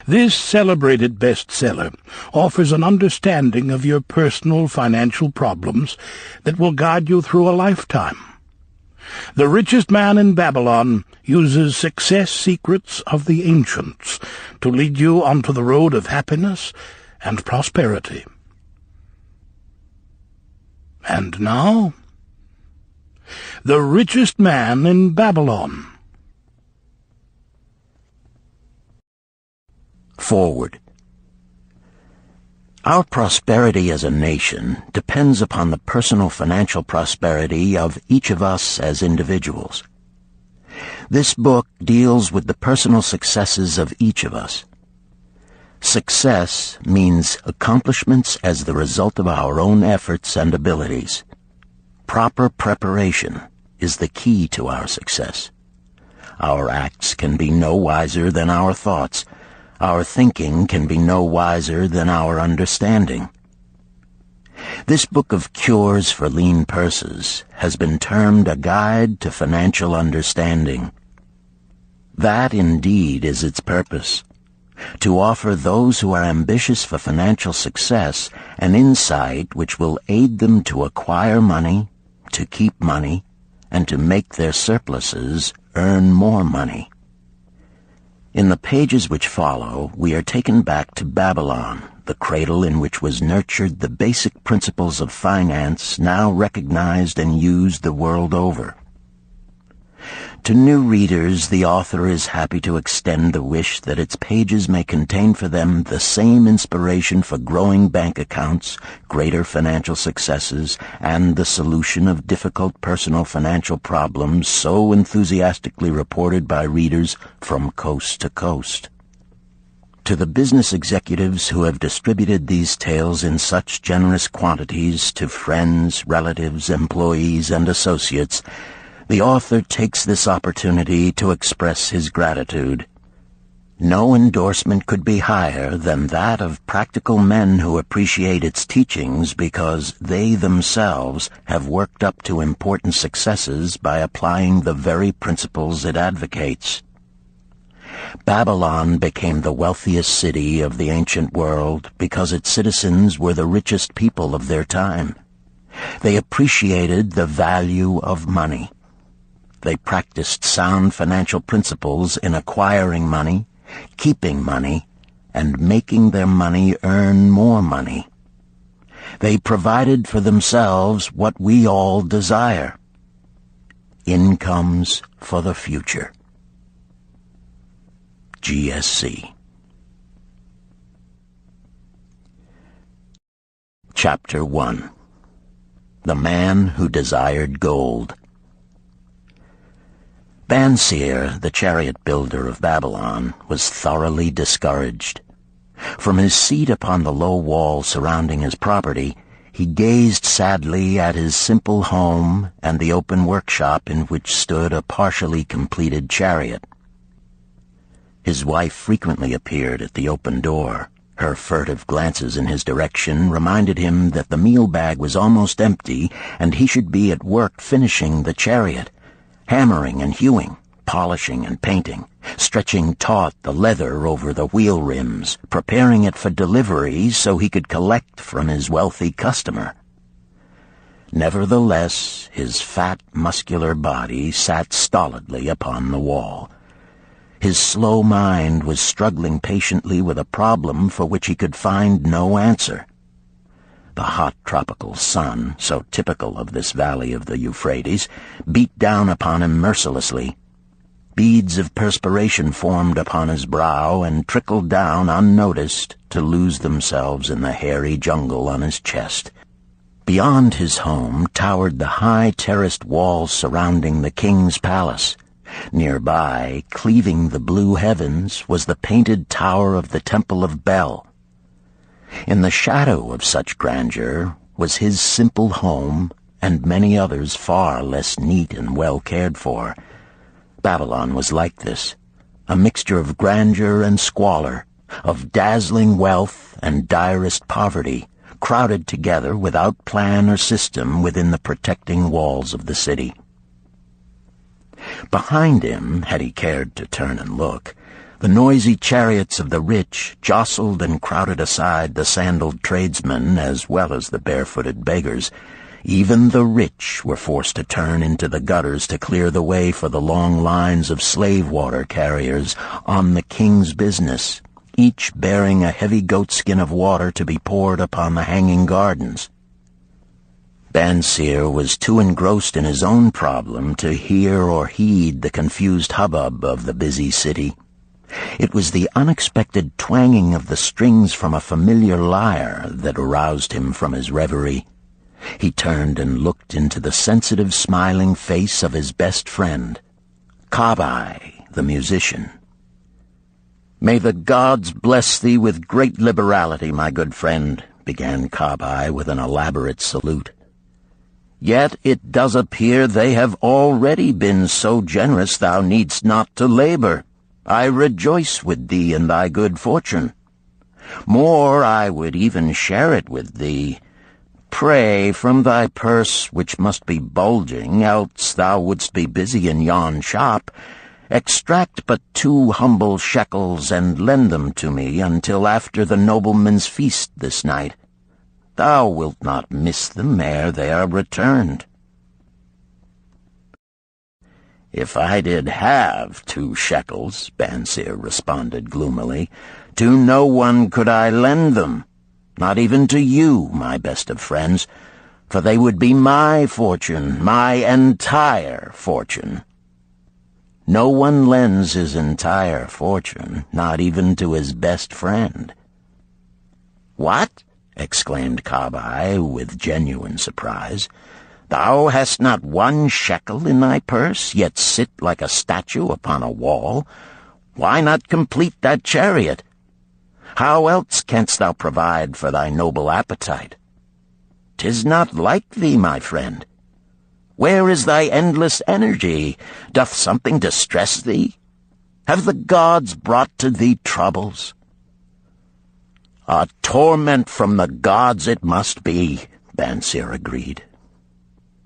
This celebrated bestseller offers an understanding of your personal financial problems that will guide you through a lifetime. The Richest Man in Babylon uses success secrets of the ancients to lead you onto the road of happiness and prosperity. And now, The Richest Man in Babylon. Forward. Our prosperity as a nation depends upon the personal financial prosperity of each of us as individuals. This book deals with the personal successes of each of us. Success means accomplishments as the result of our own efforts and abilities. Proper preparation is the key to our success. Our acts can be no wiser than our thoughts. Our thinking can be no wiser than our understanding. This book of cures for lean purses has been termed a guide to financial understanding. That indeed is its purpose, to offer those who are ambitious for financial success an insight which will aid them to acquire money, to keep money, and to make their surpluses earn more money. In the pages which follow, we are taken back to Babylon, the cradle in which was nurtured the basic principles of finance now recognized and used the world over. To new readers, the author is happy to extend the wish that its pages may contain for them the same inspiration for growing bank accounts, greater financial successes, and the solution of difficult personal financial problems so enthusiastically reported by readers from coast to coast. To the business executives who have distributed these tales in such generous quantities to friends, relatives, employees, and associates, the author takes this opportunity to express his gratitude. No endorsement could be higher than that of practical men who appreciate its teachings because they themselves have worked up to important successes by applying the very principles it advocates. Babylon became the wealthiest city of the ancient world because its citizens were the richest people of their time. They appreciated the value of money. They practiced sound financial principles in acquiring money, keeping money, and making their money earn more money. They provided for themselves what we all desire: incomes for the future. GSC. Chapter 1. The Man Who Desired Gold. Banseer, the chariot builder of Babylon, was thoroughly discouraged. From his seat upon the low wall surrounding his property, he gazed sadly at his simple home and the open workshop in which stood a partially completed chariot. His wife frequently appeared at the open door. Her furtive glances in his direction reminded him that the meal bag was almost empty and he should be at work finishing the chariot, hammering and hewing, polishing and painting, stretching taut the leather over the wheel rims, preparing it for delivery so he could collect from his wealthy customer. Nevertheless, his fat, muscular body sat stolidly upon the wall. His slow mind was struggling patiently with a problem for which he could find no answer. The hot tropical sun, so typical of this valley of the Euphrates, beat down upon him mercilessly. Beads of perspiration formed upon his brow and trickled down unnoticed to lose themselves in the hairy jungle on his chest. Beyond his home towered the high terraced walls surrounding the king's palace. Nearby, cleaving the blue heavens, was the painted tower of the Temple of Bel. In the shadow of such grandeur was his simple home and many others far less neat and well cared for. Babylon was like this, a mixture of grandeur and squalor, of dazzling wealth and direst poverty, crowded together without plan or system within the protecting walls of the city. Behind him, had he cared to turn and look, The noisy chariots of the rich jostled and crowded aside the sandaled tradesmen as well as the barefooted beggars. Even the rich were forced to turn into the gutters to clear the way for the long lines of slave water carriers on the king's business, each bearing a heavy goatskin of water to be poured upon the hanging gardens. Bansir was too engrossed in his own problem to hear or heed the confused hubbub of the busy city. It was the unexpected twanging of the strings from a familiar lyre that aroused him from his reverie. He turned and looked into the sensitive, smiling face of his best friend, Kabai, the musician. "May the gods bless thee with great liberality, my good friend," began Kabai with an elaborate salute. "Yet it does appear they have already been so generous thou needst not to labor. I rejoice with thee in thy good fortune. More, I would even share it with thee. Pray, from thy purse, which must be bulging, else thou wouldst be busy in yon shop, extract but 2 humble shekels and lend them to me until after the nobleman's feast this night. Thou wilt not miss them ere they are returned." "If I did have 2 shekels," Bansir responded gloomily, "to no one could I lend them. Not even to you, my best of friends, for they would be my fortune, my entire fortune." No one lends his entire fortune, not even to his best friend. "What?" exclaimed Kabai with genuine surprise. "Thou hast not 1 shekel in thy purse, yet sit like a statue upon a wall? Why not complete that chariot? How else canst thou provide for thy noble appetite? 'Tis not like thee, my friend. Where is thy endless energy? Doth something distress thee? Have the gods brought to thee troubles?" "A torment from the gods it must be," Bansir agreed.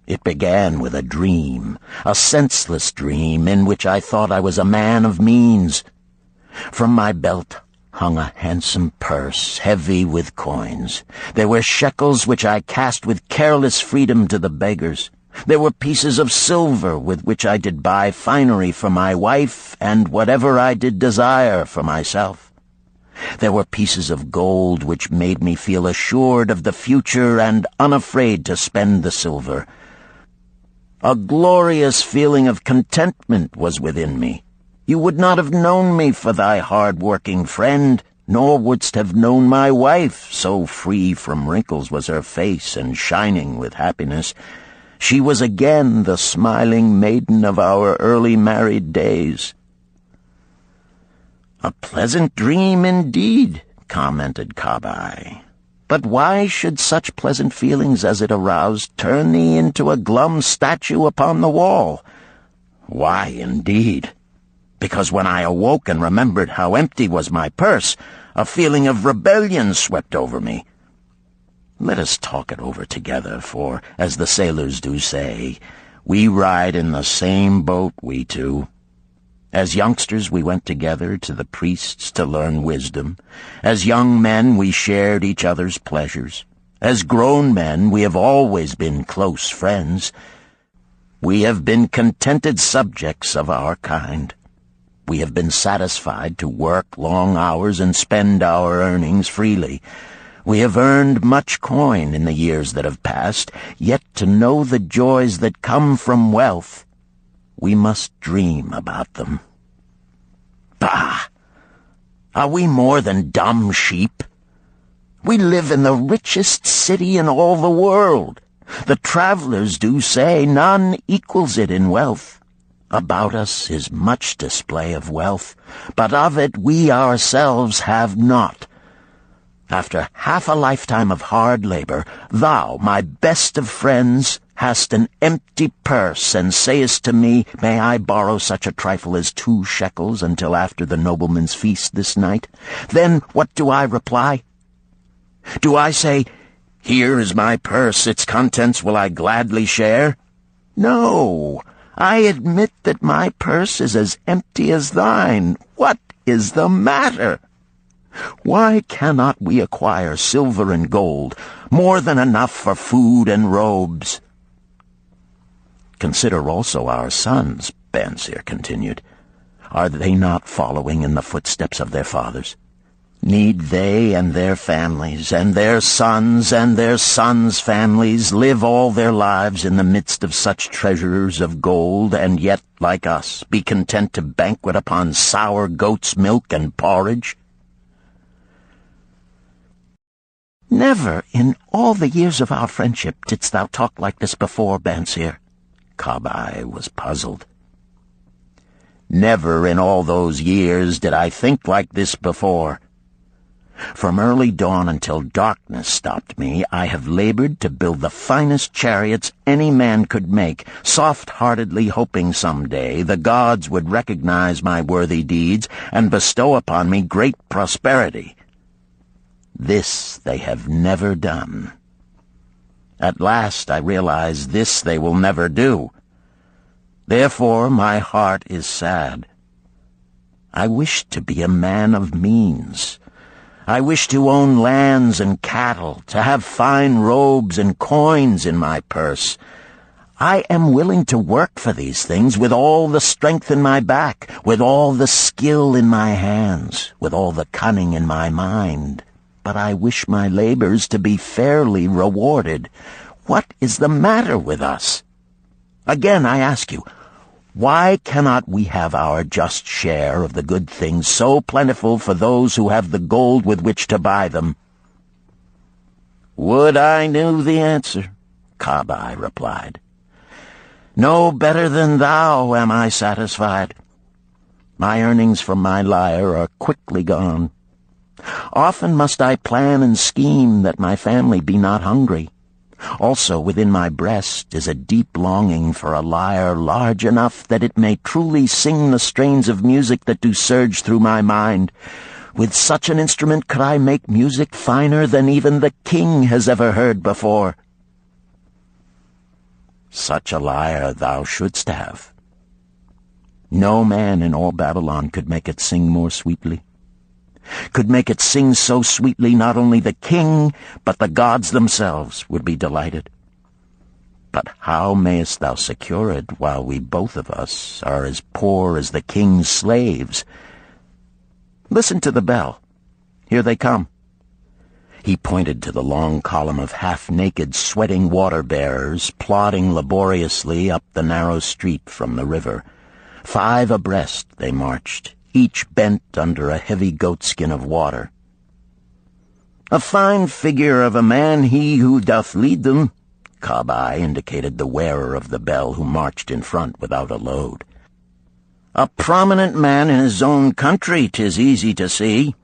"It began with a dream, a senseless dream in which I thought I was a man of means. From my belt hung a handsome purse, heavy with coins. There were shekels which I cast with careless freedom to the beggars. There were pieces of silver with which I did buy finery for my wife and whatever I did desire for myself. There were pieces of gold which made me feel assured of the future and unafraid to spend the silver. A glorious feeling of contentment was within me. You would not have known me for thy hard-working friend, nor wouldst have known my wife, so free from wrinkles was her face and shining with happiness. She was again the smiling maiden of our early married days." "A pleasant dream indeed," commented Kabai. "But why should such pleasant feelings as it aroused turn thee into a glum statue upon the wall?" "Why, indeed? Because when I awoke and remembered how empty was my purse, a feeling of rebellion swept over me. Let us talk it over together, for, as the sailors do say, we ride in the same boat, we two. As youngsters we went together to the priests to learn wisdom. As young men we shared each other's pleasures. As grown men we have always been close friends. We have been contented subjects of our kind. We have been satisfied to work long hours and spend our earnings freely. We have earned much coin in the years that have passed, yet to know the joys that come from wealth, we must dream about them. Bah! Are we more than dumb sheep? We live in the richest city in all the world. The travelers do say none equals it in wealth. About us is much display of wealth, but of it we ourselves have not. After half a lifetime of hard labor, thou, my best of friends, hast an empty purse, and sayest to me, may I borrow such a trifle as 2 shekels until after the nobleman's feast this night? Then what do I reply? Do I say, here is my purse, its contents will I gladly share? No, I admit that my purse is as empty as thine. What is the matter? Why cannot we acquire silver and gold, more than enough for food and robes? Consider also our sons, Bansir continued. Are they not following in the footsteps of their fathers? Need they and their families, and their sons' families, live all their lives in the midst of such treasures of gold, and yet, like us, be content to banquet upon sour goat's milk and porridge? Never in all the years of our friendship didst thou talk like this before, Bansir. Kabai was puzzled. Never in all those years did I think like this before. From early dawn until darkness stopped me, I have labored to build the finest chariots any man could make, soft-heartedly hoping some day the gods would recognize my worthy deeds and bestow upon me great prosperity. This they have never done. At last I realize this they will never do. Therefore my heart is sad. I wish to be a man of means. I wish to own lands and cattle, to have fine robes and coins in my purse. I am willing to work for these things with all the strength in my back, with all the skill in my hands, with all the cunning in my mind. But I wish my labors to be fairly rewarded. What is the matter with us? Again, I ask you, why cannot we have our just share of the good things so plentiful for those who have the gold with which to buy them? Would I knew the answer, Kabai replied. No better than thou am I satisfied. My earnings from my lyre are quickly gone. Often must I plan and scheme that my family be not hungry. Also within my breast is a deep longing for a lyre large enough that it may truly sing the strains of music that do surge through my mind. With such an instrument could I make music finer than even the king has ever heard before. Such a lyre thou shouldst have. No man in all Babylon could make it sing more sweetly. Could make it sing so sweetly not only the king, but the gods themselves would be delighted. But how mayest thou secure it while we both of us are as poor as the king's slaves? Listen to the bell. Here they come. He pointed to the long column of half-naked, sweating water-bearers plodding laboriously up the narrow street from the river. 5 abreast they marched, each bent under a heavy goatskin of water. A fine figure of a man he who doth lead them, Kabai indicated the wearer of the bell who marched in front without a load. A prominent man in his own country, 'tis easy to see.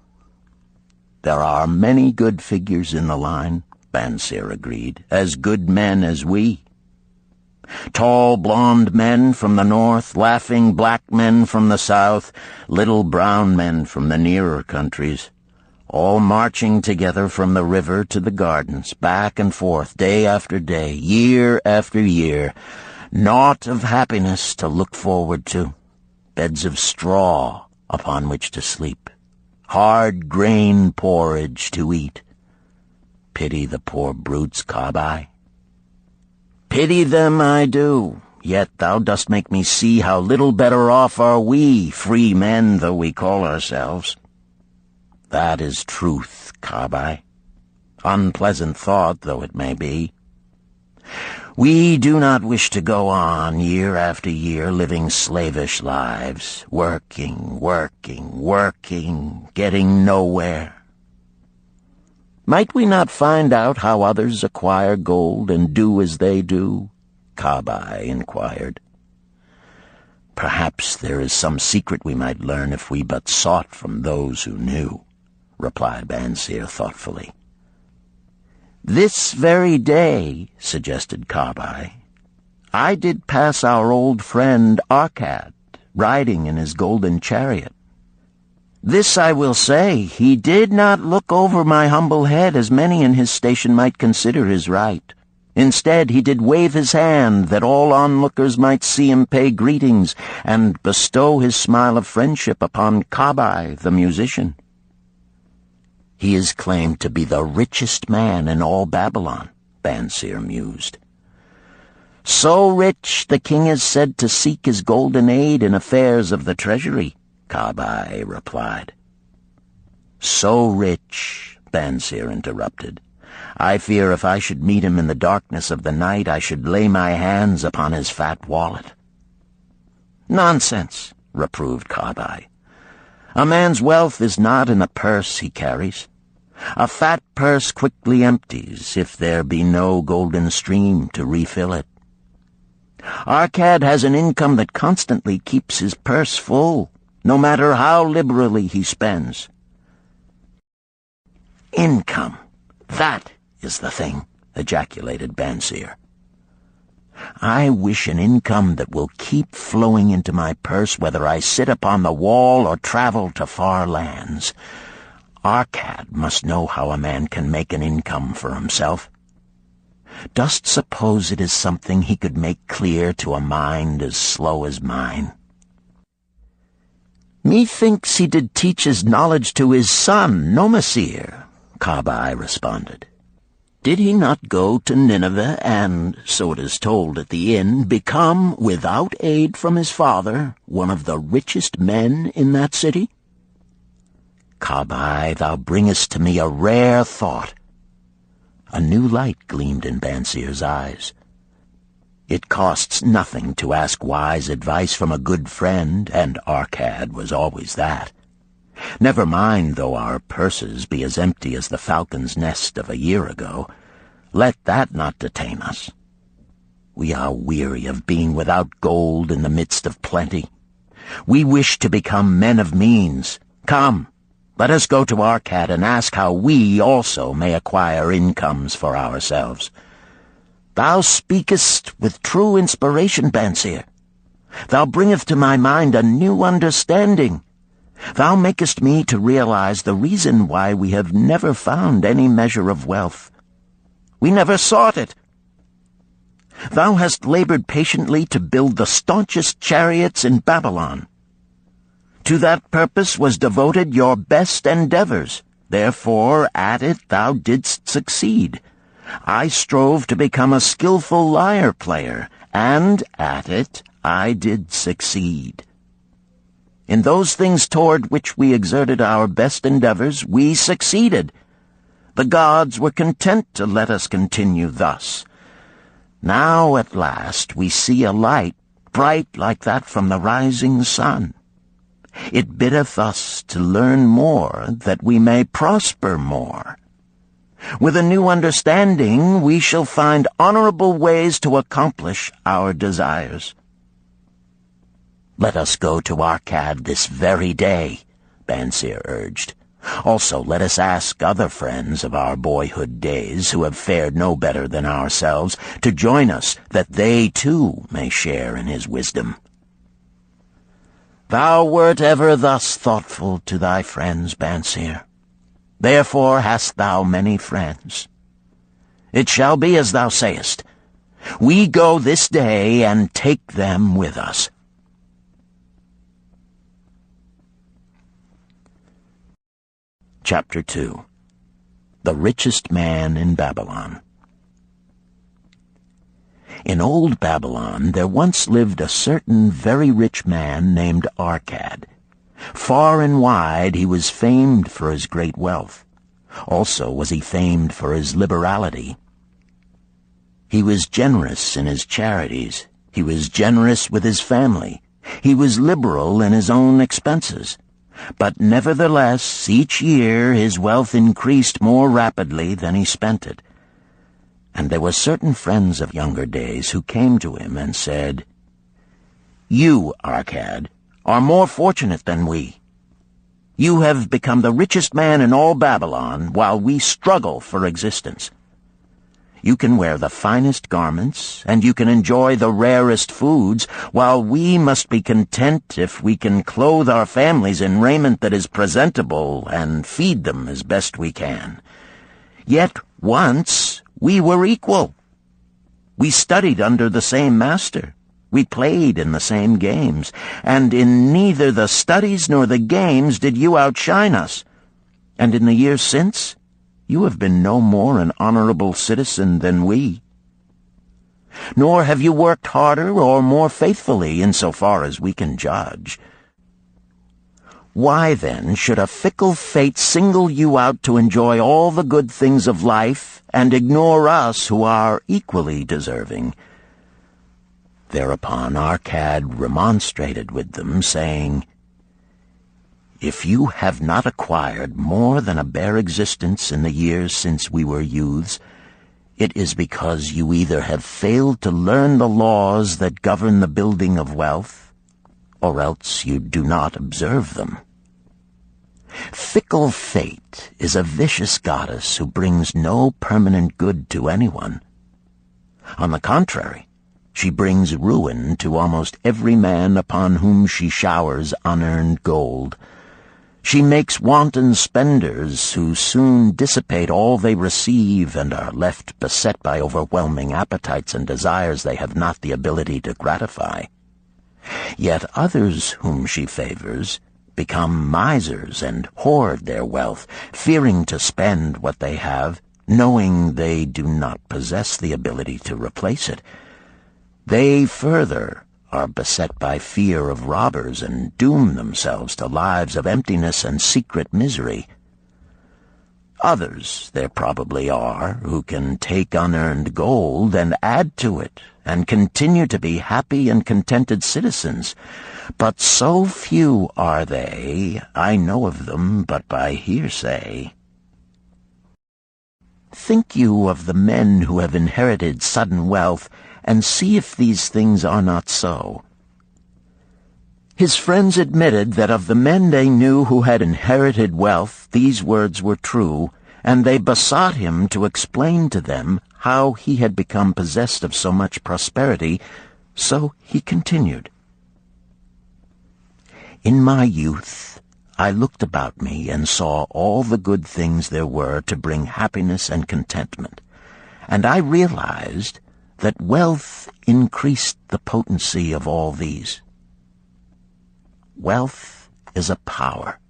There are many good figures in the line, Bansir agreed, as good men as we. Tall, blond men from the north, laughing black men from the south, little brown men from the nearer countries, all marching together from the river to the gardens, back and forth, day after day, year after year, naught of happiness to look forward to, beds of straw upon which to sleep, hard grain porridge to eat. Pity the poor brutes, Kabai. Pity them I do, yet thou dost make me see how little better off are we, free men though we call ourselves. That is truth, Kabai. Unpleasant thought though it may be. We do not wish to go on year after year living slavish lives, working, getting nowhere. Might we not find out how others acquire gold and do as they do? Kabai inquired. Perhaps there is some secret we might learn if we but sought from those who knew, replied Bansir thoughtfully. This very day, suggested Kabai, I did pass our old friend Arkad, riding in his golden chariot. This I will say, he did not look over my humble head as many in his station might consider his right. Instead, he did wave his hand that all onlookers might see him pay greetings and bestow his smile of friendship upon Kabai, the musician. He is claimed to be the richest man in all Babylon, Bansir mused. So rich, the king is said to seek his golden aid in affairs of the treasury, Kabai replied. So rich, Bansir interrupted. I fear if I should meet him in the darkness of the night, I should lay my hands upon his fat wallet. Nonsense, reproved Kabai. A man's wealth is not in the purse he carries. A fat purse quickly empties if there be no golden stream to refill it. Arkad has an income that constantly keeps his purse full, no matter how liberally he spends. Income, that is the thing, ejaculated Bansir. I wish an income that will keep flowing into my purse whether I sit upon the wall or travel to far lands. Arkad must know how a man can make an income for himself. Dost suppose it is something he could make clear to a mind as slow as mine? Methinks he did teach his knowledge to his son, Nomasir, Kabai responded. Did he not go to Nineveh and, so it is told at the inn, become, without aid from his father, one of the richest men in that city? Kabai, thou bringest to me a rare thought. A new light gleamed in Bansir's eyes. It costs nothing to ask wise advice from a good friend, and Arkad was always that. Never mind though our purses be as empty as the falcon's nest of a year ago. Let that not detain us. We are weary of being without gold in the midst of plenty. We wish to become men of means. Come, let us go to Arkad and ask how we also may acquire incomes for ourselves. Thou speakest with true inspiration, Bansir. Thou bringest to my mind a new understanding. Thou makest me to realize the reason why we have never found any measure of wealth. We never sought it. Thou hast labored patiently to build the staunchest chariots in Babylon. To that purpose was devoted your best endeavors. Therefore, at it thou didst succeed. I strove to become a skillful lyre player, and at it I did succeed. In those things toward which we exerted our best endeavors, we succeeded. The gods were content to let us continue thus. Now at last we see a light, bright like that from the rising sun. It biddeth us to learn more, that we may prosper more. With a new understanding, we shall find honorable ways to accomplish our desires. Let us go to Arkad this very day, Bansir urged. Also, let us ask other friends of our boyhood days who have fared no better than ourselves to join us, that they too may share in his wisdom. Thou wert ever thus thoughtful to thy friends, Bansir. Therefore hast thou many friends. It shall be as thou sayest. We go this day and take them with us. Chapter 2. The Richest Man in Babylon. In old Babylon there once lived a certain very rich man named Arkad. Far and wide he was famed for his great wealth. Also was he famed for his liberality. He was generous in his charities. He was generous with his family. He was liberal in his own expenses. But nevertheless, each year his wealth increased more rapidly than he spent it. And there were certain friends of younger days who came to him and said, You, Arkad, are more fortunate than we. You have become the richest man in all Babylon, while we struggle for existence. You can wear the finest garments, and you can enjoy the rarest foods, while we must be content if we can clothe our families in raiment that is presentable and feed them as best we can. Yet once we were equal. We studied under the same master. We played in the same games, and in neither the studies nor the games did you outshine us. And in the years since, you have been no more an honorable citizen than we. Nor have you worked harder or more faithfully insofar as we can judge. Why, then, should a fickle fate single you out to enjoy all the good things of life and ignore us who are equally deserving? Thereupon Arcad remonstrated with them, saying, If you have not acquired more than a bare existence in the years since we were youths, it is because you either have failed to learn the laws that govern the building of wealth, or else you do not observe them. Fickle fate is a vicious goddess who brings no permanent good to anyone. On the contrary, she brings ruin to almost every man upon whom she showers unearned gold. She makes wanton spenders who soon dissipate all they receive and are left beset by overwhelming appetites and desires they have not the ability to gratify. Yet others whom she favors become misers and hoard their wealth, fearing to spend what they have, knowing they do not possess the ability to replace it. They further are beset by fear of robbers and doom themselves to lives of emptiness and secret misery. Others there probably are who can take unearned gold and add to it and continue to be happy and contented citizens, but so few are they, I know of them but by hearsay. Think you of the men who have inherited sudden wealth, and see if these things are not so. His friends admitted that of the men they knew who had inherited wealth, these words were true, and they besought him to explain to them how he had become possessed of so much prosperity, so he continued. In my youth, I looked about me and saw all the good things there were to bring happiness and contentment, and I realized that wealth increased the potency of all these. Wealth is a power.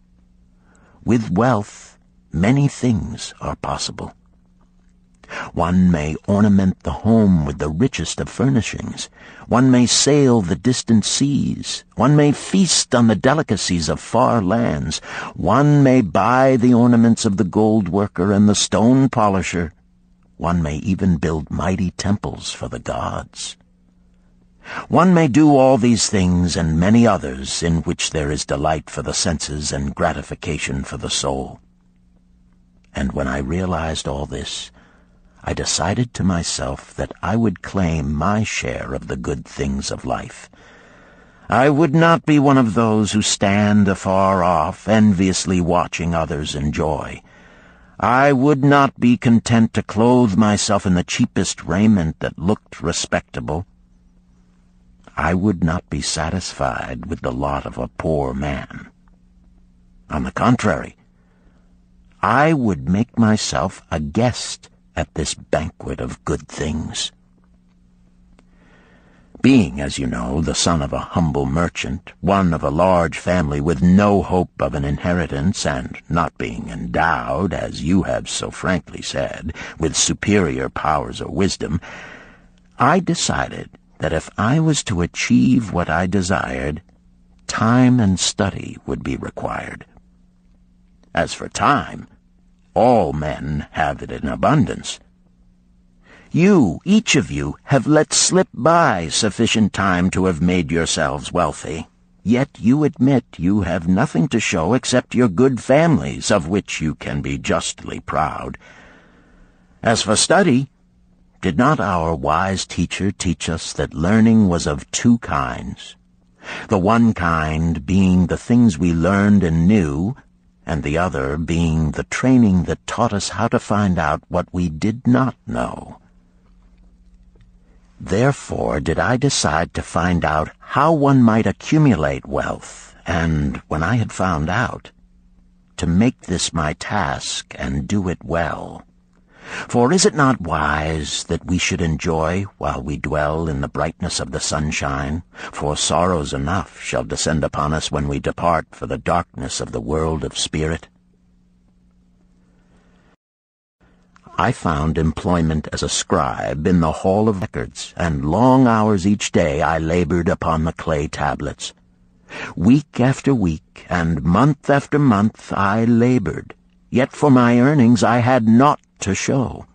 With wealth, many things are possible. One may ornament the home with the richest of furnishings. One may sail the distant seas. One may feast on the delicacies of far lands. One may buy the ornaments of the gold worker and the stone polisher. One may even build mighty temples for the gods. One may do all these things and many others in which there is delight for the senses and gratification for the soul. And when I realized all this, I decided to myself that I would claim my share of the good things of life. I would not be one of those who stand afar off, enviously watching others enjoy. I would not be content to clothe myself in the cheapest raiment that looked respectable. I would not be satisfied with the lot of a poor man. On the contrary, I would make myself a guest at this banquet of good things. Being, as you know, the son of a humble merchant, one of a large family with no hope of an inheritance, and not being endowed, as you have so frankly said, with superior powers or wisdom, I decided that if I was to achieve what I desired, time and study would be required. As for time, all men have it in abundance. You, each of you, have let slip by sufficient time to have made yourselves wealthy. Yet you admit you have nothing to show except your good families, of which you can be justly proud. As for study, did not our wise teacher teach us that learning was of two kinds? The one kind being the things we learned and knew, and the other being the training that taught us how to find out what we did not know. Therefore did I decide to find out how one might accumulate wealth, and, when I had found out, to make this my task and do it well. For is it not wise that we should enjoy while we dwell in the brightness of the sunshine? For sorrows enough shall descend upon us when we depart for the darkness of the world of spirit. I found employment as a scribe in the hall of records, and long hours each day I labored upon the clay tablets. Week after week, and month after month I labored, yet for my earnings I had naught to show.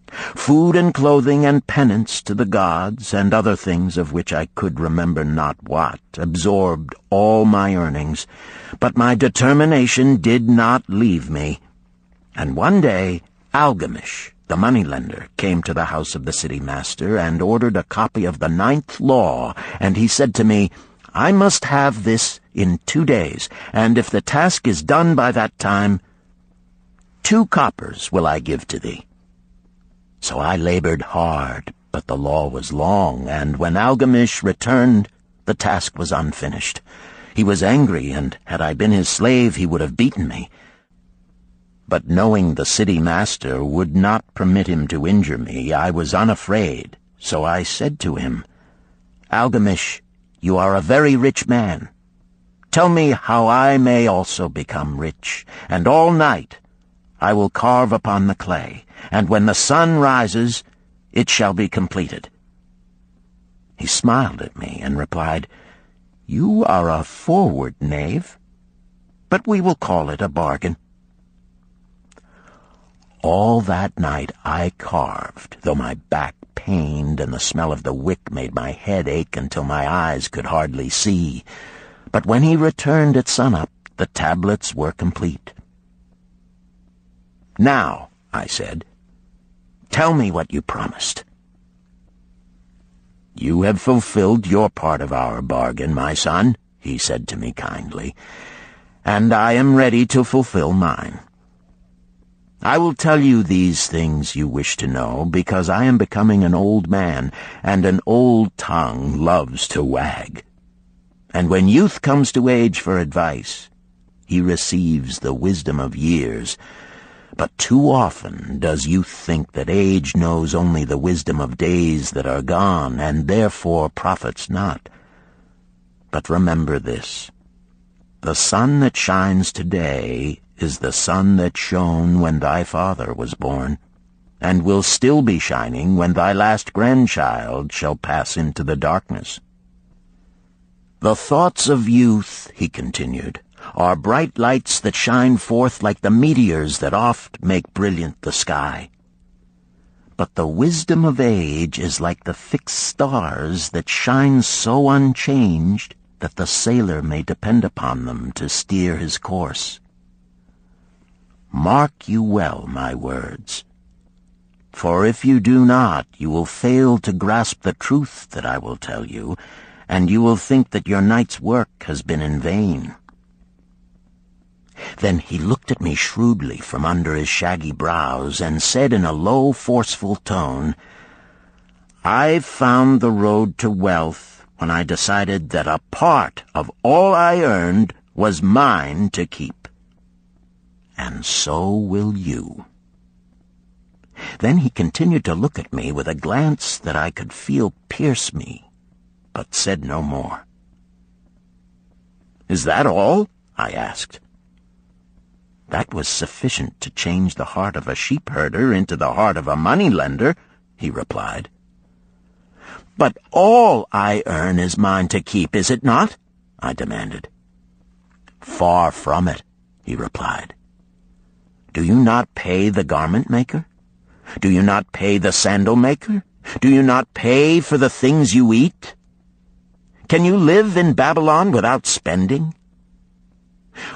Food and clothing and penance to the gods, and other things of which I could remember not what, absorbed all my earnings, but my determination did not leave me. And one day Algamish, the moneylender, came to the house of the city master and ordered a copy of the 9th law, and he said to me, I must have this in 2 days, and if the task is done by that time, 2 coppers will I give to thee. So I labored hard, but the law was long, and when Algamish returned, the task was unfinished. He was angry, and had I been his slave, he would have beaten me. But knowing the city master would not permit him to injure me, I was unafraid. So I said to him, Algamish, you are a very rich man. Tell me how I may also become rich, and all night I will carve upon the clay, and when the sun rises, it shall be completed. He smiled at me and replied, You are a forward knave, but we will call it a bargain. All that night I carved, though my back pained and the smell of the wick made my head ache until my eyes could hardly see. But when he returned at sunup, the tablets were complete. Now, I said, tell me what you promised. You have fulfilled your part of our bargain, my son, he said to me kindly, and I am ready to fulfill mine. I will tell you these things you wish to know, because I am becoming an old man, and an old tongue loves to wag. And when youth comes to age for advice, he receives the wisdom of years. But too often does youth think that age knows only the wisdom of days that are gone, and therefore profits not. But remember this, the sun that shines today is the sun that shone when thy father was born, and will still be shining when thy last grandchild shall pass into the darkness. The thoughts of youth, he continued, are bright lights that shine forth like the meteors that oft make brilliant the sky. But the wisdom of age is like the fixed stars that shine so unchanged that the sailor may depend upon them to steer his course. Mark you well my words, for if you do not, you will fail to grasp the truth that I will tell you, and you will think that your night's work has been in vain. Then he looked at me shrewdly from under his shaggy brows and said in a low, forceful tone, I've found the road to wealth when I decided that a part of all I earned was mine to keep. And so will you. Then he continued to look at me with a glance that I could feel pierce me, but said no more. Is that all? I asked. That was sufficient to change the heart of a sheep-herder into the heart of a money-lender, he replied. But all I earn is mine to keep, is it not? I demanded. Far from it, he replied. Do you not pay the garment maker? Do you not pay the sandal maker? Do you not pay for the things you eat? Can you live in Babylon without spending?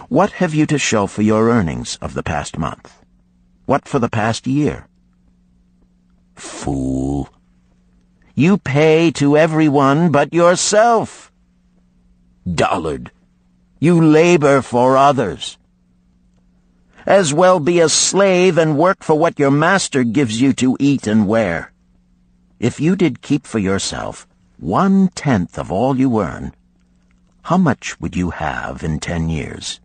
What have you to show for your earnings of the past month? What for the past year? Fool! You pay to everyone but yourself. Dullard! You labor for others. As well be a slave and work for what your master gives you to eat and wear. If you did keep for yourself 1/10 of all you earn, how much would you have in 10 years?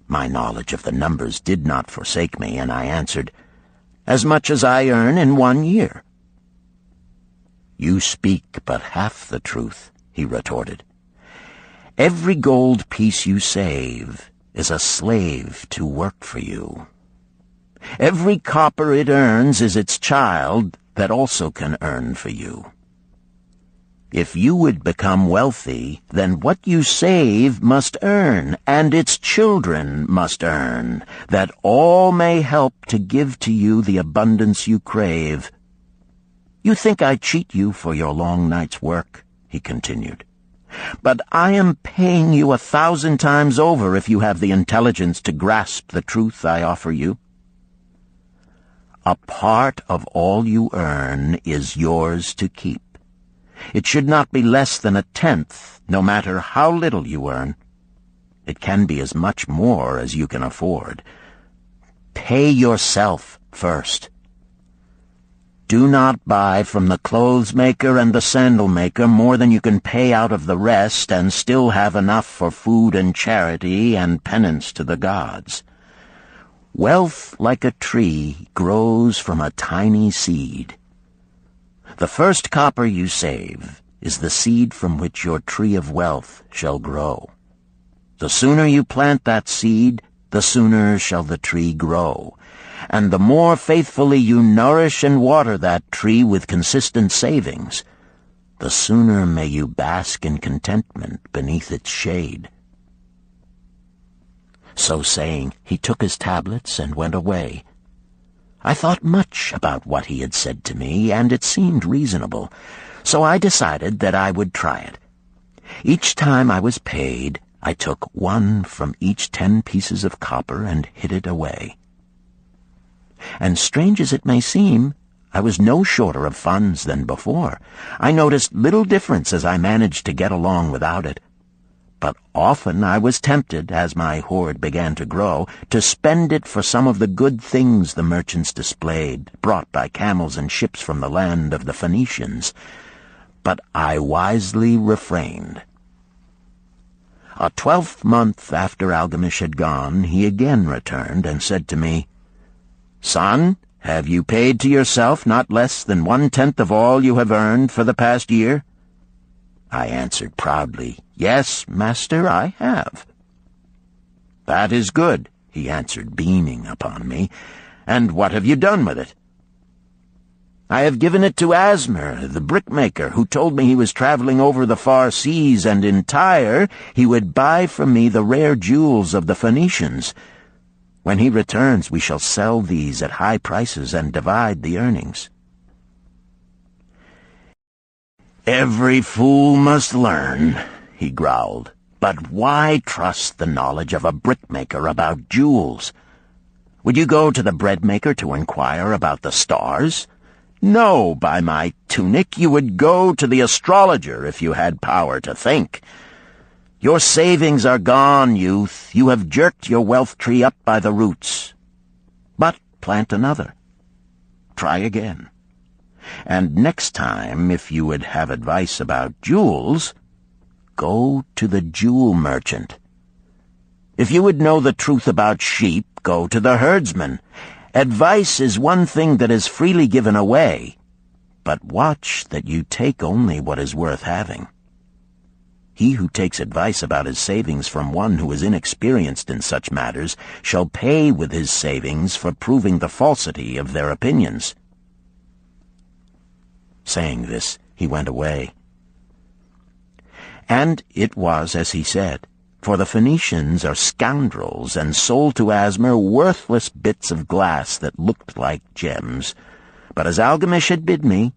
My knowledge of the numbers did not forsake me, and I answered, "As much as I earn in 1 year." "You speak but half the truth," he retorted. "Every gold piece you save is a slave to work for you. Every copper it earns is its child that also can earn for you. If you would become wealthy, then what you save must earn, and its children must earn, that all may help to give to you the abundance you crave. You think I cheat you for your long night's work," he continued. "But I am paying you 1,000 times over if you have the intelligence to grasp the truth I offer you. A part of all you earn is yours to keep. It should not be less than 1/10, no matter how little you earn. It can be as much more as you can afford. Pay yourself first. Do not buy from the clothes maker and the sandal maker more than you can pay out of the rest and still have enough for food and charity and penance to the gods. Wealth, like a tree, grows from a tiny seed. The first copper you save is the seed from which your tree of wealth shall grow. The sooner you plant that seed, the sooner shall the tree grow. And the more faithfully you nourish and water that tree with consistent savings, the sooner may you bask in contentment beneath its shade." So saying, he took his tablets and went away. I thought much about what he had said to me, and it seemed reasonable, so I decided that I would try it. Each time I was paid, I took 1 from each 10 pieces of copper and hid it away. And strange as it may seem, I was no shorter of funds than before. I noticed little difference as I managed to get along without it. But often I was tempted, as my hoard began to grow, to spend it for some of the good things the merchants displayed, brought by camels and ships from the land of the Phoenicians. But I wisely refrained. A 12th month after Algamish had gone, he again returned and said to me, "Son, have you paid to yourself not less than 1/10 of all you have earned for the past year?" I answered proudly, "Yes, master, I have." "That is good," he answered, beaming upon me. "And what have you done with it?" "I have given it to Asmer, the brickmaker, who told me he was traveling over the far seas, and in Tyre he would buy from me the rare jewels of the Phoenicians. When he returns, we shall sell these at high prices and divide the earnings." "Every fool must learn," he growled. "But why trust the knowledge of a brickmaker about jewels? Would you go to the breadmaker to inquire about the stars? No, by my tunic, you would go to the astrologer if you had power to think. Your savings are gone, youth. You have jerked your wealth tree up by the roots. But plant another. Try again. And next time, if you would have advice about jewels, go to the jewel merchant. If you would know the truth about sheep, go to the herdsman. Advice is one thing that is freely given away, but watch that you take only what is worth having. He who takes advice about his savings from one who is inexperienced in such matters shall pay with his savings for proving the falsity of their opinions." Saying this, he went away. And it was as he said, for the Phoenicians are scoundrels and sold to Asmer worthless bits of glass that looked like gems. But as Algamish had bid me,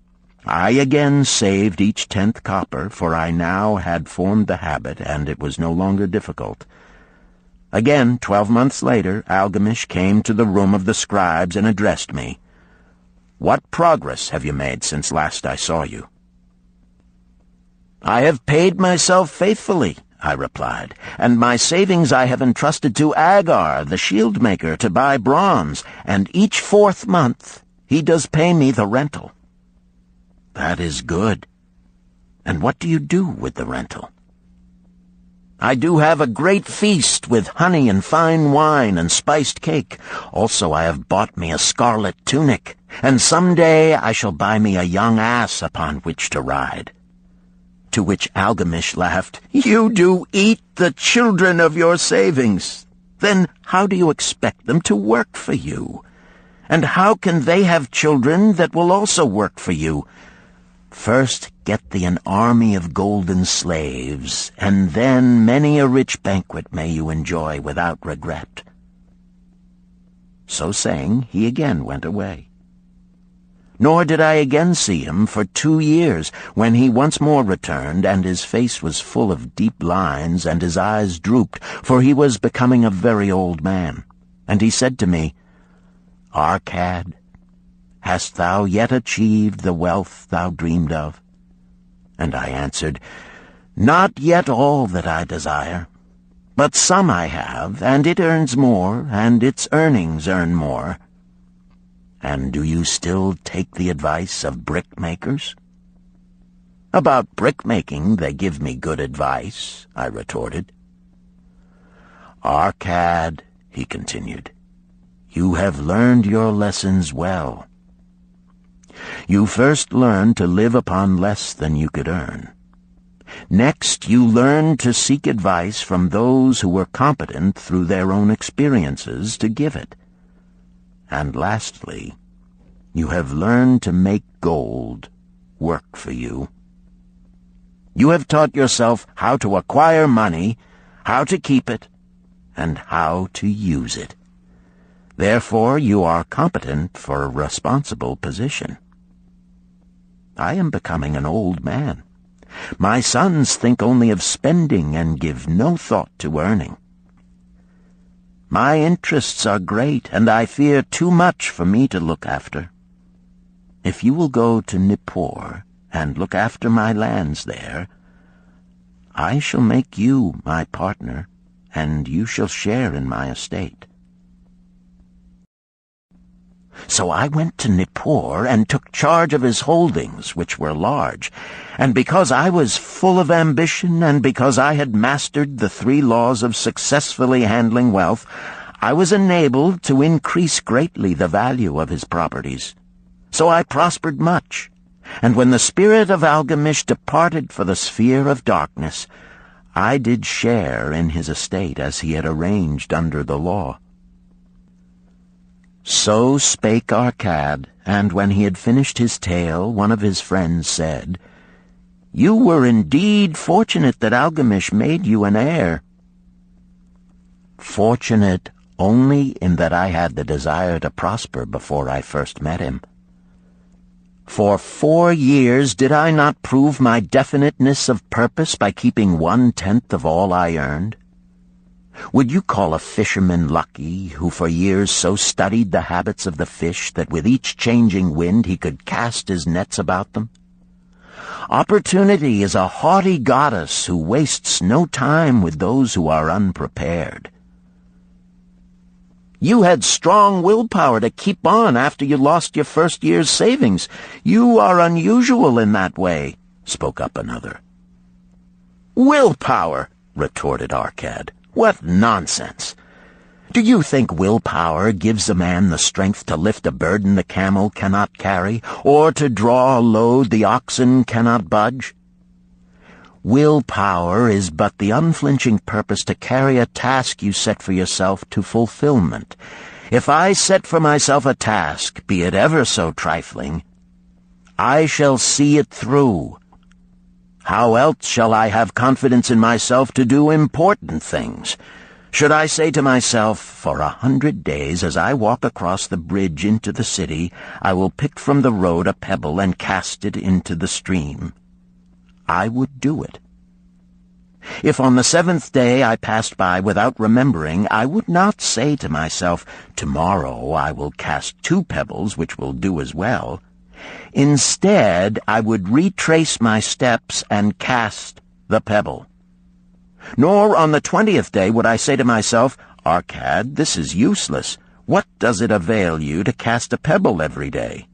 I again saved each 10th copper, for I now had formed the habit, and it was no longer difficult. Again, 12 months later, Algamish came to the room of the scribes and addressed me. "What progress have you made since last I saw you?" "I have paid myself faithfully," I replied, "and my savings I have entrusted to Agar, the shield-maker, to buy bronze, and each 4th month he does pay me the rental." "That is good. And what do you do with the rental?" I do have a great feast with honey and fine wine and spiced cake. Also I have bought me a scarlet tunic, and some day I shall buy me a young ass upon which to ride." To which Algamish laughed, "You do eat the children of your savings. Then how do you expect them to work for you? And how can they have children that will also work for you? First get thee an army of golden slaves, and then many a rich banquet may you enjoy without regret." So saying, he again went away. Nor did I again see him for 2 years, when he once more returned, and his face was full of deep lines, and his eyes drooped, for he was becoming a very old man. And he said to me, "Arcad, hast thou yet achieved the wealth thou dreamed of?" And I answered, "Not yet all that I desire, but some I have, and it earns more, and its earnings earn more." "And do you still take the advice of brickmakers?" "About brickmaking they give me good advice," I retorted. "Arcad," he continued, "you have learned your lessons well. You first learned to live upon less than you could earn. Next, you learned to seek advice from those who were competent through their own experiences to give it. And lastly, you have learned to make gold work for you. You have taught yourself how to acquire money, how to keep it, and how to use it. Therefore, you are competent for a responsible position. I am becoming an old man. My sons think only of spending and give no thought to earning. My interests are great, and I fear too much for me to look after. If you will go to Nippur and look after my lands there, I shall make you my partner, and you shall share in my estate." So I went to Nippur and took charge of his holdings, which were large, and because I was full of ambition and because I had mastered the 3 laws of successfully handling wealth, I was enabled to increase greatly the value of his properties. So I prospered much, and when the spirit of Algamish departed for the sphere of darkness, I did share in his estate as he had arranged under the law. So spake Arcad, and when he had finished his tale, one of his friends said, "You were indeed fortunate that Algamish made you an heir." "Fortunate only in that I had the desire to prosper before I first met him. For 4 years did I not prove my definiteness of purpose by keeping 1/10 of all I earned? Would you call a fisherman lucky who for years so studied the habits of the fish that with each changing wind he could cast his nets about them? Opportunity is a haughty goddess who wastes no time with those who are unprepared. You had strong willpower to keep on after you lost your first year's savings. You are unusual in that way," spoke up another. "Willpower," retorted Arcad. "What nonsense! Do you think willpower gives a man the strength to lift a burden the camel cannot carry, or to draw a load the oxen cannot budge? Willpower is but the unflinching purpose to carry a task you set for yourself to fulfillment. If I set for myself a task, be it ever so trifling, I shall see it through. How else shall I have confidence in myself to do important things? Should I say to myself, for 100 days as I walk across the bridge into the city, I will pick from the road a pebble and cast it into the stream? I would do it. If on the 7th day I passed by without remembering, I would not say to myself, tomorrow I will cast 2 pebbles which will do as well. Instead, I would retrace my steps and cast the pebble. Nor on the 20th day would I say to myself, Arcad, this is useless. What does it avail you to cast a pebble every day?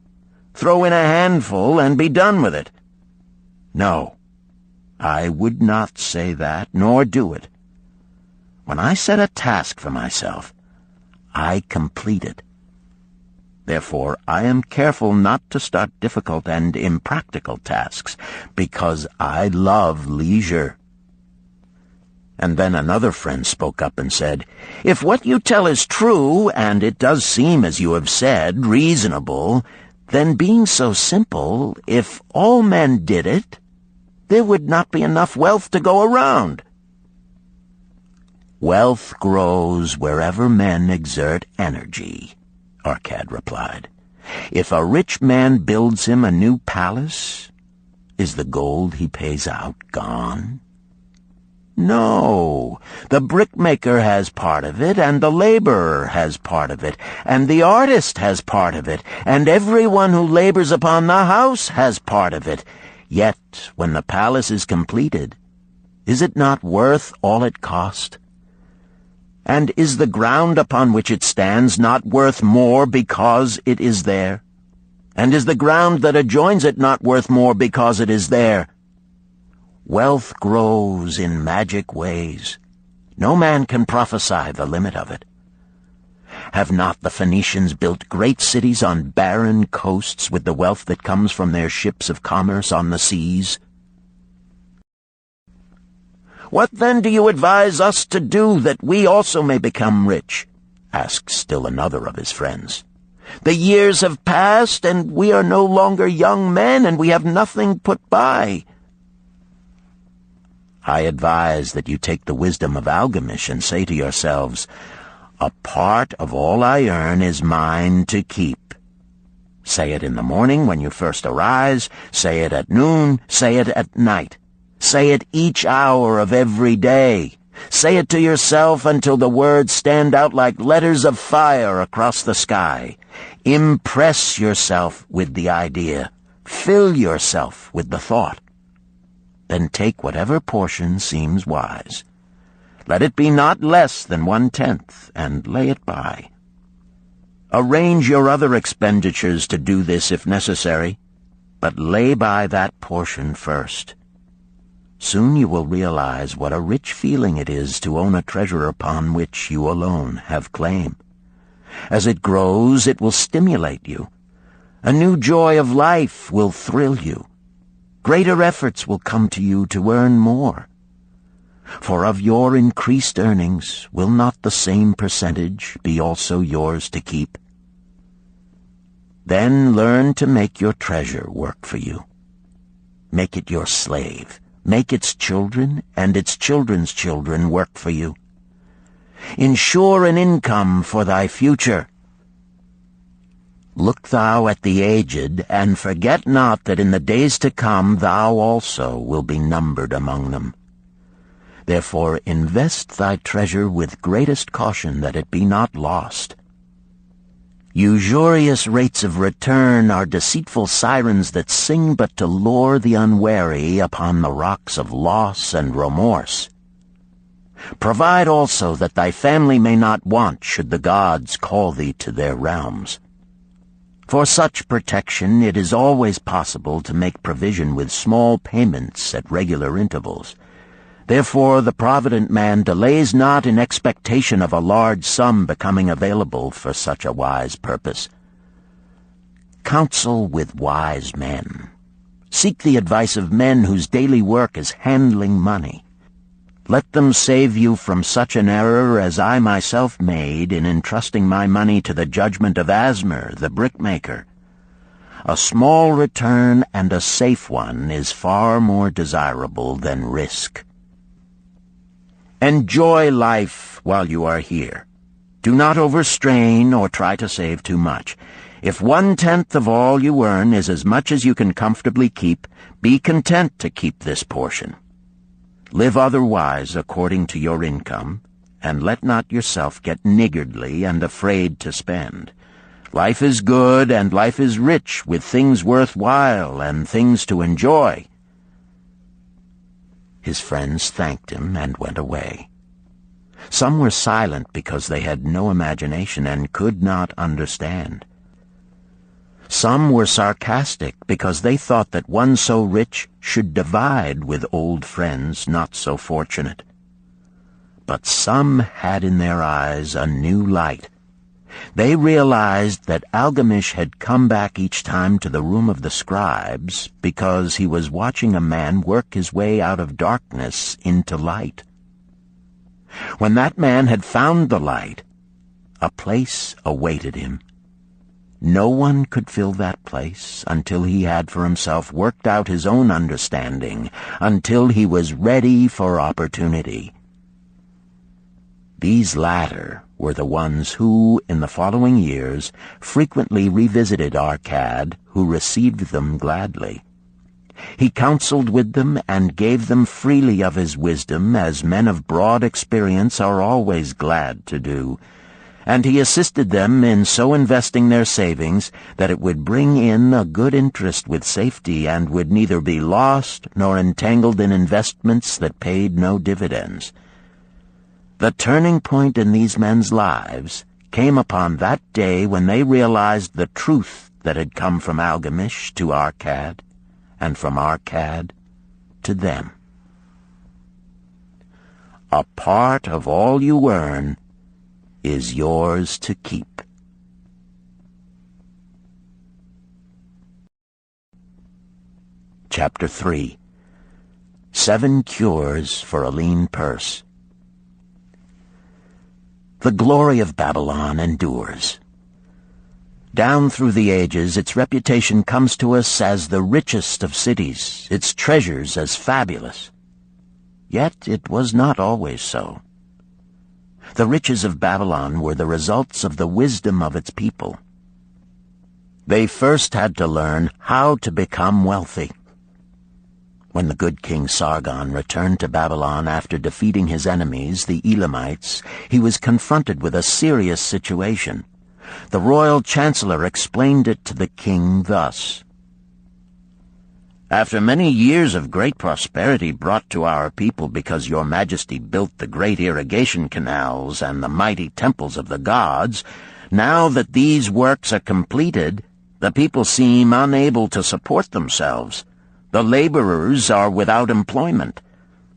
Throw in a handful and be done with it. No, I would not say that, nor do it. When I set a task for myself, I complete it. Therefore, I am careful not to start difficult and impractical tasks, because I love leisure." And then another friend spoke up and said, "If what you tell is true, and it does seem, as you have said, reasonable, then being so simple, if all men did it, there would not be enough wealth to go around." "Wealth grows wherever men exert energy," Arcad replied. "If a rich man builds him a new palace, is the gold he pays out gone? No, the brickmaker has part of it, and the laborer has part of it, and the artist has part of it, and everyone who labors upon the house has part of it. Yet, when the palace is completed, is it not worth all it cost? And is the ground upon which it stands not worth more because it is there? And is the ground that adjoins it not worth more because it is there? Wealth grows in magic ways. No man can prophesy the limit of it. Have not the Phoenicians built great cities on barren coasts with the wealth that comes from their ships of commerce on the seas? What then do you advise us to do that we also may become rich?" asked still another of his friends. "The years have passed, and we are no longer young men, and we have nothing put by." "I advise that you take the wisdom of Algamish and say to yourselves, 'A part of all I earn is mine to keep.' Say it in the morning when you first arise, say it at noon, say it at night. Say it each hour of every day. Say it to yourself until the words stand out like letters of fire across the sky. Impress yourself with the idea. Fill yourself with the thought. Then take whatever portion seems wise. Let it be not less than 1/10, and lay it by. Arrange your other expenditures to do this if necessary, but lay by that portion first. Soon you will realize what a rich feeling it is to own a treasure upon which you alone have claim. As it grows, it will stimulate you. A new joy of life will thrill you. Greater efforts will come to you to earn more. For of your increased earnings, will not the same percentage be also yours to keep? Then learn to make your treasure work for you. Make it your slave. Make its children and its children's children work for you. Ensure an income for thy future. Look thou at the aged, and forget not that in the days to come thou also will be numbered among them. Therefore invest thy treasure with greatest caution that it be not lost. Usurious rates of return are deceitful sirens that sing but to lure the unwary upon the rocks of loss and remorse. Provide also that thy family may not want should the gods call thee to their realms. For such protection it is always possible to make provision with small payments at regular intervals. Therefore the provident man delays not in expectation of a large sum becoming available for such a wise purpose. Counsel with wise men. Seek the advice of men whose daily work is handling money. Let them save you from such an error as I myself made in entrusting my money to the judgment of Asmer, the brickmaker. A small return and a safe one is far more desirable than risk. Enjoy life while you are here. Do not overstrain or try to save too much. If 1/10 of all you earn is as much as you can comfortably keep, be content to keep this portion. Live otherwise according to your income, and let not yourself get niggardly and afraid to spend. Life is good, and life is rich with things worthwhile and things to enjoy. His friends thanked him and went away. Some were silent because they had no imagination and could not understand. Some were sarcastic because they thought that one so rich should divide with old friends not so fortunate. But some had in their eyes a new light. They realized that Algamish had come back each time to the room of the scribes because he was watching a man work his way out of darkness into light. When that man had found the light, a place awaited him. No one could fill that place until he had for himself worked out his own understanding, until he was ready for opportunity. These latter were the ones who, in the following years, frequently revisited Arcad, who received them gladly. He counseled with them and gave them freely of his wisdom, as men of broad experience are always glad to do, and he assisted them in so investing their savings that it would bring in a good interest with safety and would neither be lost nor entangled in investments that paid no dividends. The turning point in these men's lives came upon that day when they realized the truth that had come from Algamish to Arcad, and from Arcad to them. A part of all you earn is yours to keep. Chapter 3. 7 Cures for a Lean Purse. The glory of Babylon endures. Down through the ages, its reputation comes to us as the richest of cities, its treasures as fabulous. Yet it was not always so. The riches of Babylon were the results of the wisdom of its people. They first had to learn how to become wealthy. When the good King Sargon returned to Babylon after defeating his enemies, the Elamites, he was confronted with a serious situation. The royal chancellor explained it to the king thus: "After many years of great prosperity brought to our people because your majesty built the great irrigation canals and the mighty temples of the gods, now that these works are completed, the people seem unable to support themselves. The laborers are without employment.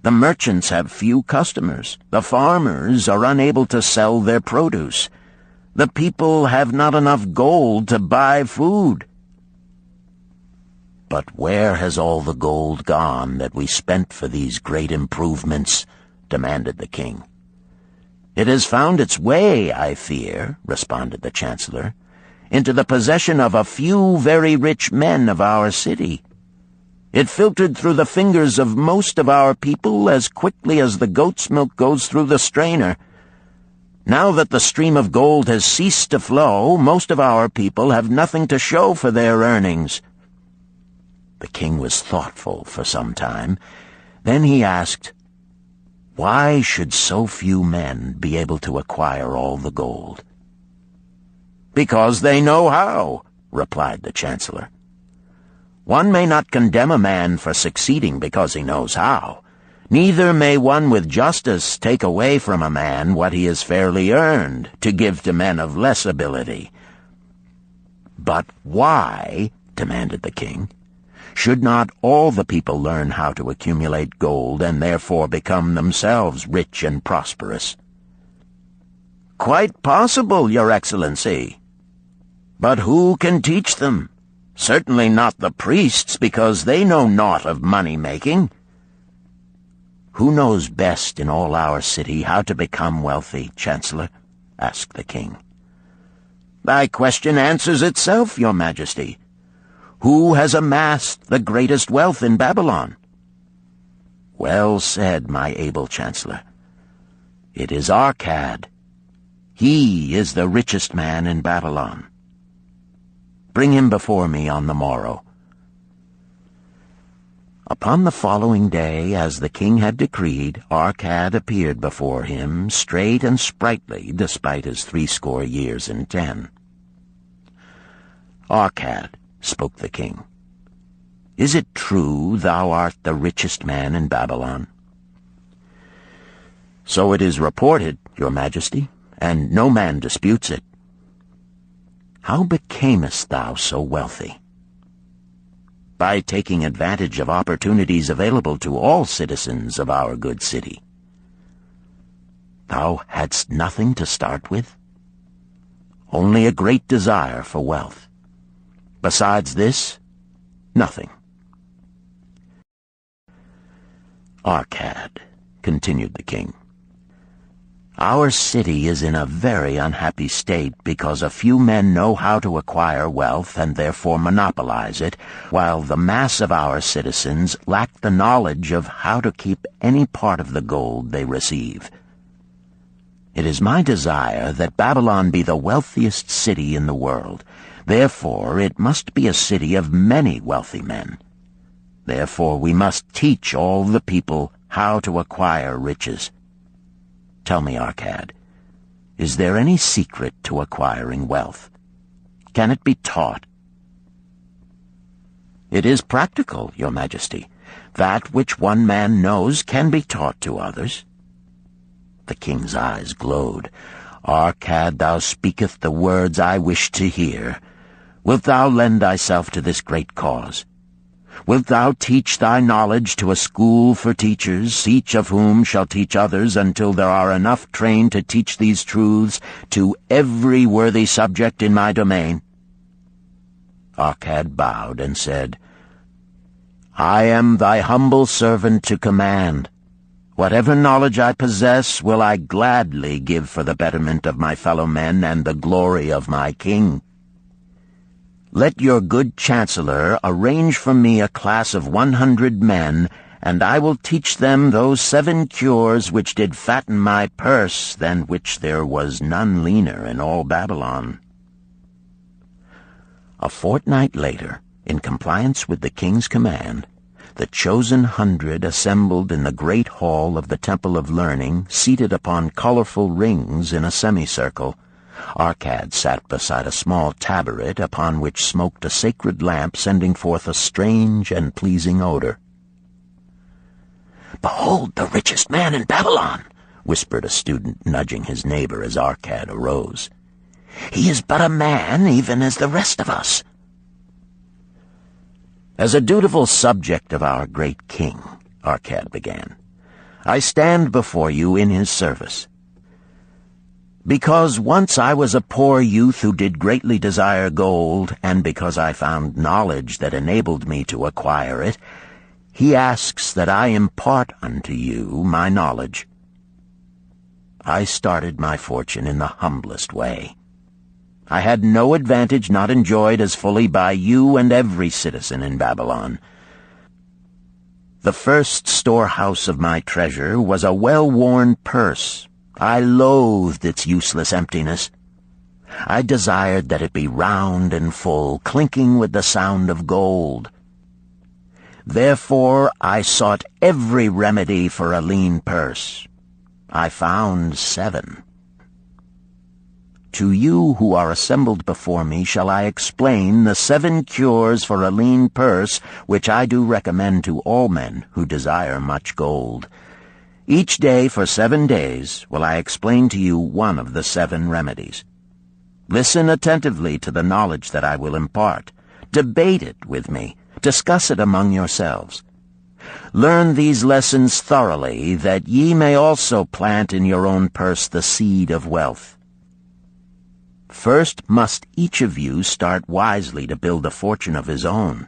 The merchants have few customers. The farmers are unable to sell their produce. The people have not enough gold to buy food." "But where has all the gold gone that we spent for these great improvements?" demanded the king. "It has found its way, I fear," responded the chancellor, "into the possession of a few very rich men of our city. It filtered through the fingers of most of our people as quickly as the goat's milk goes through the strainer. Now that the stream of gold has ceased to flow, most of our people have nothing to show for their earnings." The king was thoughtful for some time. Then he asked, "Why should so few men be able to acquire all the gold?" "Because they know how," replied the chancellor. "One may not condemn a man for succeeding because he knows how. Neither may one with justice take away from a man what he has fairly earned to give to men of less ability." "But why," demanded the king, "should not all the people learn how to accumulate gold and therefore become themselves rich and prosperous?" "Quite possible, Your Excellency. But who can teach them? Certainly not the priests, because they know naught of money-making." "Who knows best in all our city how to become wealthy, Chancellor?" asked the king. "Thy question answers itself, Your Majesty. Who has amassed the greatest wealth in Babylon?" "Well said, my able Chancellor. It is Arcad. He is the richest man in Babylon. Bring him before me on the morrow." Upon the following day, as the king had decreed, Arcad appeared before him, straight and sprightly, despite his 80 years and 10. "Arcad," spoke the king, "is it true thou art the richest man in Babylon?" "So it is reported, Your Majesty, and no man disputes it." "How becamest thou so wealthy?" "By taking advantage of opportunities available to all citizens of our good city." thou hadst nothing to start with? Only a great desire for wealth. Besides this, nothing. Arcad, continued the king, our city is in a very unhappy state because a few men know how to acquire wealth and therefore monopolize it, while the mass of our citizens lack the knowledge of how to keep any part of the gold they receive. It is my desire that Babylon be the wealthiest city in the world. Therefore, it must be a city of many wealthy men. Therefore, we must teach all the people how to acquire riches. Tell me, Arcad, is there any secret to acquiring wealth? Can it be taught? It is practical, Your Majesty. That which one man knows can be taught to others. The king's eyes glowed. Arcad, thou speakest the words I wish to hear. Wilt thou lend thyself to this great cause? Wilt thou teach thy knowledge to a school for teachers, each of whom shall teach others until there are enough trained to teach these truths to every worthy subject in my domain? Arcad bowed and said, I am thy humble servant to command. Whatever knowledge I possess will I gladly give for the betterment of my fellow men and the glory of my king. Let your good chancellor arrange for me a class of 100 men, and I will teach them those 7 cures which did fatten my purse, than which there was none leaner in all Babylon. A fortnight later, in compliance with the king's command, the chosen 100 assembled in the great hall of the Temple of Learning, seated upon colorful rings in a semicircle. Arcad sat beside a small tabaret upon which smoked a sacred lamp sending forth a strange and pleasing odor. "Behold the richest man in Babylon," whispered a student, nudging his neighbor as Arcad arose. "He is but a man, even as the rest of us." "As a dutiful subject of our great king," Arcad began, "I stand before you in his service. Because once I was a poor youth who did greatly desire gold, and because I found knowledge that enabled me to acquire it, he asks that I impart unto you my knowledge. I started my fortune in the humblest way. I had no advantage not enjoyed as fully by you and every citizen in Babylon. The first storehouse of my treasure was a well-worn purse. I loathed its useless emptiness. I desired that it be round and full, clinking with the sound of gold. Therefore I sought every remedy for a lean purse. I found 7. To you who are assembled before me shall I explain the 7 cures for a lean purse which I do recommend to all men who desire much gold. Each day for 7 days will I explain to you one of the 7 remedies. Listen attentively to the knowledge that I will impart. Debate it with me. Discuss it among yourselves. Learn these lessons thoroughly, that ye may also plant in your own purse the seed of wealth. First must each of you start wisely to build a fortune of his own.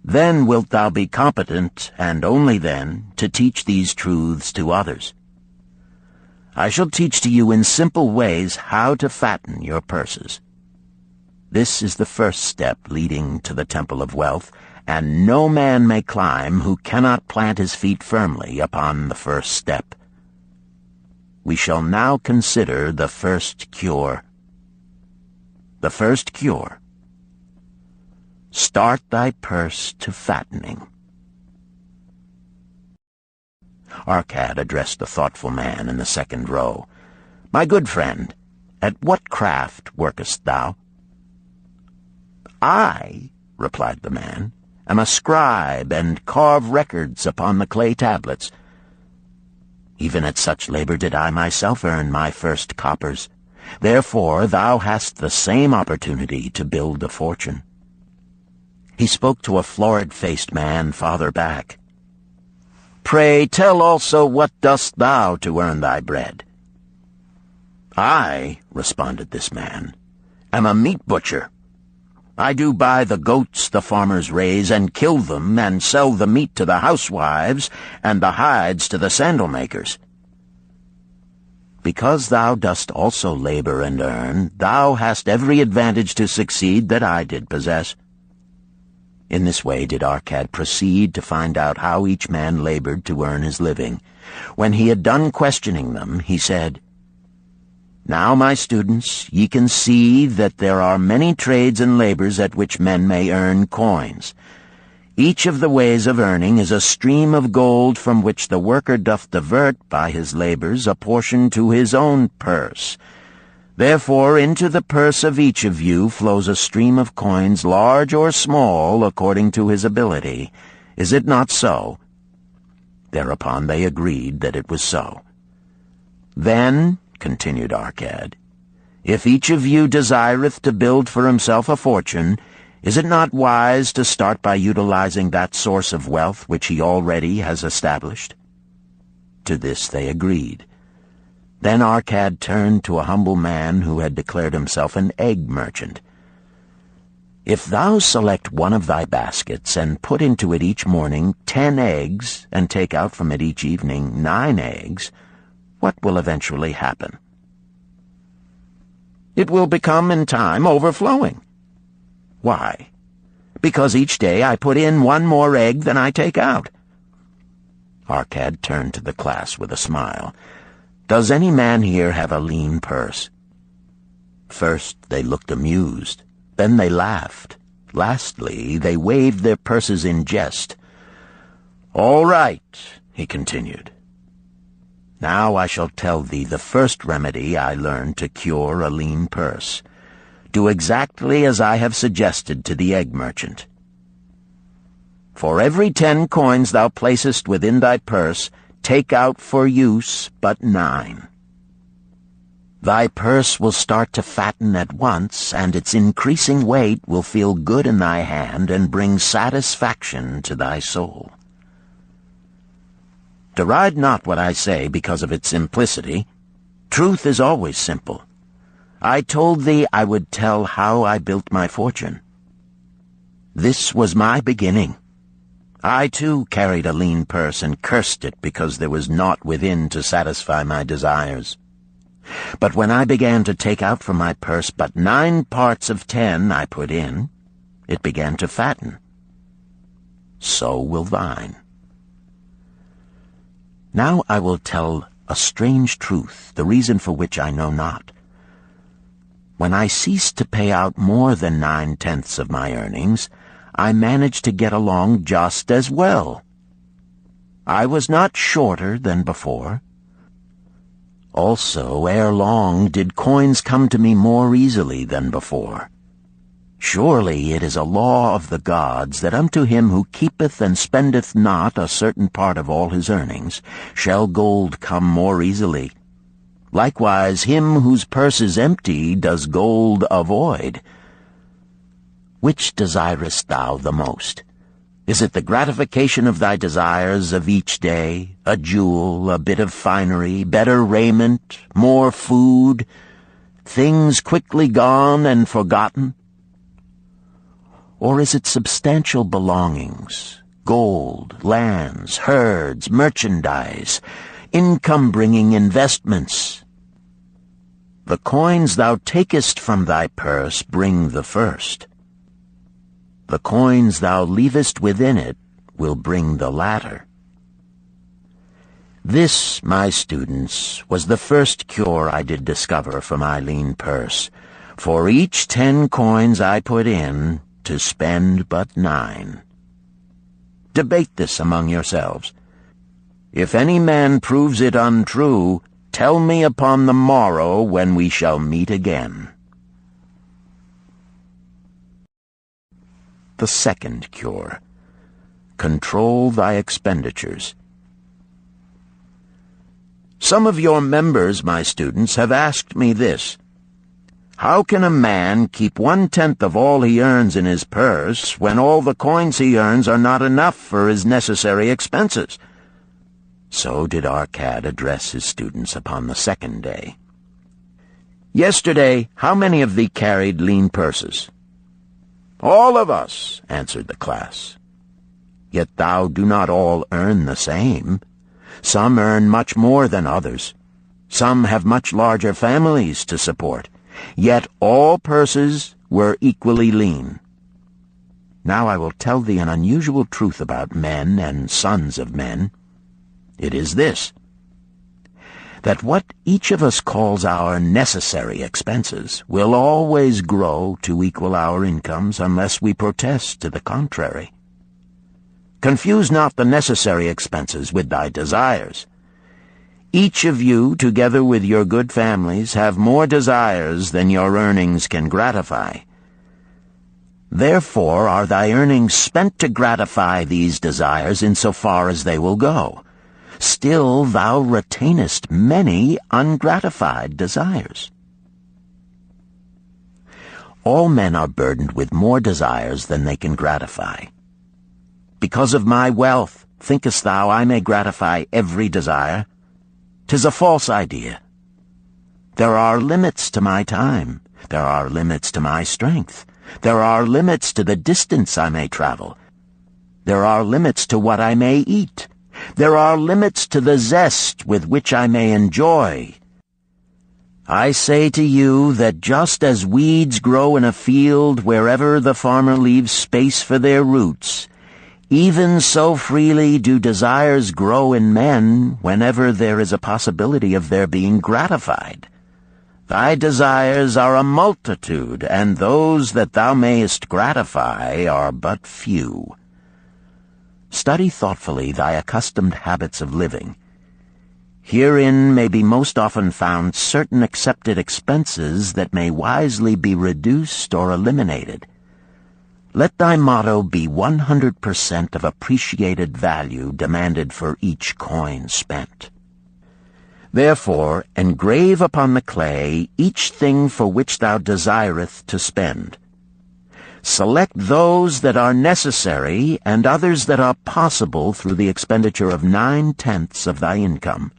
Then wilt thou be competent, and only then, to teach these truths to others. I shall teach to you in simple ways how to fatten your purses. This is the first step leading to the Temple of Wealth, and no man may climb who cannot plant his feet firmly upon the first step. We shall now consider the first cure. The first cure. Start thy purse to fattening. Arcad addressed the thoughtful man in the second row. My good friend, at what craft workest thou? I, replied the man, am a scribe and carve records upon the clay tablets. Even at such labor did I myself earn my first coppers. Therefore thou hast the same opportunity to build a fortune. He spoke to a florid-faced man farther back. pray, tell also what dost thou to earn thy bread?" "I," responded this man, "am a meat butcher. I do buy the goats the farmers raise, and kill them, and sell the meat to the housewives, and the hides to the sandal makers. Because thou dost also labor and earn, thou hast every advantage to succeed that I did possess." In this way did Arcad proceed to find out how each man labored to earn his living. When he had done questioning them, he said, "Now, my students, ye can see that there are many trades and labors at which men may earn coins. Each of the ways of earning is a stream of gold from which the worker doth divert by his labors a portion to his own purse. Therefore into the purse of each of you flows a stream of coins, large or small, according to his ability. Is it not so?" Thereupon they agreed that it was so. "Then," continued Arcad, "if each of you desireth to build for himself a fortune, is it not wise to start by utilizing that source of wealth which he already has established?" To this they agreed. Then Arcad turned to a humble man who had declared himself an egg merchant. "If thou select one of thy baskets, and put into it each morning 10 eggs, and take out from it each evening 9 eggs, what will eventually happen?" "It will become in time overflowing." "Why?" "Because each day I put in 1 more egg than I take out." Arcad turned to the class with a smile. "Does any man here have a lean purse?" First they looked amused, then they laughed. Lastly, they waved their purses in jest. "All right," he continued. "Now I shall tell thee the first remedy I learned to cure a lean purse. Do exactly as I have suggested to the egg merchant. For every 10 coins thou placest within thy purse, take out for use but 9. Thy purse will start to fatten at once, and its increasing weight will feel good in thy hand and bring satisfaction to thy soul. Deride not what I say because of its simplicity. Truth is always simple. I told thee I would tell how I built my fortune. This was my beginning. I, too, carried a lean purse and cursed it because there was naught within to satisfy my desires. But when I began to take out from my purse but 9 parts of 10 I put in, it began to fatten. So will thine. Now I will tell a strange truth, the reason for which I know not. When I ceased to pay out more than 9/10 of my earnings, I managed to get along just as well. I was not shorter than before. Also, ere long did coins come to me more easily than before. Surely it is a law of the gods that unto him who keepeth and spendeth not a certain part of all his earnings shall gold come more easily. Likewise him whose purse is empty does gold avoid. Which desirest thou the most? Is it the gratification of thy desires of each day, a jewel, a bit of finery, better raiment, more food, things quickly gone and forgotten? Or is it substantial belongings, gold, lands, herds, merchandise, income-bringing investments? The coins thou takest from thy purse bring the first. The coins thou leavest within it will bring the latter. This, my students, was the first cure I did discover for my lean purse. For each 10 coins I put in, to spend but 9. Debate this among yourselves. If any man proves it untrue, tell me upon the morrow when we shall meet again. The second cure. Control thy expenditures. Some of your members, my students, have asked me this. How can a man keep 1/10 of all he earns in his purse when all the coins he earns are not enough for his necessary expenses? So did Arcad address his students upon the second day. "Yesterday, how many of thee carried lean purses?" "All of us," answered the class. "Yet thou do not all earn the same. Some earn much more than others. Some have much larger families to support. Yet all purses were equally lean. Now I will tell thee an unusual truth about men and sons of men. It is this, that what each of us calls our necessary expenses will always grow to equal our incomes unless we protest to the contrary. Confuse not the necessary expenses with thy desires. Each of you, together with your good families, have more desires than your earnings can gratify. Therefore are thy earnings spent to gratify these desires in so far as they will go. Still thou retainest many ungratified desires. All men are burdened with more desires than they can gratify. Because of my wealth, thinkest thou I may gratify every desire? 'Tis a false idea. There are limits to my time. There are limits to my strength. There are limits to the distance I may travel. There are limits to what I may eat. There are limits to the zest with which I may enjoy. I say to you that just as weeds grow in a field wherever the farmer leaves space for their roots, even so freely do desires grow in men whenever there is a possibility of their being gratified. Thy desires are a multitude, and those that thou mayest gratify are but few. Study thoughtfully thy accustomed habits of living. Herein may be most often found certain accepted expenses that may wisely be reduced or eliminated. Let thy motto be 100% of appreciated value demanded for each coin spent. Therefore, engrave upon the clay each thing for which thou desireth to spend. Select those that are necessary and others that are possible through the expenditure of 9/10 of thy income.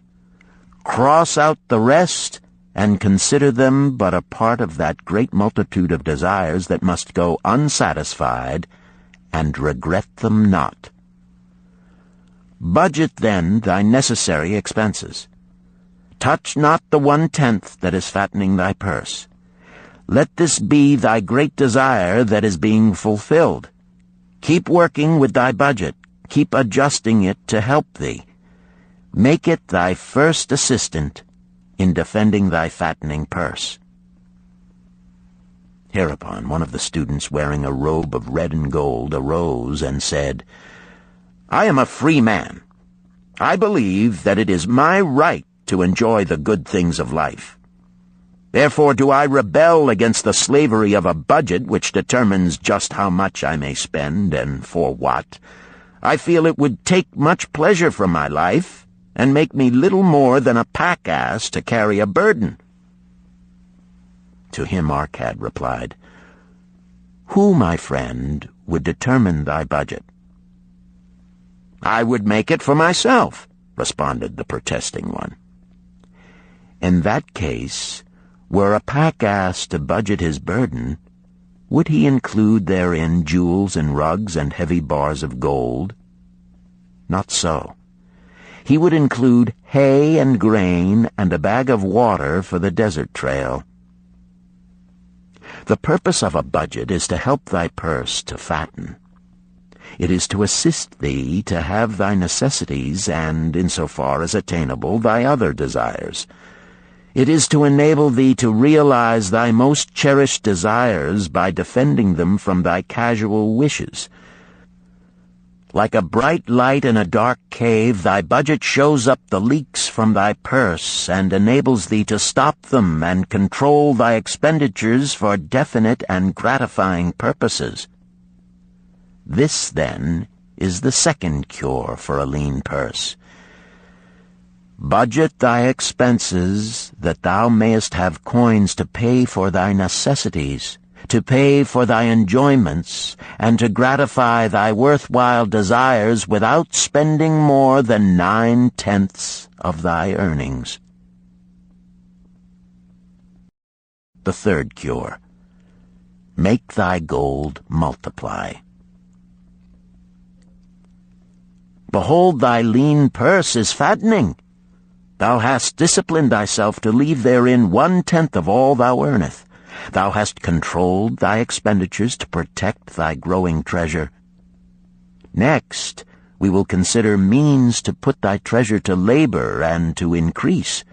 Cross out the rest and consider them but a part of that great multitude of desires that must go unsatisfied, and regret them not. Budget then thy necessary expenses. Touch not the 1/10 that is fattening thy purse. Let this be thy great desire that is being fulfilled. Keep working with thy budget. Keep adjusting it to help thee. Make it thy first assistant in defending thy fattening purse. Hereupon one of the students, wearing a robe of red and gold, arose and said, "I am a free man. I believe that it is my right to enjoy the good things of life. Therefore do I rebel against the slavery of a budget which determines just how much I may spend and for what. I feel it would take much pleasure from my life and make me little more than a pack-ass to carry a burden." To him Arcad replied, "Who, my friend, would determine thy budget?" "I would make it for myself," responded the protesting one. In that case, were a pack-ass to budget his burden, would he include therein jewels and rugs and heavy bars of gold? Not so. He would include hay and grain and a bag of water for the desert trail. The purpose of a budget is to help thy purse to fatten. It is to assist thee to have thy necessities and, insofar as attainable, thy other desires. It is to enable thee to realize thy most cherished desires by defending them from thy casual wishes. Like a bright light in a dark cave, thy budget shows up the leaks from thy purse and enables thee to stop them and control thy expenditures for definite and gratifying purposes. This, then, is the second cure for a lean purse. Budget thy expenses, that thou mayest have coins to pay for thy necessities, to pay for thy enjoyments, and to gratify thy worthwhile desires without spending more than 9/10 of thy earnings. The third cure: make thy gold multiply. Behold, thy lean purse is fattening. Thou hast disciplined thyself to leave therein 1/10 of all thou earnest. Thou hast controlled thy expenditures to protect thy growing treasure. Next, we will consider means to put thy treasure to labor and to increase.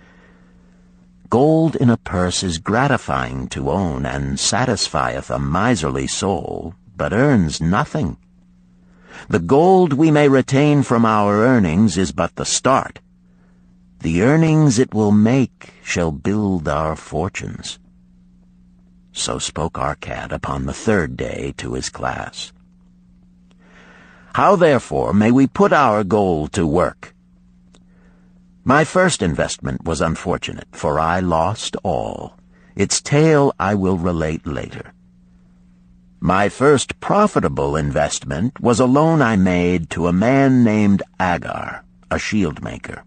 Gold in a purse is gratifying to own, and satisfieth a miserly soul, but earns nothing. The gold we may retain from our earnings is but the start. The earnings it will make shall build our fortunes. So spoke our cat upon the third day to his class. How, therefore, may we put our gold to work? My first investment was unfortunate, for I lost all. Its tale I will relate later. My first profitable investment was a loan I made to a man named Agar, a shield maker.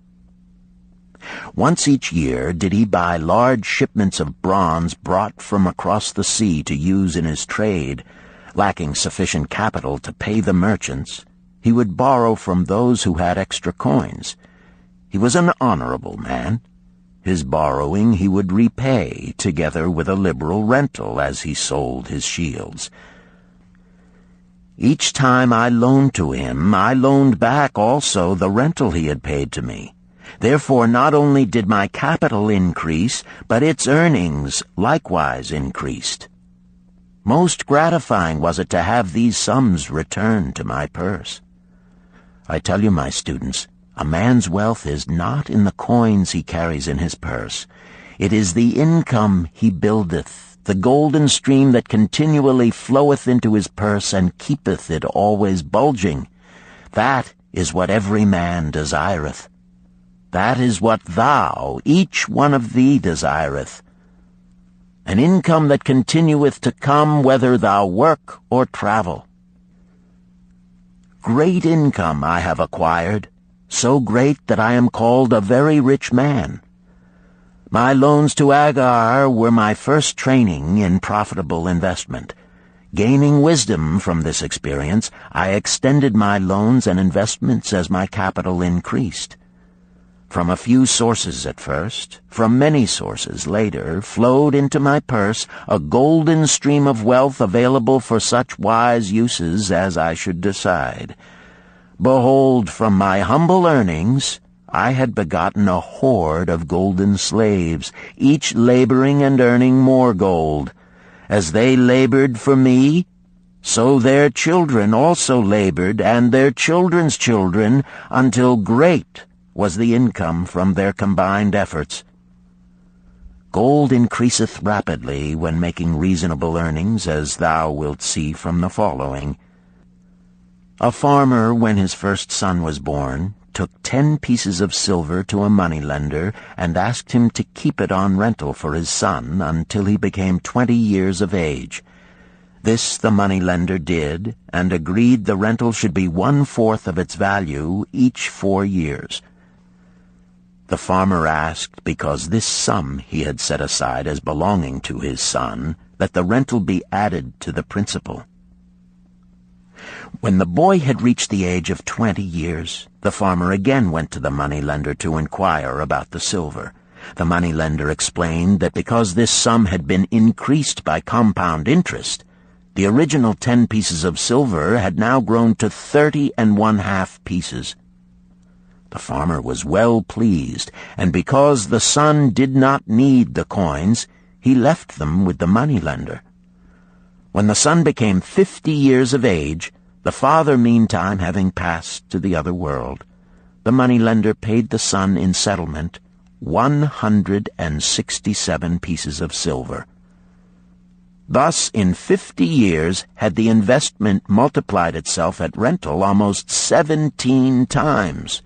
Once each year did he buy large shipments of bronze brought from across the sea to use in his trade. Lacking sufficient capital to pay the merchants, he would borrow from those who had extra coins. He was an honorable man. His borrowing he would repay, together with a liberal rental as he sold his shields. Each time I loaned to him, I loaned back also the rental he had paid to me. Therefore not only did my capital increase, but its earnings likewise increased. Most gratifying was it to have these sums returned to my purse. I tell you, my students, a man's wealth is not in the coins he carries in his purse. It is the income he buildeth, the golden stream that continually floweth into his purse and keepeth it always bulging. That is what every man desireth. That is what thou, each one of thee, desireth. An income that continueth to come whether thou work or travel. Great income I have acquired, so great that I am called a very rich man. My loans to Agar were my first training in profitable investment. Gaining wisdom from this experience, I extended my loans and investments as my capital increased. From a few sources at first, from many sources later, flowed into my purse a golden stream of wealth available for such wise uses as I should decide. Behold, from my humble earnings, I had begotten a horde of golden slaves, each laboring and earning more gold. As they labored for me, so their children also labored, and their children's children, until great was the income from their combined efforts. Gold increaseth rapidly when making reasonable earnings, as thou wilt see from the following. A farmer, when his first son was born, took 10 pieces of silver to a moneylender and asked him to keep it on rental for his son until he became 20 years of age. This the moneylender did, and agreed the rental should be 1/4 of its value each 4 years. The farmer asked, because this sum he had set aside as belonging to his son, that the rental be added to the principal. When the boy had reached the age of 20 years, the farmer again went to the moneylender to inquire about the silver. The moneylender explained that because this sum had been increased by compound interest, the original 10 pieces of silver had now grown to 30½ pieces. The farmer was well pleased, and because the son did not need the coins, he left them with the moneylender. When the son became 50 years of age, the father meantime having passed to the other world, the moneylender paid the son in settlement 167 pieces of silver. Thus, in 50 years, had the investment multiplied itself at rental almost 17 times.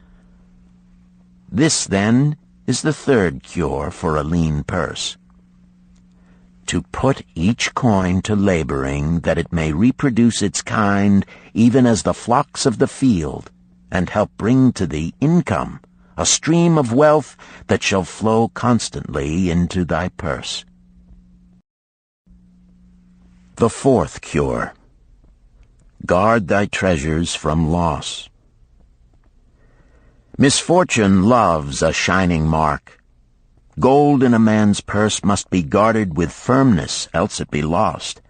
This, then, is the third cure for a lean purse. to put each coin to laboring, that it may reproduce its kind, even as the flocks of the field, and help bring to thee income, a stream of wealth that shall flow constantly into thy purse. The fourth cure. Guard thy treasures from loss. Misfortune loves a shining mark. Gold in a man's purse must be guarded with firmness, else it be lost.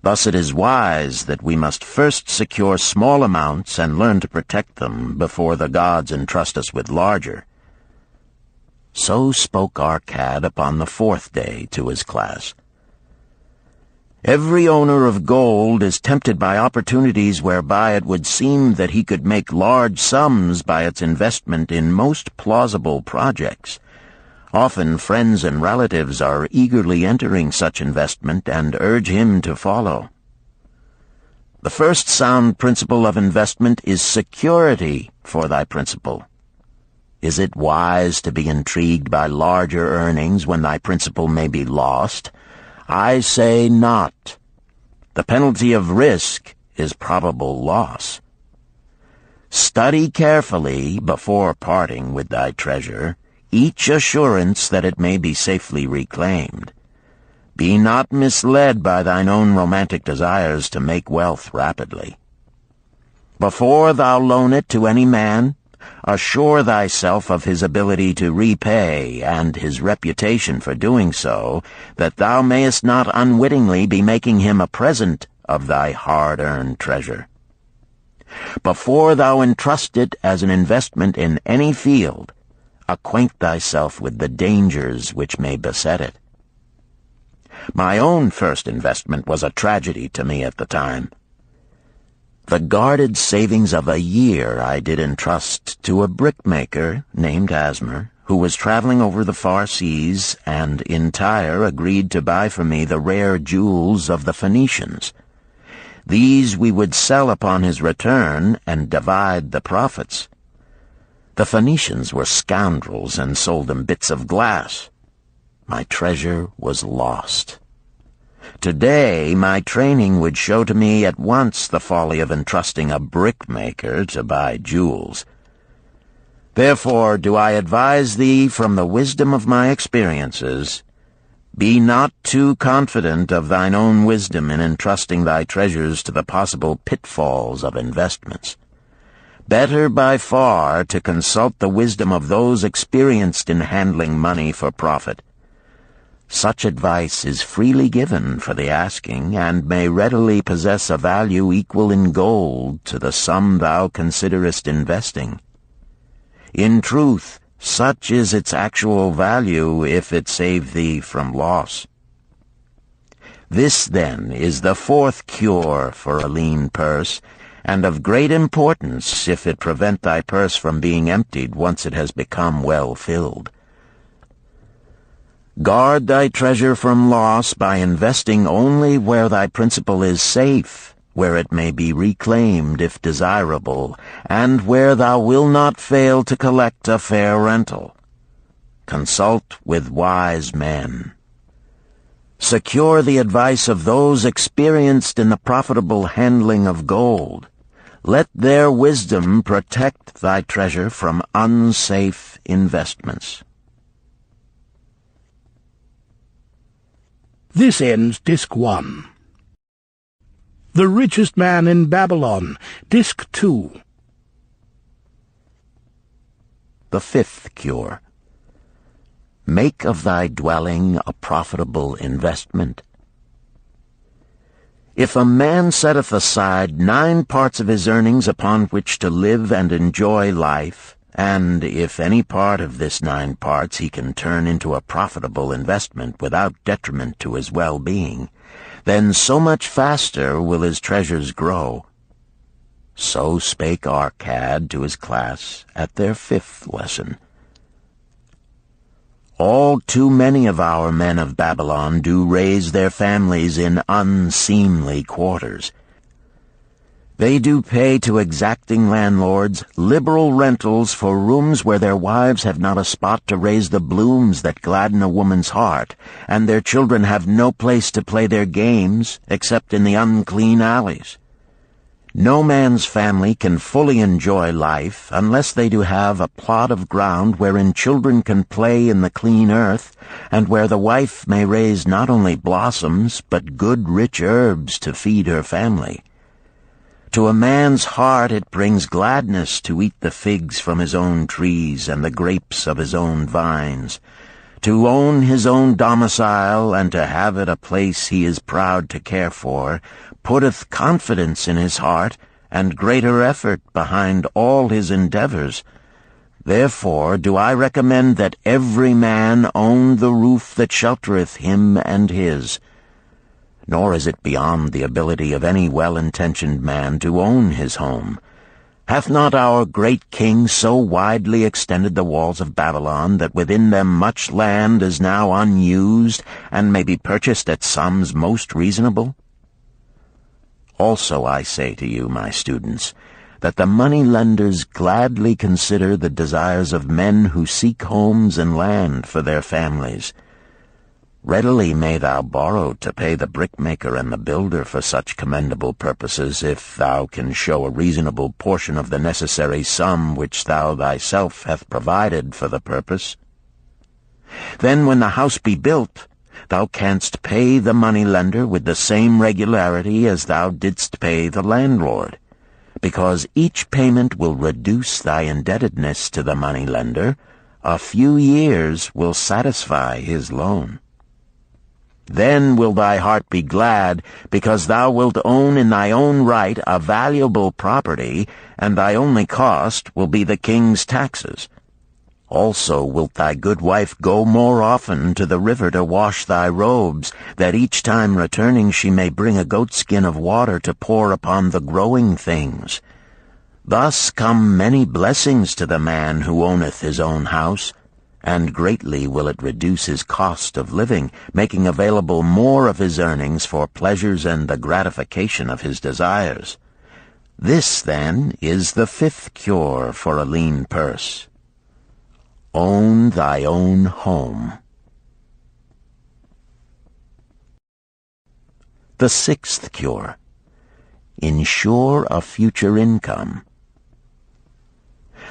Thus it is wise that we must first secure small amounts and learn to protect them before the gods entrust us with larger. So spoke our cad upon the fourth day to his class. Every owner of gold is tempted by opportunities whereby it would seem that he could make large sums by its investment in most plausible projects. Often friends and relatives are eagerly entering such investment and urge him to follow. The first sound principle of investment is security for thy principal. Is it wise to be intrigued by larger earnings when thy principal may be lost? I say not. The penalty of risk is probable loss. Study carefully, before parting with thy treasure, each assurance that it may be safely reclaimed. Be not misled by thine own romantic desires to make wealth rapidly. Before thou loan it to any man, assure thyself of his ability to repay and his reputation for doing so, that thou mayest not unwittingly be making him a present of thy hard-earned treasure. Before thou entrust it as an investment in any field, acquaint thyself with the dangers which may beset it. My own first investment was a tragedy to me at the time. The guarded savings of a year I did entrust to a brickmaker named Asmer, who was traveling over the far seas, and in Tyre agreed to buy for me the rare jewels of the Phoenicians. These we would sell upon his return and divide the profits. The Phoenicians were scoundrels and sold him bits of glass. My treasure was lost. Today, my training would show to me at once the folly of entrusting a brickmaker to buy jewels. Therefore do I advise thee from the wisdom of my experiences, be not too confident of thine own wisdom in entrusting thy treasures to the possible pitfalls of investments. Better by far to consult the wisdom of those experienced in handling money for profit. Such advice is freely given for the asking, and may readily possess a value equal in gold to the sum thou considerest investing. In truth, such is its actual value if it save thee from loss. This, then, is the fourth cure for a lean purse, and of great importance if it prevent thy purse from being emptied once it has become well filled. Guard thy treasure from loss by investing only where thy principal is safe, where it may be reclaimed if desirable, and where thou wilt not fail to collect a fair rental. Consult with wise men. Secure the advice of those experienced in the profitable handling of gold. Let their wisdom protect thy treasure from unsafe investments. This ends Disc 1. The Richest Man in Babylon, Disc 2. The fifth cure. Make of thy dwelling a profitable investment. If a man setteth aside 9 parts of his earnings upon which to live and enjoy life, and if any part of this 9 parts he can turn into a profitable investment without detriment to his well-being, then so much faster will his treasures grow. So spake our cad to his class at their 5th lesson. All too many of our men of Babylon do raise their families in unseemly quarters. They do pay to exacting landlords liberal rentals for rooms where their wives have not a spot to raise the blooms that gladden a woman's heart, and their children have no place to play their games except in the unclean alleys. No man's family can fully enjoy life unless they do have a plot of ground wherein children can play in the clean earth, and where the wife may raise not only blossoms but good rich herbs to feed her family. To a man's heart it brings gladness to eat the figs from his own trees and the grapes of his own vines, to own his own domicile and to have it a place he is proud to care for, putteth confidence in his heart and greater effort behind all his endeavors. Therefore do I recommend that every man own the roof that sheltereth him and his. Nor is it beyond the ability of any well-intentioned man to own his home. Hath not our great king so widely extended the walls of Babylon that within them much land is now unused, and may be purchased at sums most reasonable? Also I say to you, my students, that the money-lenders gladly consider the desires of men who seek homes and land for their families. Readily may thou borrow to pay the brickmaker and the builder for such commendable purposes, if thou can show a reasonable portion of the necessary sum which thou thyself hast provided for the purpose. Then when the house be built, thou canst pay the money-lender with the same regularity as thou didst pay the landlord, because each payment will reduce thy indebtedness to the money-lender. A few years will satisfy his loan. Then will thy heart be glad, because thou wilt own in thy own right a valuable property, and thy only cost will be the king's taxes. Also wilt thy good wife go more often to the river to wash thy robes, that each time returning she may bring a goatskin of water to pour upon the growing things. Thus come many blessings to the man who owneth his own house, and greatly will it reduce his cost of living, making available more of his earnings for pleasures and the gratification of his desires. This, then, is the fifth cure for a lean purse. Own thy own home. The sixth cure. Ensure a future income.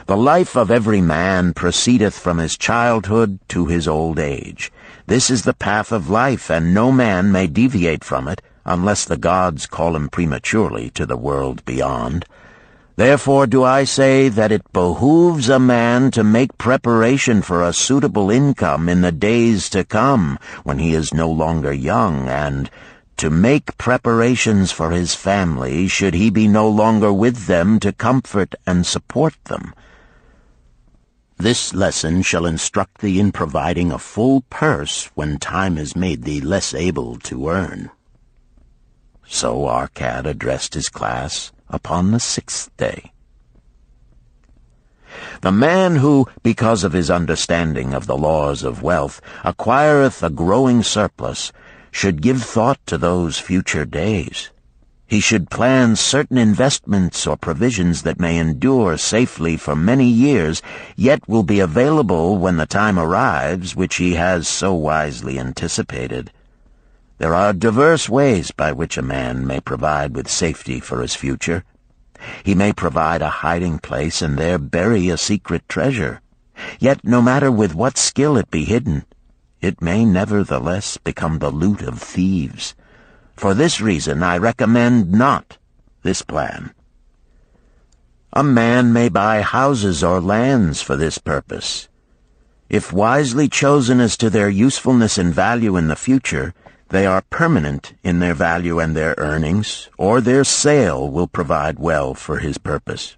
The life of every man proceedeth from his childhood to his old age. This is the path of life, and no man may deviate from it, unless the gods call him prematurely to the world beyond. Therefore do I say that it behooves a man to make preparation for a suitable income in the days to come, when he is no longer young, and to make preparations for his family, should he be no longer with them to comfort and support them. This lesson shall instruct thee in providing a full purse when time has made thee less able to earn. So Arcad addressed his class upon the sixth day. The man who, because of his understanding of the laws of wealth, acquireth a growing surplus, should give thought to those future days. He should plan certain investments or provisions that may endure safely for many years, yet will be available when the time arrives which he has so wisely anticipated. There are diverse ways by which a man may provide with safety for his future. He may provide a hiding place and there bury a secret treasure. Yet no matter with what skill it be hidden, it may nevertheless become the loot of thieves. For this reason I recommend not this plan. A man may buy houses or lands for this purpose. If wisely chosen as to their usefulness and value in the future, they are permanent in their value and their earnings, or their sale will provide well for his purpose.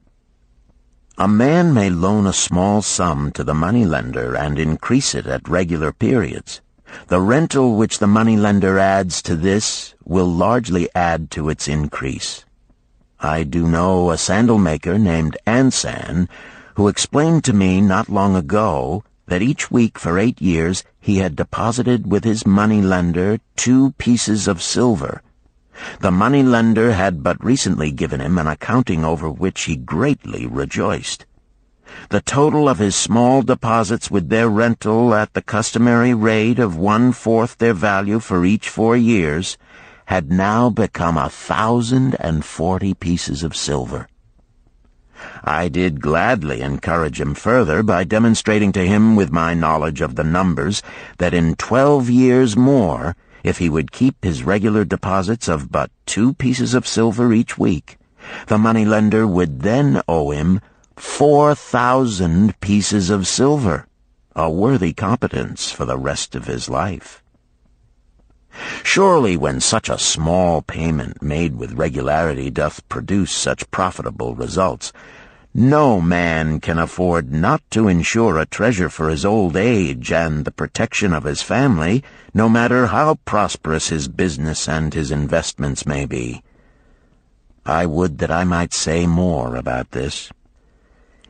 A man may loan a small sum to the moneylender and increase it at regular periods. The rental which the moneylender adds to this will largely add to its increase. I do know a sandal-maker named Ansan, who explained to me not long ago that each week for 8 years he had deposited with his moneylender 2 pieces of silver. The moneylender had but recently given him an accounting over which he greatly rejoiced. The total of his small deposits with their rental at the customary rate of 1/4 their value for each 4 years had now become 1,040 pieces of silver. I did gladly encourage him further by demonstrating to him with my knowledge of the numbers that in 12 years more, if he would keep his regular deposits of but 2 pieces of silver each week, the moneylender would then owe him 4,000 pieces of silver, a worthy competence for the rest of his life. Surely when such a small payment made with regularity doth produce such profitable results, no man can afford not to insure a treasure for his old age and the protection of his family, no matter how prosperous his business and his investments may be. I would that I might say more about this.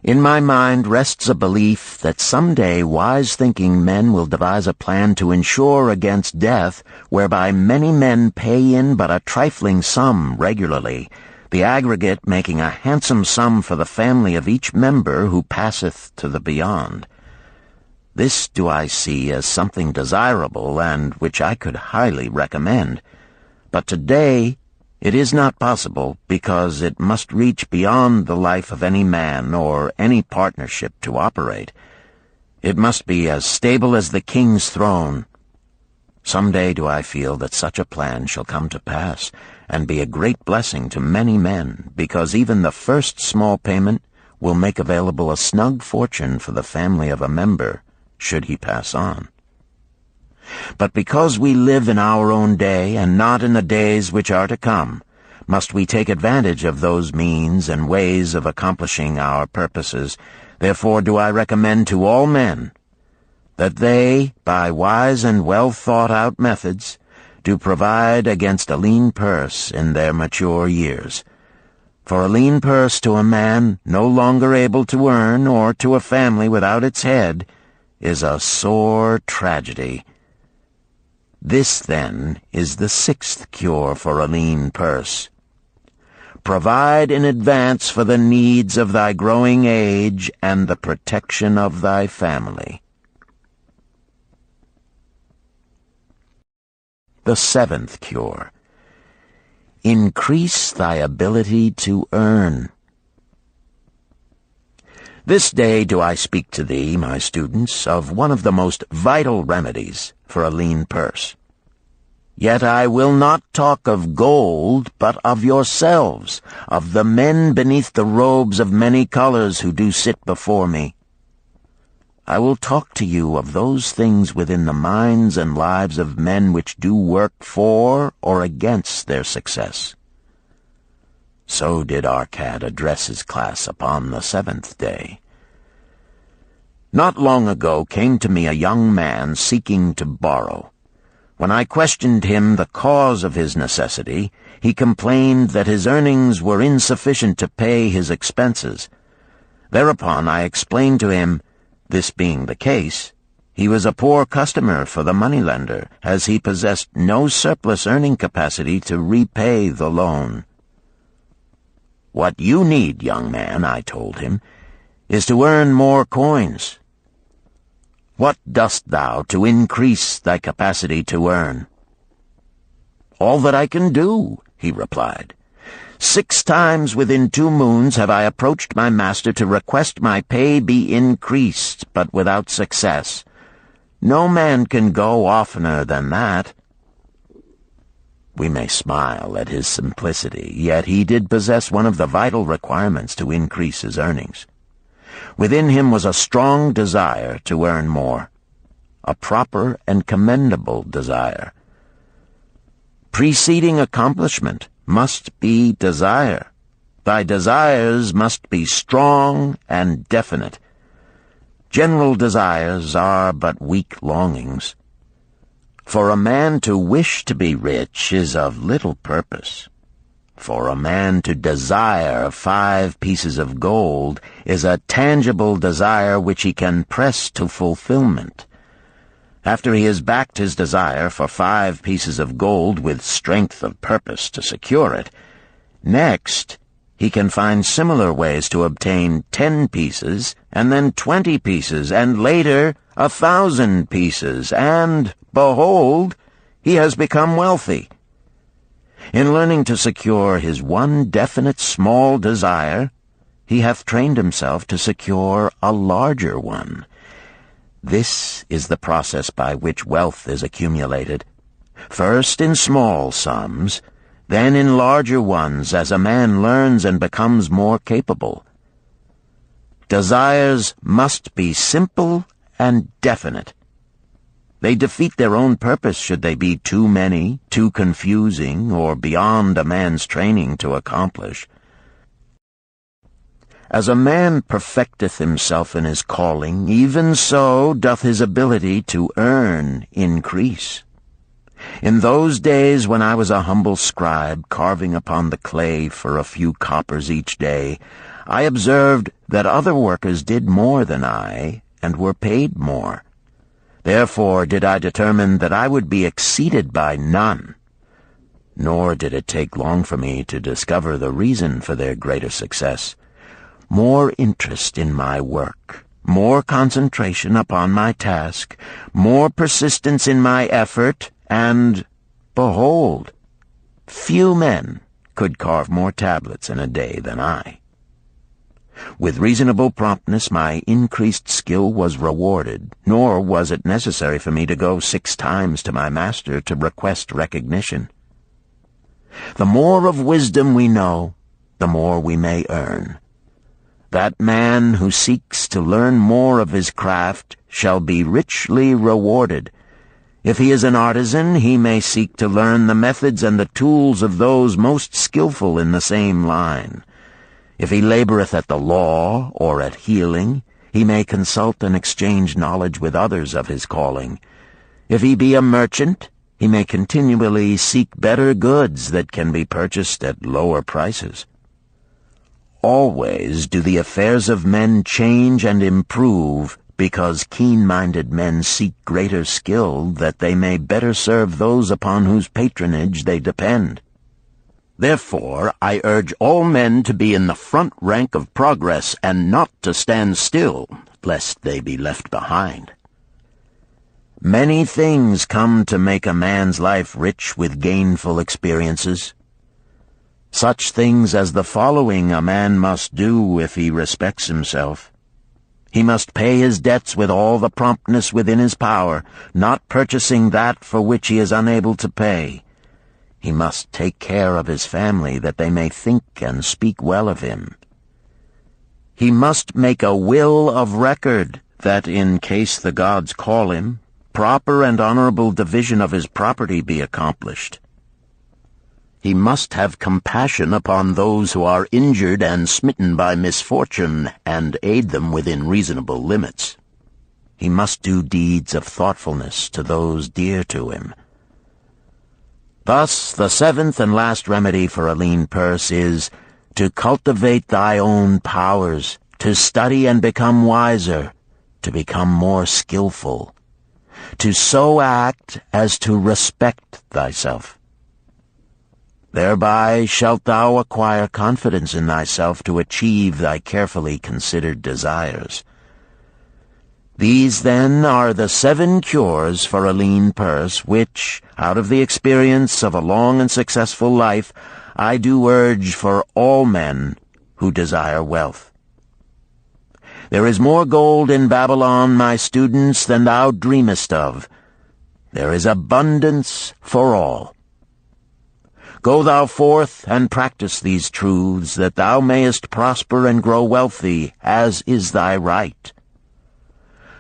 In my mind rests a belief that someday wise-thinking men will devise a plan to insure against death, whereby many men pay in but a trifling sum regularly, the aggregate making a handsome sum for the family of each member who passeth to the beyond. This do I see as something desirable and which I could highly recommend. But today it is not possible, because it must reach beyond the life of any man or any partnership to operate. It must be as stable as the king's throne. Some day do I feel that such a plan shall come to pass, and be a great blessing to many men, because even the first small payment will make available a snug fortune for the family of a member, should he pass on. But because we live in our own day, and not in the days which are to come, must we take advantage of those means and ways of accomplishing our purposes. Therefore do I recommend to all men that they, by wise and well-thought-out methods, do provide against a lean purse in their mature years. For a lean purse to a man no longer able to earn, or to a family without its head, is a sore tragedy. This, then, is the 6th cure for a lean purse. Provide in advance for the needs of thy growing age and the protection of thy family. The 7th cure. Increase thy ability to earn. This day do I speak to thee, my students, of one of the most vital remedies for a lean purse. Yet I will not talk of gold, but of yourselves, of the men beneath the robes of many colors who do sit before me. I will talk to you of those things within the minds and lives of men which do work for or against their success. So did Arcad address his class upon the 7th day. Not long ago came to me a young man seeking to borrow. When I questioned him the cause of his necessity, he complained that his earnings were insufficient to pay his expenses. Thereupon I explained to him, this being the case, he was a poor customer for the moneylender, as he possessed no surplus earning capacity to repay the loan. What you need, young man, I told him, is to earn more coins. What dost thou to increase thy capacity to earn? All that I can do, he replied. 6 times within 2 moons have I approached my master to request my pay be increased, but without success. No man can go oftener than that. We may smile at his simplicity, yet he did possess one of the vital requirements to increase his earnings. Within him was a strong desire to earn more, a proper and commendable desire. Preceding accomplishment must be desire. Thy desires must be strong and definite. General desires are but weak longings. For a man to wish to be rich is of little purpose. For a man to desire 5 pieces of gold is a tangible desire which he can press to fulfillment. After he has backed his desire for 5 pieces of gold with strength of purpose to secure it, next he can find similar ways to obtain 10 pieces, and then 20 pieces, and later 1,000 pieces, and, behold, he has become wealthy. In learning to secure his one definite small desire, he hath trained himself to secure a larger one. This is the process by which wealth is accumulated, first in small sums, then in larger ones as a man learns and becomes more capable. Desires must be simple and definite. They defeat their own purpose should they be too many, too confusing, or beyond a man's training to accomplish. As a man perfecteth himself in his calling, even so doth his ability to earn increase. In those days when I was a humble scribe carving upon the clay for a few coppers each day, I observed that other workers did more than I, and were paid more. Therefore did I determine that I would be exceeded by none. Nor did it take long for me to discover the reason for their greater success. More interest in my work, more concentration upon my task, more persistence in my effort, and, behold, few men could carve more tablets in a day than I. With reasonable promptness my increased skill was rewarded, nor was it necessary for me to go 6 times to my master to request recognition. The more of wisdom we know, the more we may earn. That man who seeks to learn more of his craft shall be richly rewarded. If he is an artisan, he may seek to learn the methods and the tools of those most skillful in the same line. If he laboreth at the law or at healing, he may consult and exchange knowledge with others of his calling. If he be a merchant, he may continually seek better goods that can be purchased at lower prices. Always do the affairs of men change and improve, because keen-minded men seek greater skill that they may better serve those upon whose patronage they depend. Therefore I urge all men to be in the front rank of progress and not to stand still, lest they be left behind. Many things come to make a man's life rich with gainful experiences. Such things as the following a man must do if he respects himself. He must pay his debts with all the promptness within his power, not purchasing that for which he is unable to pay. He must take care of his family that they may think and speak well of him. He must make a will of record that, in case the gods call him, proper and honorable division of his property be accomplished. He must have compassion upon those who are injured and smitten by misfortune, and aid them within reasonable limits. He must do deeds of thoughtfulness to those dear to him. Thus, the 7th and last remedy for a lean purse is to cultivate thy own powers, to study and become wiser, to become more skillful, to so act as to respect thyself. Thereby shalt thou acquire confidence in thyself to achieve thy carefully considered desires. These, then, are the 7 cures for a lean purse, which, out of the experience of a long and successful life, I do urge for all men who desire wealth. There is more gold in Babylon, my students, than thou dreamest of. There is abundance for all. Go thou forth and practice these truths, that thou mayest prosper and grow wealthy, as is thy right.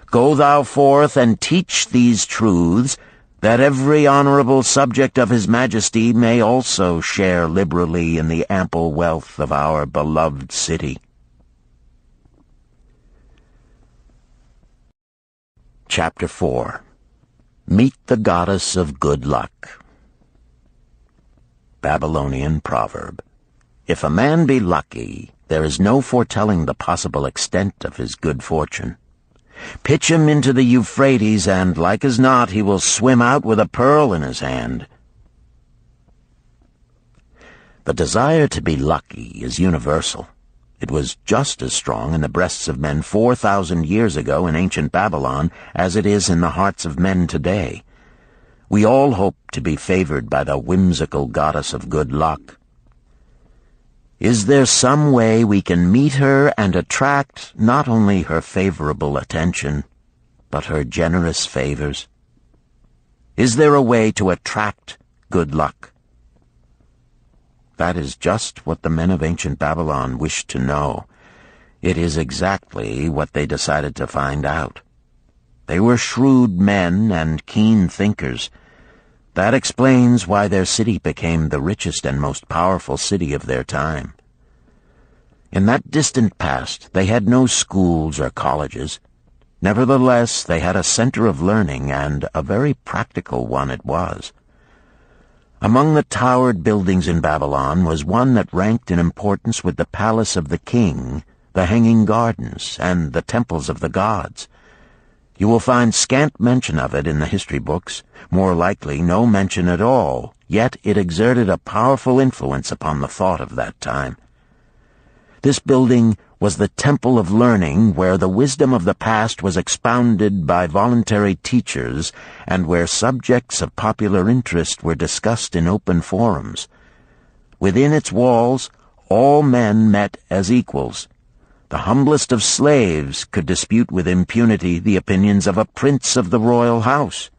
Go thou forth and teach these truths, that every honorable subject of his majesty may also share liberally in the ample wealth of our beloved city. Chapter 4. Meet the Goddess of Good Luck. Babylonian proverb. If a man be lucky, there is no foretelling the possible extent of his good fortune. Pitch him into the Euphrates, and like as not he will swim out with a pearl in his hand. The desire to be lucky is universal. It was just as strong in the breasts of men 4,000 years ago in ancient Babylon as it is in the hearts of men today. We all hope to be favored by the whimsical goddess of good luck. Is there some way we can meet her and attract not only her favorable attention, but her generous favors? Is there a way to attract good luck? That is just what the men of ancient Babylon wished to know. It is exactly what they decided to find out. They were shrewd men and keen thinkers. That explains why their city became the richest and most powerful city of their time. In that distant past, they had no schools or colleges. Nevertheless, they had a center of learning, and a very practical one it was. Among the towered buildings in Babylon was one that ranked in importance with the palace of the king, the hanging gardens, and the temples of the gods. You will find scant mention of it in the history books, more likely no mention at all, yet it exerted a powerful influence upon the thought of that time. This building was the temple of learning, where the wisdom of the past was expounded by voluntary teachers, and where subjects of popular interest were discussed in open forums. Within its walls, all men met as equals. The humblest of slaves could dispute with impunity the opinions of a prince of the royal house.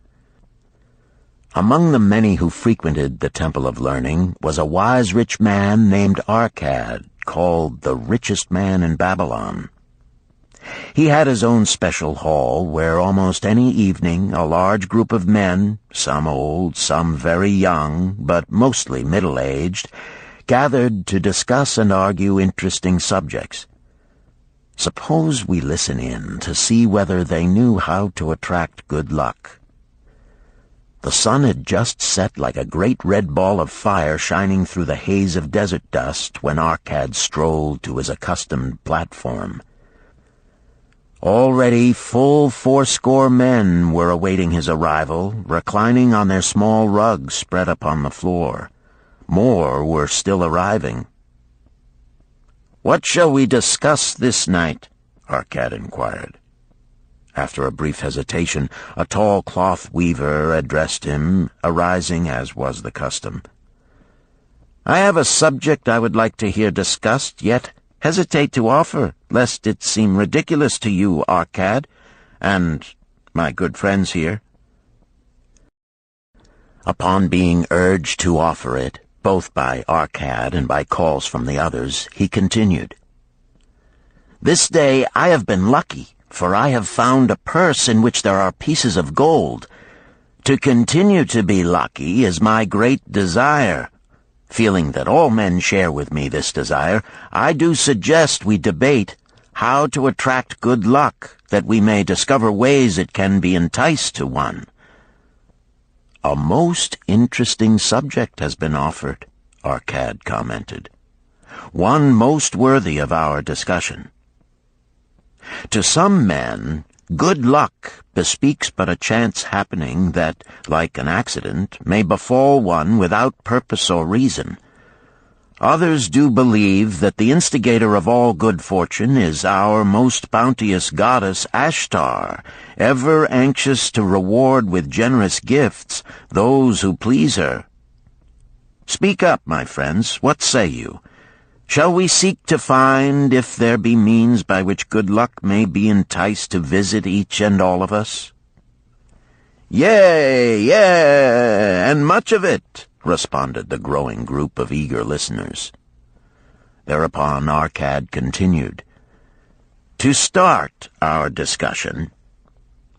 Among the many who frequented the Temple of Learning was a wise rich man named Arcad, called the richest man in Babylon. He had his own special hall where almost any evening a large group of men, some old, some very young, but mostly middle-aged, gathered to discuss and argue interesting subjects. Suppose we listen in to see whether they knew how to attract good luck. The sun had just set like a great red ball of fire shining through the haze of desert dust when Arcad strolled to his accustomed platform. Already full 80 men were awaiting his arrival, reclining on their small rugs spread upon the floor. More were still arriving. "What shall we discuss this night?" Arcad inquired. After a brief hesitation, a tall cloth weaver addressed him, arising as was the custom. "I have a subject I would like to hear discussed, yet hesitate to offer, lest it seem ridiculous to you, Arcad, and my good friends here." Upon being urged to offer it, both by Arcad and by calls from the others, he continued, "This day I have been lucky, for I have found a purse in which there are pieces of gold. To continue to be lucky is my great desire. Feeling that all men share with me this desire, I do suggest we debate how to attract good luck, that we may discover ways it can be enticed to one." "A most interesting subject has been offered," Arcad commented. "One most worthy of our discussion. To some men, good luck bespeaks but a chance happening that, like an accident, may befall one without purpose or reason. Others do believe that the instigator of all good fortune is our most bounteous goddess Ashtar, ever anxious to reward with generous gifts those who please her. Speak up, my friends, what say you? Shall we seek to find if there be means by which good luck may be enticed to visit each and all of us?" "Yea, and much of it," responded the growing group of eager listeners. Thereupon Arcad continued, "To start our discussion,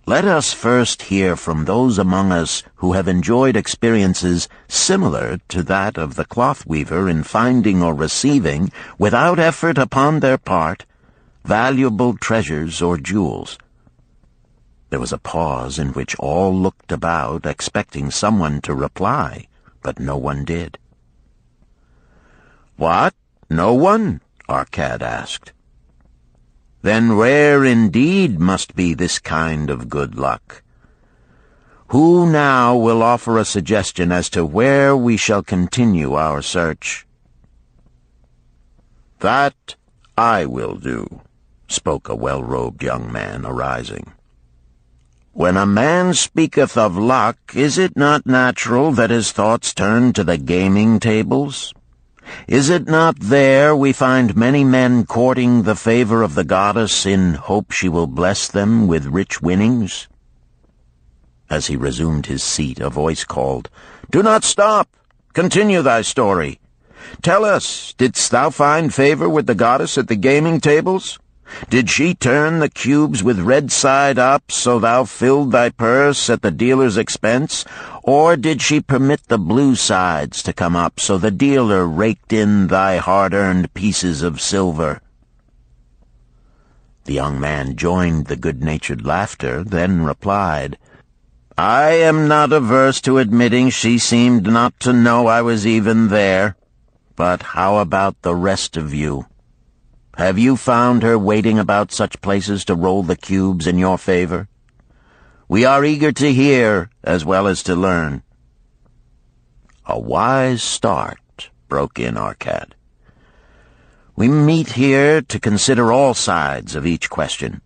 let us first hear from those among us who have enjoyed experiences similar to that of the cloth weaver in finding or receiving, without effort upon their part, valuable treasures or jewels." There was a pause in which all looked about, expecting someone to reply, but no one did. "What? No one?" Arcad asked. Then rare indeed must be this kind of good luck. Who now will offer a suggestion as to where we shall continue our search?" "That I will do," spoke a well-robed young man, arising. "When a man speaketh of luck, is it not natural that his thoughts turn to the gaming tables? Is it not there we find many men courting the favor of the goddess in hope she will bless them with rich winnings?" As he resumed his seat, a voice called, "Do not stop! Continue thy story. Tell us, didst thou find favor with the goddess at the gaming tables? Did she turn the cubes with red side up so thou filled thy purse at the dealer's expense? Or did she permit the blue sides to come up so the dealer raked in thy hard-earned pieces of silver?" The young man joined the good-natured laughter, then replied, "I am not averse to admitting she seemed not to know I was even there. But how about the rest of you? Have you found her waiting about such places to roll the cubes in your favor? We are eager to hear as well as to learn." "A wise start," broke in Arcad. "We meet here to consider all sides of each question.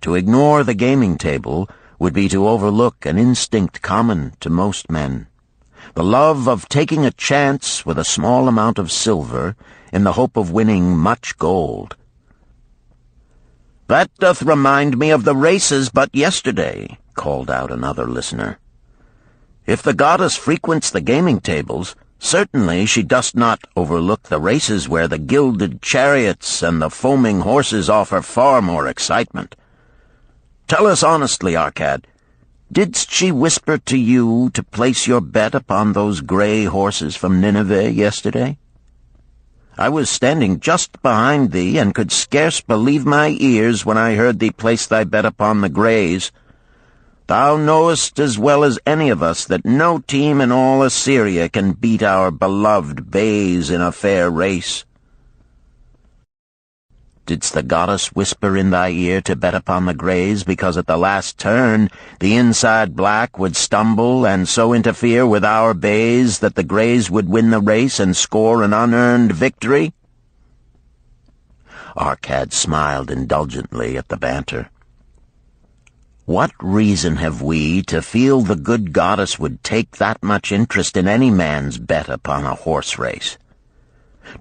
To ignore the gaming table would be to overlook an instinct common to most men, the love of taking a chance with a small amount of silver in the hope of winning much gold." "That doth remind me of the races but yesterday," called out another listener. "If the goddess frequents the gaming tables, certainly she does not overlook the races where the gilded chariots and the foaming horses offer far more excitement. Tell us honestly, Arcad, didst she whisper to you to place your bet upon those gray horses from Nineveh yesterday? I was standing just behind thee, and could scarce believe my ears when I heard thee place thy bet upon the grays. Thou knowest as well as any of us that no team in all Assyria can beat our beloved bays in a fair race. Didst the goddess whisper in thy ear to bet upon the grays because at the last turn the inside black would stumble and so interfere with our bays that the grays would win the race and score an unearned victory?" Arcad smiled indulgently at the banter. "What reason have we to feel the good goddess would take that much interest in any man's bet upon a horse race?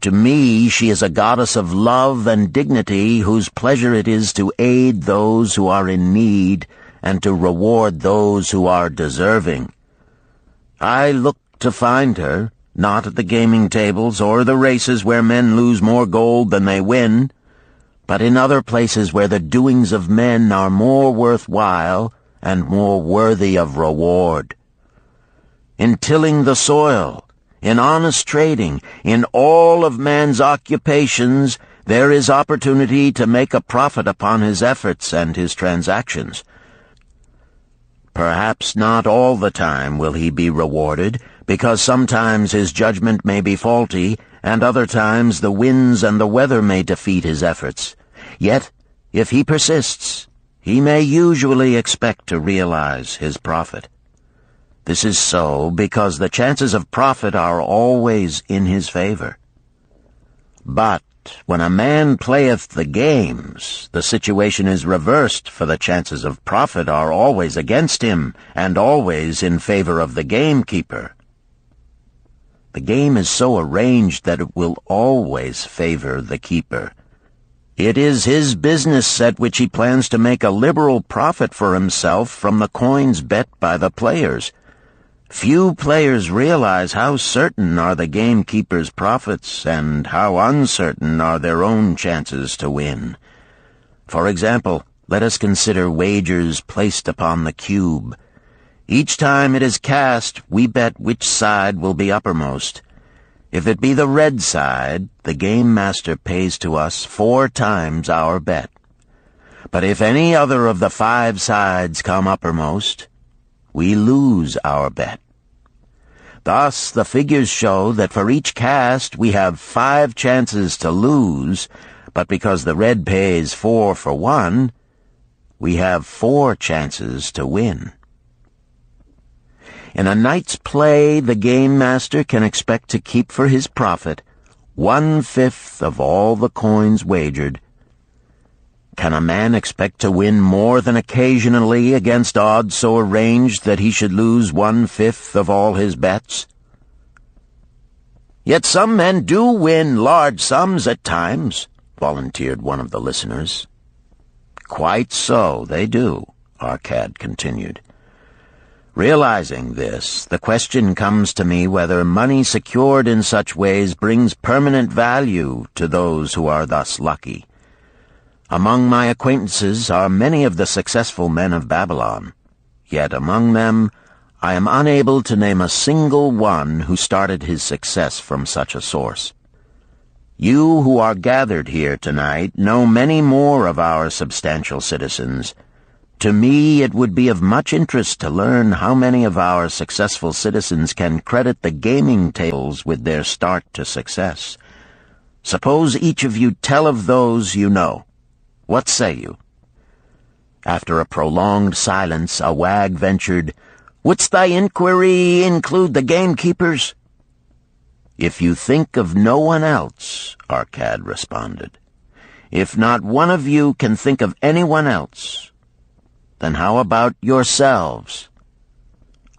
To me, she is a goddess of love and dignity whose pleasure it is to aid those who are in need and to reward those who are deserving. I look to find her, not at the gaming tables or the races where men lose more gold than they win, but in other places where the doings of men are more worthwhile and more worthy of reward. In tilling the soil, in honest trading, in all of man's occupations, there is opportunity to make a profit upon his efforts and his transactions. Perhaps not all the time will he be rewarded, because sometimes his judgment may be faulty, and other times the winds and the weather may defeat his efforts. Yet, if he persists, he may usually expect to realize his profit. This is so because the chances of profit are always in his favor. But when a man playeth the games, the situation is reversed, for the chances of profit are always against him, and always in favor of the gamekeeper. The game is so arranged that it will always favor the keeper. It is his business at which he plans to make a liberal profit for himself from the coins bet by the players. Few players realize how certain are the gamekeeper's profits and how uncertain are their own chances to win. For example, let us consider wagers placed upon the cube. Each time it is cast, we bet which side will be uppermost. If it be the red side, the game master pays to us 4 times our bet. But if any other of the 5 sides come uppermost, we lose our bet. Thus, the figures show that for each cast we have 5 chances to lose, but because the red pays 4 for 1, we have 4 chances to win. In a night's play, the game master can expect to keep for his profit 1/5 of all the coins wagered. Can a man expect to win more than occasionally against odds so arranged that he should lose 1/5 of all his bets? Yet some men do win large sums at times, volunteered one of the listeners. Quite so, they do, Arcad continued. Realizing this, the question comes to me whether money secured in such ways brings permanent value to those who are thus lucky. Among my acquaintances are many of the successful men of Babylon, yet among them I am unable to name a single one who started his success from such a source. You who are gathered here tonight know many more of our substantial citizens. To me, it would be of much interest to learn how many of our successful citizens can credit the gaming tables with their start to success. Suppose each of you tell of those you know. What say you? After a prolonged silence, a wag ventured, "Wouldst thy inquiry include the gamekeepers?" "If you think of no one else," Arcad responded. "If not one of you can think of anyone else, then how about yourselves?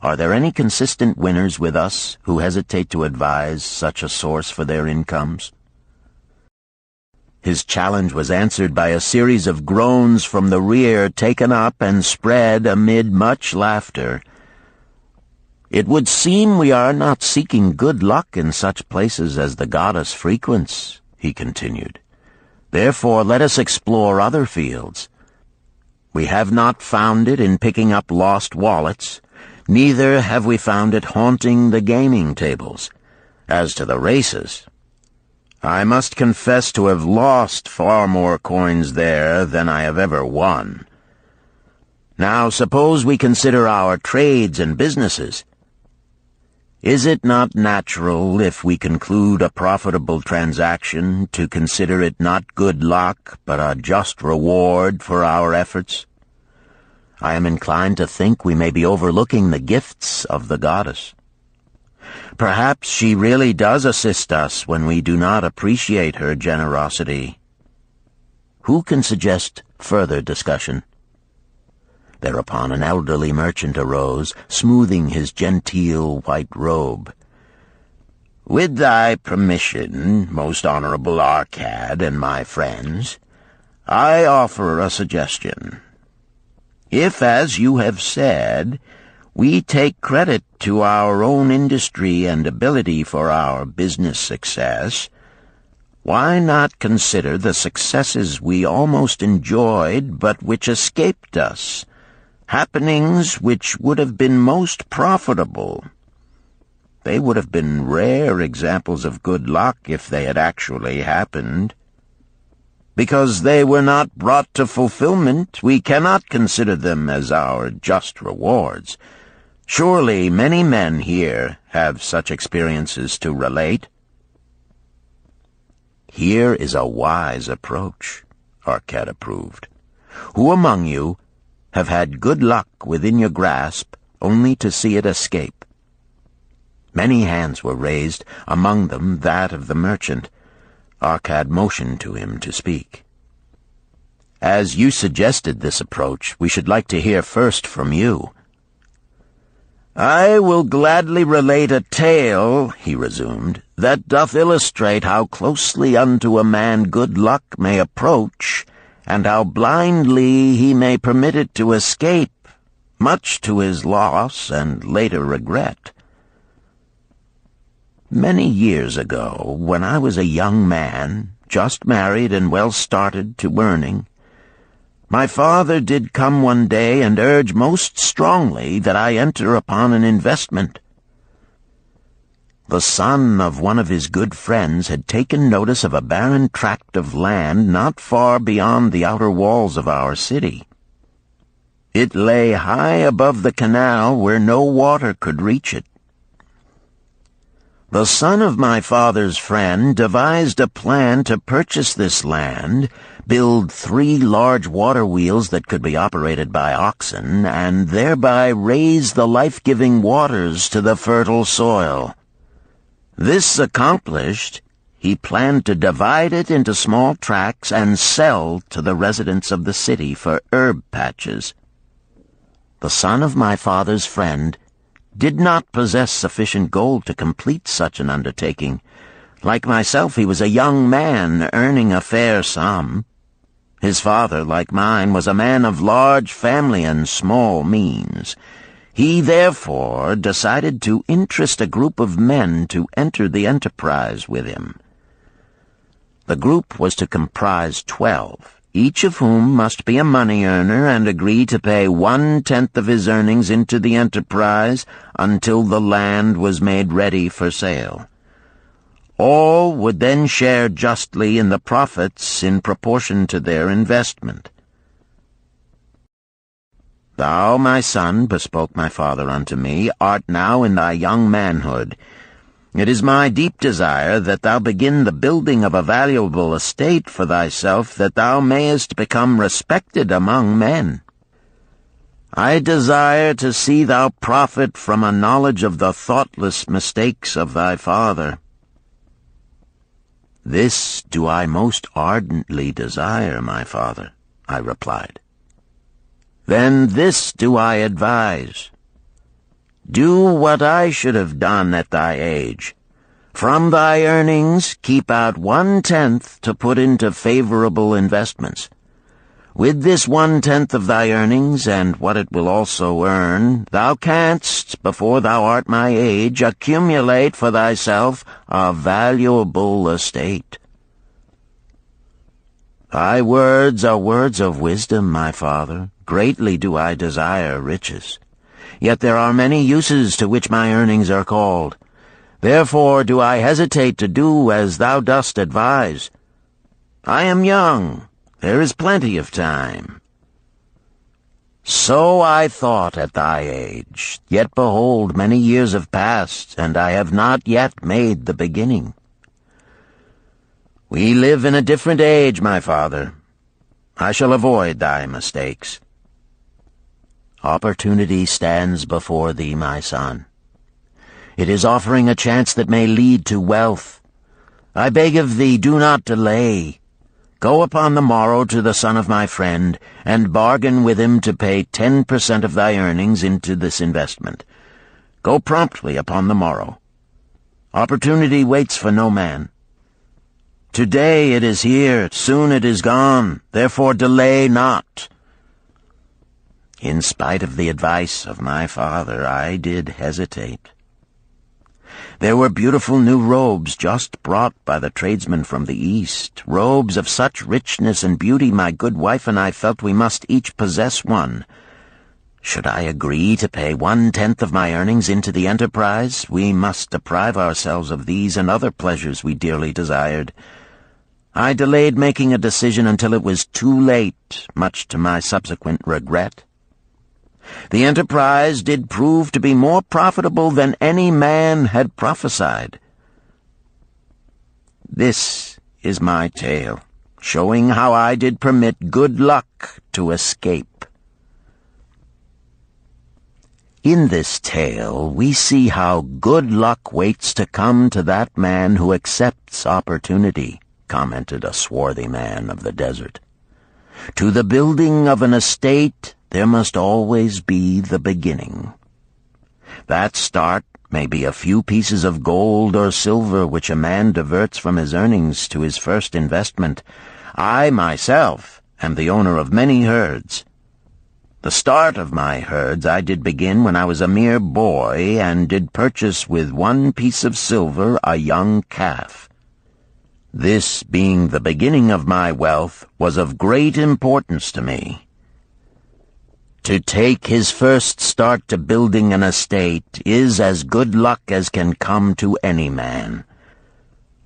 Are there any consistent winners with us who hesitate to advise such a source for their incomes?" His challenge was answered by a series of groans from the rear, taken up and spread amid much laughter. "It would seem we are not seeking good luck in such places as the goddess frequents," he continued. "Therefore let us explore other fields. We have not found it in picking up lost wallets, neither have we found it haunting the gaming tables. As to the races, I must confess to have lost far more coins there than I have ever won. Now suppose we consider our trades and businesses. Is it not natural, if we conclude a profitable transaction, to consider it not good luck, but a just reward for our efforts? I am inclined to think we may be overlooking the gifts of the goddess. Perhaps she really does assist us when we do not appreciate her generosity. Who can suggest further discussion?" Thereupon an elderly merchant arose, smoothing his genteel white robe. "With thy permission, most honorable Arcad and my friends, I offer a suggestion. If, as you have said, we take credit to our own industry and ability for our business success, why not consider the successes we almost enjoyed but which escaped us, happenings which would have been most profitable? They would have been rare examples of good luck if they had actually happened. Because they were not brought to fulfillment, we cannot consider them as our just rewards. Surely many men here have such experiences to relate." "Here is a wise approach," Arcad approved. "Who among you have had good luck within your grasp only to see it escape?" Many hands were raised, among them that of the merchant. Arcad motioned to him to speak. "As you suggested this approach, we should like to hear first from you." "I will gladly relate a tale," he resumed, "that doth illustrate how closely unto a man good luck may approach, and how blindly he may permit it to escape, much to his loss and later regret. Many years ago, when I was a young man, just married and well started to earning, my father did come one day and urge most strongly that I enter upon an investment. The son of one of his good friends had taken notice of a barren tract of land not far beyond the outer walls of our city. It lay high above the canal where no water could reach it. The son of my father's friend devised a plan to purchase this land, build 3 large water wheels that could be operated by oxen, and thereby raise the life-giving waters to the fertile soil. This accomplished, he planned to divide it into small tracts and sell to the residents of the city for herb patches. The son of my father's friend did not possess sufficient gold to complete such an undertaking. Like myself, he was a young man earning a fair sum. His father, like mine, was a man of large family and small means. He therefore decided to interest a group of men to enter the enterprise with him. The group was to comprise 12, each of whom must be a money earner and agree to pay 1/10 of his earnings into the enterprise until the land was made ready for sale. All would then share justly in the profits in proportion to their investment. Thou, my son, bespoke my father unto me, art now in thy young manhood. It is my deep desire that thou begin the building of a valuable estate for thyself, that thou mayest become respected among men. I desire to see thou profit from a knowledge of the thoughtless mistakes of thy father. This do I most ardently desire, my father, I replied. Then this do I advise. Do what I should have done at thy age. From thy earnings keep out 1/10 to put into favorable investments. With this 1/10 of thy earnings, and what it will also earn, thou canst, before thou art my age, accumulate for thyself a valuable estate. Thy words are words of wisdom, my father. Greatly do I desire riches. Yet there are many uses to which my earnings are called. Therefore do I hesitate to do as thou dost advise. I am young. There is plenty of time. So I thought at thy age, yet behold, many years have passed, and I have not yet made the beginning. We live in a different age, my father. I shall avoid thy mistakes. Opportunity stands before thee, my son. It is offering a chance that may lead to wealth. I beg of thee, do not delay. Go upon the morrow to the son of my friend, and bargain with him to pay 10% of thy earnings into this investment. Go promptly upon the morrow. Opportunity waits for no man. Today it is here, soon it is gone, therefore delay not. In spite of the advice of my father, I did hesitate. There were beautiful new robes just brought by the tradesmen from the East, robes of such richness and beauty my good wife and I felt we must each possess one. Should I agree to pay 1/10 of my earnings into the enterprise, we must deprive ourselves of these and other pleasures we dearly desired. I delayed making a decision until it was too late, much to my subsequent regret. The enterprise did prove to be more profitable than any man had prophesied. This is my tale, showing how I did permit good luck to escape. In this tale, we see how good luck waits to come to that man who accepts opportunity, commented a swarthy man of the desert. To the building of an estate, there must always be the beginning. That start may be a few pieces of gold or silver which a man diverts from his earnings to his first investment. I, myself, am the owner of many herds. The start of my herds I did begin when I was a mere boy, and did purchase with 1 piece of silver a young calf. This, being the beginning of my wealth, was of great importance to me. To take his first start to building an estate is as good luck as can come to any man.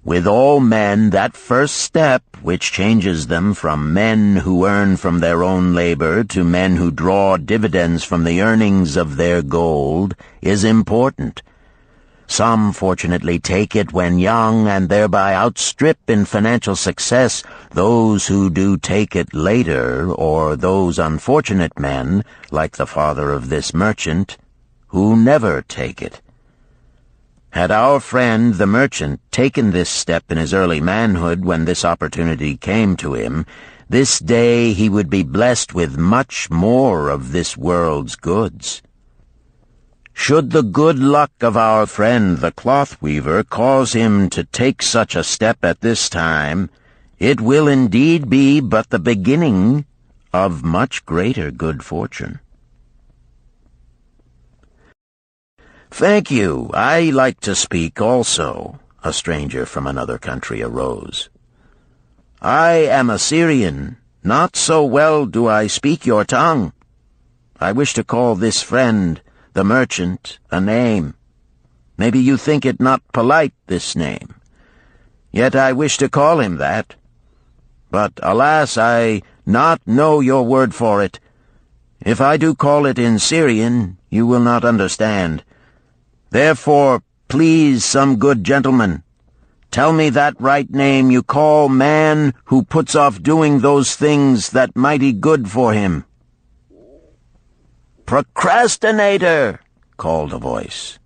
With all men, that first step, which changes them from men who earn from their own labor to men who draw dividends from the earnings of their gold, is important. Some fortunately take it when young and thereby outstrip in financial success those who do take it later, or those unfortunate men, like the father of this merchant, who never take it. Had our friend the merchant taken this step in his early manhood when this opportunity came to him, this day he would be blessed with much more of this world's goods. Should the good luck of our friend the cloth weaver cause him to take such a step at this time, it will indeed be but the beginning of much greater good fortune. "Thank you. I like to speak also," a stranger from another country arose. "I am a Syrian. Not so well do I speak your tongue. I wish to call this friend, the merchant, a name. Maybe you think it not polite, this name. Yet I wish to call him that. But, alas, I not know your word for it. If I do call it in Syrian, you will not understand. Therefore, please, some good gentleman, tell me that right name you call man who puts off doing those things that mighty good for him." "Procrastinator!" called a voice.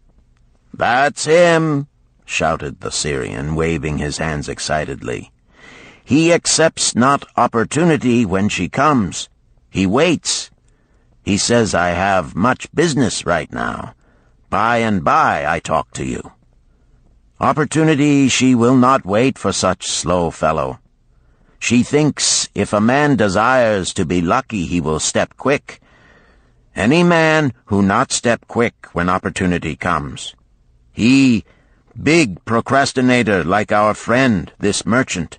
"That's him!" shouted the Syrian, waving his hands excitedly. "He accepts not opportunity when she comes. He waits. He says, I have much business right now. By and by I talk to you. Opportunity she will not wait for such slow fellow. She thinks if a man desires to be lucky he will step quick. Any man who not step quick when opportunity comes. He, big procrastinator like our friend, this merchant."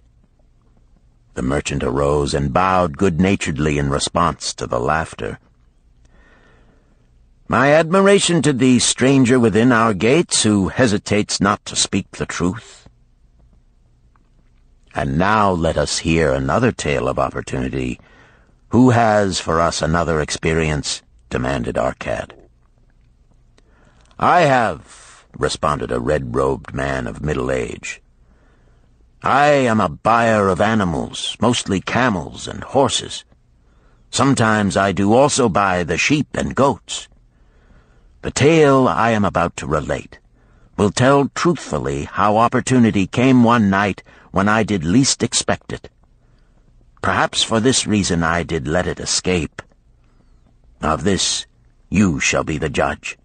The merchant arose and bowed good-naturedly in response to the laughter. "My admiration to the stranger within our gates who hesitates not to speak the truth." And now let us hear another tale of opportunity. "Who has for us another experience?" demanded Arcad. "I have," responded a red-robed man of middle age. "I am a buyer of animals, mostly camels and horses. Sometimes I do also buy the sheep and goats. The tale I am about to relate will tell truthfully how opportunity came one night when I did least expect it. Perhaps for this reason I did let it escape. Of this you shall be the judge.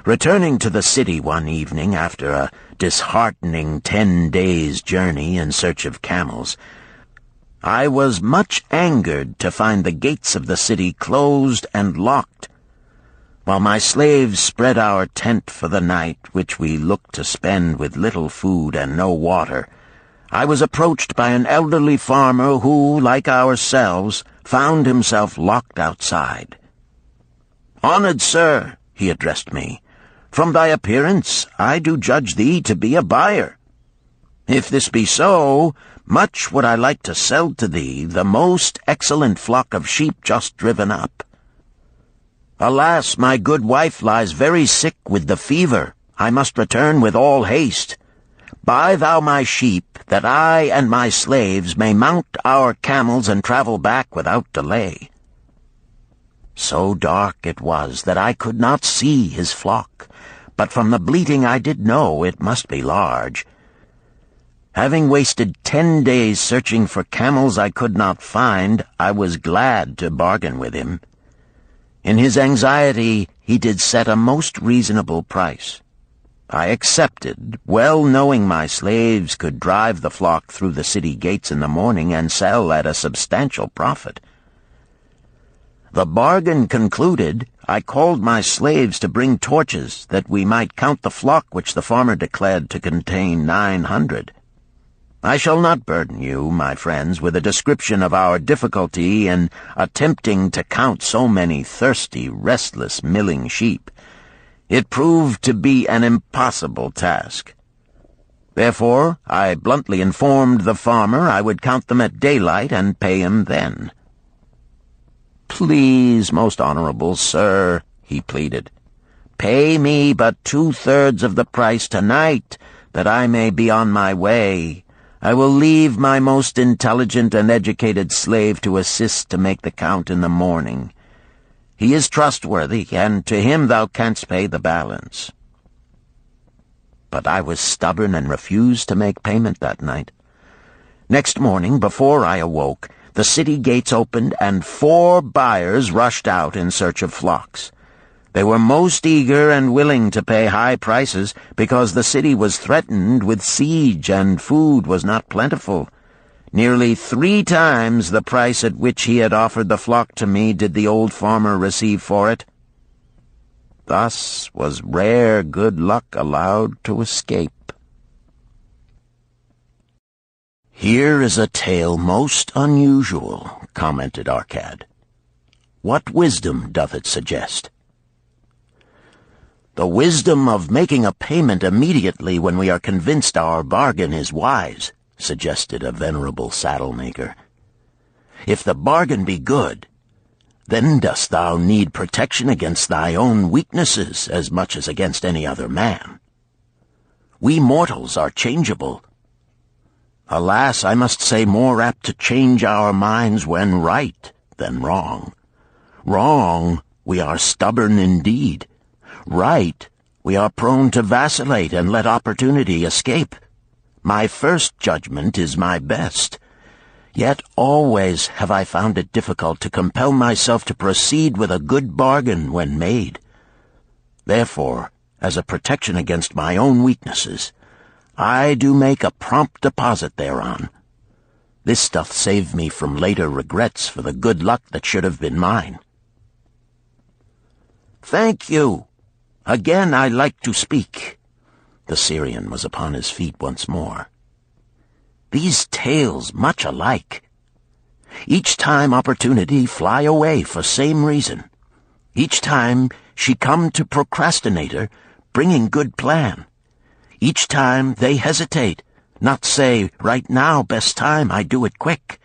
Returning to the city one evening after a disheartening 10 days' journey in search of camels, I was much angered to find the gates of the city closed and locked. While my slaves spread our tent for the night, which we looked to spend with little food and no water, I was approached by an elderly farmer who, like ourselves, found himself locked outside. "Honored sir," he addressed me, "from thy appearance I do judge thee to be a buyer. If this be so, much would I like to sell to thee the most excellent flock of sheep just driven up. Alas, my good wife lies very sick with the fever. I must return with all haste. Buy thou my sheep, that I and my slaves may mount our camels and travel back without delay." So dark it was that I could not see his flock, but from the bleating I did know it must be large. Having wasted 10 days searching for camels I could not find, I was glad to bargain with him. In his anxiety he did set a most reasonable price. I accepted, well knowing my slaves could drive the flock through the city gates in the morning and sell at a substantial profit. The bargain concluded, I called my slaves to bring torches that we might count the flock which the farmer declared to contain 900. I shall not burden you, my friends, with a description of our difficulty in attempting to count so many thirsty, restless, milling sheep. It proved to be an impossible task. Therefore, I bluntly informed the farmer I would count them at daylight and pay him then. "Please, most honorable sir," he pleaded, Pay me but 2/3 of the price tonight, that I may be on my way. I will leave my most intelligent and educated slave to assist to make the count in the morning. He is trustworthy, and to him thou canst pay the balance." But I was stubborn and refused to make payment that night. Next morning, before I awoke, the city gates opened, and 4 buyers rushed out in search of flocks. They were most eager and willing to pay high prices because the city was threatened with siege and food was not plentiful. Nearly 3 times the price at which he had offered the flock to me did the old farmer receive for it. Thus was rare good luck allowed to escape. "Here is a tale most unusual," commented Arcad. "What wisdom doth it suggest?" "The wisdom of making a payment immediately when we are convinced our bargain is wise," suggested a venerable saddle-maker. "If the bargain be good, then dost thou need protection against thy own weaknesses as much as against any other man. We mortals are changeable. Alas, I must say more apt to change our minds when right than wrong. Wrong, we are stubborn indeed. Right, we are prone to vacillate and let opportunity escape. My first judgment is my best. Yet always have I found it difficult to compel myself to proceed with a good bargain when made. Therefore, as a protection against my own weaknesses, I do make a prompt deposit thereon. This doth save me from later regrets for the good luck that should have been mine." "Thank you. Again I like to speak." The Syrian was upon his feet once more. "These tales much alike. Each time opportunity fly away for same reason. Each time she come to procrastinator, bringing good plan. Each time they hesitate, not say, right now, best time, I do it quick.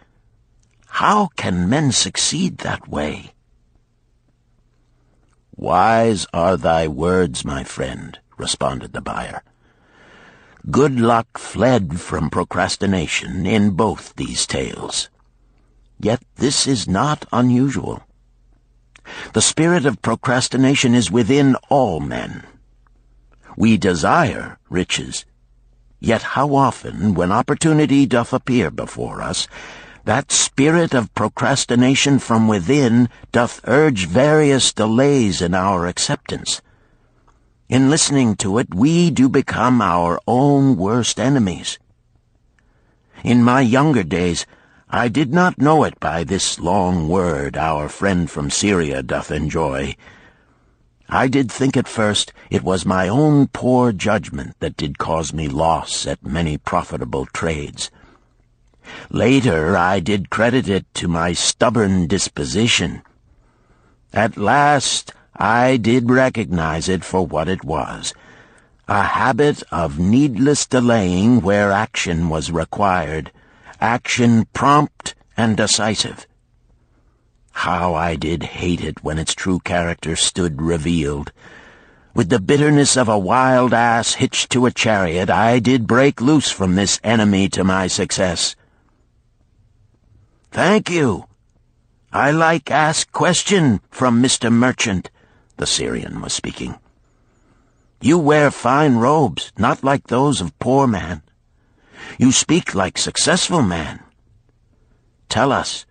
How can men succeed that way?" "Wise are thy words, my friend," responded the buyer. "Good luck fled from procrastination in both these tales. Yet this is not unusual. The spirit of procrastination is within all men. We desire riches, yet how often, when opportunity doth appear before us, that spirit of procrastination from within doth urge various delays in our acceptance. In listening to it, we do become our own worst enemies. In my younger days, I did not know it by this long word our friend from Syria doth enjoy. I did think at first it was my own poor judgment that did cause me loss at many profitable trades. Later I did credit it to my stubborn disposition. At last I did recognize it for what it was, a habit of needless delaying where action was required, action prompt and decisive. How I did hate it when its true character stood revealed. With the bitterness of a wild ass hitched to a chariot, I did break loose from this enemy to my success. "Thank you. I like ask question from Mr. Merchant," the Syrian was speaking. "You wear fine robes, not like those of poor man. You speak like successful man. Tell us,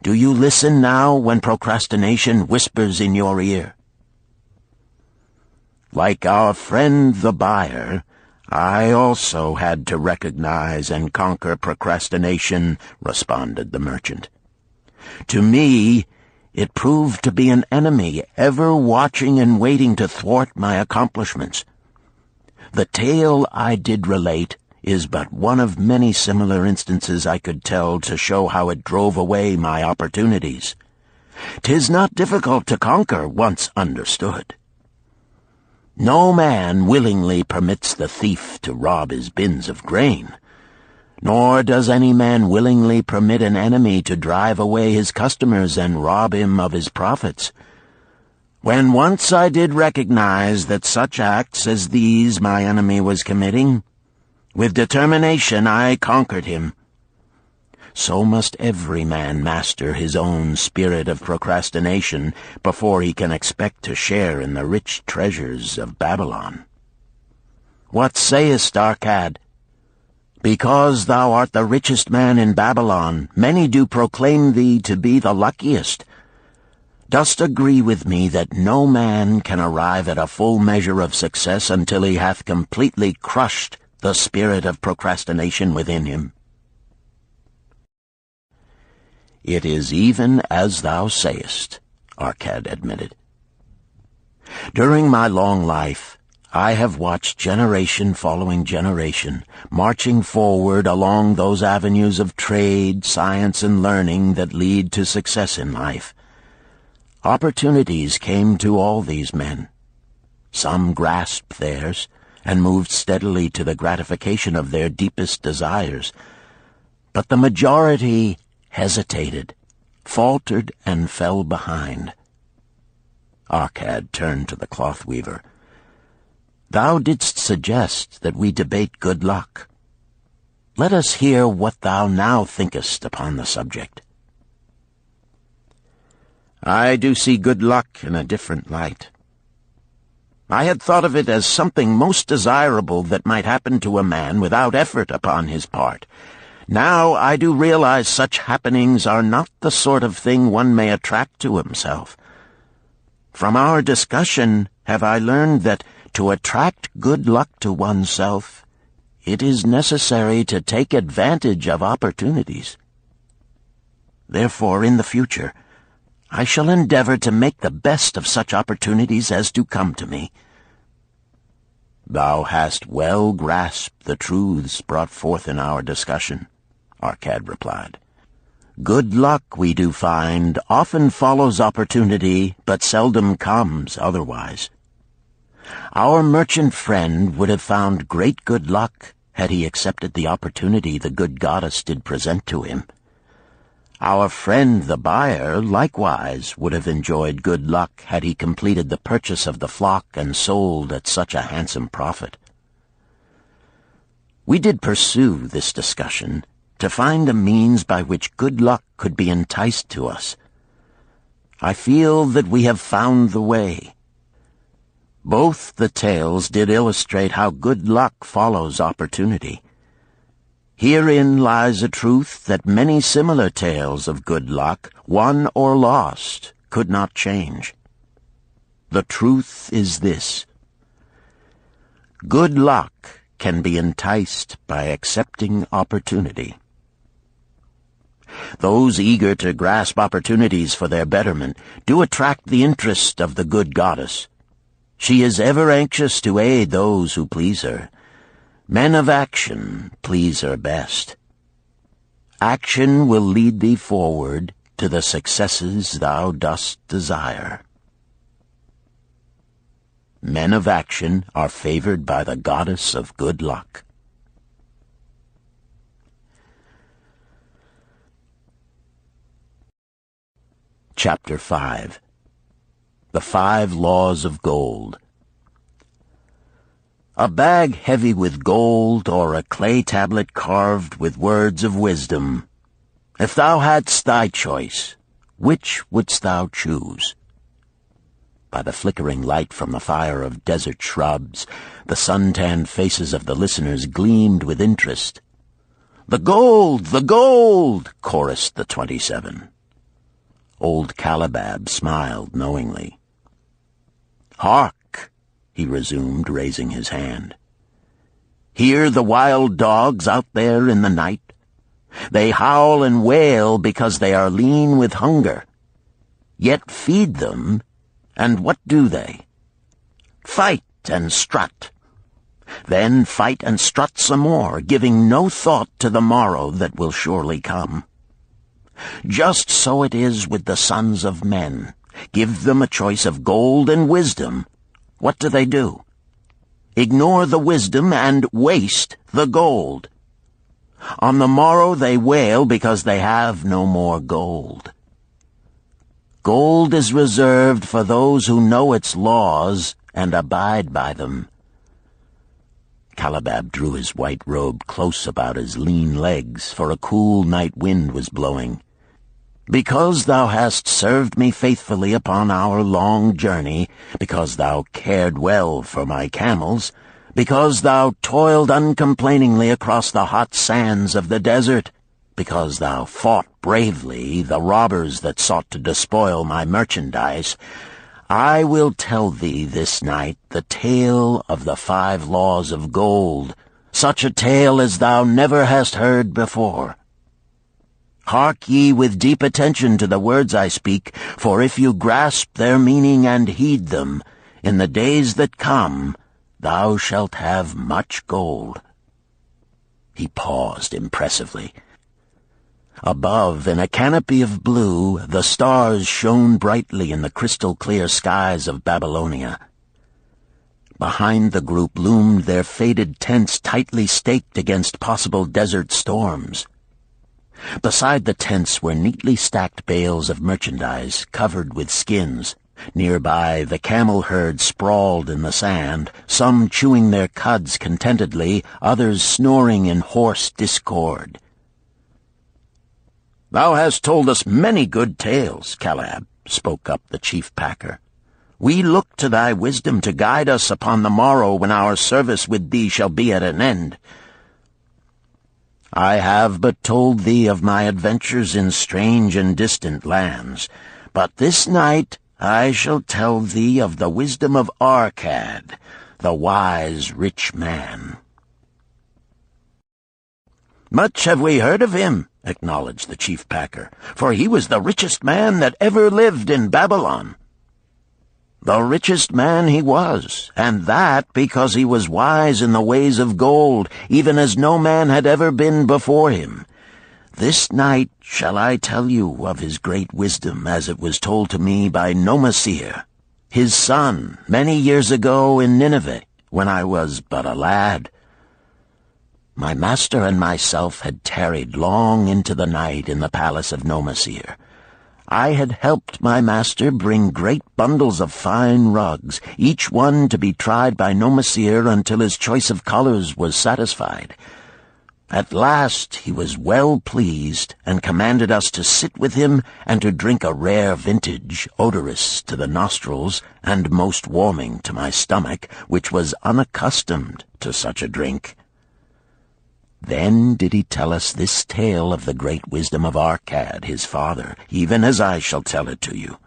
do you listen now when procrastination whispers in your ear?" "Like our friend the buyer, I also had to recognize and conquer procrastination," responded the merchant. "To me, it proved to be an enemy ever watching and waiting to thwart my accomplishments. The tale I did relate is but one of many similar instances I could tell to show how it drove away my opportunities. 'Tis not difficult to conquer once understood. No man willingly permits the thief to rob his bins of grain, nor does any man willingly permit an enemy to drive away his customers and rob him of his profits. When once I did recognize that such acts as these my enemy was committing, with determination I conquered him. So must every man master his own spirit of procrastination before he can expect to share in the rich treasures of Babylon. What sayest, Arcad? Because thou art the richest man in Babylon, many do proclaim thee to be the luckiest. Dost agree with me that no man can arrive at a full measure of success until he hath completely crushed the spirit of procrastination within him? It is even as thou sayest, Arcad admitted. During my long life, I have watched generation following generation, marching forward along those avenues of trade, science, and learning that lead to success in life. Opportunities came to all these men. Some grasped theirs and moved steadily to the gratification of their deepest desires, but the majority hesitated, faltered, and fell behind. Arcad turned to the cloth weaver. Thou didst suggest that we debate good luck. Let us hear what thou now thinkest upon the subject. I do see good luck in a different light. I had thought of it as something most desirable that might happen to a man without effort upon his part. Now I do realize such happenings are not the sort of thing one may attract to himself. From our discussion have I learned that to attract good luck to oneself, it is necessary to take advantage of opportunities. Therefore, in the future, I shall endeavor to make the best of such opportunities as do come to me. Thou hast well grasped the truths brought forth in our discussion, Arcad replied. Good luck, we do find, often follows opportunity, but seldom comes otherwise. Our merchant friend would have found great good luck had he accepted the opportunity the good goddess did present to him. Our friend the buyer likewise would have enjoyed good luck had he completed the purchase of the flock and sold at such a handsome profit. We did pursue this discussion to find a means by which good luck could be enticed to us. I feel that we have found the way. Both the tales did illustrate how good luck follows opportunity. Herein lies a truth that many similar tales of good luck, won or lost, could not change. The truth is this: good luck can be enticed by accepting opportunity. Those eager to grasp opportunities for their betterment do attract the interest of the good goddess. She is ever anxious to aid those who please her. Men of action please her best. Action will lead thee forward to the successes thou dost desire. Men of action are favored by the goddess of good luck. Chapter 5. The 5 Laws of Gold. A bag heavy with gold, or a clay tablet carved with words of wisdom. If thou hadst thy choice, which wouldst thou choose? By the flickering light from the fire of desert shrubs, the sun-tanned faces of the listeners gleamed with interest. "The gold! The gold!" chorused the 27. Old Calibab smiled knowingly. "Hark!" he resumed, raising his hand. "Hear the wild dogs out there in the night? They howl and wail because they are lean with hunger. Yet feed them, and what do they? Fight and strut. Then fight and strut some more, giving no thought to the morrow that will surely come. Just so it is with the sons of men. Give them a choice of gold and wisdom. What do? Ignore the wisdom and waste the gold. On the morrow they wail because they have no more gold. Gold is reserved for those who know its laws and abide by them." Calabab drew his white robe close about his lean legs, for a cool night wind was blowing. "Because thou hast served me faithfully upon our long journey, because thou cared well for my camels, because thou toiled uncomplainingly across the hot sands of the desert, because thou fought bravely the robbers that sought to despoil my merchandise, I will tell thee this night the tale of the 5 laws of gold, such a tale as thou never hast heard before. Hark ye with deep attention to the words I speak, for if you grasp their meaning and heed them, in the days that come thou shalt have much gold." He paused impressively. Above, in a canopy of blue, the stars shone brightly in the crystal-clear skies of Babylonia. Behind the group loomed their faded tents tightly staked against possible desert storms. Beside the tents were neatly stacked bales of merchandise covered with skins. Nearby, the camel herd sprawled in the sand, some chewing their cuds contentedly, others snoring in hoarse discord. "Thou hast told us many good tales, Calab," spoke up the chief packer. "We look to thy wisdom to guide us upon the morrow when our service with thee shall be at an end. I have but told thee of my adventures in strange and distant lands, but this night I shall tell thee of the wisdom of Arkad, the wise rich man." "Much have we heard of him," acknowledged the chief packer, "for he was the richest man that ever lived in Babylon." "The richest man he was, and that because he was wise in the ways of gold, even as no man had ever been before him. This night shall I tell you of his great wisdom as it was told to me by Nomasir, his son, many years ago in Nineveh, when I was but a lad. My master and myself had tarried long into the night in the palace of Nomasir. I had helped my master bring great bundles of fine rugs, each one to be tried by Nomasir until his choice of colors was satisfied. At last he was well pleased, and commanded us to sit with him and to drink a rare vintage, odorous to the nostrils and most warming to my stomach, which was unaccustomed to such a drink. Then did he tell us this tale of the great wisdom of Arkad, his father, even as I shall tell it to you.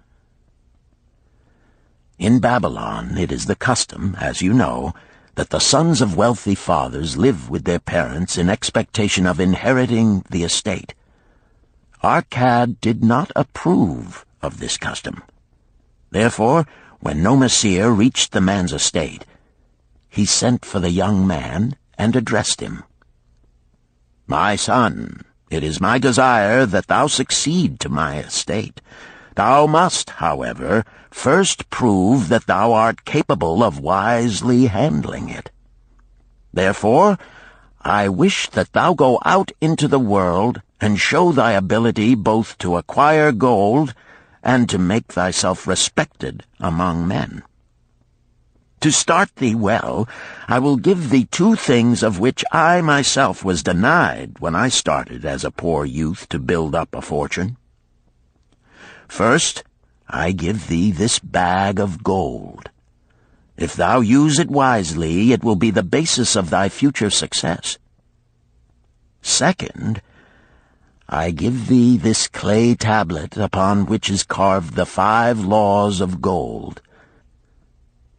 In Babylon it is the custom, as you know, that the sons of wealthy fathers live with their parents in expectation of inheriting the estate. Arkad did not approve of this custom. Therefore, when Nomasir reached the man's estate, he sent for the young man and addressed him. "My son, it is my desire that thou succeed to my estate. Thou must, however, first prove that thou art capable of wisely handling it. Therefore, I wish that thou go out into the world and show thy ability both to acquire gold and to make thyself respected among men. To start thee well, I will give thee 2 things of which I myself was denied when I started as a poor youth to build up a fortune. First, I give thee this bag of gold. If thou use it wisely, it will be the basis of thy future success. Second, I give thee this clay tablet upon which is carved the 5 laws of gold.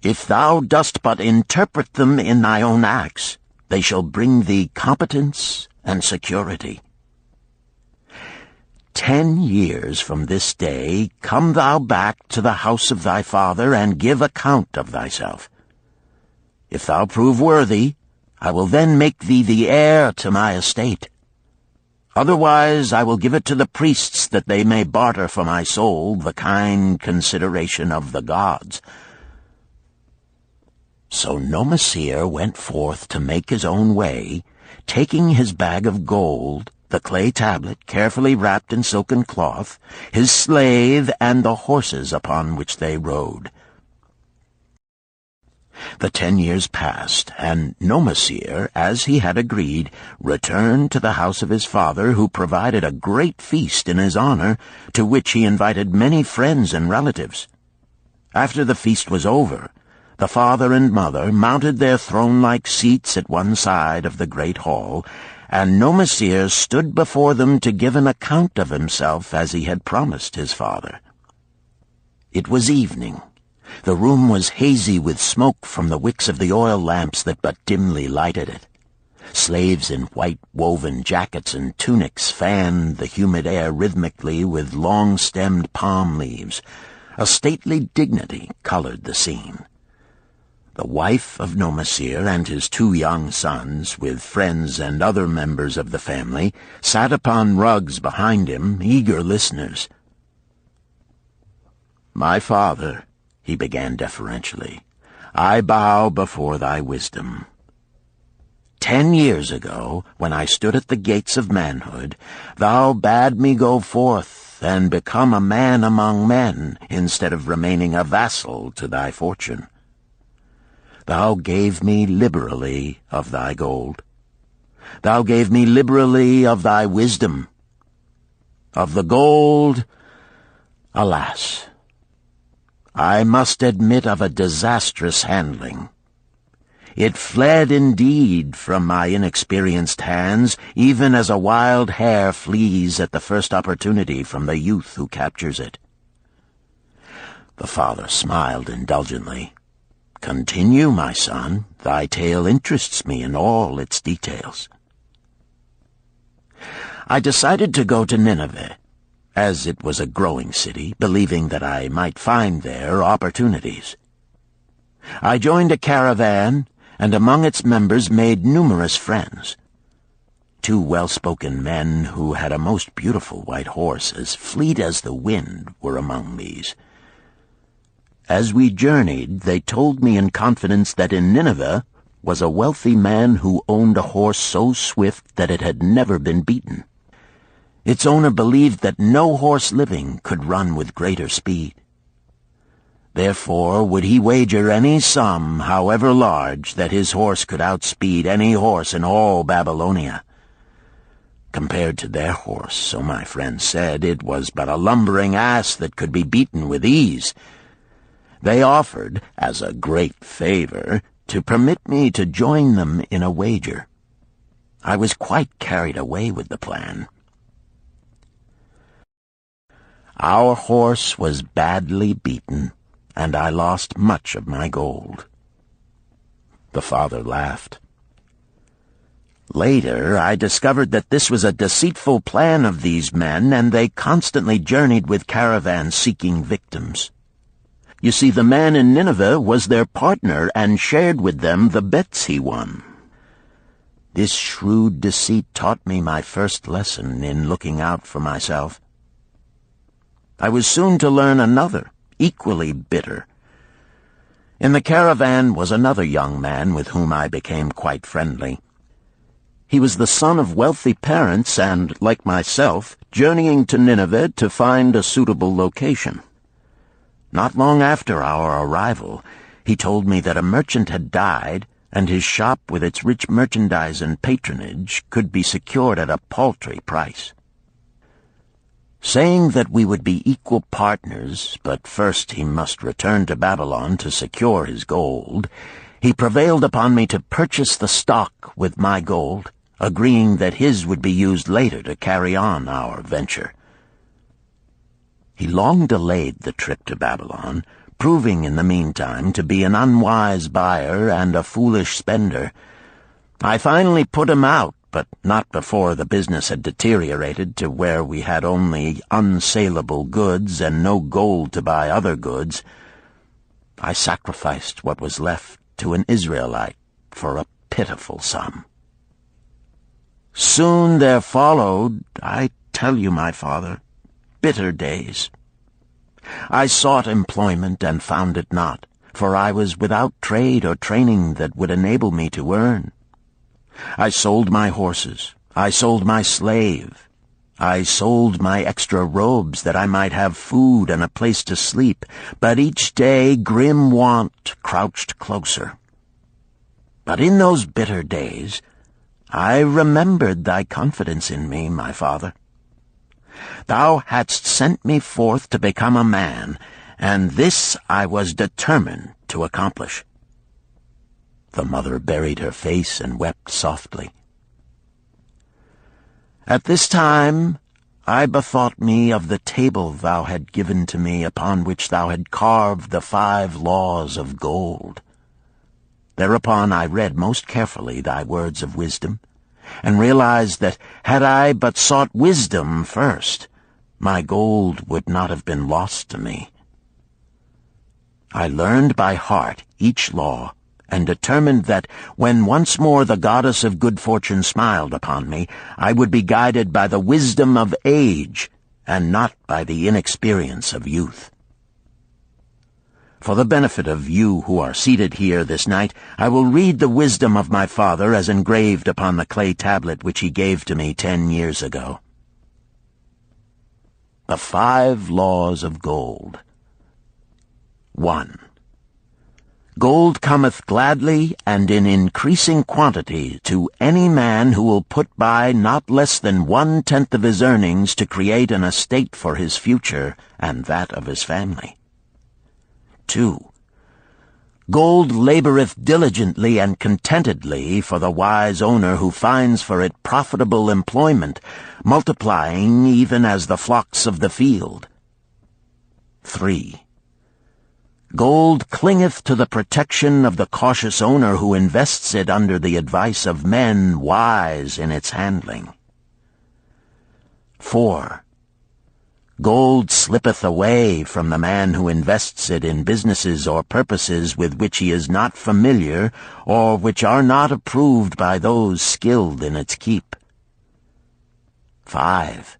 If thou dost but interpret them in thy own acts, they shall bring thee competence and security. 10 years from this day come thou back to the house of thy father and give account of thyself. If thou prove worthy, I will then make thee the heir to my estate. Otherwise I will give it to the priests that they may barter for my soul the kind consideration of the gods." So Nomasir went forth to make his own way, taking his bag of gold, the clay tablet carefully wrapped in silken cloth, his slave, and the horses upon which they rode. The 10 years passed, and Nomasir, as he had agreed, returned to the house of his father, who provided a great feast in his honor, to which he invited many friends and relatives. After the feast was over, the father and mother mounted their throne-like seats at one side of the great hall, and Nomasir stood before them to give an account of himself as he had promised his father. It was evening. The room was hazy with smoke from the wicks of the oil lamps that but dimly lighted it. Slaves in white woven jackets and tunics fanned the humid air rhythmically with long-stemmed palm leaves. A stately dignity colored the scene. The wife of Nomasir and his 2 young sons, with friends and other members of the family, sat upon rugs behind him, eager listeners. "My father," he began deferentially, "I bow before thy wisdom. 10 years ago, when I stood at the gates of manhood, thou bade me go forth and become a man among men, instead of remaining a vassal to thy fortune. Thou gave me liberally of thy gold. Thou gave me liberally of thy wisdom. Of the gold, alas, I must admit of a disastrous handling. It fled indeed from my inexperienced hands, even as a wild hare flees at the first opportunity from the youth who captures it." The father smiled indulgently. "Continue, my son. Thy tale interests me in all its details." I decided to go to Nineveh, as it was a growing city, believing that I might find there opportunities. I joined a caravan, and among its members made numerous friends. 2 well-spoken men who had a most beautiful white horse, as fleet as the wind, were among these. As we journeyed, they told me in confidence that in Nineveh was a wealthy man who owned a horse so swift that it had never been beaten. Its owner believed that no horse living could run with greater speed. Therefore would he wager any sum, however large, that his horse could outspeed any horse in all Babylonia. Compared to their horse, so my friend said, it was but a lumbering ass that could be beaten with ease. They offered, as a great favor, to permit me to join them in a wager. I was quite carried away with the plan. Our horse was badly beaten, and I lost much of my gold. The father laughed. Later, I discovered that this was a deceitful plan of these men, and they constantly journeyed with caravans seeking victims. You see, the man in Nineveh was their partner and shared with them the bets he won. This shrewd deceit taught me my first lesson in looking out for myself. I was soon to learn another, equally bitter. In the caravan was another young man with whom I became quite friendly. He was the son of wealthy parents and, like myself, journeying to Nineveh to find a suitable location. Not long after our arrival, he told me that a merchant had died, and his shop with its rich merchandise and patronage could be secured at a paltry price. Saying that we would be equal partners, but first he must return to Babylon to secure his gold, he prevailed upon me to purchase the stock with my gold, agreeing that his would be used later to carry on our venture. He long delayed the trip to Babylon, proving in the meantime to be an unwise buyer and a foolish spender. I finally put him out, but not before the business had deteriorated to where we had only unsaleable goods and no gold to buy other goods. I sacrificed what was left to an Israelite for a pitiful sum. Soon there followed, I tell you, my father, bitter days. I sought employment and found it not, for I was without trade or training that would enable me to earn. I sold my horses, I sold my slave. I sold my extra robes that I might have food and a place to sleep, but each day grim want crouched closer. But in those bitter days, I remembered thy confidence in me, my father. Thou hadst sent me forth to become a man, and this I was determined to accomplish. The mother buried her face and wept softly. At this time I bethought me of the table thou had given to me, upon which thou had carved the 5 laws of gold. Thereupon I read most carefully thy words of wisdom, and realized that had I but sought wisdom first, my gold would not have been lost to me. I learned by heart each law, and determined that when once more the goddess of good fortune smiled upon me, I would be guided by the wisdom of age, and not by the inexperience of youth. For the benefit of you who are seated here this night, I will read the wisdom of my father as engraved upon the clay tablet which he gave to me 10 years ago. The 5 laws of gold. 1. Gold cometh gladly and in increasing quantity to any man who will put by not less than 1/10 of his earnings to create an estate for his future and that of his family. 2. Gold laboreth diligently and contentedly for the wise owner who finds for it profitable employment, multiplying even as the flocks of the field. 3. Gold clingeth to the protection of the cautious owner who invests it under the advice of men wise in its handling. 4. Gold slippeth away from the man who invests it in businesses or purposes with which he is not familiar, or which are not approved by those skilled in its keep. 5.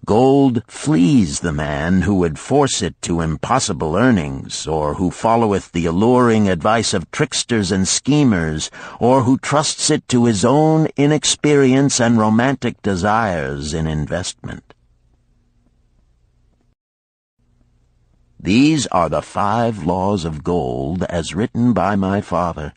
Gold flees the man who would force it to impossible earnings, or who followeth the alluring advice of tricksters and schemers, or who trusts it to his own inexperience and romantic desires in investment. These are the 5 laws of gold as written by my father.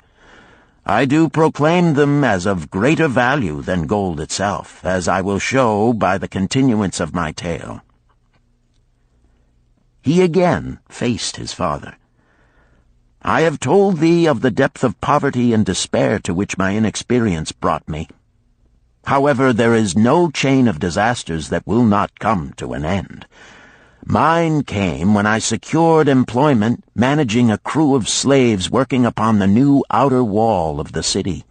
I do proclaim them as of greater value than gold itself, as I will show by the continuance of my tale. He again faced his father. I have told thee of the depth of poverty and despair to which my inexperience brought me. However, there is no chain of disasters that will not come to an end. Mine came when I secured employment managing a crew of slaves working upon the new outer wall of the city.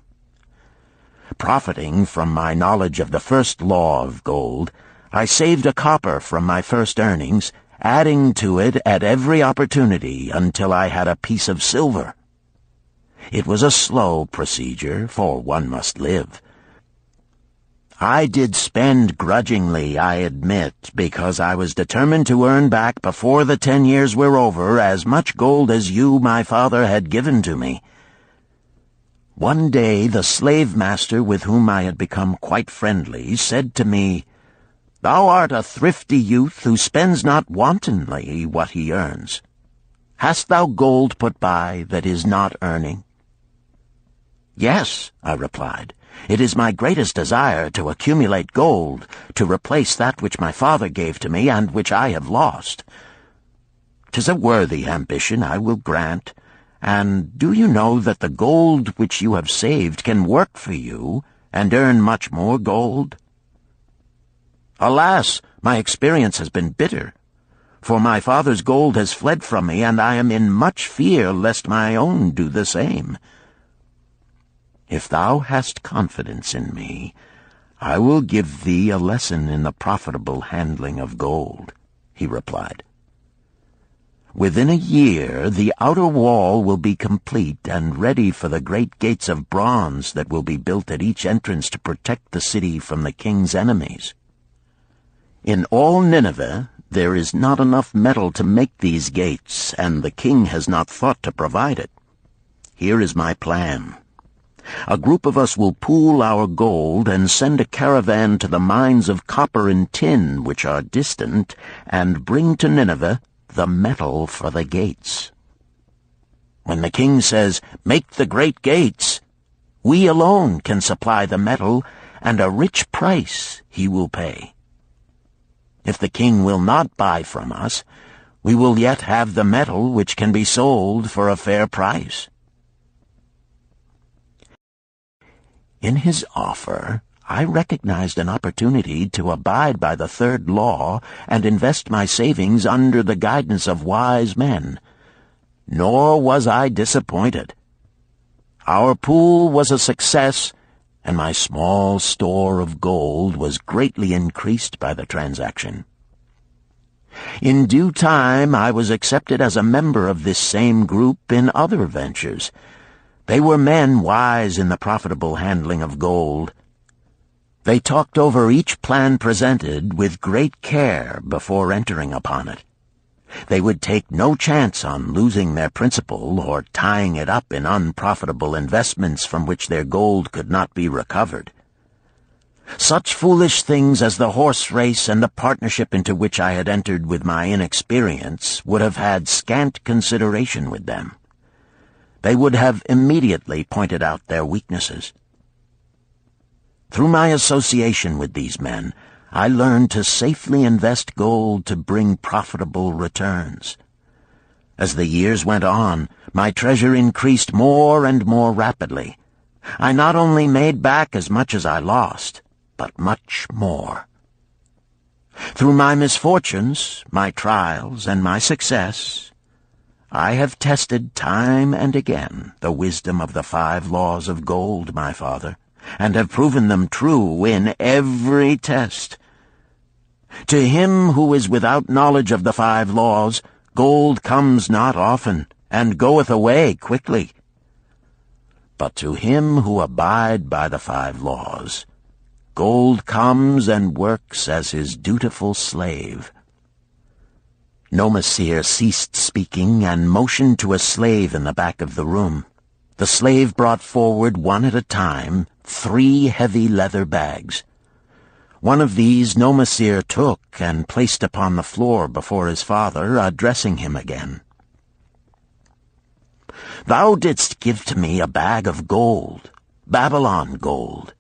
Profiting from my knowledge of the first law of gold, I saved a copper from my first earnings, adding to it at every opportunity until I had a piece of silver. It was a slow procedure, for one must live. I did spend grudgingly, I admit, because I was determined to earn back before the 10 years were over as much gold as you, my father, had given to me. One day the slave-master with whom I had become quite friendly said to me, "Thou art a thrifty youth who spends not wantonly what he earns. Hast thou gold put by that is not earning?" "Yes," I replied. "It is my greatest desire to accumulate gold, to replace that which my father gave to me and which I have lost. 'Tis a worthy ambition, I will grant. And do you know that the gold which you have saved can work for you and earn much more gold?" "Alas, my experience has been bitter, for my father's gold has fled from me, and I am in much fear lest my own do the same." "If thou hast confidence in me, I will give thee a lesson in the profitable handling of gold," he replied. "Within a year the outer wall will be complete and ready for the great gates of bronze that will be built at each entrance to protect the city from the king's enemies. In all Nineveh there is not enough metal to make these gates, and the king has not thought to provide it. Here is my plan. A group of us will pool our gold and send a caravan to the mines of copper and tin which are distant, and bring to Nineveh the metal for the gates. When the king says, 'Make the great gates,' we alone can supply the metal, and a rich price he will pay. If the king will not buy from us, we will yet have the metal which can be sold for a fair price." In his offer, I recognized an opportunity to abide by the third law and invest my savings under the guidance of wise men. Nor was I disappointed. Our pool was a success, and my small store of gold was greatly increased by the transaction. In due time I was accepted as a member of this same group in other ventures. They were men wise in the profitable handling of gold. They talked over each plan presented with great care before entering upon it. They would take no chance on losing their principal or tying it up in unprofitable investments from which their gold could not be recovered. Such foolish things as the horse race and the partnership into which I had entered with my inexperience would have had scant consideration with them. They would have immediately pointed out their weaknesses. Through my association with these men, I learned to safely invest gold to bring profitable returns. As the years went on, my treasure increased more and more rapidly. I not only made back as much as I lost, but much more. Through my misfortunes, my trials, and my success, I have tested time and again the wisdom of the 5 laws of gold, my father, and have proven them true in every test. To him who is without knowledge of the 5 laws, gold comes not often, and goeth away quickly. But to him who abide by the 5 laws, gold comes and works as his dutiful slave. Nomasir ceased speaking and motioned to a slave in the back of the room. The slave brought forward, one at a time, 3 heavy leather bags. One of these Nomasir took and placed upon the floor before his father, addressing him again. "Thou didst give to me a bag of gold, Babylon gold.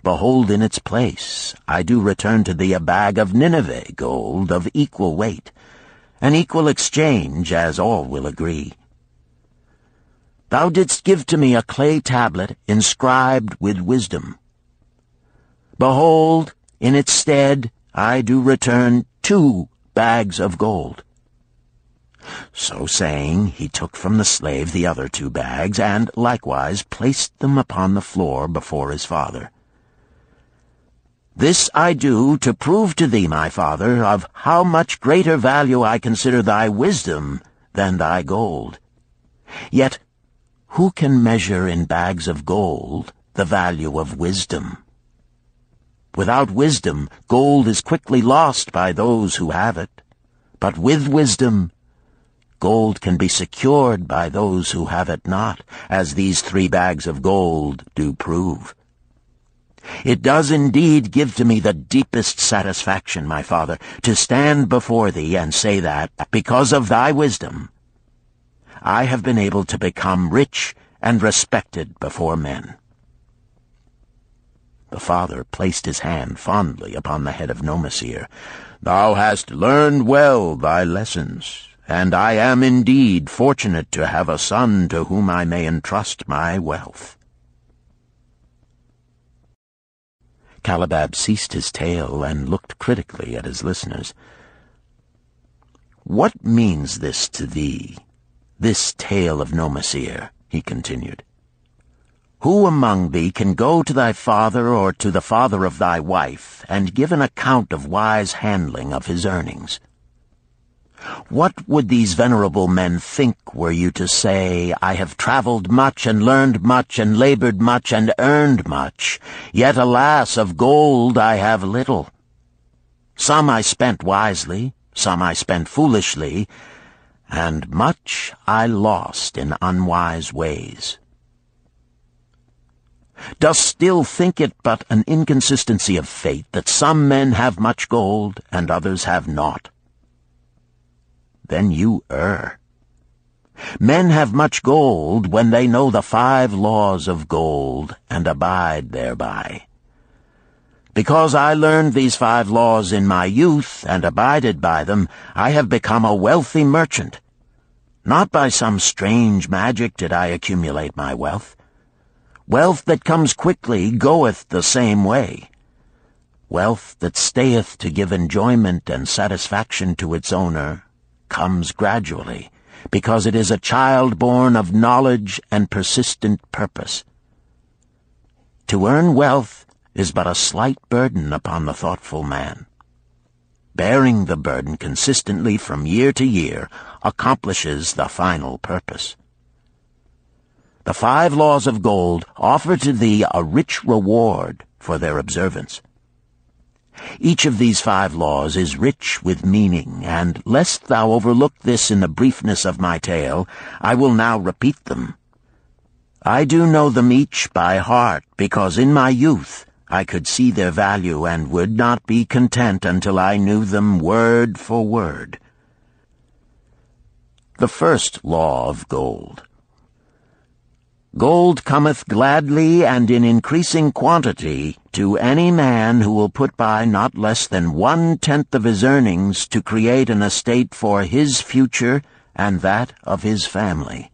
Behold, in its place I do return to thee a bag of Nineveh gold of equal weight, an equal exchange, as all will agree. Thou didst give to me a clay tablet inscribed with wisdom. Behold, in its stead I do return 2 bags of gold." So saying, he took from the slave the other 2 bags, and likewise placed them upon the floor before his father. "This I do to prove to thee, my father, of how much greater value I consider thy wisdom than thy gold. Yet who can measure in bags of gold the value of wisdom? Without wisdom, gold is quickly lost by those who have it. But with wisdom, gold can be secured by those who have it not, as these 3 bags of gold do prove. It does indeed give to me the deepest satisfaction, my father, to stand before thee and say that, because of thy wisdom, I have been able to become rich and respected before men." The father placed his hand fondly upon the head of Nomasir. "Thou hast learned well thy lessons, and I am indeed fortunate to have a son to whom I may entrust my wealth." Calabab ceased his tale and looked critically at his listeners. "What means this to thee, this tale of Nomasir?" he continued. "Who among thee can go to thy father or to the father of thy wife and give an account of wise handling of his earnings? What would these venerable men think were you to say, 'I have traveled much and learned much and labored much and earned much, yet alas, of gold I have little. Some I spent wisely, some I spent foolishly, and much I lost in unwise ways'?" Dost still think it but an inconsistency of fate that some men have much gold and others have naught? Then you err. Men have much gold when they know the 5 laws of gold and abide thereby. Because I learned these 5 laws in my youth and abided by them, I have become a wealthy merchant. Not by some strange magic did I accumulate my wealth. Wealth that comes quickly goeth the same way. Wealth that stayeth to give enjoyment and satisfaction to its owner comes gradually, because it is a child born of knowledge and persistent purpose. To earn wealth is but a slight burden upon the thoughtful man. Bearing the burden consistently from year to year accomplishes the final purpose. The 5 laws of gold offer to thee a rich reward for their observance. Each of these 5 laws is rich with meaning, and lest thou overlook this in the briefness of my tale, I will now repeat them. I do know them each by heart, because in my youth I could see their value and would not be content until I knew them word for word. The first law of gold. Gold cometh gladly and in increasing quantity to any man who will put by not less than 1/10 of his earnings to create an estate for his future and that of his family.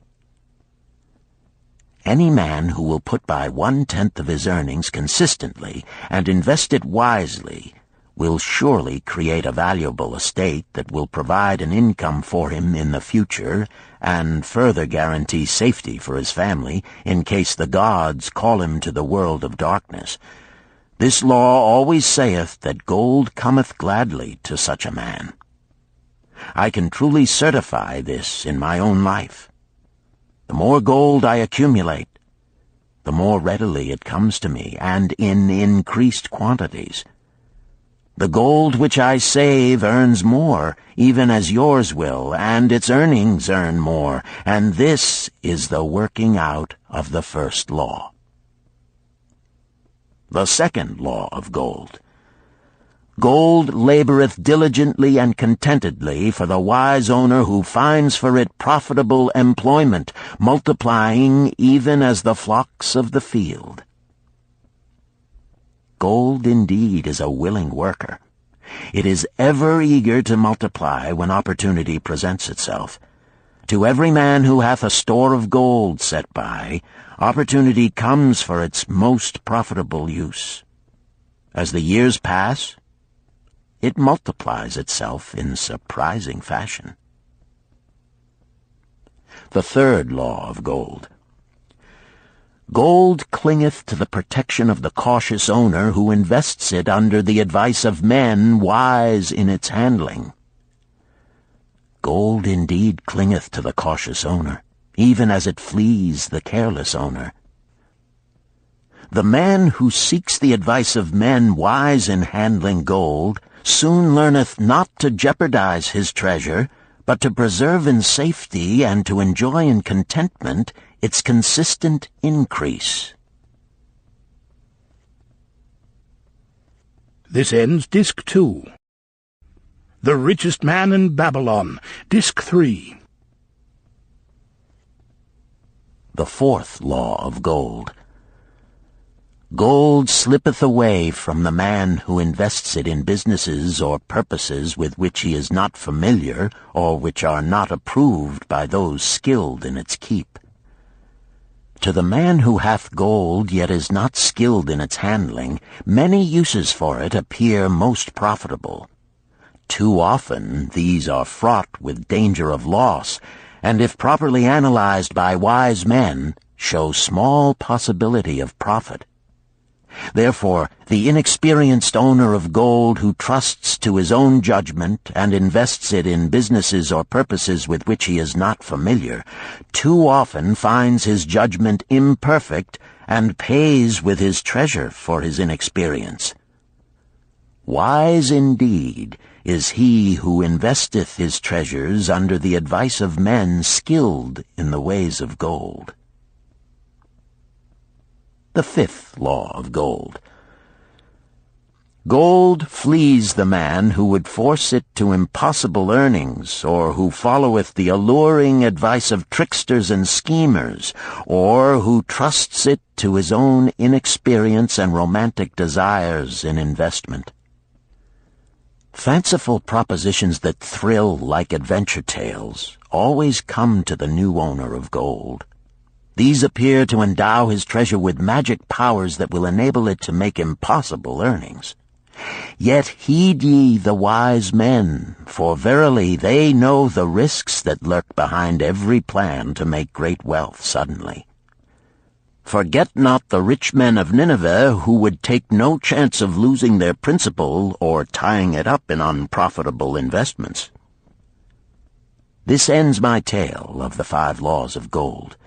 Any man who will put by 1/10 of his earnings consistently and invest it wisely will surely create a valuable estate that will provide an income for him in the future and further guarantee safety for his family in case the gods call him to the world of darkness. This law always saith that gold cometh gladly to such a man. I can truly certify this in my own life. The more gold I accumulate, the more readily it comes to me, and in increased quantities. The gold which I save earns more, even as yours will, and its earnings earn more, and this is the working out of the first law. The second law of gold. Gold laboreth diligently and contentedly for the wise owner who finds for it profitable employment, multiplying even as the flocks of the field. Gold indeed is a willing worker. It is ever eager to multiply when opportunity presents itself. To every man who hath a store of gold set by, opportunity comes for its most profitable use. As the years pass, it multiplies itself in surprising fashion. The third law of gold. Gold clingeth to the protection of the cautious owner who invests it under the advice of men wise in its handling. Gold indeed clingeth to the cautious owner, even as it flees the careless owner. The man who seeks the advice of men wise in handling gold soon learneth not to jeopardize his treasure, but to preserve in safety and to enjoy in contentment its consistent increase. This ends Disc 2. The Richest Man in Babylon, Disc 3. The fourth law of gold. Gold slippeth away from the man who invests it in businesses or purposes with which he is not familiar or which are not approved by those skilled in its keep. To the man who hath gold yet is not skilled in its handling, many uses for it appear most profitable. Too often these are fraught with danger of loss, and if properly analyzed by wise men, show small possibility of profit. Therefore, the inexperienced owner of gold who trusts to his own judgment and invests it in businesses or purposes with which he is not familiar, too often finds his judgment imperfect and pays with his treasure for his inexperience. Wise indeed is he who investeth his treasures under the advice of men skilled in the ways of gold. the 5th law of gold. Gold flees the man who would force it to impossible earnings, or who followeth the alluring advice of tricksters and schemers, or who trusts it to his own inexperience and romantic desires in investment. Fanciful propositions that thrill like adventure tales always come to the new owner of gold. These appear to endow his treasure with magic powers that will enable it to make impossible earnings. Yet heed ye the wise men, for verily they know the risks that lurk behind every plan to make great wealth suddenly. Forget not the rich men of Nineveh, who would take no chance of losing their principal or tying it up in unprofitable investments. This ends my tale of the 5 laws of gold.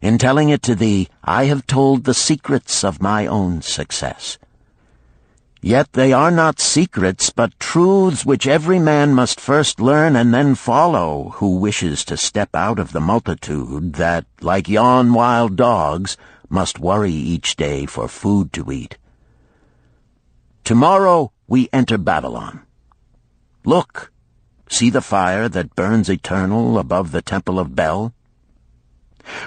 In telling it to thee, I have told the secrets of my own success. Yet they are not secrets, but truths which every man must first learn and then follow, who wishes to step out of the multitude that, like yon wild dogs, must worry each day for food to eat. Tomorrow we enter Babylon. Look, see the fire that burns eternal above the temple of Bel?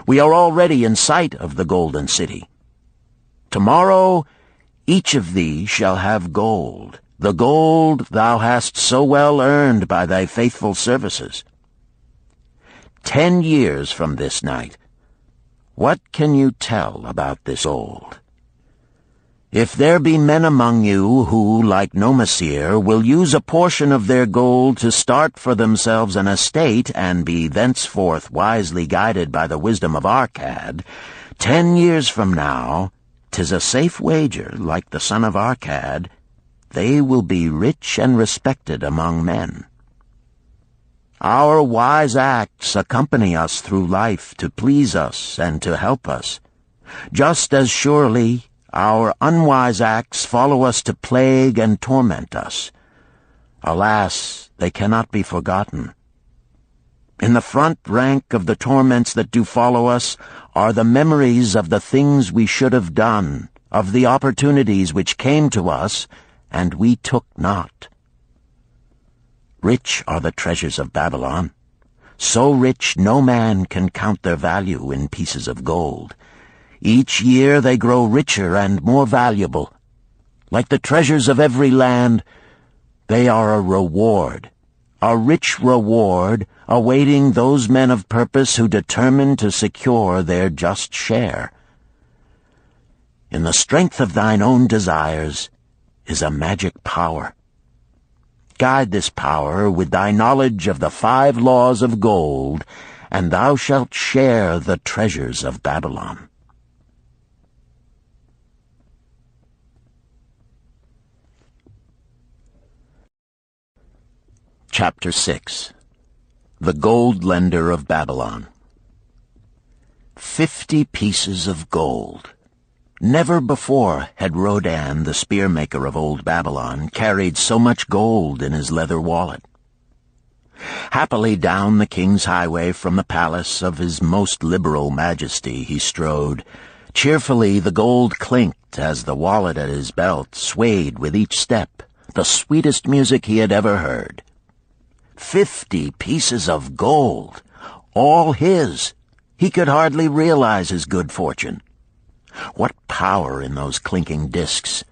We are already in sight of the golden city. Tomorrow each of thee shall have gold, the gold thou hast so well earned by thy faithful services. 10 years from this night, what can you tell about this gold? If there be men among you who, like Nomasir, will use a portion of their gold to start for themselves an estate and be thenceforth wisely guided by the wisdom of Arkad, 10 years from now, 'tis a safe wager, like the son of Arkad, they will be rich and respected among men. Our wise acts accompany us through life to please us and to help us. Just as surely our unwise acts follow us to plague and torment us. Alas, they cannot be forgotten. In the front rank of the torments that do follow us are the memories of the things we should have done, of the opportunities which came to us, and we took not. Rich are the treasures of Babylon. So rich no man can count their value in pieces of gold. Each year they grow richer and more valuable. Like the treasures of every land, they are a reward, a rich reward awaiting those men of purpose who determine to secure their just share. In the strength of thine own desires is a magic power. Guide this power with thy knowledge of the 5 laws of gold, and thou shalt share the treasures of Babylon. Chapter 6. The Gold Lender of Babylon. 50 pieces of gold. Never before had Rodan, the spearmaker of old Babylon, carried so much gold in his leather wallet. Happily down the king's highway from the palace of his most liberal majesty he strode. Cheerfully the gold clinked as the wallet at his belt swayed with each step, the sweetest music he had ever heard. 50 pieces of gold, all his. He could hardly realize his good fortune. What power in those clinking discs!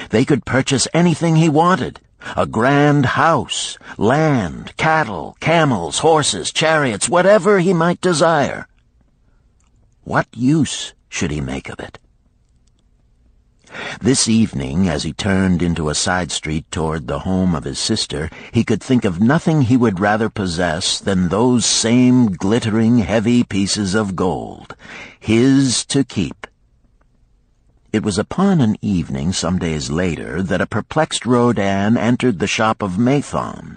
They could purchase anything he wanted. A grand house, land, cattle, camels, horses, chariots, whatever he might desire. What use should he make of it? This evening, as he turned into a side street toward the home of his sister, he could think of nothing he would rather possess than those same glittering, heavy pieces of gold, his to keep. It was upon an evening some days later that a perplexed Rodan entered the shop of Mathon,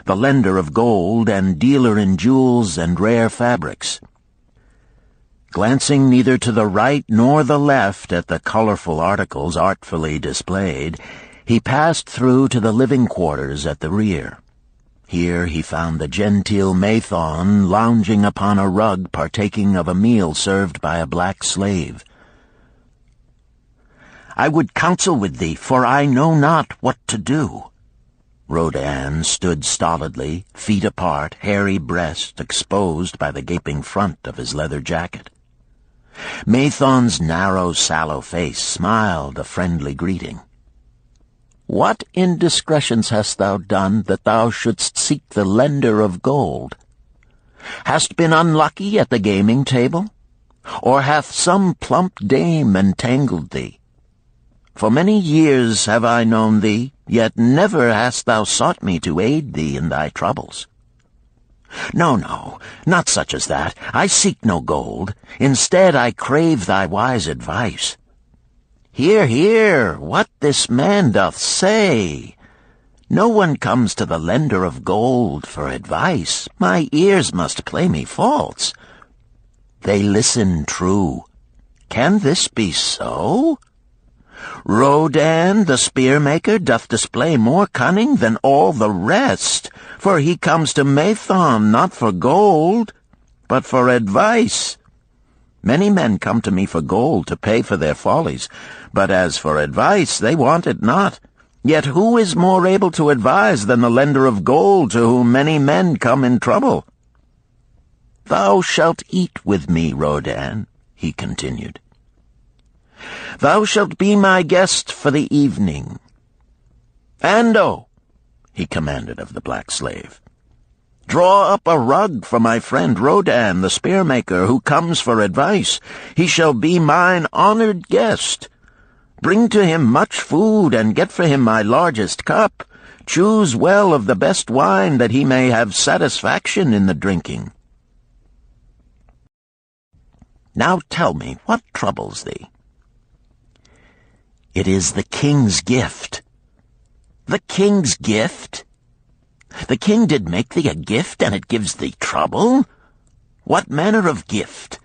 the lender of gold and dealer in jewels and rare fabrics. Glancing neither to the right nor the left at the colorful articles artfully displayed, he passed through to the living quarters at the rear. Here he found the genteel Mathon lounging upon a rug partaking of a meal served by a black slave. I would counsel with thee, for I know not what to do." Rodan stood stolidly, feet apart, hairy breast exposed by the gaping front of his leather jacket. Mathon's narrow, sallow face smiled a friendly greeting. "What indiscretions hast thou done that thou shouldst seek the lender of gold? Hast been unlucky at the gaming table? Or hath some plump dame entangled thee? For many years have I known thee, yet never hast thou sought me to aid thee in thy troubles. No, no, not such as that. I seek no gold. Instead I crave thy wise advice. Hear, hear, what this man doth say. No one comes to the lender of gold for advice. My ears must play me false. They listen true. Can this be so? Rodan, the spear-maker, doth display more cunning than all the rest, for he comes to Mathon not for gold, but for advice. Many men come to me for gold to pay for their follies, but as for advice, they want it not. Yet who is more able to advise than the lender of gold to whom many men come in trouble? Thou shalt eat with me, Rodan, he continued. Thou shalt be my guest for the evening. Ando, he commanded of the black slave, draw up a rug for my friend Rodan, the spear-maker, who comes for advice. He shall be mine honored guest. Bring to him much food, and get for him my largest cup. Choose well of the best wine, that he may have satisfaction in the drinking. Now tell me, what troubles thee? It is the king's gift. The king's gift? The king did make thee a gift, and it gives thee trouble? What manner of gift?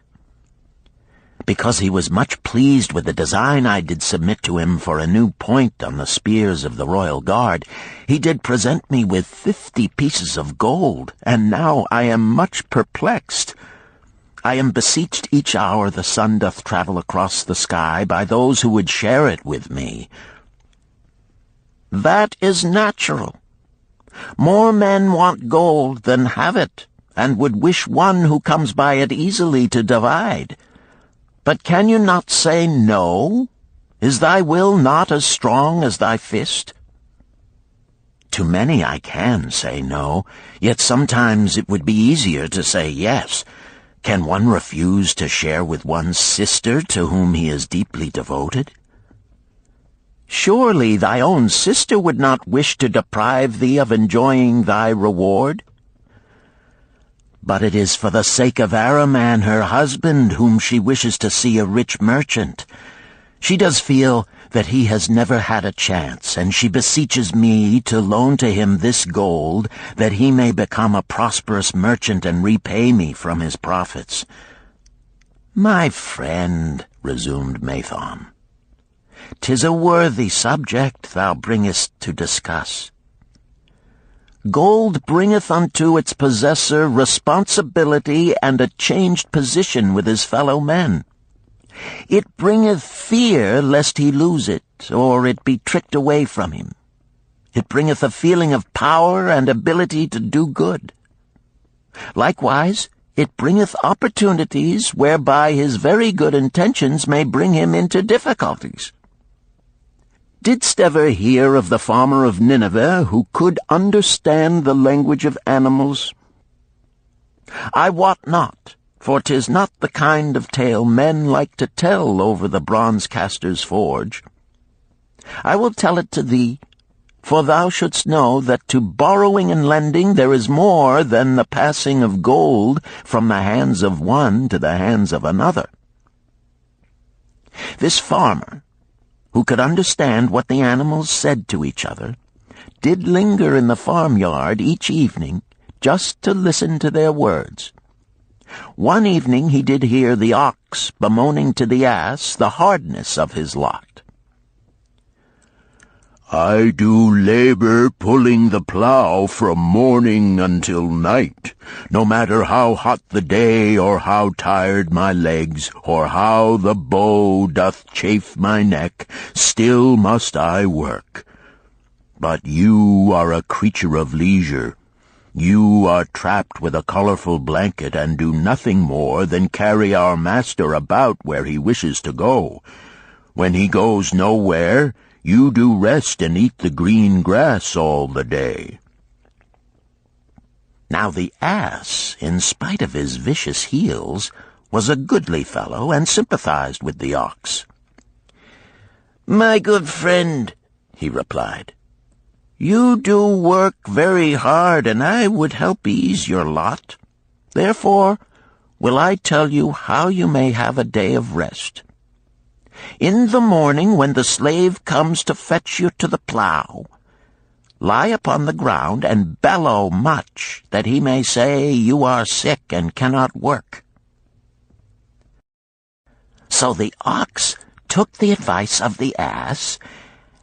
Because he was much pleased with the design I did submit to him for a new point on the spears of the royal guard, he did present me with 50 pieces of gold, and now I am much perplexed. I am beseeched each hour the sun doth travel across the sky by those who would share it with me. That is natural. More men want gold than have it, and would wish one who comes by it easily to divide. But can you not say no? Is thy will not as strong as thy fist? To many I can say no, yet sometimes it would be easier to say yes. Can one refuse to share with one's sister to whom he is deeply devoted? Surely thy own sister would not wish to deprive thee of enjoying thy reward? But it is for the sake of Araman, her husband, whom she wishes to see a rich merchant. She does feel that he has never had a chance, and she beseeches me to loan to him this gold, that he may become a prosperous merchant and repay me from his profits. My friend, resumed Mathon, 'tis a worthy subject thou bringest to discuss. Gold bringeth unto its possessor responsibility and a changed position with his fellow men. It bringeth fear lest he lose it, or it be tricked away from him. It bringeth a feeling of power and ability to do good. Likewise, it bringeth opportunities whereby his very good intentions may bring him into difficulties. Didst ever hear of the farmer of Nineveh who could understand the language of animals? I wot not, for 'tis not the kind of tale men like to tell over the bronze-caster's forge. I will tell it to thee, for thou shouldst know that to borrowing and lending there is more than the passing of gold from the hands of one to the hands of another. This farmer, who could understand what the animals said to each other, did linger in the farmyard each evening just to listen to their words. One evening he did hear the ox bemoaning to the ass the hardness of his lot. I do labor pulling the plow from morning until night, no matter how hot the day, or how tired my legs, or how the bow doth chafe my neck, still must I work. But you are a creature of leisure. You are trapped with a colorful blanket and do nothing more than carry our master about where he wishes to go. When he goes nowhere, you do rest and eat the green grass all the day." Now the ass, in spite of his vicious heels, was a goodly fellow and sympathized with the ox. "My good friend," he replied, "you do work very hard, and I would help ease your lot. Therefore will I tell you how you may have a day of rest. In the morning, when the slave comes to fetch you to the plow, lie upon the ground and bellow much, that he may say you are sick and cannot work." So the ox took the advice of the ass,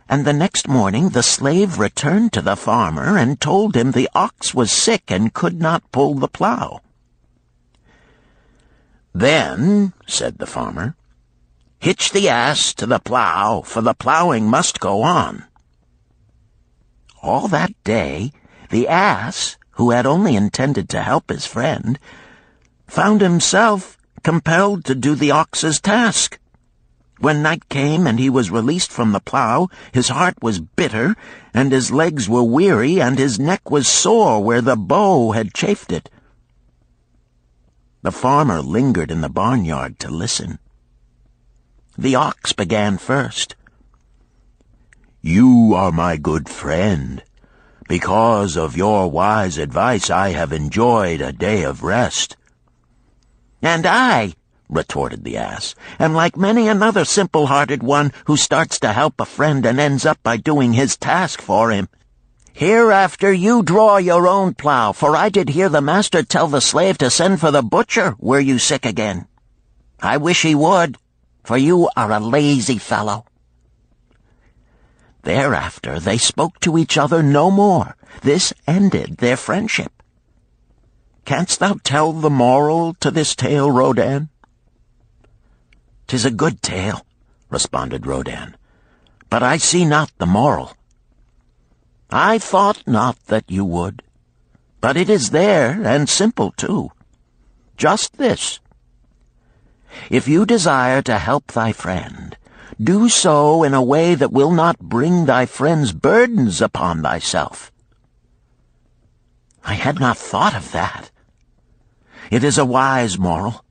and the next morning the slave returned to the farmer and told him the ox was sick and could not pull the plow. "Then," said the farmer, "hitch the ass to the plow, for the plowing must go on." All that day, the ass, who had only intended to help his friend, found himself compelled to do the ox's task. When night came and he was released from the plow, his heart was bitter, and his legs were weary, and his neck was sore where the bow had chafed it. The farmer lingered in the barnyard to listen. The ox began first. "You are my good friend. Because of your wise advice, I have enjoyed a day of rest." "And I," retorted the ass, "am like many another simple-hearted one who starts to help a friend and ends up by doing his task for him. Hereafter you draw your own plow, for I did hear the master tell the slave to send for the butcher were you sick again. I wish he would, for you are a lazy fellow." Thereafter they spoke to each other no more. This ended their friendship. Canst thou tell the moral to this tale, Rodan? "'Tis a good tale," responded Rodan, "but I see not the moral." "I thought not that you would, but it is there, and simple too. Just this: if you desire to help thy friend, do so in a way that will not bring thy friend's burdens upon thyself." "I had not thought of that. It is a wise moral.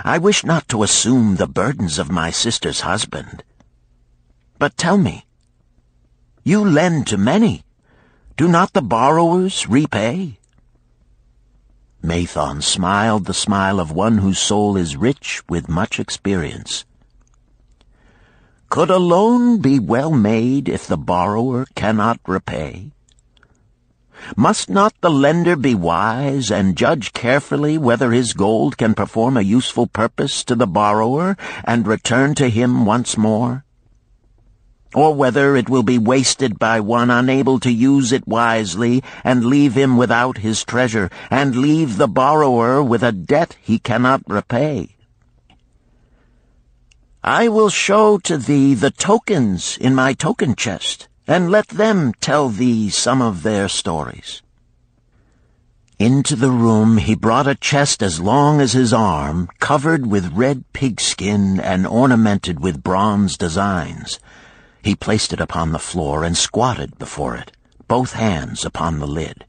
I wish not to assume the burdens of my sister's husband. But tell me, you lend to many. Do not the borrowers repay?" Mathon smiled the smile of one whose soul is rich with much experience. "Could a loan be well made if the borrower cannot repay? Must not the lender be wise and judge carefully whether his gold can perform a useful purpose to the borrower and return to him once more? Or whether it will be wasted by one unable to use it wisely and leave him without his treasure, and leave the borrower with a debt he cannot repay? I will show to thee the tokens in my token chest, and let them tell thee some of their stories." Into the room he brought a chest as long as his arm, covered with red pigskin and ornamented with bronze designs. He placed it upon the floor and squatted before it, both hands upon the lid.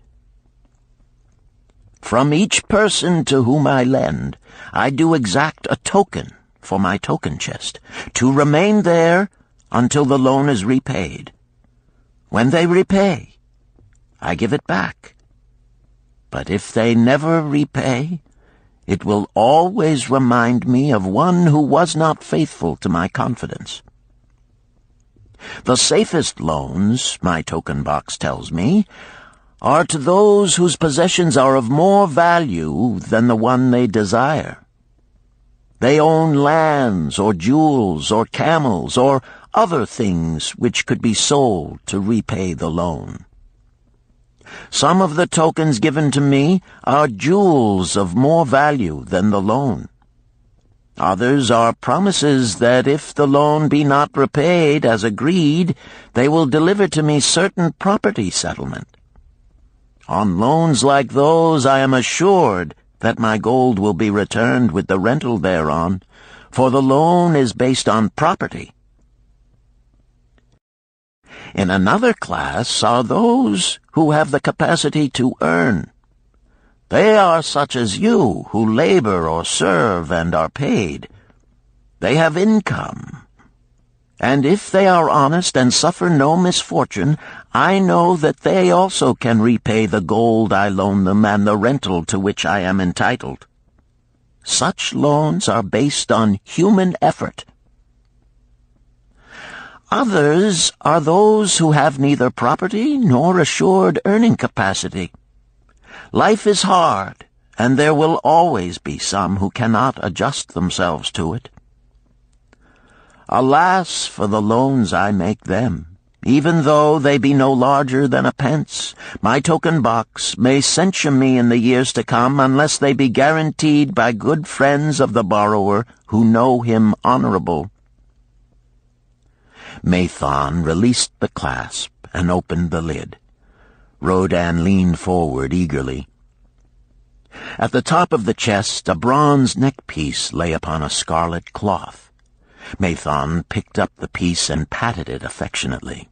"From each person to whom I lend, I do exact a token for my token chest, to remain there until the loan is repaid. When they repay, I give it back. But if they never repay, it will always remind me of one who was not faithful to my confidence. The safest loans, my token box tells me, are to those whose possessions are of more value than the one they desire. They own lands or jewels or camels or other things which could be sold to repay the loan. Some of the tokens given to me are jewels of more value than the loan. Others are promises that if the loan be not repaid as agreed, they will deliver to me certain property settlement. On loans like those I am assured that my gold will be returned with the rental thereon, for the loan is based on property. In another class are those who have the capacity to earn. They are such as you, who labor or serve and are paid. They have income. And if they are honest and suffer no misfortune, I know that they also can repay the gold I loan them and the rental to which I am entitled. Such loans are based on human effort. Others are those who have neither property nor assured earning capacity. Life is hard, and there will always be some who cannot adjust themselves to it. Alas for the loans I make them! Even though they be no larger than a pence, my token box may censure me in the years to come unless they be guaranteed by good friends of the borrower who know him honorable. Mathon released the clasp and opened the lid. Rodan leaned forward eagerly. At the top of the chest, a bronze neckpiece lay upon a scarlet cloth. Mathon picked up the piece and patted it affectionately.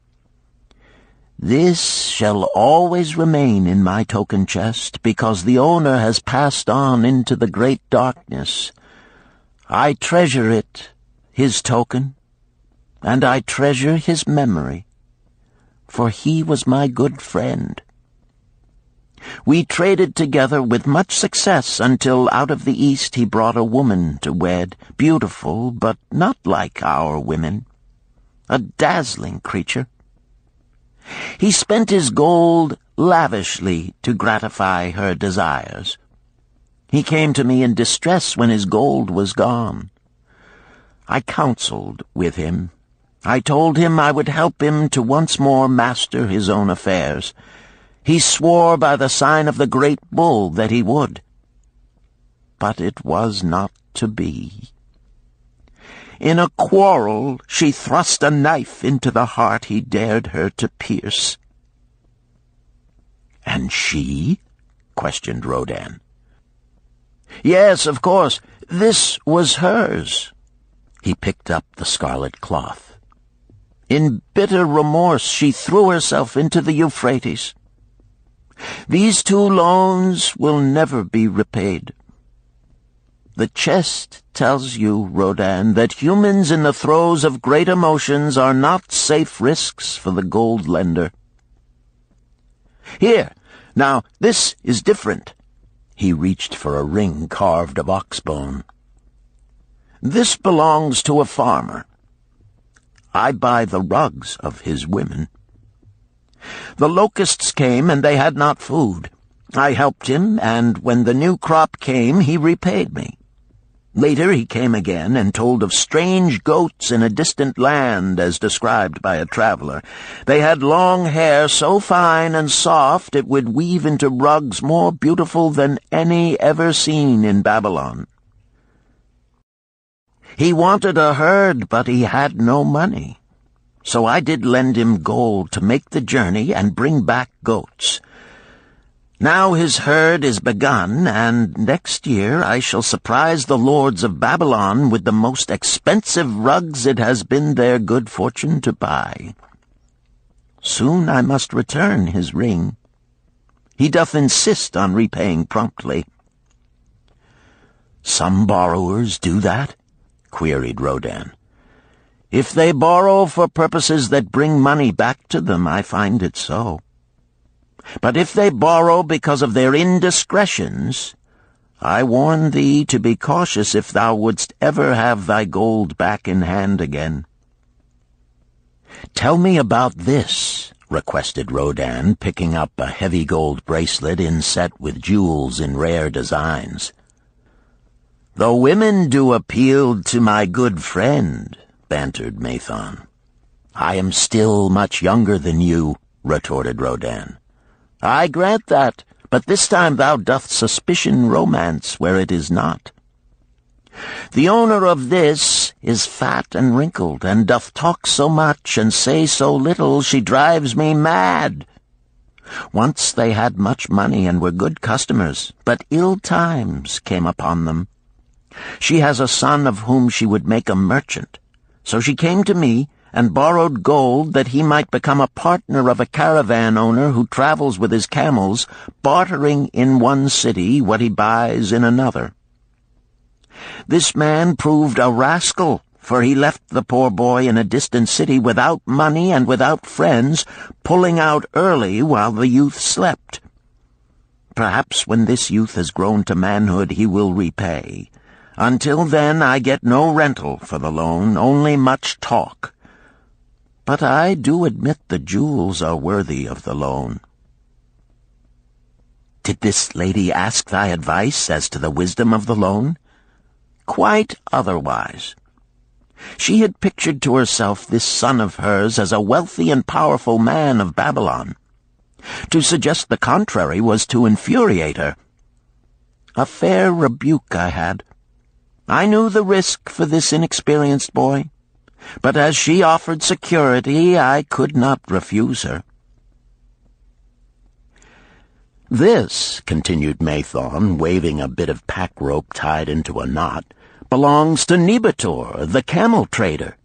"This shall always remain in my token chest, because the owner has passed on into the great darkness. I treasure it, his token, and I treasure his memory, for he was my good friend. We traded together with much success until out of the East he brought a woman to wed, beautiful but not like our women, a dazzling creature. He spent his gold lavishly to gratify her desires. He came to me in distress when his gold was gone. I counseled with him. I told him I would help him to once more master his own affairs. He swore by the sign of the great bull that he would. But it was not to be. In a quarrel, she thrust a knife into the heart he dared her to pierce." "And she?" questioned Rodan. "Yes, of course. This was hers." He picked up the scarlet cloth. "In bitter remorse, she threw herself into the Euphrates. These 2 loans will never be repaid. The chest tells you, Rodan, that humans in the throes of great emotions are not safe risks for the gold lender. Here, now, this is different." He reached for a ring carved of oxbone. "This belongs to a farmer. I buy the rugs of his women. The locusts came, and they had not food. I helped him, and when the new crop came, he repaid me. Later he came again and told of strange goats in a distant land, as described by a traveler. They had long hair so fine and soft it would weave into rugs more beautiful than any ever seen in Babylon. He wanted a herd, but he had no money. So I did lend him gold to make the journey and bring back goats. Now his herd is begun, and next year I shall surprise the lords of Babylon with the most expensive rugs it has been their good fortune to buy. Soon I must return his ring. He doth insist on repaying promptly." "Some borrowers do that?" queried Rodan. "If they borrow for purposes that bring money back to them, I find it so. But if they borrow because of their indiscretions, I warn thee to be cautious if thou wouldst ever have thy gold back in hand again." "Tell me about this," requested Rodan, picking up a heavy gold bracelet inset with jewels in rare designs. "The women do appeal to my good friend," bantered Mathon. "I am still much younger than you," retorted Rodin. "I grant that, but this time thou doth suspicion romance where it is not. The owner of this is fat and wrinkled, and doth talk so much and say so little, she drives me mad. Once they had much money and were good customers, but ill times came upon them. She has a son of whom she would make a merchant. So she came to me and borrowed gold that he might become a partner of a caravan owner who travels with his camels, bartering in one city what he buys in another. This man proved a rascal, for he left the poor boy in a distant city without money and without friends, pulling out early while the youth slept. Perhaps when this youth has grown to manhood he will repay. Until then I get no rental for the loan, only much talk. But I do admit the jewels are worthy of the loan." "Did this lady ask thy advice as to the wisdom of the loan?" "Quite otherwise. She had pictured to herself this son of hers as a wealthy and powerful man of Babylon. To suggest the contrary was to infuriate her. A fair rebuke I had. I knew the risk for this inexperienced boy, but as she offered security, I could not refuse her." "This," continued Mathon, waving a bit of pack rope tied into a knot, "belongs to Nebator, the camel trader.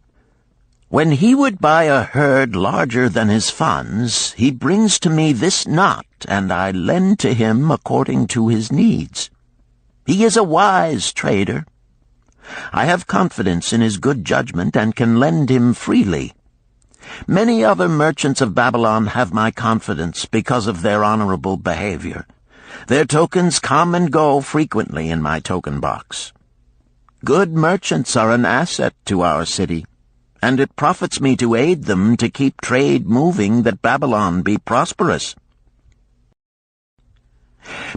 When he would buy a herd larger than his funds, he brings to me this knot, and I lend to him according to his needs. He is a wise trader. I have confidence in his good judgment and can lend him freely. Many other merchants of Babylon have my confidence because of their honorable behavior. Their tokens come and go frequently in my token box. Good merchants are an asset to our city, and it profits me to aid them to keep trade moving that Babylon be prosperous."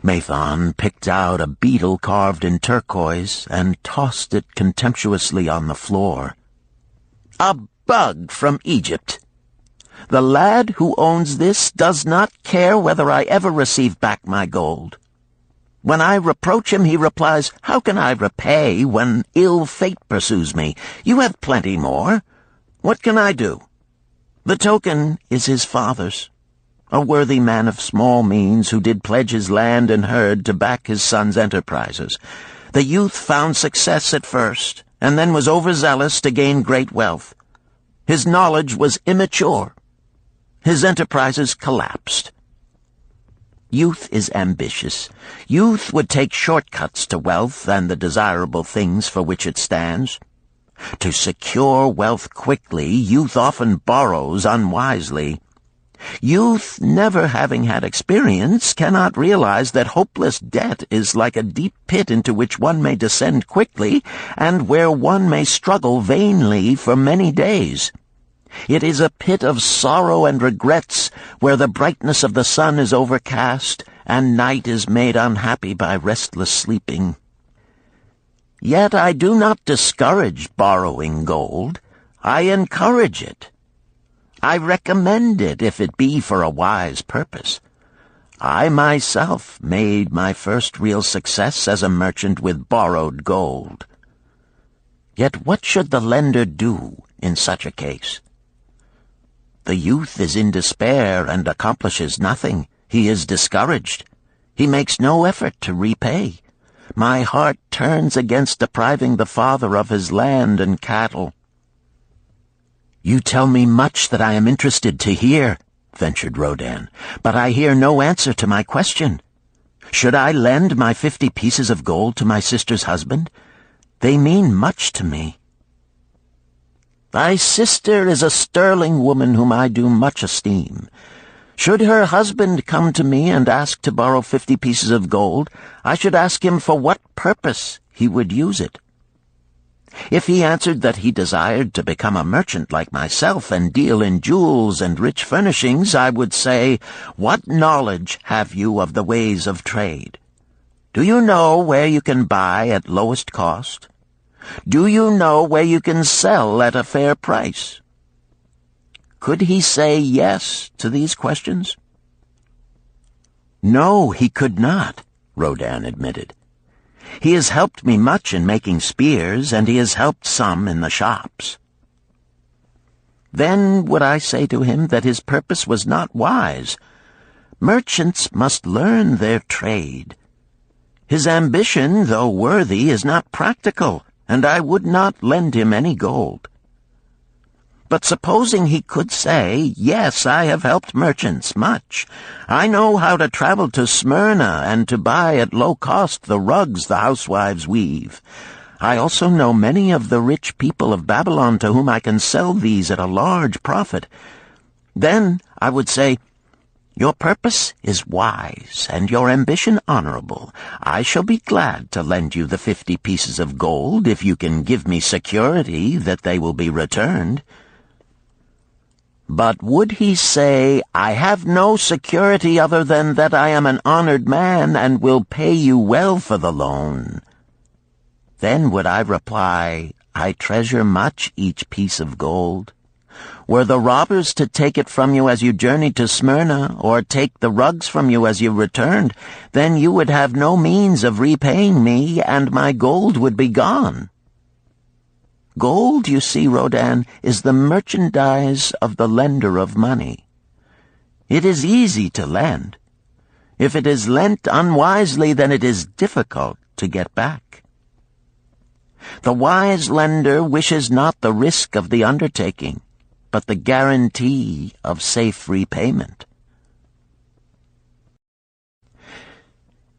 Mathon picked out a beetle carved in turquoise and tossed it contemptuously on the floor. "A bug from Egypt. The lad who owns this does not care whether I ever receive back my gold. When I reproach him, he replies, 'How can I repay when ill fate pursues me? You have plenty more. What can I do?' The token is his father's, a worthy man of small means who did pledge his land and herd to back his son's enterprises. The youth found success at first, and then was overzealous to gain great wealth. His knowledge was immature. His enterprises collapsed. Youth is ambitious. Youth would take shortcuts to wealth and the desirable things for which it stands. To secure wealth quickly, youth often borrows unwisely. Youth, never having had experience, cannot realize that hopeless debt is like a deep pit into which one may descend quickly, and where one may struggle vainly for many days. It is a pit of sorrow and regrets, where the brightness of the sun is overcast, and night is made unhappy by restless sleeping. Yet I do not discourage borrowing gold. I encourage it. I recommend it if it be for a wise purpose. I myself made my first real success as a merchant with borrowed gold. Yet what should the lender do in such a case? The youth is in despair and accomplishes nothing. He is discouraged. He makes no effort to repay. My heart turns against depriving the father of his land and cattle." "You tell me much that I am interested to hear," ventured Rodin, "but I hear no answer to my question. Should I lend my 50 pieces of gold to my sister's husband? They mean much to me." "Thy sister is a sterling woman whom I do much esteem. Should her husband come to me and ask to borrow 50 pieces of gold, I should ask him for what purpose he would use it. If he answered that he desired to become a merchant like myself and deal in jewels and rich furnishings, I would say, 'What knowledge have you of the ways of trade? Do you know where you can buy at lowest cost? Do you know where you can sell at a fair price? Could he say yes to these questions? No, he could not, Rodin admitted. He has helped me much in making spears, and he has helped some in the shops. Then would I say to him that his purpose was not wise? Merchants must learn their trade. His ambition, though worthy, is not practical, and I would not lend him any gold. But supposing he could say, yes, I have helped merchants much. I know how to travel to Smyrna and to buy at low cost the rugs the housewives weave. I also know many of the rich people of Babylon to whom I can sell these at a large profit. Then I would say, your purpose is wise and your ambition honorable. I shall be glad to lend you the 50 pieces of gold if you can give me security that they will be returned. But would he say, I have no security other than that I am an honored man and will pay you well for the loan? Then would I reply, I treasure much each piece of gold. Were the robbers to take it from you as you journeyed to Smyrna, or take the rugs from you as you returned, then you would have no means of repaying me, and my gold would be gone. Gold, you see, Rodin, is the merchandise of the lender of money. It is easy to lend. If it is lent unwisely, then it is difficult to get back. The wise lender wishes not the risk of the undertaking, but the guarantee of safe repayment.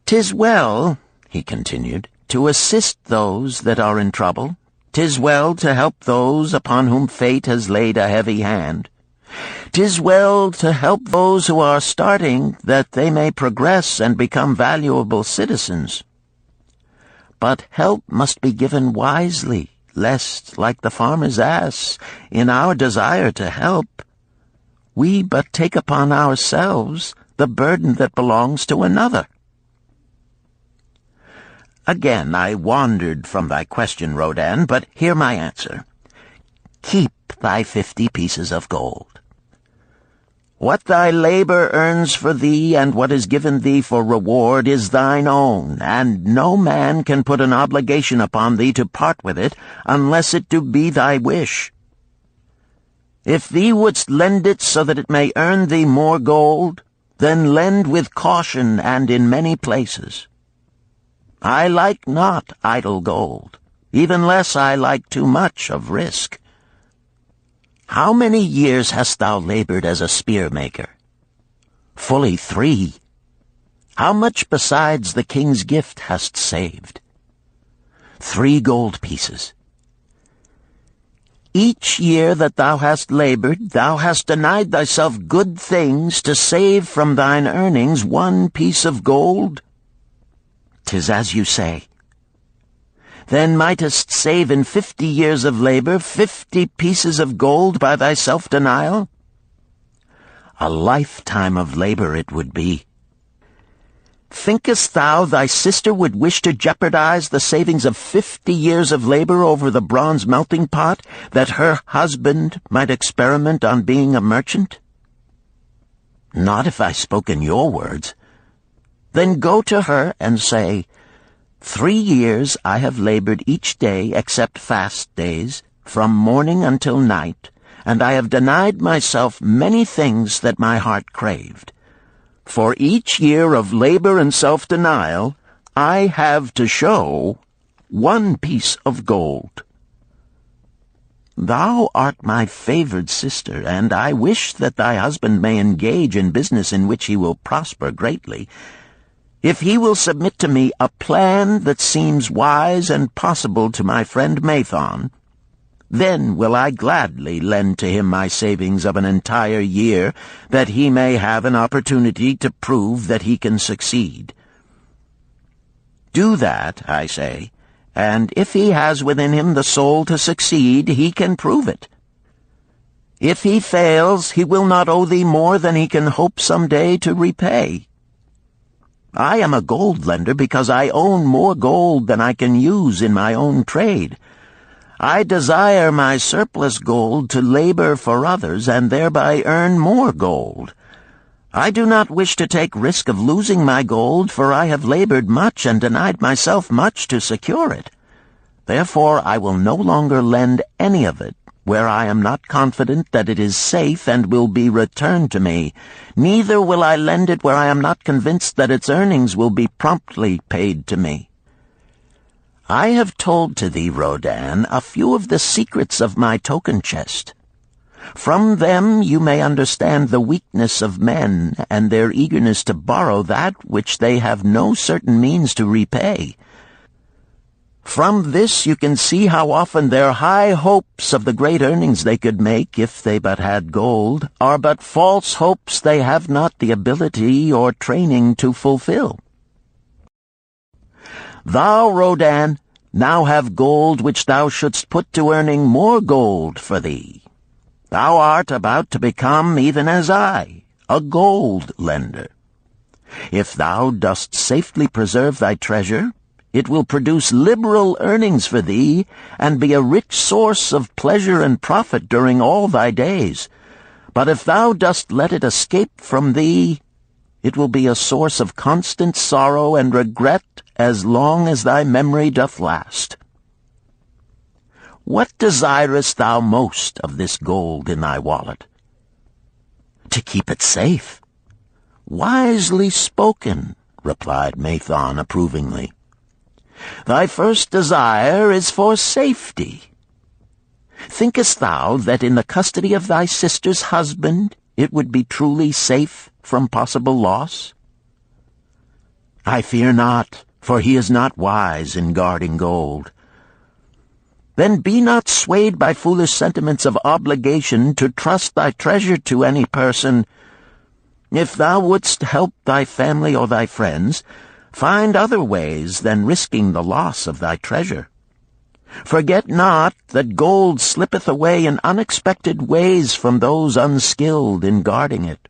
"'Tis well," he continued, "to assist those that are in trouble. 'Tis well to help those upon whom fate has laid a heavy hand. 'Tis well to help those who are starting, that they may progress and become valuable citizens. But help must be given wisely, lest, like the farmer's ass, in our desire to help, we but take upon ourselves the burden that belongs to another." Again I wandered from thy question, Rodin, but hear my answer. Keep thy 50 pieces of gold. What thy labor earns for thee and what is given thee for reward is thine own, and no man can put an obligation upon thee to part with it unless it do be thy wish. If thee wouldst lend it so that it may earn thee more gold, then lend with caution and in many places. I like not idle gold, even less I like too much of risk. How many years hast thou labored as a spear-maker? Fully 3. How much besides the king's gift hast saved? 3 gold pieces. Each year that thou hast labored, thou hast denied thyself good things to save from thine earnings 1 piece of gold? 'Tis as you say. Then mightest save in 50 years of labor 50 pieces of gold by thy self-denial? A lifetime of labor it would be. Thinkest thou thy sister would wish to jeopardize the savings of 50 years of labor over the bronze melting pot, that her husband might experiment on being a merchant? Not if I spoke in your words. Then go to her and say, 3 years I have labored each day except fast days, from morning until night, and I have denied myself many things that my heart craved. For each year of labor and self-denial, I have to show 1 piece of gold. Thou art my favored sister, and I wish that thy husband may engage in business in which he will prosper greatly. If he will submit to me a plan that seems wise and possible to my friend Mathon, then will I gladly lend to him my savings of an entire year, that he may have an opportunity to prove that he can succeed. Do that, I say, and if he has within him the soul to succeed, he can prove it. If he fails, he will not owe thee more than he can hope some day to repay. I am a gold lender because I own more gold than I can use in my own trade. I desire my surplus gold to labor for others and thereby earn more gold. I do not wish to take risk of losing my gold, for I have labored much and denied myself much to secure it. Therefore I will no longer lend any of it where I am not confident that it is safe and will be returned to me. Neither will I lend it where I am not convinced that its earnings will be promptly paid to me. I have told to thee, Rodin, a few of the secrets of my token chest. From them you may understand the weakness of men and their eagerness to borrow that which they have no certain means to repay. From this you can see how often their high hopes of the great earnings they could make if they but had gold are but false hopes they have not the ability or training to fulfill. Thou, Rodin, now have gold which thou shouldst put to earning more gold for thee. Thou art about to become, even as I, a gold lender. If thou dost safely preserve thy treasure, it will produce liberal earnings for thee, and be a rich source of pleasure and profit during all thy days. But if thou dost let it escape from thee, it will be a source of constant sorrow and regret as long as thy memory doth last. What desirest thou most of this gold in thy wallet? To keep it safe. Wisely spoken, replied Mathon approvingly. Thy first desire is for safety. Thinkest thou that in the custody of thy sister's husband it would be truly safe from possible loss? I fear not, for he is not wise in guarding gold. Then be not swayed by foolish sentiments of obligation to trust thy treasure to any person. If thou wouldst help thy family or thy friends, find other ways than risking the loss of thy treasure. Forget not that gold slippeth away in unexpected ways from those unskilled in guarding it.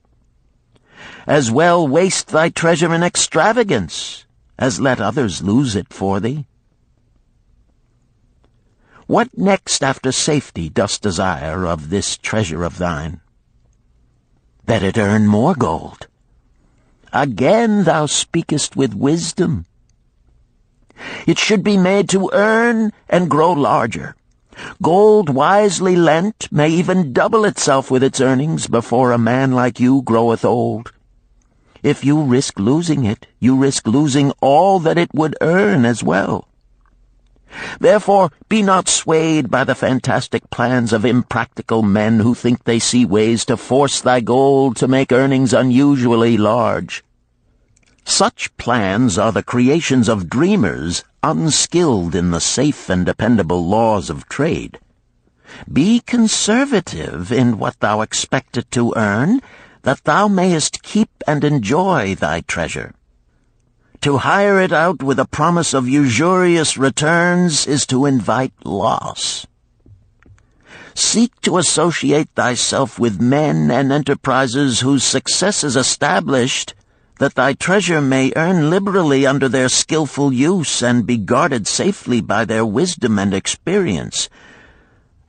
As well waste thy treasure in extravagance as let others lose it for thee. What next after safety dost desire of this treasure of thine? That it earn more gold. Again thou speakest with wisdom. It should be made to earn and grow larger. Gold wisely lent may even double itself with its earnings before a man like you groweth old. If you risk losing it, you risk losing all that it would earn as well. Therefore, be not swayed by the fantastic plans of impractical men who think they see ways to force thy gold to make earnings unusually large. Such plans are the creations of dreamers unskilled in the safe and dependable laws of trade. Be conservative in what thou expectest to earn, that thou mayest keep and enjoy thy treasure. To hire it out with a promise of usurious returns is to invite loss. Seek to associate thyself with men and enterprises whose success is established, that thy treasure may earn liberally under their skillful use and be guarded safely by their wisdom and experience.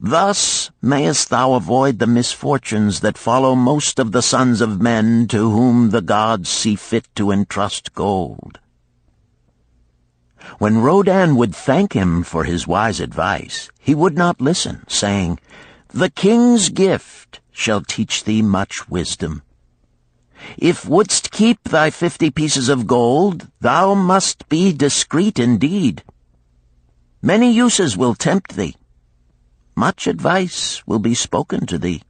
Thus mayest thou avoid the misfortunes that follow most of the sons of men to whom the gods see fit to entrust gold. When Rodin would thank him for his wise advice, he would not listen, saying, "The king's gift shall teach thee much wisdom. If wouldst keep thy 50 pieces of gold, thou must be discreet indeed. Many uses will tempt thee. Much advice will be spoken to thee.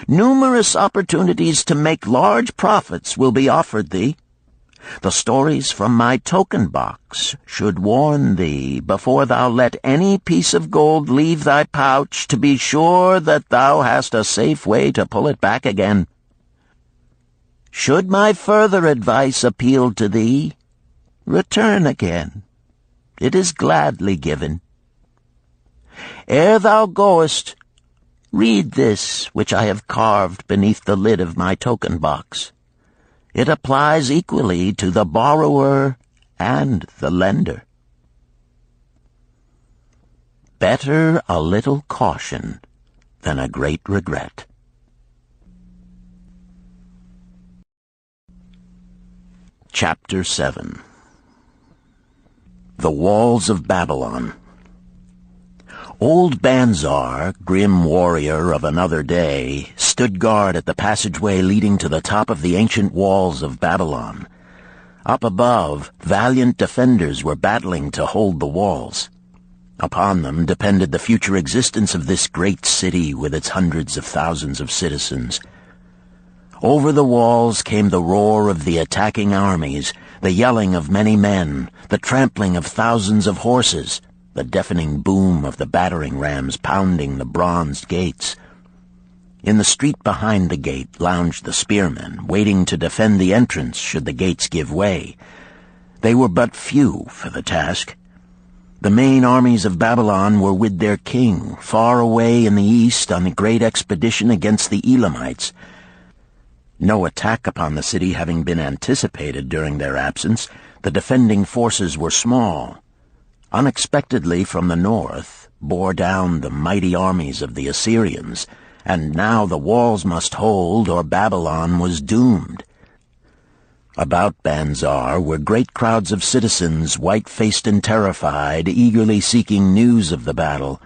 Numerous opportunities to make large profits will be offered thee. The stories from my token box should warn thee, before thou let any piece of gold leave thy pouch, to be sure that thou hast a safe way to pull it back again. Should my further advice appeal to thee, return again. It is gladly given. Ere thou goest, read this which I have carved beneath the lid of my token box. It applies equally to the borrower and the lender." Better a little caution than a great regret. Chapter 7. The Walls of Babylon. Old Banzar, grim warrior of another day, stood guard at the passageway leading to the top of the ancient walls of Babylon. Up above, valiant defenders were battling to hold the walls. Upon them depended the future existence of this great city with its hundreds of thousands of citizens. Over the walls came the roar of the attacking armies, the yelling of many men, the trampling of thousands of horses, the deafening boom of the battering rams pounding the bronzed gates. In the street behind the gate lounged the spearmen, waiting to defend the entrance should the gates give way. They were but few for the task. The main armies of Babylon were with their king, far away in the east on a great expedition against the Elamites. No attack upon the city having been anticipated during their absence, the defending forces were small. Unexpectedly from the north bore down the mighty armies of the Assyrians, and now the walls must hold or Babylon was doomed. About Banzar were great crowds of citizens, white-faced and terrified, eagerly seeking news of the battle.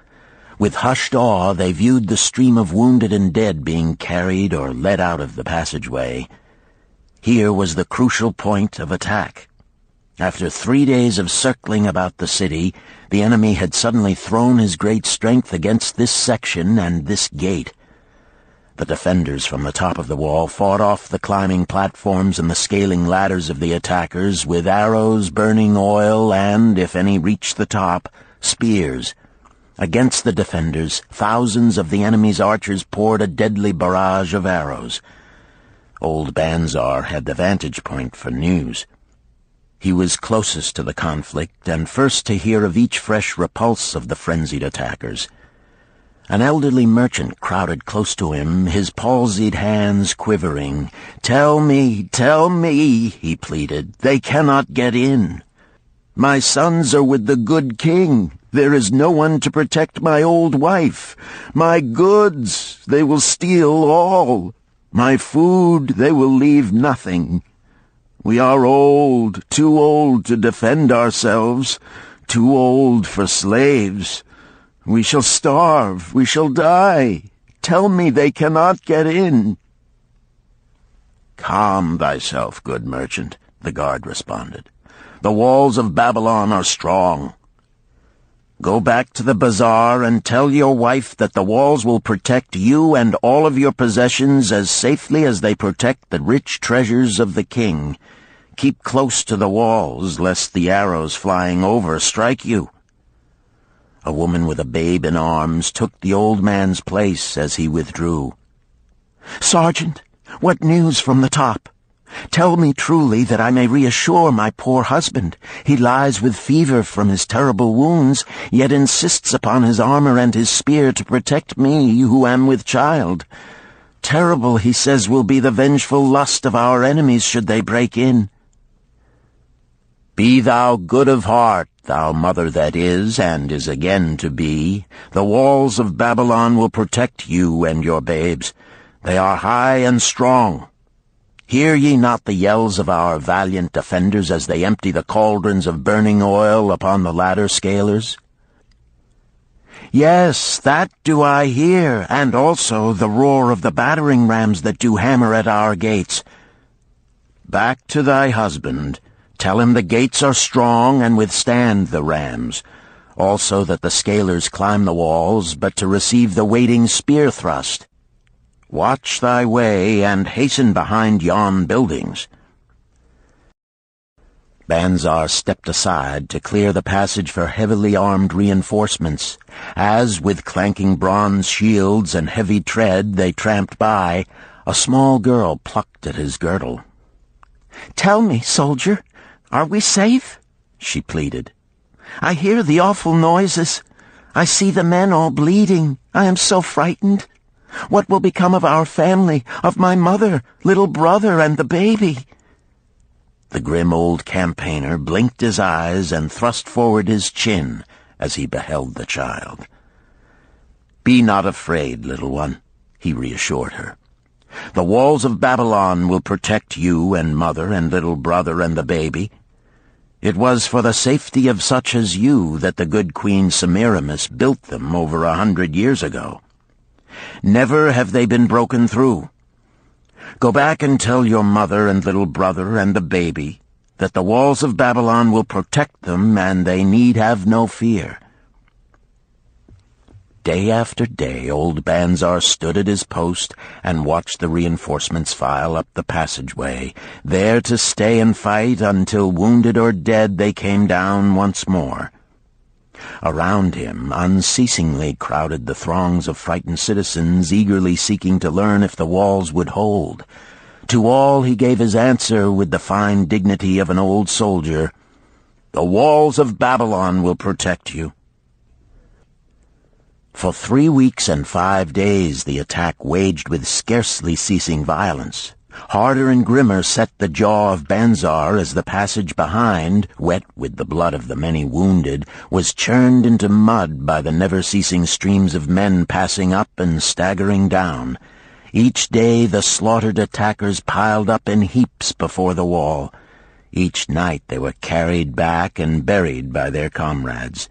With hushed awe they viewed the stream of wounded and dead being carried or led out of the passageway. Here was the crucial point of attack. After 3 days of circling about the city, the enemy had suddenly thrown his great strength against this section and this gate. The defenders from the top of the wall fought off the climbing platforms and the scaling ladders of the attackers with arrows, burning oil, and, if any reached the top, spears. Against the defenders, thousands of the enemy's archers poured a deadly barrage of arrows. Old Banzar had the vantage point for news. He was closest to the conflict and first to hear of each fresh repulse of the frenzied attackers. An elderly merchant crowded close to him, his palsied hands quivering. "Tell me, he pleaded. "They cannot get in. My sons are with the good king. There is no one to protect my old wife. My goods, they will steal all. My food, they will leave nothing. We are old, too old to defend ourselves, too old for slaves. We shall starve, we shall die. Tell me they cannot get in." "Calm thyself, good merchant," the guard responded. "The walls of Babylon are strong. Go back to the bazaar and tell your wife that the walls will protect you and all of your possessions as safely as they protect the rich treasures of the king. Keep close to the walls, lest the arrows flying over strike you." A woman with a babe in arms took the old man's place as he withdrew. "Sergeant, what news from the top? Tell me truly that I may reassure my poor husband. He lies with fever from his terrible wounds, yet insists upon his armor and his spear to protect me who am with child. Terrible, he says, will be the vengeful lust of our enemies should they break in." "Be thou good of heart, thou mother that is and is again to be. The walls of Babylon will protect you and your babes. They are high and strong. Hear ye not the yells of our valiant defenders as they empty the cauldrons of burning oil upon the ladder scalers?" "Yes, that do I hear, and also the roar of the battering rams that do hammer at our gates." "Back to thy husband. Tell him the gates are strong and withstand the rams. Also that the scalers climb the walls, but to receive the waiting spear thrust. Watch thy way, and hasten behind yon buildings." Banzar stepped aside to clear the passage for heavily armed reinforcements. As, with clanking bronze shields and heavy tread, they tramped by, a small girl plucked at his girdle. "Tell me, soldier, are we safe?" she pleaded. "I hear the awful noises. I see the men all bleeding. I am so frightened. What will become of our family, of my mother, little brother, and the baby?" The grim old campaigner blinked his eyes and thrust forward his chin as he beheld the child. "Be not afraid, little one," he reassured her. "The walls of Babylon will protect you and mother and little brother and the baby. It was for the safety of such as you that the good Queen Semiramis built them over 100 years ago. Never have they been broken through. Go back and tell your mother and little brother and the baby that the walls of Babylon will protect them and they need have no fear." Day after day, old Banzar stood at his post and watched the reinforcements file up the passageway, there to stay and fight until, wounded or dead, they came down once more. Around him unceasingly crowded the throngs of frightened citizens, eagerly seeking to learn if the walls would hold. To all he gave his answer with the fine dignity of an old soldier: "The walls of Babylon will protect you." For 3 weeks and 5 days the attack waged with scarcely ceasing violence. Harder and grimmer set the jaw of Banzar as the passage behind, wet with the blood of the many wounded, was churned into mud by the never-ceasing streams of men passing up and staggering down. Each day the slaughtered attackers piled up in heaps before the wall. Each night they were carried back and buried by their comrades.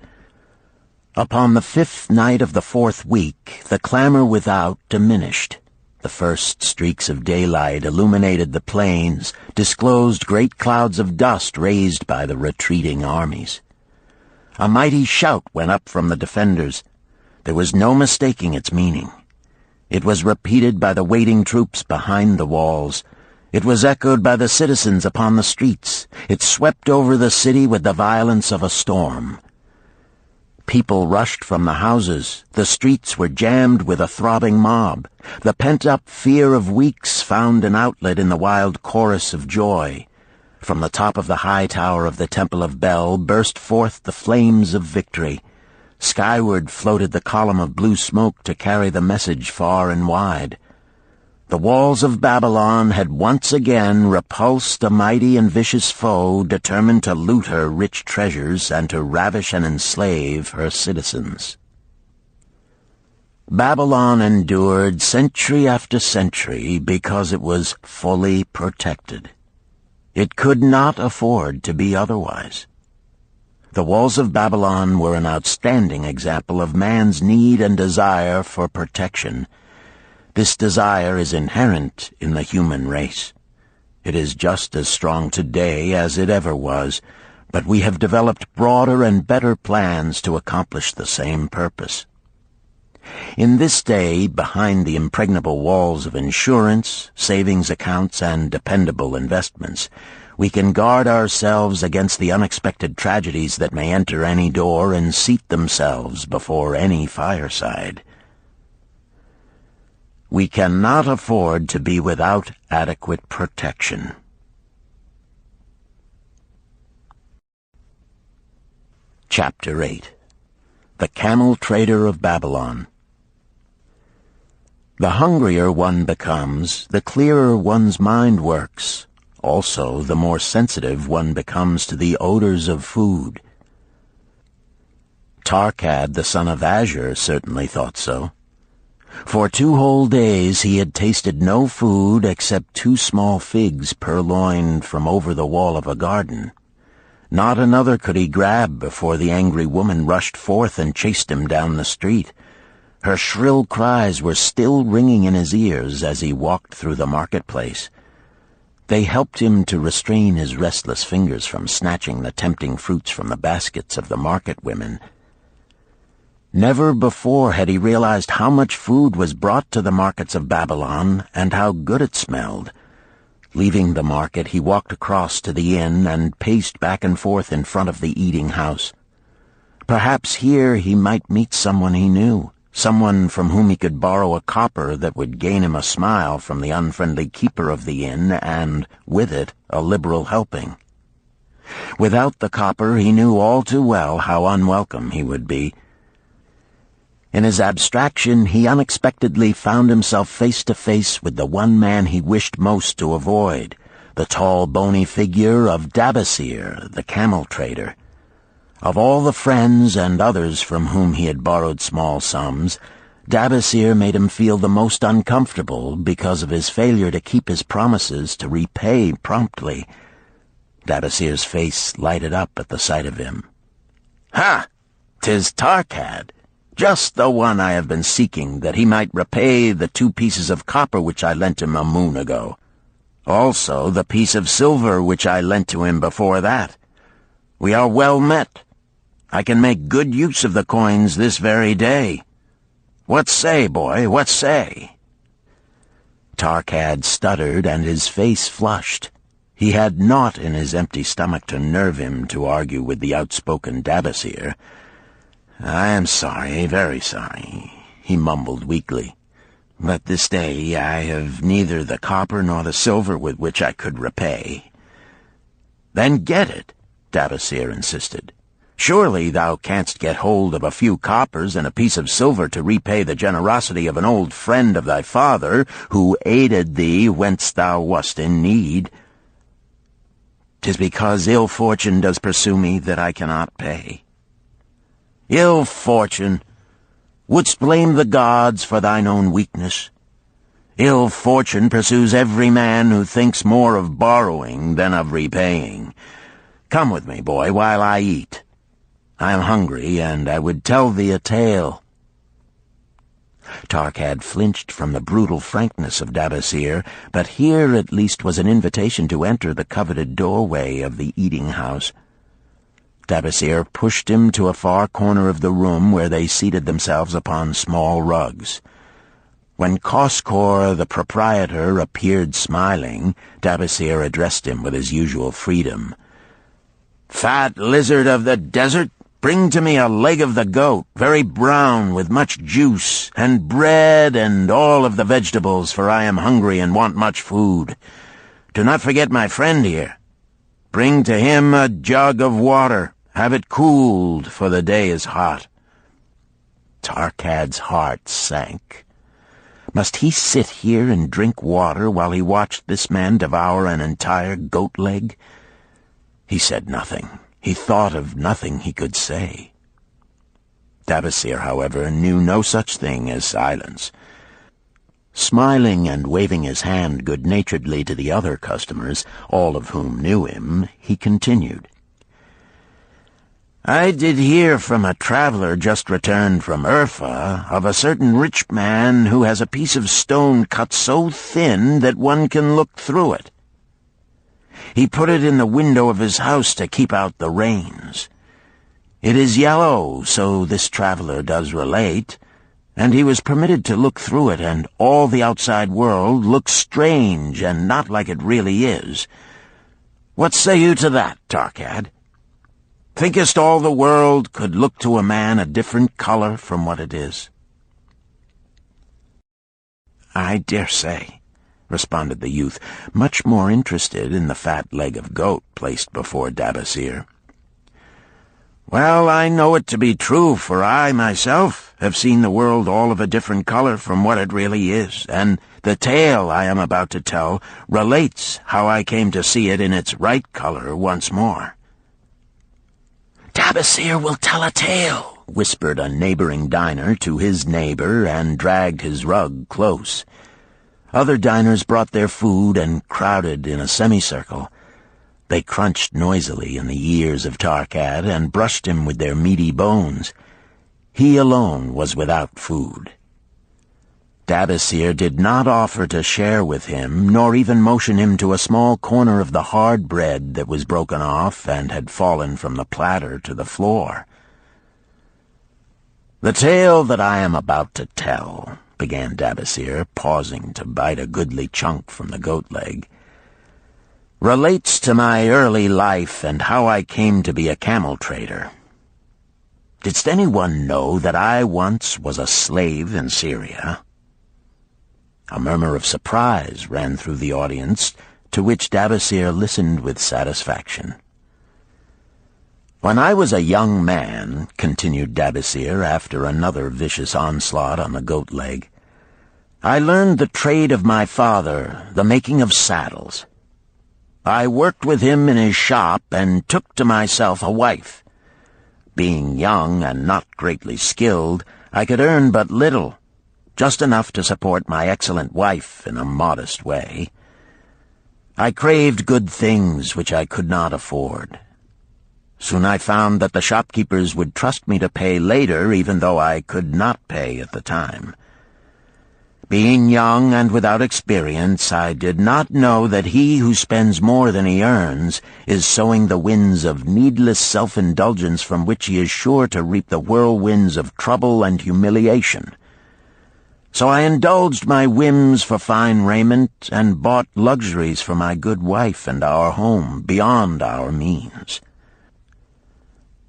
Upon the 5th night of the 4th week, the clamor without diminished. The first streaks of daylight illuminated the plains, disclosed great clouds of dust raised by the retreating armies. A mighty shout went up from the defenders. There was no mistaking its meaning. It was repeated by the waiting troops behind the walls. It was echoed by the citizens upon the streets. It swept over the city with the violence of a storm. People rushed from the houses. The streets were jammed with a throbbing mob. The pent-up fear of weeks found an outlet in the wild chorus of joy. From the top of the high tower of the Temple of Bel burst forth the flames of victory. Skyward floated the column of blue smoke to carry the message far and wide. The walls of Babylon had once again repulsed a mighty and vicious foe determined to loot her rich treasures and to ravish and enslave her citizens. Babylon endured century after century because it was fully protected. It could not afford to be otherwise. The walls of Babylon were an outstanding example of man's need and desire for protection. This desire is inherent in the human race. It is just as strong today as it ever was, but we have developed broader and better plans to accomplish the same purpose. In this day, behind the impregnable walls of insurance, savings accounts, and dependable investments, we can guard ourselves against the unexpected tragedies that may enter any door and seat themselves before any fireside. We cannot afford to be without adequate protection. Chapter 8. The Camel Trader of Babylon. The hungrier one becomes, the clearer one's mind works. Also, the more sensitive one becomes to the odors of food. Tarkad, the son of Azure, certainly thought so. For 2 whole days he had tasted no food except 2 small figs purloined from over the wall of a garden. Not another could he grab before the angry woman rushed forth and chased him down the street. Her shrill cries were still ringing in his ears as he walked through the marketplace. They helped him to restrain his restless fingers from snatching the tempting fruits from the baskets of the market women. Never before had he realized how much food was brought to the markets of Babylon and how good it smelled. Leaving the market, he walked across to the inn and paced back and forth in front of the eating house. Perhaps here he might meet someone he knew, someone from whom he could borrow a copper that would gain him a smile from the unfriendly keeper of the inn and, with it, a liberal helping. Without the copper, he knew all too well how unwelcome he would be. In his abstraction, he unexpectedly found himself face to face with the one man he wished most to avoid, the tall, bony figure of Dabasir, the camel trader. Of all the friends and others from whom he had borrowed small sums, Dabasir made him feel the most uncomfortable because of his failure to keep his promises to repay promptly. Dabasir's face lighted up at the sight of him. "Ha! 'Tis Tarkad, just the one I have been seeking, that he might repay the 2 pieces of copper which I lent him a moon ago. Also the piece of silver which I lent to him before that. We are well met. I can make good use of the coins this very day. What say, boy, what say?" Tarkad stuttered, and his face flushed. He had naught in his empty stomach to nerve him to argue with the outspoken Dabasir. "I am sorry, very sorry," he mumbled weakly. "But this day I have neither the copper nor the silver with which I could repay." "Then get it," Dabasir insisted. "Surely thou canst get hold of a few coppers and a piece of silver to repay the generosity of an old friend of thy father, who aided thee whence thou wast in need." "'Tis because ill fortune does pursue me that I cannot pay." "Ill fortune? Wouldst blame the gods for thine own weakness? Ill fortune pursues every man who thinks more of borrowing than of repaying. Come with me, boy, while I eat. I am hungry, and I would tell thee a tale." Tarkad flinched from the brutal frankness of Dabasir, but here at least was an invitation to enter the coveted doorway of the eating-house. Dabasir pushed him to a far corner of the room where they seated themselves upon small rugs. When Koskor, the proprietor, appeared smiling, Dabasir addressed him with his usual freedom. "Fat lizard of the desert, bring to me a leg of the goat, very brown, with much juice, and bread and all of the vegetables, for I am hungry and want much food. Do not forget my friend here. Bring to him a jug of water. Have it cooled, for the day is hot." Tarkad's heart sank. Must he sit here and drink water while he watched this man devour an entire goat leg? He said nothing. He thought of nothing he could say. Dabasir, however, knew no such thing as silence. Smiling and waving his hand good-naturedly to the other customers, all of whom knew him, he continued. "I did hear from a traveler just returned from Urfa of a certain rich man who has a piece of stone cut so thin that one can look through it. He put it in the window of his house to keep out the rains. It is yellow, so this traveler does relate, and he was permitted to look through it, and all the outside world looks strange and not like it really is. What say you to that, Tarkad? Thinkest all the world could look to a man a different color from what it is?" "I dare say," responded the youth, much more interested in the fat leg of goat placed before Dabasir. "Well, I know it to be true, for I, myself, have seen the world all of a different color from what it really is, and the tale I am about to tell relates how I came to see it in its right color once more." "Dabasir will tell a tale," whispered a neighboring diner to his neighbor, and dragged his rug close. Other diners brought their food and crowded in a semicircle. They crunched noisily in the ears of Tarkad and brushed him with their meaty bones. He alone was without food. Dabasir did not offer to share with him, nor even motion him to a small corner of the hard bread that was broken off and had fallen from the platter to the floor. "The tale that I am about to tell," began Dabasir, pausing to bite a goodly chunk from the goat leg, "relates to my early life and how I came to be a camel trader. Didst anyone know that I once was a slave in Syria?" A murmur of surprise ran through the audience, to which Dabasir listened with satisfaction. "When I was a young man," continued Dabasir after another vicious onslaught on the goat leg, "I learned the trade of my father, the making of saddles. I worked with him in his shop and took to myself a wife. Being young and not greatly skilled, I could earn but little, just enough to support my excellent wife in a modest way. I craved good things which I could not afford. Soon I found that the shopkeepers would trust me to pay later, even though I could not pay at the time. Being young and without experience, I did not know that he who spends more than he earns is sowing the winds of needless self-indulgence from which he is sure to reap the whirlwinds of trouble and humiliation. So I indulged my whims for fine raiment and bought luxuries for my good wife and our home beyond our means.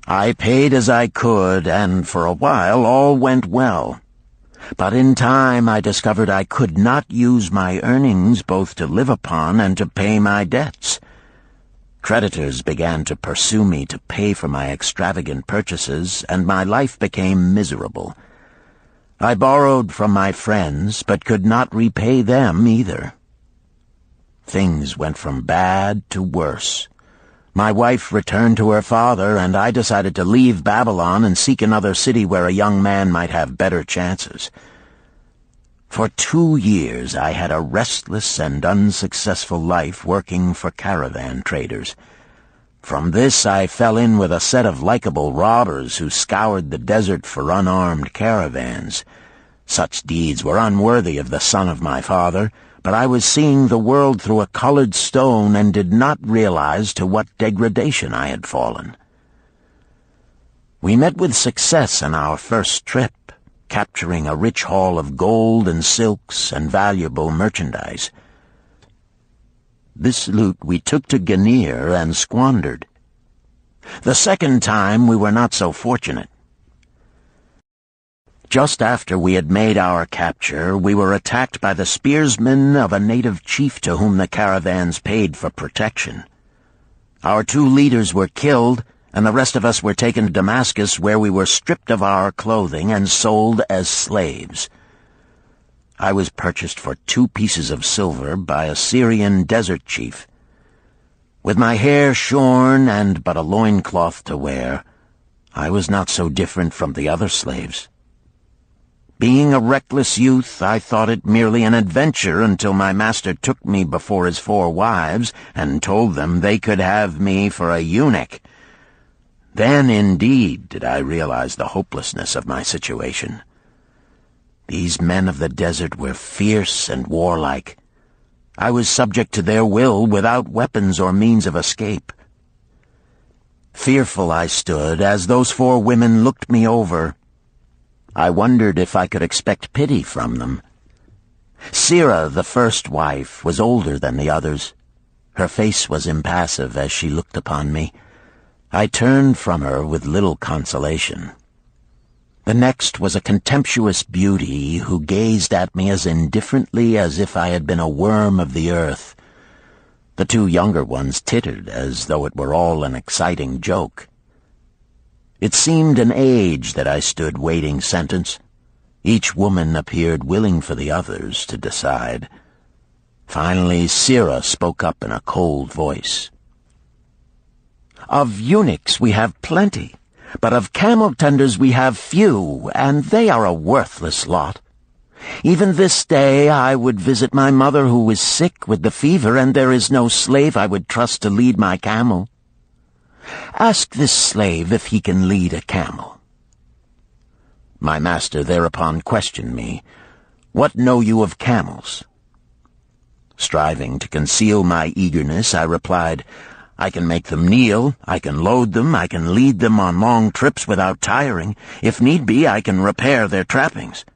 I paid as I could, and for a while all went well. But in time I discovered I could not use my earnings both to live upon and to pay my debts. Creditors began to pursue me to pay for my extravagant purchases, and my life became miserable. I borrowed from my friends, but could not repay them either. Things went from bad to worse. My wife returned to her father, and I decided to leave Babylon and seek another city where a young man might have better chances. For 2 years I had a restless and unsuccessful life working for caravan traders. From this I fell in with a set of likable robbers who scoured the desert for unarmed caravans. Such deeds were unworthy of the son of my father, but I was seeing the world through a colored stone and did not realize to what degradation I had fallen. We met with success on our first trip, capturing a rich haul of gold and silks and valuable merchandise. This loot we took to Ganir and squandered. The second time we were not so fortunate. Just after we had made our capture, we were attacked by the spearsmen of a native chief to whom the caravans paid for protection. Our 2 leaders were killed, and the rest of us were taken to Damascus, where we were stripped of our clothing and sold as slaves. I was purchased for 2 pieces of silver by a Syrian desert chief. With my hair shorn and but a loincloth to wear, I was not so different from the other slaves. Being a reckless youth, I thought it merely an adventure until my master took me before his 4 wives and told them they could have me for a eunuch. Then, indeed, did I realize the hopelessness of my situation. These men of the desert were fierce and warlike. I was subject to their will without weapons or means of escape. Fearful I stood as those 4 women looked me over. I wondered if I could expect pity from them. Sirah, the first wife, was older than the others. Her face was impassive as she looked upon me. I turned from her with little consolation. The next was a contemptuous beauty who gazed at me as indifferently as if I had been a worm of the earth. The 2 younger ones tittered as though it were all an exciting joke. It seemed an age that I stood waiting sentence. Each woman appeared willing for the others to decide. Finally, Sirah spoke up in a cold voice. "Of eunuchs we have plenty, but of camel-tenders we have few, and they are a worthless lot. Even this day I would visit my mother who is sick with the fever, and there is no slave I would trust to lead my camel. Ask this slave if he can lead a camel." My master thereupon questioned me, "What know you of camels?" Striving to conceal my eagerness, I replied, "I can make them kneel, I can load them, I can lead them on long trips without tiring. If need be, I can repair their trappings."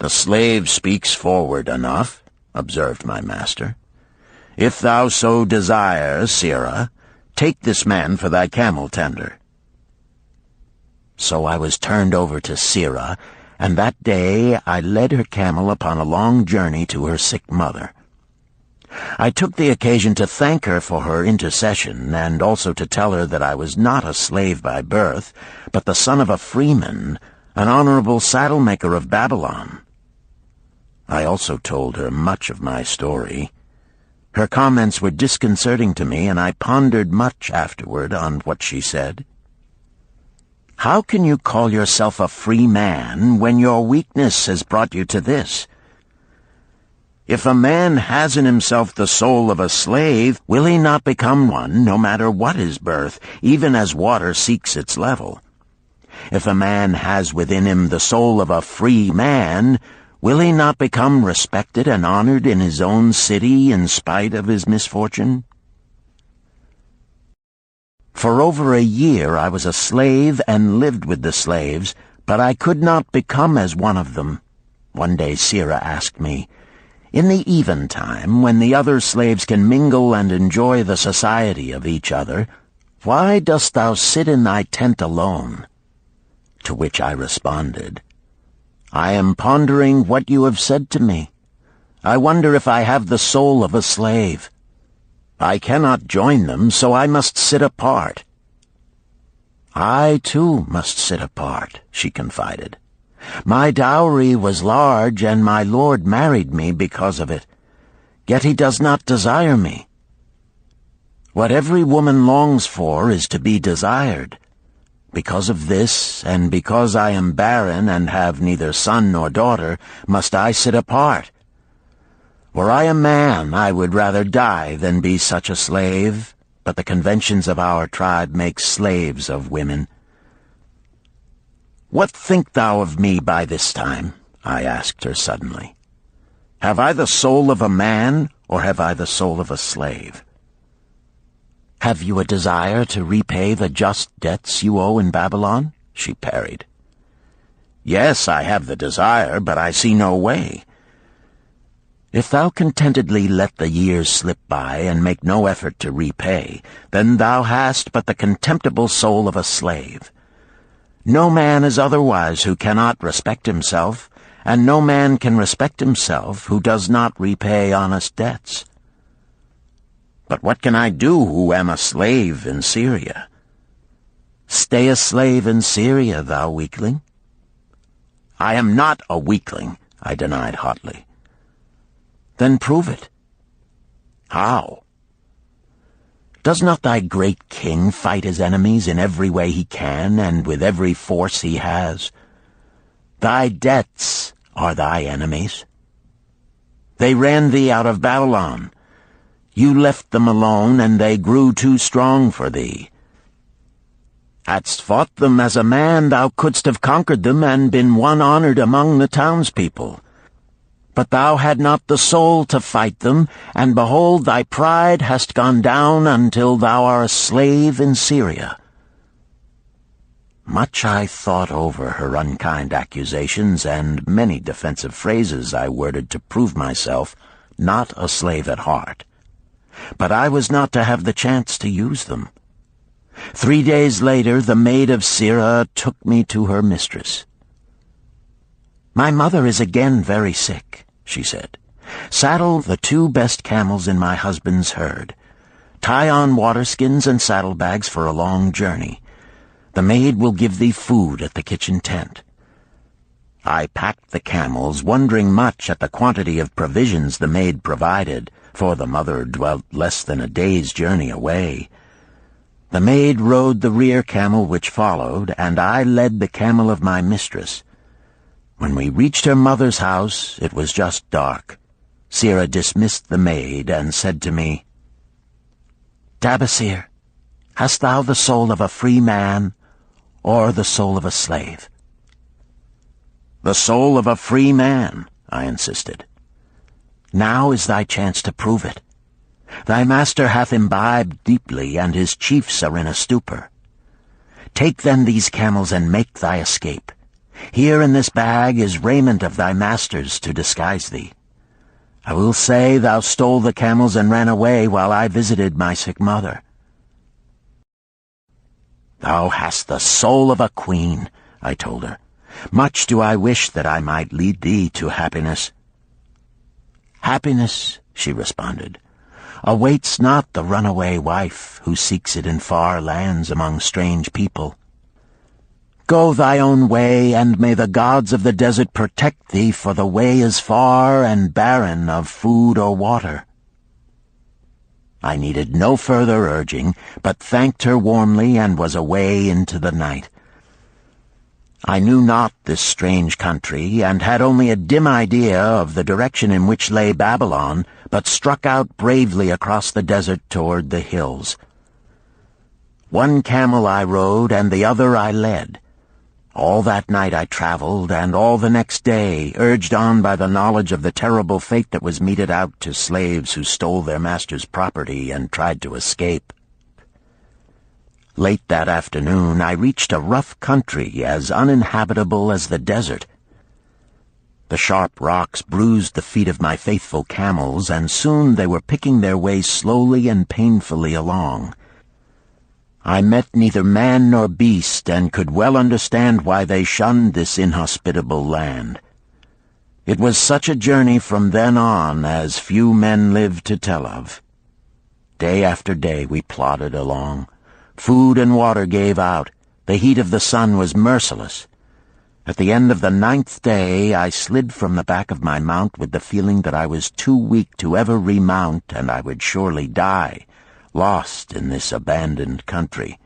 "The slave speaks forward enough," observed my master. "If thou so desire, Sirah, take this man for thy camel-tender." So I was turned over to Sirah, and that day I led her camel upon a long journey to her sick mother. I took the occasion to thank her for her intercession, and also to tell her that I was not a slave by birth, but the son of a freeman, an honorable saddle-maker of Babylon. I also told her much of my story. Her comments were disconcerting to me, and I pondered much afterward on what she said. How can you call yourself a free man when your weakness has brought you to this? If a man has in himself the soul of a slave, will he not become one, no matter what his birth, even as water seeks its level? If a man has within him the soul of a free man, will he not become respected and honored in his own city in spite of his misfortune? For over a year I was a slave and lived with the slaves, but I could not become as one of them. One day Sira asked me, "In the eventime, when the other slaves can mingle and enjoy the society of each other, why dost thou sit in thy tent alone?" To which I responded, "I am pondering what you have said to me. I wonder if I have the soul of a slave. I cannot join them, so I must sit apart." "I, too, must sit apart," she confided. "My dowry was large, and my lord married me because of it. Yet he does not desire me. What every woman longs for is to be desired. Because of this, and because I am barren and have neither son nor daughter, must I sit apart. Were I a man, I would rather die than be such a slave, but the conventions of our tribe make slaves of women." "What think thou of me by this time?" I asked her suddenly. "Have I the soul of a man, or have I the soul of a slave?" "Have you a desire to repay the just debts you owe in Babylon?" she parried. "Yes, I have the desire, but I see no way." "If thou contentedly let the years slip by and make no effort to repay, then thou hast but the contemptible soul of a slave. No man is otherwise who cannot respect himself, and no man can respect himself who does not repay honest debts." "But what can I do who am a slave in Syria?" "Stay a slave in Syria, thou weakling." "I am not a weakling," I denied hotly. "Then prove it." "How?" "Does not thy great king fight his enemies in every way he can and with every force he has? Thy debts are thy enemies. They ran thee out of Babylon. You left them alone, and they grew too strong for thee. Hadst fought them as a man, thou couldst have conquered them and been one honored among the townspeople. But thou had not the soul to fight them, and behold, thy pride hast gone down until thou art a slave in Syria." Much I thought over her unkind accusations, and many defensive phrases I worded to prove myself not a slave at heart. But I was not to have the chance to use them. 3 days later, the maid of Sira took me to her mistress. "My mother is again very sick," she said. "Saddle the 2 best camels in my husband's herd. Tie on waterskins and saddlebags for a long journey. The maid will give thee food at the kitchen tent." I packed the camels, wondering much at the quantity of provisions the maid provided, for the mother dwelt less than a day's journey away. The maid rode the rear camel which followed, and I led the camel of my mistress. When we reached her mother's house, it was just dark. Sira dismissed the maid and said to me, "Tabasir, hast thou the soul of a free man, or the soul of a slave?" "The soul of a free man," I insisted. "Now is thy chance to prove it. Thy master hath imbibed deeply, and his chiefs are in a stupor. Take then these camels and make thy escape. Here in this bag is raiment of thy master's to disguise thee. I will say thou stole the camels and ran away while I visited my sick mother." "Thou hast the soul of a queen," I told her. "Much do I wish that I might lead thee to happiness." "Happiness," she responded, "awaits not the runaway wife who seeks it in far lands among strange people. Go thy own way, and may the gods of the desert protect thee, for the way is far and barren of food or water." I needed no further urging, but thanked her warmly and was away into the night. I knew not this strange country, and had only a dim idea of the direction in which lay Babylon, but struck out bravely across the desert toward the hills. One camel I rode, and the other I led. All that night I traveled, and all the next day, urged on by the knowledge of the terrible fate that was meted out to slaves who stole their master's property and tried to escape. Late that afternoon I reached a rough country as uninhabitable as the desert. The sharp rocks bruised the feet of my faithful camels, and soon they were picking their way slowly and painfully along. I met neither man nor beast, and could well understand why they shunned this inhospitable land. It was such a journey from then on as few men lived to tell of. Day after day we plodded along. Food and water gave out. The heat of the sun was merciless. At the end of the 9th day, I slid from the back of my mount with the feeling that I was too weak to ever remount, and I would surely die, lost in this abandoned country.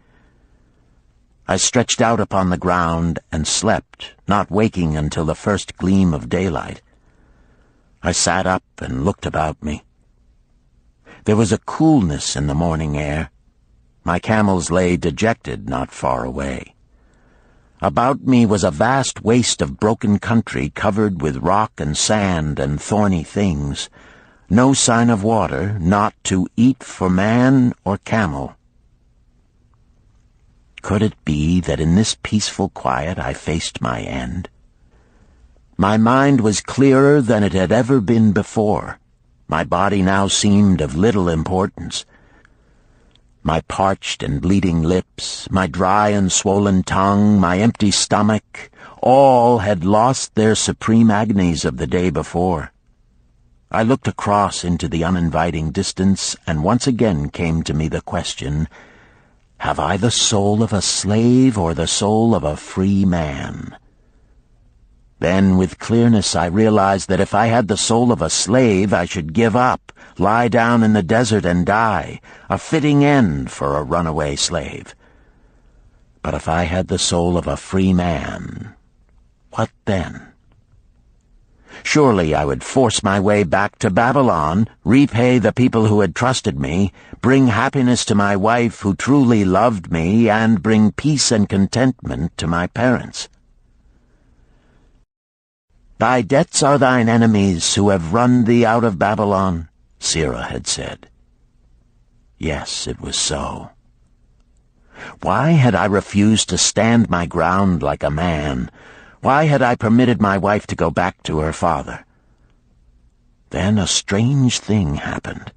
I stretched out upon the ground and slept, not waking until the first gleam of daylight. I sat up and looked about me. There was a coolness in the morning air. My camels lay dejected not far away. About me was a vast waste of broken country covered with rock and sand and thorny things. No sign of water, not to eat for man or camel. Could it be that in this peaceful quiet I faced my end? My mind was clearer than it had ever been before. My body now seemed of little importance. My parched and bleeding lips, my dry and swollen tongue, my empty stomach, all had lost their supreme agonies of the day before. I looked across into the uninviting distance, and once again came to me the question, have I the soul of a slave or the soul of a free man? Then, with clearness, I realized that if I had the soul of a slave, I should give up, lie down in the desert and die, a fitting end for a runaway slave. But if I had the soul of a free man, what then? Surely I would force my way back to Babylon, repay the people who had trusted me, bring happiness to my wife who truly loved me, and bring peace and contentment to my parents. Thy debts are thine enemies who have run thee out of Babylon, Sirrah had said. Yes, it was so. Why had I refused to stand my ground like a man? Why had I permitted my wife to go back to her father? Then a strange thing happened.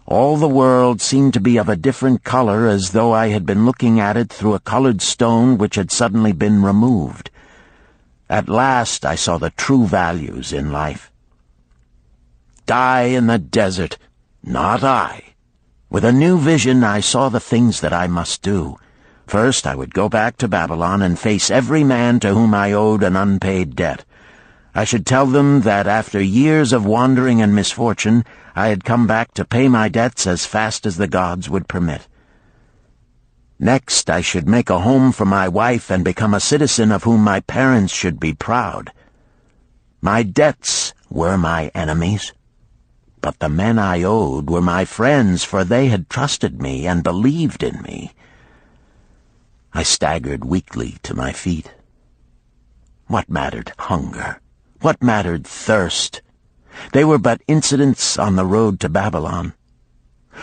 All the world seemed to be of a different color, as though I had been looking at it through a colored stone which had suddenly been removed. At last I saw the true values in life. Die in the desert, not I. With a new vision I saw the things that I must do. First I would go back to Babylon and face every man to whom I owed an unpaid debt. I should tell them that after years of wandering and misfortune, I had come back to pay my debts as fast as the gods would permit. Next, I should make a home for my wife and become a citizen of whom my parents should be proud. My debts were my enemies, but the men I owed were my friends, for they had trusted me and believed in me. I staggered weakly to my feet. What mattered hunger? What mattered thirst? They were but incidents on the road to Babylon.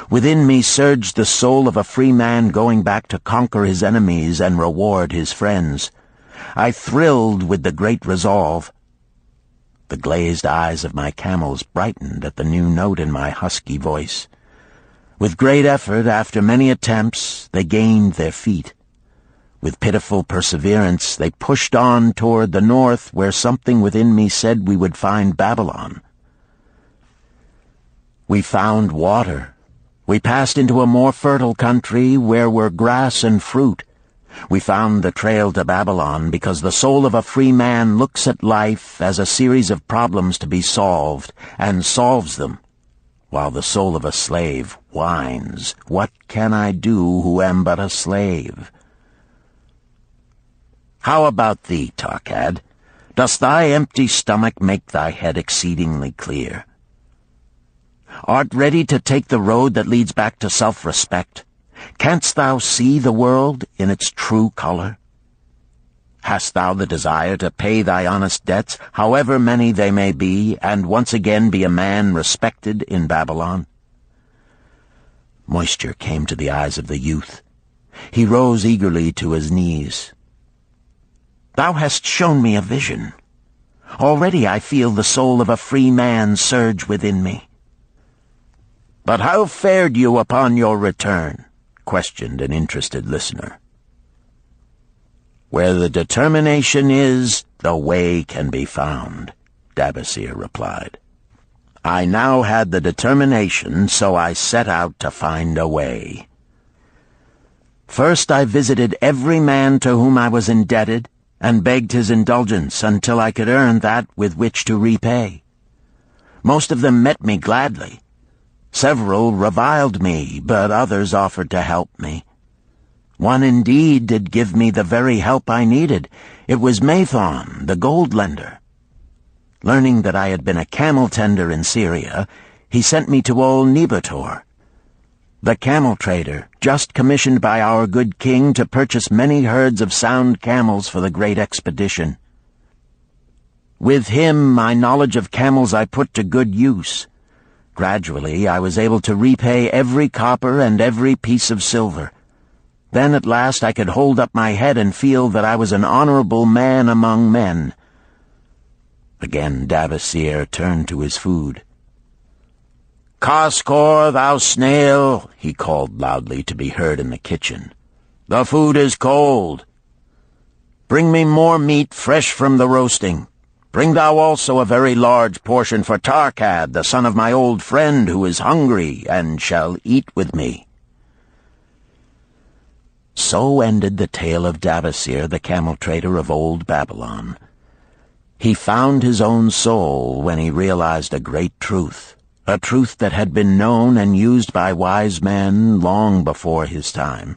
Within me surged the soul of a free man going back to conquer his enemies and reward his friends. I thrilled with the great resolve. The glazed eyes of my camels brightened at the new note in my husky voice. With great effort, after many attempts, they gained their feet. With pitiful perseverance, they pushed on toward the north, where something within me said we would find Babylon. We found water. We passed into a more fertile country where were grass and fruit. We found the trail to Babylon because the soul of a free man looks at life as a series of problems to be solved, and solves them. while the soul of a slave whines, "What can I do who am but a slave?" How about thee, Tarkad? Does thy empty stomach make thy head exceedingly clear? Art ready to take the road that leads back to self-respect? Canst thou see the world in its true color? Hast thou the desire to pay thy honest debts, however many they may be, and once again be a man respected in Babylon? Moisture came to the eyes of the youth. He rose eagerly to his knees. "Thou hast shown me a vision. Already I feel the soul of a free man surge within me." "But how fared you upon your return?" questioned an interested listener. "Where the determination is, the way can be found," Dabasir replied. "I now had the determination, so I set out to find a way. First I visited every man to whom I was indebted, and begged his indulgence until I could earn that with which to repay. Most of them met me gladly. Several reviled me, but others offered to help me. One indeed did give me the very help I needed. It was Mathon, the gold lender. Learning that I had been a camel tender in Syria, he sent me to old Nebator, the camel trader, just commissioned by our good king to purchase many herds of sound camels for the great expedition. With him, my knowledge of camels I put to good use. Gradually, I was able to repay every copper and every piece of silver. Then at last I could hold up my head and feel that I was an honorable man among men." Again Dabasir turned to his food. "Kaskor, thou snail," he called loudly to be heard in the kitchen. "The food is cold. Bring me more meat fresh from the roasting. Bring thou also a very large portion for Tarkad, the son of my old friend, who is hungry and shall eat with me." So ended the tale of Dabasir, the camel trader of old Babylon. He found his own soul when he realized a great truth, a truth that had been known and used by wise men long before his time.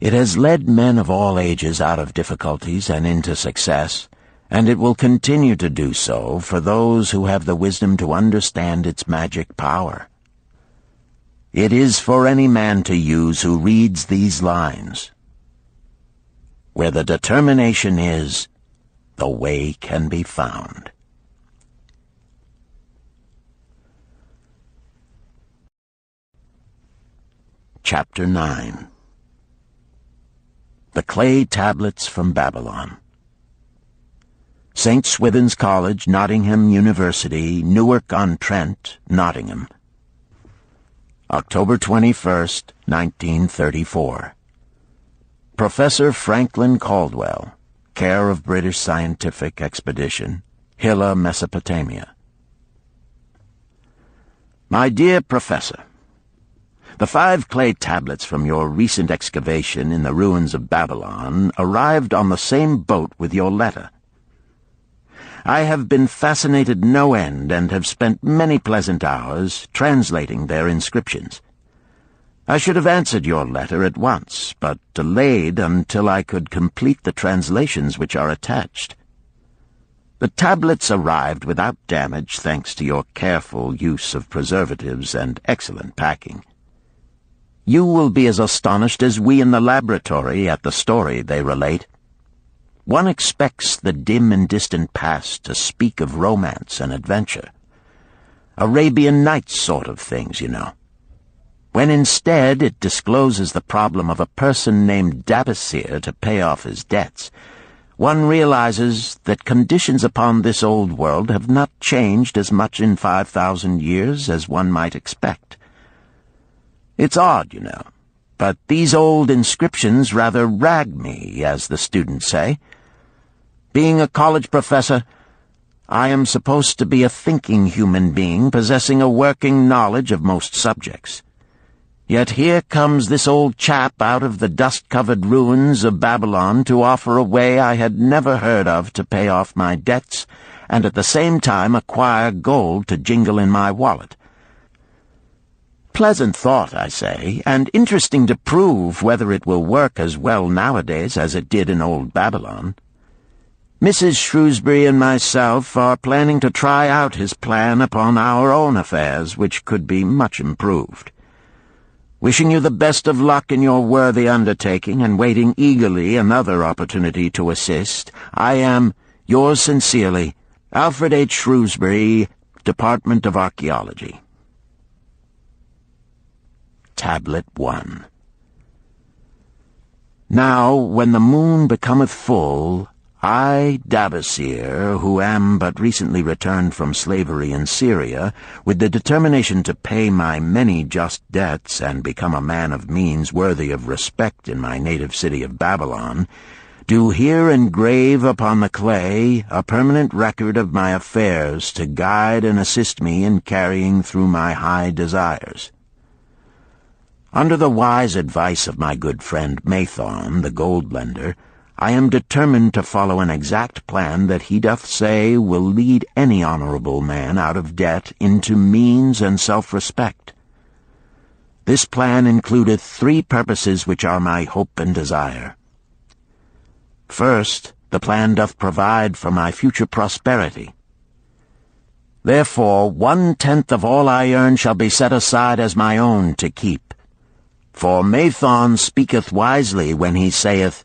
It has led men of all ages out of difficulties and into success, and it will continue to do so for those who have the wisdom to understand its magic power. It is for any man to use who reads these lines. Where the determination is, the way can be found. Chapter 9. The Clay Tablets from Babylon. St. Swithin's College, Nottingham University, Newark-on-Trent, Nottingham. October 21st, 1934. Professor Franklin Caldwell, care of British Scientific Expedition, Hilla, Mesopotamia. My dear Professor, the 5 clay tablets from your recent excavation in the ruins of Babylon arrived on the same boat with your letter. I have been fascinated no end and have spent many pleasant hours translating their inscriptions. I should have answered your letter at once, but delayed until I could complete the translations which are attached. The tablets arrived without damage thanks to your careful use of preservatives and excellent packing. You will be as astonished as we in the laboratory at the story they relate. One expects the dim and distant past to speak of romance and adventure. Arabian Nights sort of things, you know. When instead it discloses the problem of a person named Dabasir to pay off his debts, one realizes that conditions upon this old world have not changed as much in 5,000 years as one might expect. It's odd, you know, but these old inscriptions rather rag me, as the students say. Being a college professor, I am supposed to be a thinking human being possessing a working knowledge of most subjects. Yet here comes this old chap out of the dust-covered ruins of Babylon to offer a way I had never heard of to pay off my debts and at the same time acquire gold to jingle in my wallet. Pleasant thought, I say, and interesting to prove whether it will work as well nowadays as it did in old Babylon. Mrs. Shrewsbury and myself are planning to try out his plan upon our own affairs, which could be much improved. Wishing you the best of luck in your worthy undertaking and waiting eagerly another opportunity to assist, I am, yours sincerely, Alfred H. Shrewsbury, Department of Archaeology. Tablet 1. Now, when the moon becometh full, I, Dabasir, who am but recently returned from slavery in Syria, with the determination to pay my many just debts and become a man of means worthy of respect in my native city of Babylon, do here engrave upon the clay a permanent record of my affairs to guide and assist me in carrying through my high desires. Under the wise advice of my good friend Mathon, the gold lender, I am determined to follow an exact plan that he doth say will lead any honorable man out of debt into means and self-respect. This plan includeth 3 purposes which are my hope and desire. First, the plan doth provide for my future prosperity. Therefore, 1/10 of all I earn shall be set aside as my own to keep. For Mathon speaketh wisely when he saith,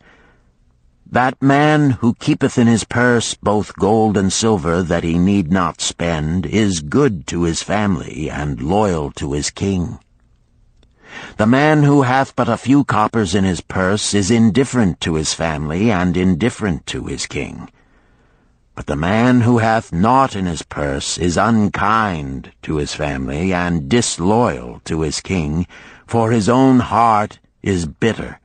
That man who keepeth in his purse both gold and silver that he need not spend is good to his family and loyal to his king. The man who hath but a few coppers in his purse is indifferent to his family and indifferent to his king. But the man who hath naught in his purse is unkind to his family and disloyal to his king, for his own heart is bitter.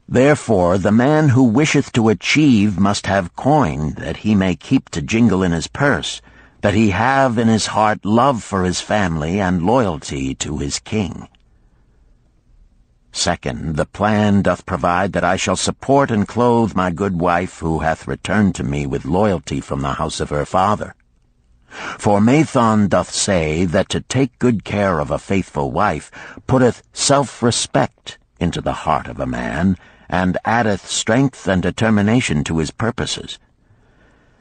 Therefore the man who wisheth to achieve must have coin that he may keep to jingle in his purse, that he have in his heart love for his family and loyalty to his king. Second, the plan doth provide that I shall support and clothe my good wife who hath returned to me with loyalty from the house of her father. For Mathon doth say that to take good care of a faithful wife putteth self-respect into the heart of a man, and addeth strength and determination to his purposes.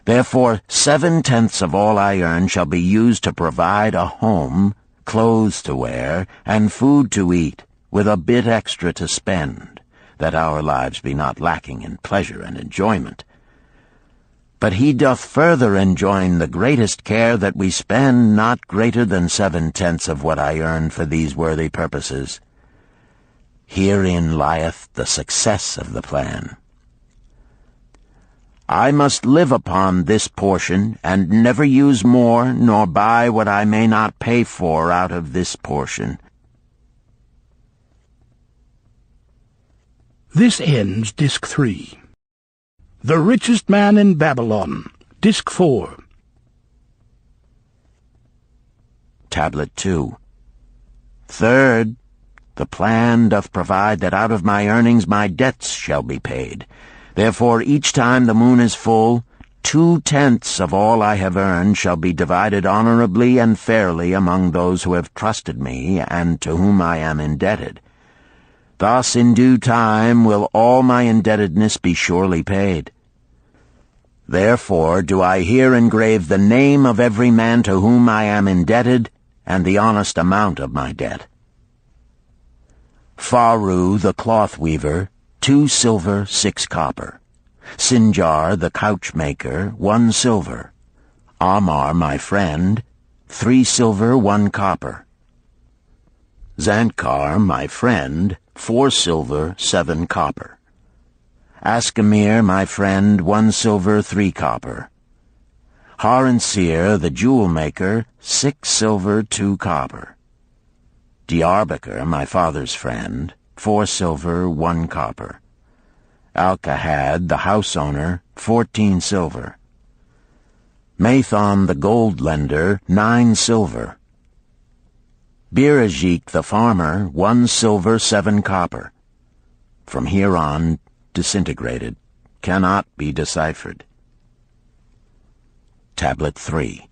Therefore 7/10 of all I earn shall be used to provide a home, clothes to wear, and food to eat, with a bit extra to spend, that our lives be not lacking in pleasure and enjoyment. But he doth further enjoin the greatest care that we spend not greater than 7/10 of what I earn for these worthy purposes. Herein lieth the success of the plan. I must live upon this portion, and never use more, nor buy what I may not pay for out of this portion. This ends Disc 3. The Richest Man in Babylon, Disc 4. Tablet 2. Third, the plan doth provide that out of my earnings my debts shall be paid. Therefore each time the moon is full, 2/10 of all I have earned shall be divided honorably and fairly among those who have trusted me and to whom I am indebted. Thus in due time will all my indebtedness be surely paid. Therefore do I here engrave the name of every man to whom I am indebted, and the honest amount of my debt. Faru the cloth weaver, 2 silver, 6 copper. Sinjar the couch maker, 1 silver. Amar my friend, 3 silver, 1 copper. Zantkar my friend, 4 silver, 7 copper. Askamir, my friend, 1 silver, 3 copper. Haransir, the jewel-maker, 6 silver, 2 copper. Diarbekir, my father's friend, 4 silver, 1 copper. Alkahad, the house-owner, 14 silver. Mathon, the gold lender, 9 silver. Birajik, the farmer, 1 silver, 7 copper. From here on, disintegrated, cannot be deciphered. Tablet 3.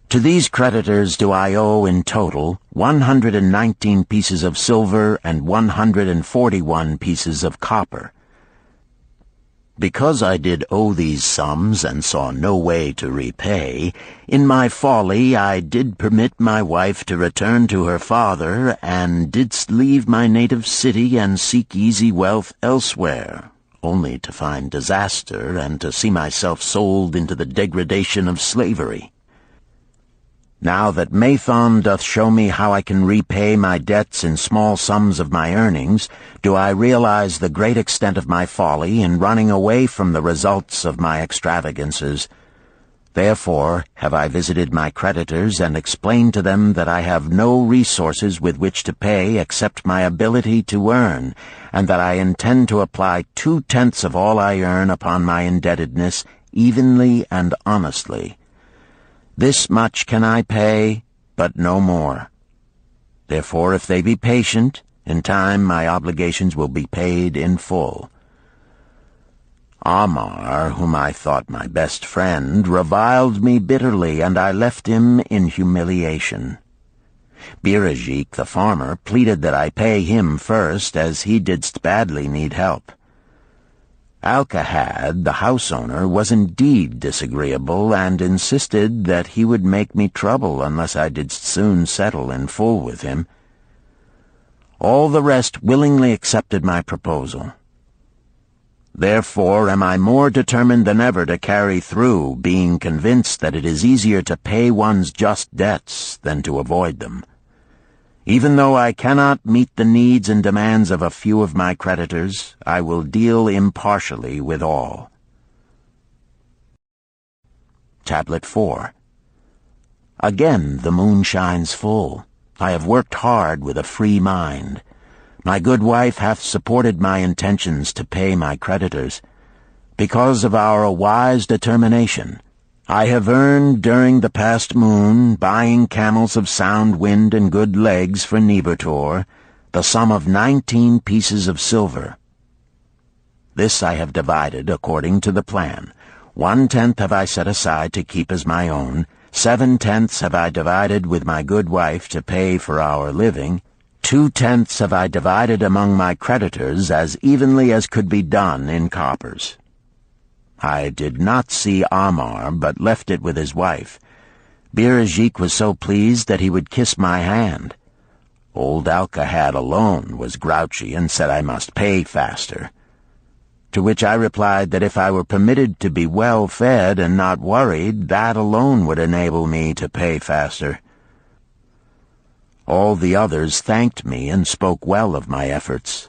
To these creditors do I owe in total 119 pieces of silver and 141 pieces of copper. Because I did owe these sums and saw no way to repay, in my folly I did permit my wife to return to her father, and didst leave my native city and seek easy wealth elsewhere, only to find disaster and to see myself sold into the degradation of slavery. Now that Mathon doth show me how I can repay my debts in small sums of my earnings, do I realize the great extent of my folly in running away from the results of my extravagances. Therefore have I visited my creditors and explained to them that I have no resources with which to pay except my ability to earn, and that I intend to apply 2/10 of all I earn upon my indebtedness evenly and honestly. This much can I pay, but no more. Therefore, if they be patient, in time my obligations will be paid in full. Amar, whom I thought my best friend, reviled me bitterly, and I left him in humiliation. Birajik, the farmer, pleaded that I pay him first, as he didst badly need help. Alcahad, the house owner, was indeed disagreeable, and insisted that he would make me trouble unless I did soon settle in full with him. All the rest willingly accepted my proposal. Therefore am I more determined than ever to carry through, being convinced that it is easier to pay one's just debts than to avoid them. Even though I cannot meet the needs and demands of a few of my creditors, I will deal impartially with all. Tablet 4. Again the moon shines full. I have worked hard with a free mind. My good wife hath supported my intentions to pay my creditors. Because of our wise determination, I have earned during the past moon, buying camels of sound wind and good legs for Nebertor, the sum of 19 pieces of silver. This I have divided according to the plan. 1/10 have I set aside to keep as my own, 7/10 have I divided with my good wife to pay for our living, 2/10 have I divided among my creditors as evenly as could be done in coppers. I did not see Amar, but left it with his wife. Birajik was so pleased that he would kiss my hand. Old Alcahad alone was grouchy and said I must pay faster. To which I replied that if I were permitted to be well fed and not worried, that alone would enable me to pay faster. All the others thanked me and spoke well of my efforts.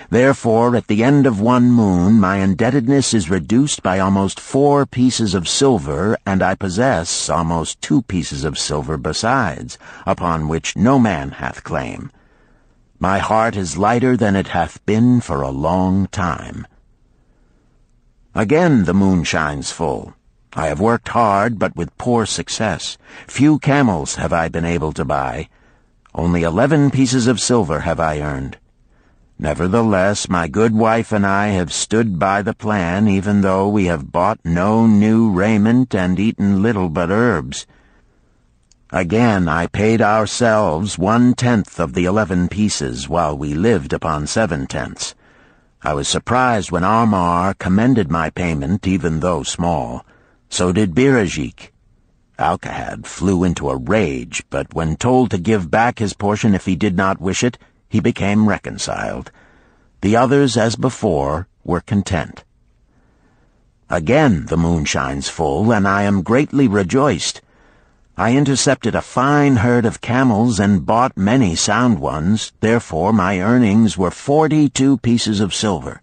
Therefore, at the end of one moon, my indebtedness is reduced by almost 4 pieces of silver, and I possess almost 2 pieces of silver besides, upon which no man hath claim. My heart is lighter than it hath been for a long time. Again the moon shines full. I have worked hard, but with poor success. Few camels have I been able to buy. Only 11 pieces of silver have I earned. Nevertheless, my good wife and I have stood by the plan, even though we have bought no new raiment and eaten little but herbs. Again I paid ourselves 1/10 of the 11 pieces, while we lived upon 7/10. I was surprised when Amar commended my payment, even though small. So did Birajik. Alcahad flew into a rage, but when told to give back his portion if he did not wish it, he became reconciled. The others, as before, were content. Again the moon shines full, and I am greatly rejoiced. I intercepted a fine herd of camels and bought many sound ones, therefore my earnings were 42 pieces of silver.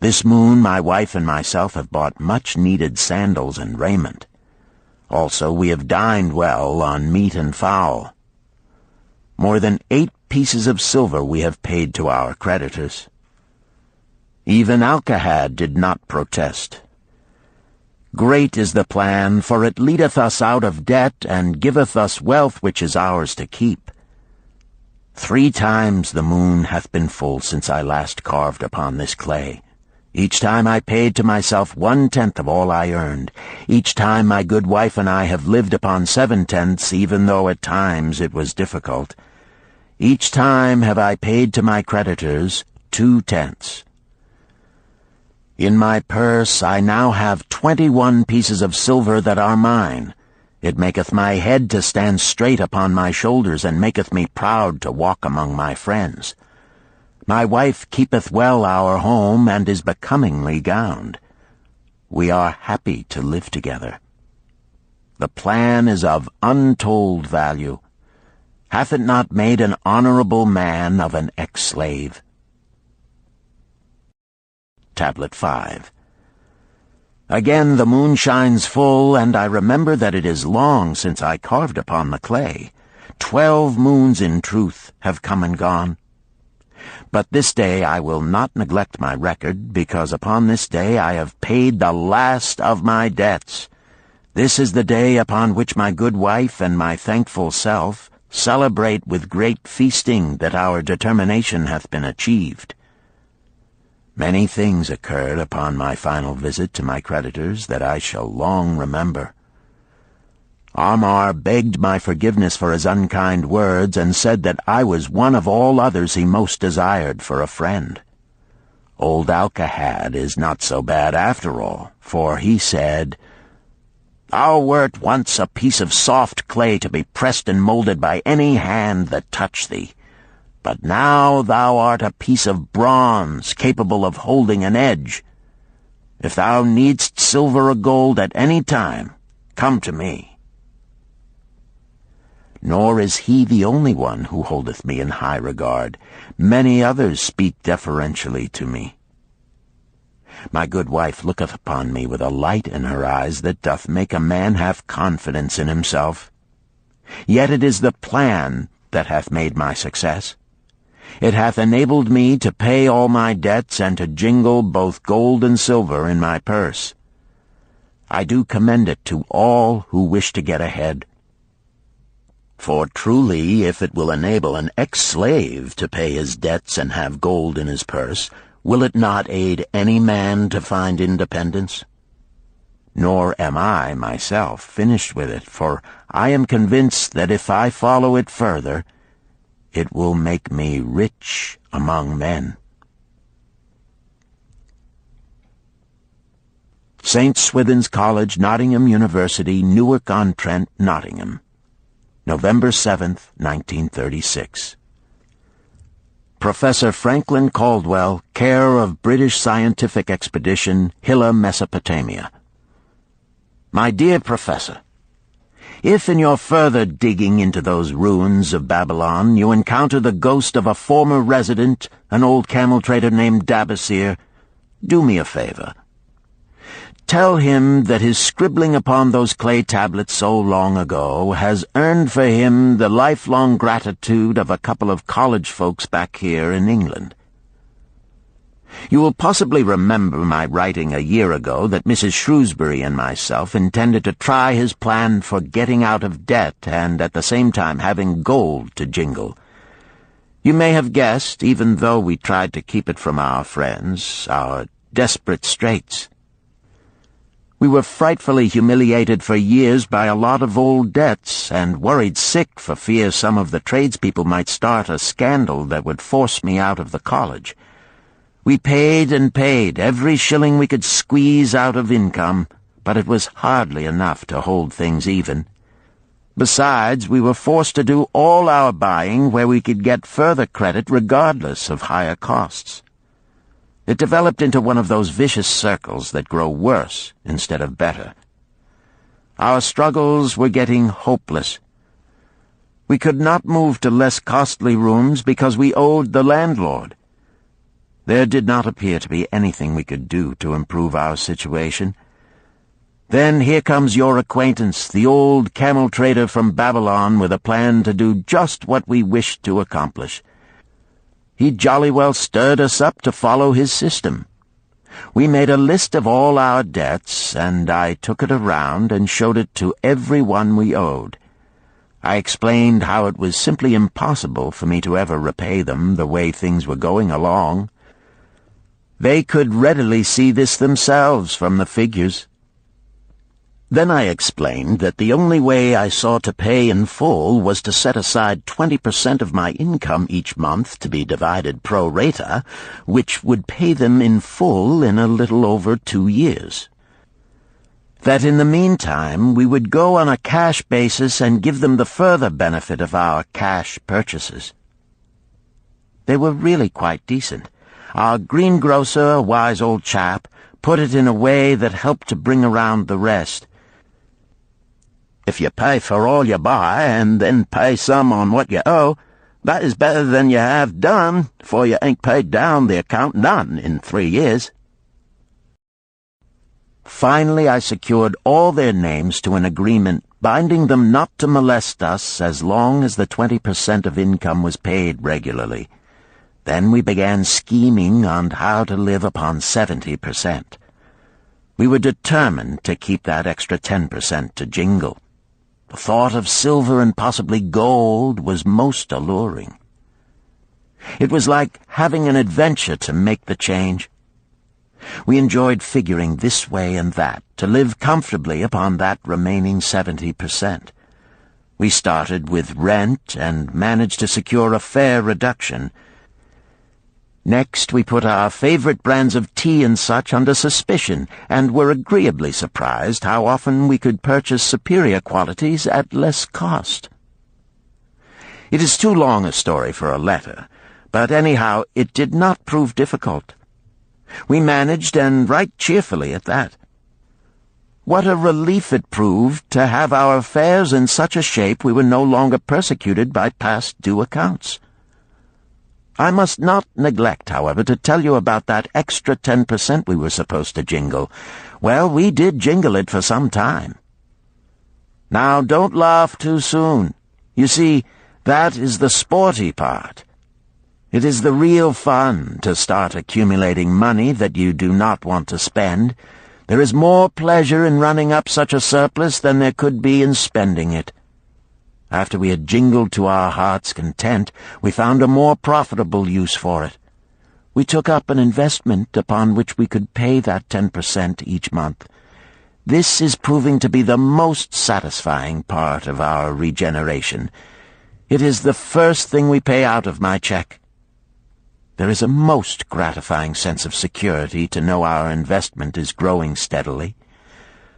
This moon my wife and myself have bought much-needed sandals and raiment. Also we have dined well on meat and fowl. More than 8 pieces of silver we have paid to our creditors. Even Alcahad did not protest. Great is the plan, for it leadeth us out of debt, and giveth us wealth which is ours to keep. 3 times the moon hath been full since I last carved upon this clay. Each time I paid to myself 1/10 of all I earned. Each time my good wife and I have lived upon 7/10, even though at times it was difficult. Each time have I paid to my creditors 2/10. In my purse I now have 21 pieces of silver that are mine. It maketh my head to stand straight upon my shoulders, and maketh me proud to walk among my friends. My wife keepeth well our home, and is becomingly gowned. We are happy to live together. The plan is of untold value. Hath it not made an honorable man of an ex-slave? Tablet 5. Again the moon shines full, and I remember that it is long since I carved upon the clay. 12 moons in truth have come and gone. But this day I will not neglect my record, because upon this day I have paid the last of my debts. This is the day upon which my good wife and my thankful self celebrate with great feasting that our determination hath been achieved. Many things occurred upon my final visit to my creditors that I shall long remember. Amar begged my forgiveness for his unkind words, and said that I was one of all others he most desired for a friend. Old Alcahad is not so bad after all, for he said, "Thou wert once a piece of soft clay to be pressed and molded by any hand that touched thee. But now thou art a piece of bronze, capable of holding an edge. If thou needst silver or gold at any time, come to me." Nor is he the only one who holdeth me in high regard. Many others speak deferentially to me. My good wife looketh upon me with a light in her eyes that doth make a man have confidence in himself. Yet it is the plan that hath made my success. It hath enabled me to pay all my debts and to jingle both gold and silver in my purse. I do commend it to all who wish to get ahead. For truly, if it will enable an ex-slave to pay his debts and have gold in his purse, will it not aid any man to find independence? Nor am I, myself, finished with it, for I am convinced that if I follow it further, it will make me rich among men. St. Swithin's College, Nottingham University, Newark-on-Trent, Nottingham, November 7th, 1936. Professor Franklin Caldwell, care of British Scientific Expedition, Hilla, Mesopotamia. My dear Professor, if in your further digging into those ruins of Babylon you encounter the ghost of a former resident, an old camel-trader named Dabasir, do me a favor. Tell him that his scribbling upon those clay tablets so long ago has earned for him the lifelong gratitude of a couple of college folks back here in England. You will possibly remember my writing a year ago that Mrs. Shrewsbury and myself intended to try his plan for getting out of debt and at the same time having gold to jingle. You may have guessed, even though we tried to keep it from our friends, our desperate straits. We were frightfully humiliated for years by a lot of old debts, and worried sick for fear some of the tradespeople might start a scandal that would force me out of the college. We paid and paid, every shilling we could squeeze out of income, but it was hardly enough to hold things even. Besides, we were forced to do all our buying where we could get further credit regardless of higher costs. It developed into one of those vicious circles that grow worse instead of better. Our struggles were getting hopeless. We could not move to less costly rooms because we owed the landlord. There did not appear to be anything we could do to improve our situation. Then here comes your acquaintance, the old camel-trader from Babylon, with a plan to do just what we wished to accomplish. He jolly well stirred us up to follow his system. We made a list of all our debts, and I took it around and showed it to every one we owed. I explained how it was simply impossible for me to ever repay them the way things were going along. They could readily see this themselves from the figures. Then I explained that the only way I saw to pay in full was to set aside 20% of my income each month to be divided pro rata, which would pay them in full in a little over 2 years. That in the meantime we would go on a cash basis and give them the further benefit of our cash purchases. They were really quite decent. Our greengrocer, a wise old chap, put it in a way that helped to bring around the rest. If you pay for all you buy and then pay some on what you owe, that is better than you have done, for you ain't paid down the account none in 3 years. Finally, I secured all their names to an agreement binding them not to molest us as long as the 20% of income was paid regularly. Then we began scheming on how to live upon 70%. We were determined to keep that extra 10% to jingle. The thought of silver and possibly gold was most alluring. It was like having an adventure to make the change. We enjoyed figuring this way and that to live comfortably upon that remaining 70%. We started with rent and managed to secure a fair reduction. Next, we put our favorite brands of tea and such under suspicion, and were agreeably surprised how often we could purchase superior qualities at less cost. It is too long a story for a letter, but anyhow it did not prove difficult. We managed, and right cheerfully at that. What a relief it proved to have our affairs in such a shape we were no longer persecuted by past due accounts. I must not neglect, however, to tell you about that extra 10% we were supposed to jingle. Well, we did jingle it for some time. Now, don't laugh too soon. You see, that is the sporty part. It is the real fun to start accumulating money that you do not want to spend. There is more pleasure in running up such a surplus than there could be in spending it. After we had jingled to our heart's content, we found a more profitable use for it. We took up an investment upon which we could pay that 10% each month. This is proving to be the most satisfying part of our regeneration. It is the first thing we pay out of my check. There is a most gratifying sense of security to know our investment is growing steadily.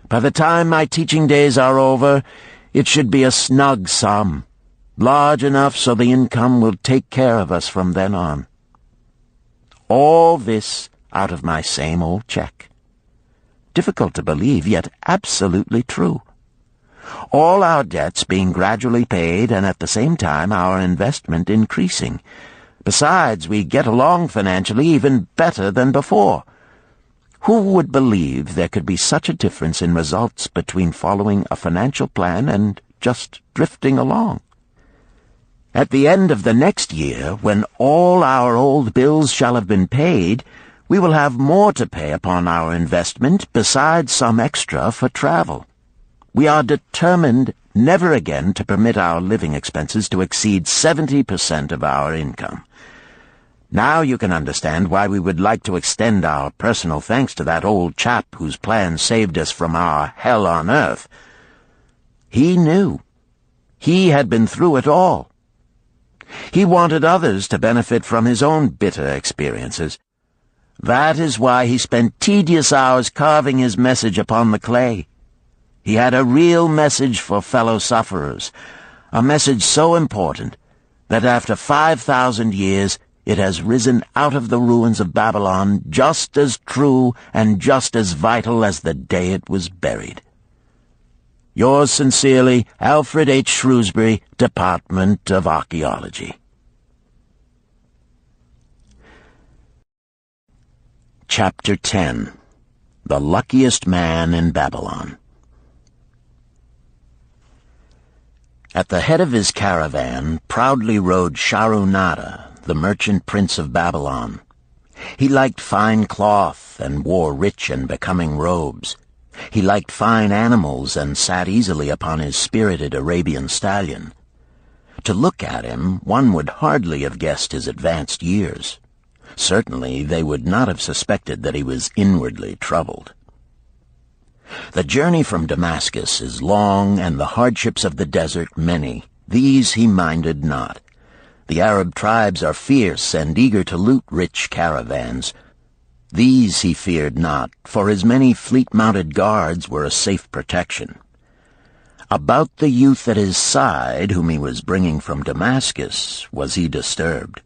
By the time my teaching days are over, it should be a snug sum, large enough so the income will take care of us from then on. All this out of my same old check. Difficult to believe, yet absolutely true. All our debts being gradually paid, and at the same time our investment increasing. Besides, we get along financially even better than before. Who would believe there could be such a difference in results between following a financial plan and just drifting along? At the end of the next year, when all our old bills shall have been paid, we will have more to pay upon our investment besides some extra for travel. We are determined never again to permit our living expenses to exceed 70% of our income. Now you can understand why we would like to extend our personal thanks to that old chap whose plan saved us from our hell on earth. He knew. He had been through it all. He wanted others to benefit from his own bitter experiences. That is why he spent tedious hours carving his message upon the clay. He had a real message for fellow sufferers, a message so important that after 5,000 years it has risen out of the ruins of Babylon just as true and just as vital as the day it was buried. Yours sincerely, Alfred H. Shrewsbury, Department of Archaeology. Chapter 10. The Luckiest Man in Babylon. At the head of his caravan proudly rode Shahrunada, the merchant prince of Babylon. He liked fine cloth and wore rich and becoming robes. He liked fine animals and sat easily upon his spirited Arabian stallion. To look at him, one would hardly have guessed his advanced years. Certainly they would not have suspected that he was inwardly troubled. The journey from Damascus is long, and the hardships of the desert many. These he minded not. The Arab tribes are fierce and eager to loot rich caravans. These he feared not, for his many fleet-mounted guards were a safe protection. About the youth at his side, whom he was bringing from Damascus, was he disturbed.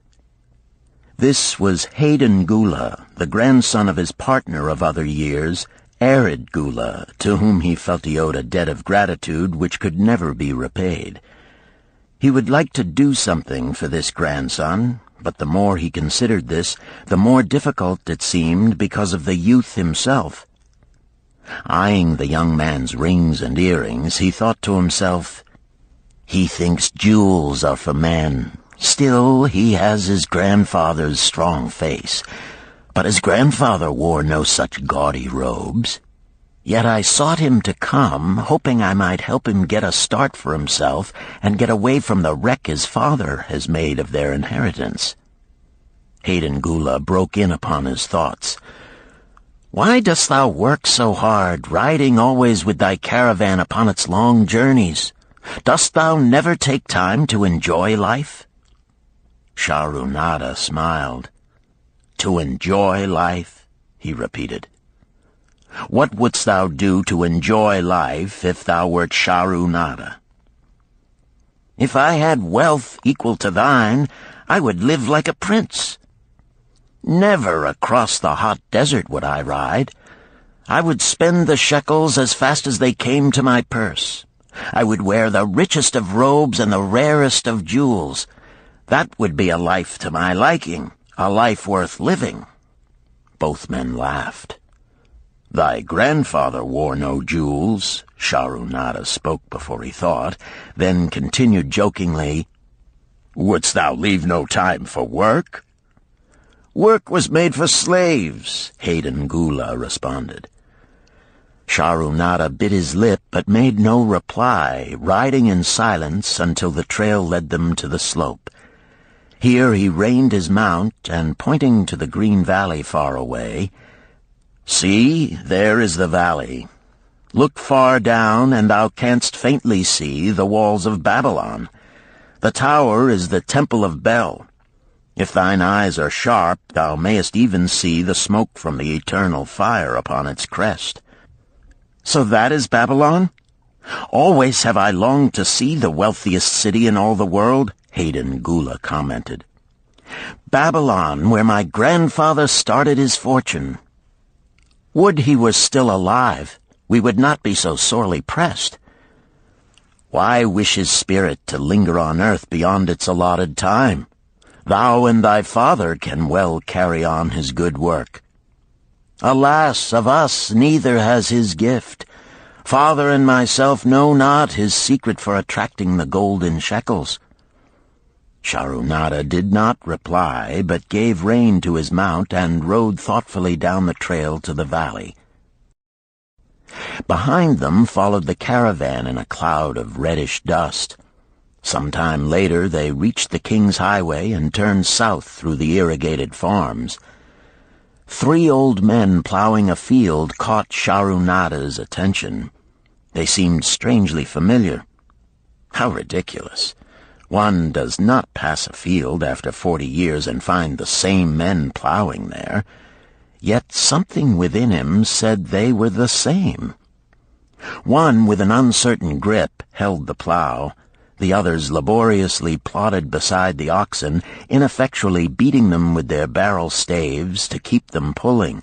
This was Hayden Gula, the grandson of his partner of other years, Arid Gula, to whom he felt he owed a debt of gratitude which could never be repaid. He would like to do something for this grandson, but the more he considered this, the more difficult it seemed because of the youth himself. Eyeing the young man's rings and earrings, he thought to himself, "He thinks jewels are for men. Still, he has his grandfather's strong face. But his grandfather wore no such gaudy robes. Yet I sought him to come, hoping I might help him get a start for himself and get away from the wreck his father has made of their inheritance." Hayden Gula broke in upon his thoughts. "Why dost thou work so hard, riding always with thy caravan upon its long journeys? Dost thou never take time to enjoy life?" Shahrunada smiled. "To enjoy life?" he repeated. "What wouldst thou do to enjoy life if thou wert Shahrunada?" "If I had wealth equal to thine, I would live like a prince. Never across the hot desert would I ride. I would spend the shekels as fast as they came to my purse. I would wear the richest of robes and the rarest of jewels. That would be a life to my liking, a life worth living." Both men laughed. "Thy grandfather wore no jewels," Shahrunada spoke before he thought, then continued jokingly, "Wouldst thou leave no time for work?" "Work was made for slaves," Hayden Gula responded. Shahrunada bit his lip but made no reply, riding in silence until the trail led them to the slope. Here he reined his mount, and pointing to the green valley far away, "See, there is the valley. Look far down, and thou canst faintly see the walls of Babylon. The tower is the temple of Bel. If thine eyes are sharp, thou mayest even see the smoke from the eternal fire upon its crest." "So that is Babylon? Always have I longed to see the wealthiest city in all the world," Hayden Gula commented. "Babylon, where my grandfather started his fortune. Would he were still alive, we would not be so sorely pressed. Why wish his spirit to linger on earth beyond its allotted time? Thou and thy father can well carry on his good work. Alas, of us neither has his gift. Father and myself know not his secret for attracting the golden shekels." Shahrunada did not reply, but gave rein to his mount and rode thoughtfully down the trail to the valley. Behind them followed the caravan in a cloud of reddish dust. Some time later they reached the King's Highway and turned south through the irrigated farms. 3 old men plowing a field caught Shahrunada's attention. They seemed strangely familiar. How ridiculous! One does not pass a field after 40 years and find the same men plowing there. Yet something within him said they were the same. One, with an uncertain grip, held the plow. The others laboriously plodded beside the oxen, ineffectually beating them with their barrel staves to keep them pulling.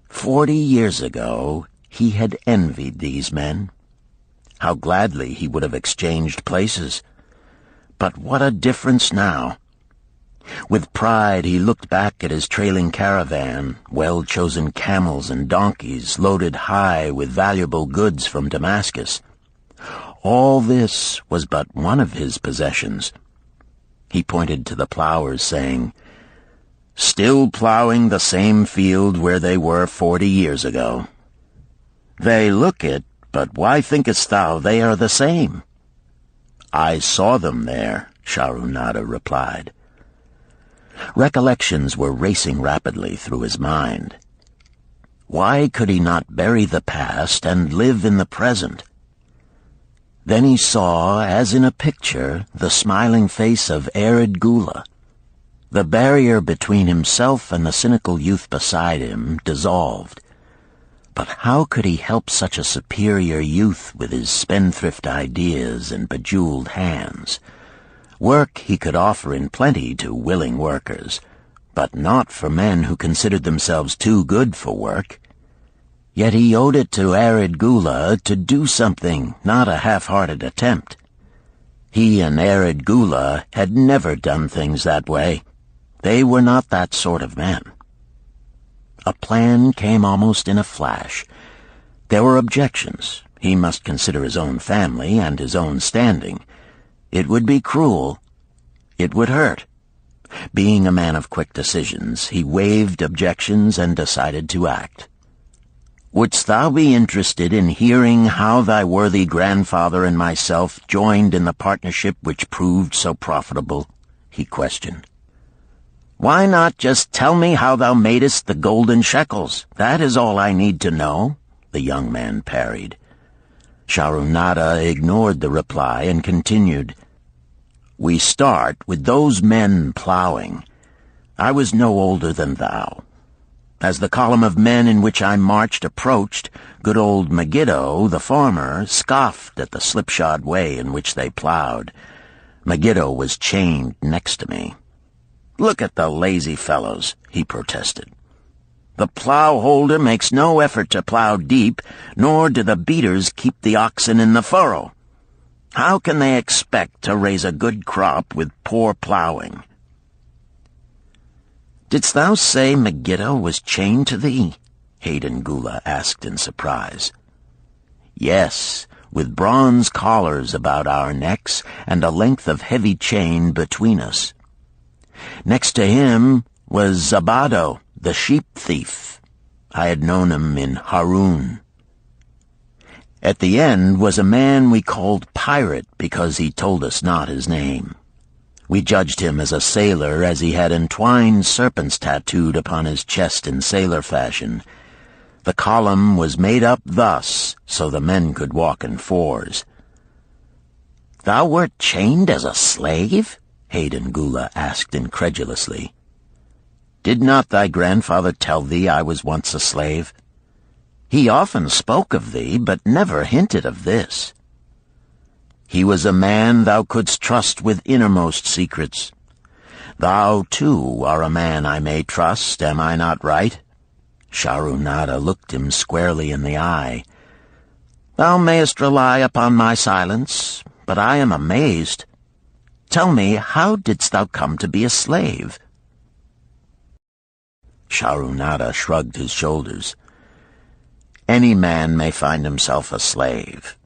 40 years ago, he had envied these men. How gladly he would have exchanged places. But what a difference now! With pride he looked back at his trailing caravan, well-chosen camels and donkeys loaded high with valuable goods from Damascus. All this was but one of his possessions. He pointed to the plowers, saying, "Still plowing the same field where they were 40 years ago. They look it, but why thinkest thou they are the same?" "I saw them there," Shahrunada replied. Recollections were racing rapidly through his mind. Why could he not bury the past and live in the present? Then he saw, as in a picture, the smiling face of Arid Gula. The barrier between himself and the cynical youth beside him dissolved. But how could he help such a superior youth with his spendthrift ideas and bejeweled hands? Work he could offer in plenty to willing workers, but not for men who considered themselves too good for work. Yet he owed it to Arid Gula to do something, not a half-hearted attempt. He and Arid Gula had never done things that way. They were not that sort of men. A plan came almost in a flash. There were objections. He must consider his own family and his own standing. It would be cruel. It would hurt. Being a man of quick decisions, he waived objections and decided to act. "Wouldst thou be interested in hearing how thy worthy grandfather and myself joined in the partnership which proved so profitable?" he questioned. "Why not just tell me how thou madest the golden shekels? That is all I need to know," the young man parried. Sharunada ignored the reply and continued, "We start with those men plowing. I was no older than thou. As the column of men in which I marched approached, good old Megiddo, the farmer, scoffed at the slipshod way in which they plowed. Megiddo was chained next to me. 'Look at the lazy fellows,' he protested. 'The plow holder makes no effort to plow deep, nor do the beaters keep the oxen in the furrow. How can they expect to raise a good crop with poor plowing?' "Didst thou say Megiddo was chained to thee?" Hayden Gula asked in surprise. "Yes, with bronze collars about our necks and a length of heavy chain between us. Next to him was Zabado, the sheep thief. I had known him in Harun. At the end was a man we called Pirate because he told us not his name. We judged him as a sailor as he had entwined serpents tattooed upon his chest in sailor fashion. The column was made up thus so the men could walk in fours." "Thou wert chained as a slave?" Hayden Gula asked incredulously. "Did not thy grandfather tell thee I was once a slave? He often spoke of thee, but never hinted of this. He was a man thou couldst trust with innermost secrets. Thou, too, are a man I may trust, am I not right?" Sharunada looked him squarely in the eye. "Thou mayest rely upon my silence, but I am amazed. Tell me, how didst thou come to be a slave?" Sharunada shrugged his shoulders. "Any man may find himself a slave.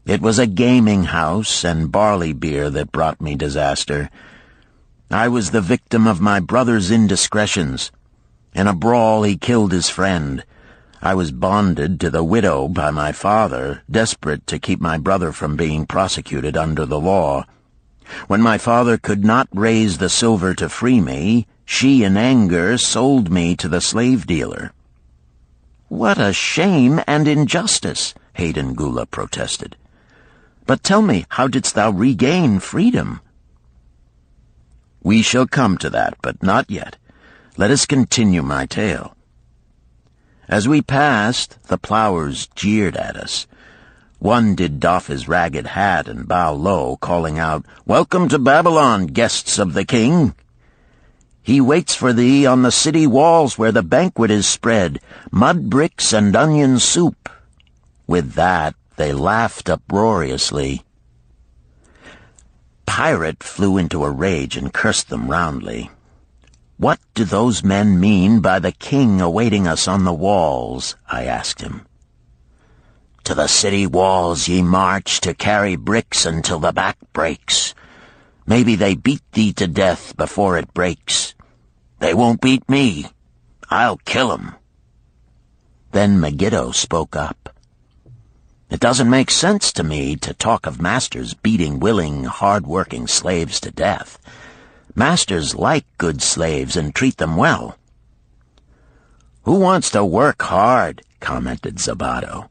It was a gaming house and barley beer that brought me disaster. I was the victim of my brother's indiscretions. In a brawl he killed his friend. I was bonded to the widow by my father, desperate to keep my brother from being prosecuted under the law. When my father could not raise the silver to free me, she in anger sold me to the slave dealer." "What a shame and injustice," Hayden Gula protested. "But tell me, how didst thou regain freedom?" "We shall come to that, but not yet. Let us continue my tale. As we passed, the plowers jeered at us. One did doff his ragged hat and bow low, calling out, 'Welcome to Babylon, guests of the king! He waits for thee on the city walls where the banquet is spread, mud bricks and onion soup.' With that, they laughed uproariously. Pirate flew into a rage and cursed them roundly. "What do those men mean by the king awaiting us on the walls?" I asked him. "To the city walls ye march to carry bricks until the back breaks. Maybe they beat thee to death before it breaks. They won't beat me. I'll kill 'em." Then Megiddo spoke up. "It doesn't make sense to me to talk of masters beating willing, hard-working slaves to death. Masters like good slaves and treat them well." "Who wants to work hard?" commented Zabato.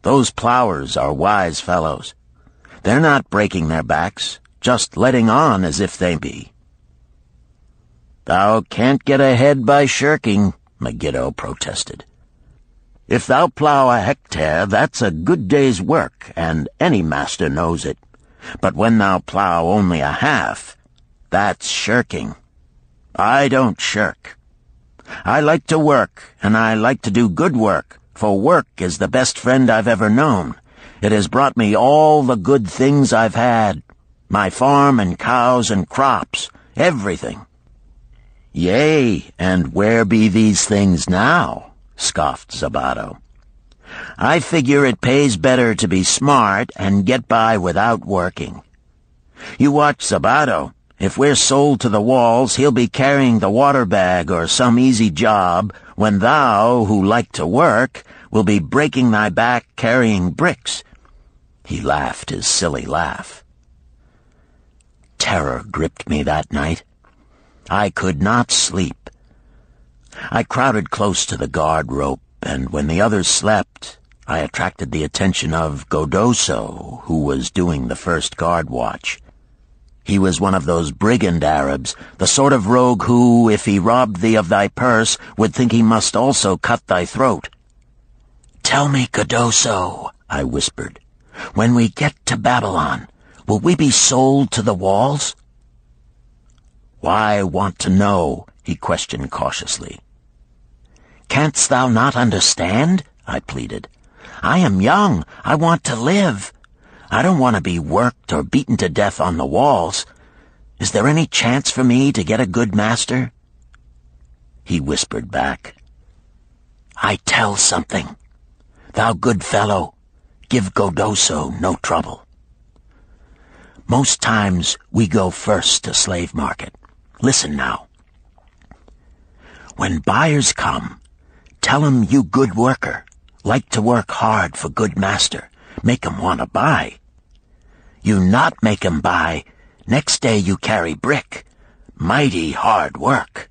"Those plowers are wise fellows. They're not breaking their backs, just letting on as if they be." "Thou can't get ahead by shirking," Megiddo protested. "If thou plow a hectare, that's a good day's work, and any master knows it. But when thou plow only a half, that's shirking. I don't shirk. I like to work, and I like to do good work, for work is the best friend I've ever known. It has brought me all the good things I've had, my farm and cows and crops, everything." "Yea, and where be these things now?" scoffed Zabato. "I figure it pays better to be smart and get by without working. You watch Zabato. If we're sold to the walls, he'll be carrying the water bag or some easy job, when thou, who like to work, will be breaking thy back carrying bricks." He laughed his silly laugh. Terror gripped me that night. I could not sleep. I crowded close to the guard rope, and when the others slept, I attracted the attention of Godoso, who was doing the first guard watch. He was one of those brigand Arabs, the sort of rogue who, if he robbed thee of thy purse, would think he must also cut thy throat. "Tell me, Godoso," I whispered, "when we get to Babylon, will we be sold to the walls?" "Why want to know?" he questioned cautiously. "Canst thou not understand?" I pleaded. "I am young. I want to live. I don't want to be worked or beaten to death on the walls. Is there any chance for me to get a good master?" He whispered back, "I tell something. Thou good fellow, give Godoso no trouble. Most times we go first to slave market. Listen now. When buyers come, tell 'em you good worker, like to work hard for good master, make 'em want to buy. You not make 'em buy, next day you carry brick. Mighty hard work."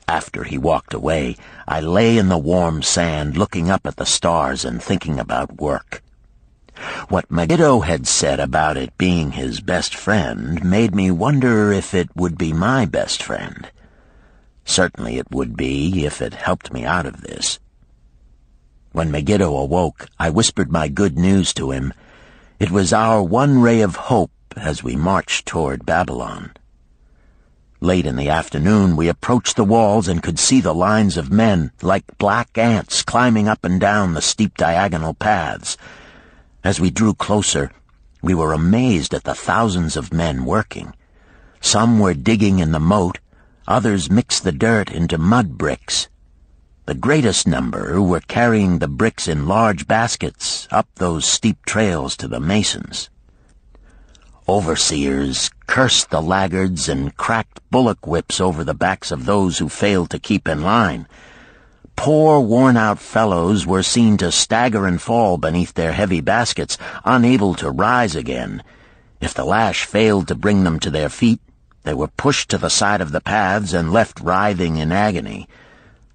After he walked away, I lay in the warm sand looking up at the stars and thinking about work. What Megiddo had said about it being his best friend made me wonder if it would be my best friend. Certainly it would be if it helped me out of this. When Megiddo awoke, I whispered my good news to him. It was our one ray of hope as we marched toward Babylon. Late in the afternoon, we approached the walls and could see the lines of men, like black ants, climbing up and down the steep diagonal paths. As we drew closer, we were amazed at the thousands of men working. Some were digging in the moat, others mixed the dirt into mud bricks. The greatest number were carrying the bricks in large baskets up those steep trails to the masons. Overseers cursed the laggards and cracked bullock whips over the backs of those who failed to keep in line. Poor, worn-out fellows were seen to stagger and fall beneath their heavy baskets, unable to rise again. If the lash failed to bring them to their feet, they were pushed to the side of the paths and left writhing in agony.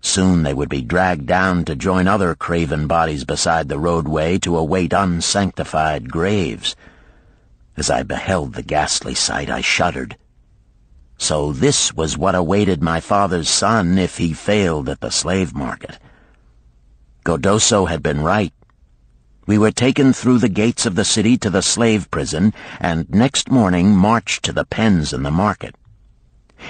Soon they would be dragged down to join other craven bodies beside the roadway to await unsanctified graves. As I beheld the ghastly sight, I shuddered. So this was what awaited my father's son if he failed at the slave market. Godoso had been right. We were taken through the gates of the city to the slave prison, and next morning marched to the pens in the market.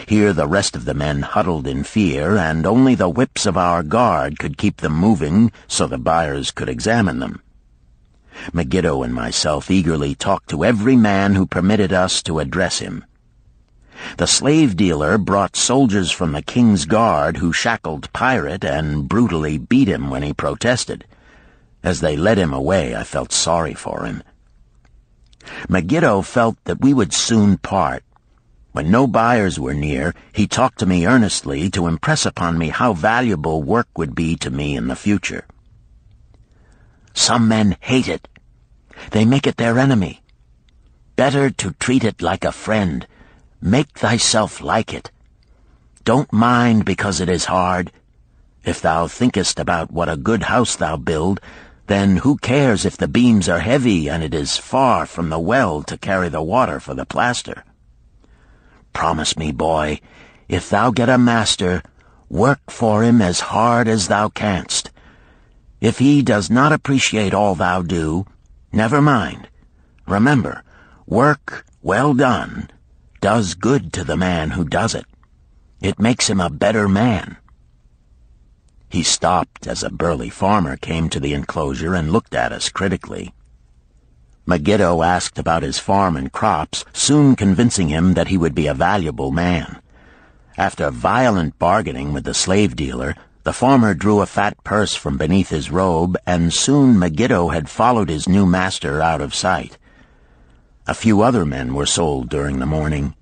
Here the rest of the men huddled in fear, and only the whips of our guard could keep them moving so the buyers could examine them. Megiddo and myself eagerly talked to every man who permitted us to address him. The slave dealer brought soldiers from the king's guard who shackled Pirate and brutally beat him when he protested. As they led him away, I felt sorry for him. Megiddo felt that we would soon part. When no buyers were near, he talked to me earnestly to impress upon me how valuable work would be to me in the future. Some men hate it. They make it their enemy. Better to treat it like a friend. Make thyself like it. Don't mind because it is hard. If thou thinkest about what a good house thou build, then who cares if the beams are heavy and it is far from the well to carry the water for the plaster? Promise me, boy, if thou get a master, work for him as hard as thou canst. If he does not appreciate all thou do, never mind. Remember, work well done does good to the man who does it. It makes him a better man. He stopped as a burly farmer came to the enclosure and looked at us critically. Megiddo asked about his farm and crops, soon convincing him that he would be a valuable man. After violent bargaining with the slave dealer, the farmer drew a fat purse from beneath his robe, and soon Megiddo had followed his new master out of sight. A few other men were sold during the morning.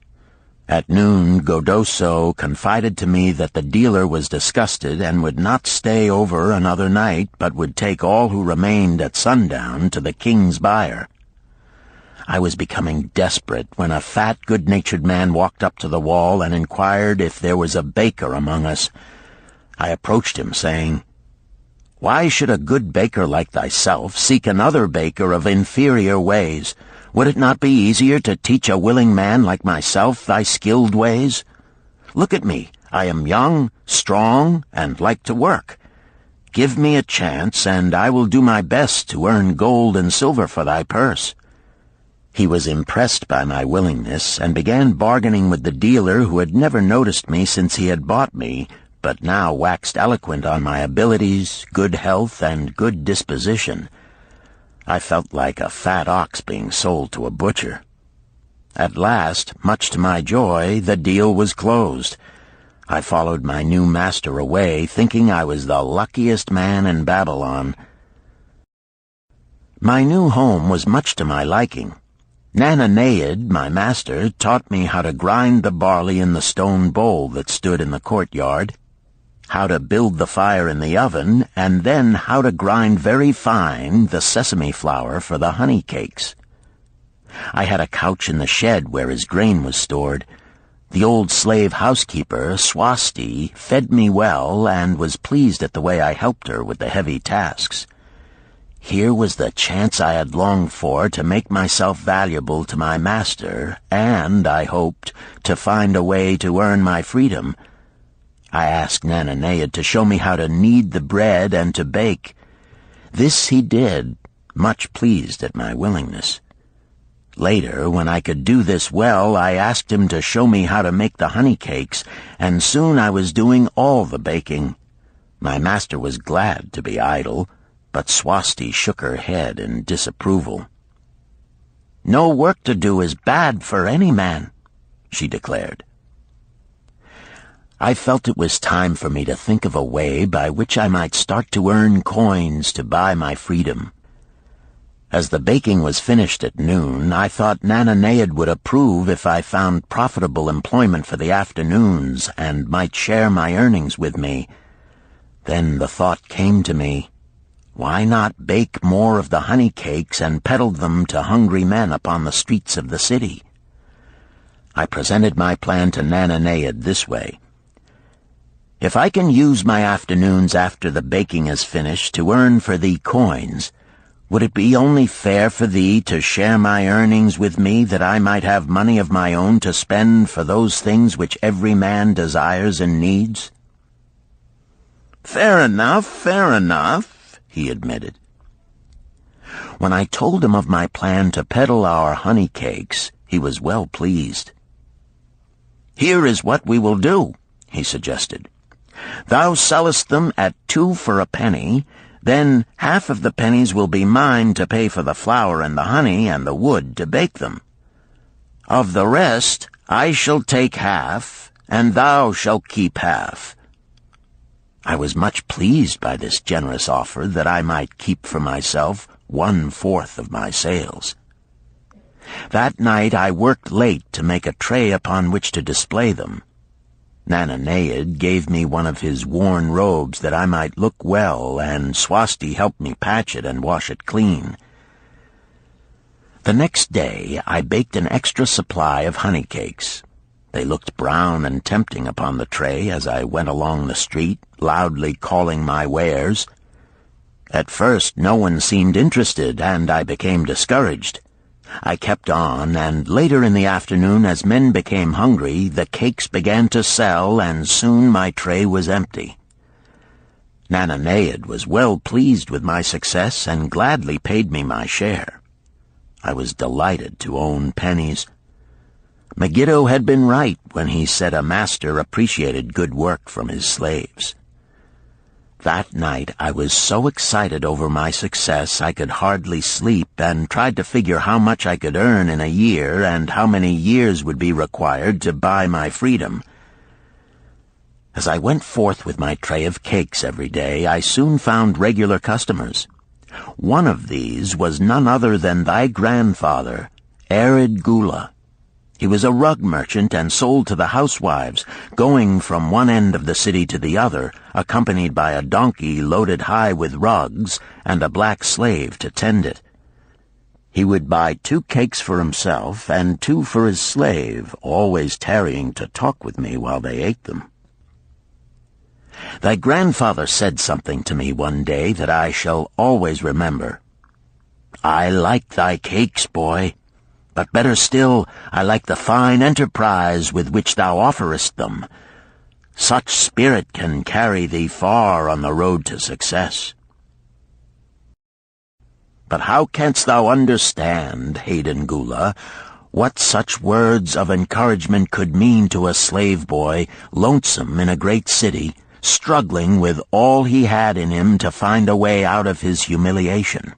At noon, Godoso confided to me that the dealer was disgusted and would not stay over another night, but would take all who remained at sundown to the king's buyer. I was becoming desperate when a fat, good-natured man walked up to the wall and inquired if there was a baker among us. I approached him, saying, "Why should a good baker like thyself seek another baker of inferior ways? Would it not be easier to teach a willing man like myself thy skilled ways? Look at me. I am young, strong, and like to work. Give me a chance, and I will do my best to earn gold and silver for thy purse." He was impressed by my willingness, and began bargaining with the dealer who had never noticed me since he had bought me, but now waxed eloquent on my abilities, good health, and good disposition. I felt like a fat ox being sold to a butcher. At last, much to my joy, the deal was closed. I followed my new master away, thinking I was the luckiest man in Babylon. My new home was much to my liking. Nananeid, my master, taught me how to grind the barley in the stone bowl that stood in the courtyard, how to build the fire in the oven, and then how to grind very fine the sesame flour for the honey cakes. I had a couch in the shed where his grain was stored. The old slave housekeeper, Swasti, fed me well and was pleased at the way I helped her with the heavy tasks. Here was the chance I had longed for to make myself valuable to my master, and, I hoped, to find a way to earn my freedom. I asked Nananeid to show me how to knead the bread and to bake. This he did, much pleased at my willingness. Later, when I could do this well, I asked him to show me how to make the honey cakes, and soon I was doing all the baking. My master was glad to be idle, but Swasti shook her head in disapproval. "No work to do is bad for any man," she declared. I felt it was time for me to think of a way by which I might start to earn coins to buy my freedom. As the baking was finished at noon, I thought Nananeid would approve if I found profitable employment for the afternoons and might share my earnings with me. Then the thought came to me, why not bake more of the honey cakes and peddle them to hungry men upon the streets of the city? I presented my plan to Nananeid this way. If I can use my afternoons after the baking is finished to earn for thee coins, would it be only fair for thee to share my earnings with me that I might have money of my own to spend for those things which every man desires and needs? Fair enough, he admitted. When I told him of my plan to peddle our honey cakes, he was well pleased. Here is what we will do, he suggested. Thou sellest them at 2 for a penny, then half of the pennies will be mine to pay for the flour and the honey and the wood to bake them. Of the rest I shall take half, and thou shalt keep half. I was much pleased by this generous offer that I might keep for myself 1/4 of my sales. That night I worked late to make a tray upon which to display them. Nananeid gave me one of his worn robes that I might look well, and Swasti helped me patch it and wash it clean. The next day I baked an extra supply of honey cakes. They looked brown and tempting upon the tray as I went along the street, loudly calling my wares. At first no one seemed interested, and I became discouraged. I kept on, and later in the afternoon, as men became hungry, the cakes began to sell, and soon my tray was empty. Nananead was well pleased with my success and gladly paid me my share. I was delighted to own pennies. Megiddo had been right when he said a master appreciated good work from his slaves. That night I was so excited over my success I could hardly sleep, and tried to figure how much I could earn in a year and how many years would be required to buy my freedom. As I went forth with my tray of cakes every day, I soon found regular customers. One of these was none other than thy grandfather, Arid Gula. He was a rug merchant and sold to the housewives, going from one end of the city to the other, accompanied by a donkey loaded high with rugs and a black slave to tend it. He would buy 2 cakes for himself and 2 for his slave, always tarrying to talk with me while they ate them. Thy grandfather said something to me one day that I shall always remember. "I like thy cakes, boy, but better still, I like the fine enterprise with which thou offerest them. Such spirit can carry thee far on the road to success." But how canst thou understand, Hayden Gula, what such words of encouragement could mean to a slave boy, lonesome in a great city, struggling with all he had in him to find a way out of his humiliation?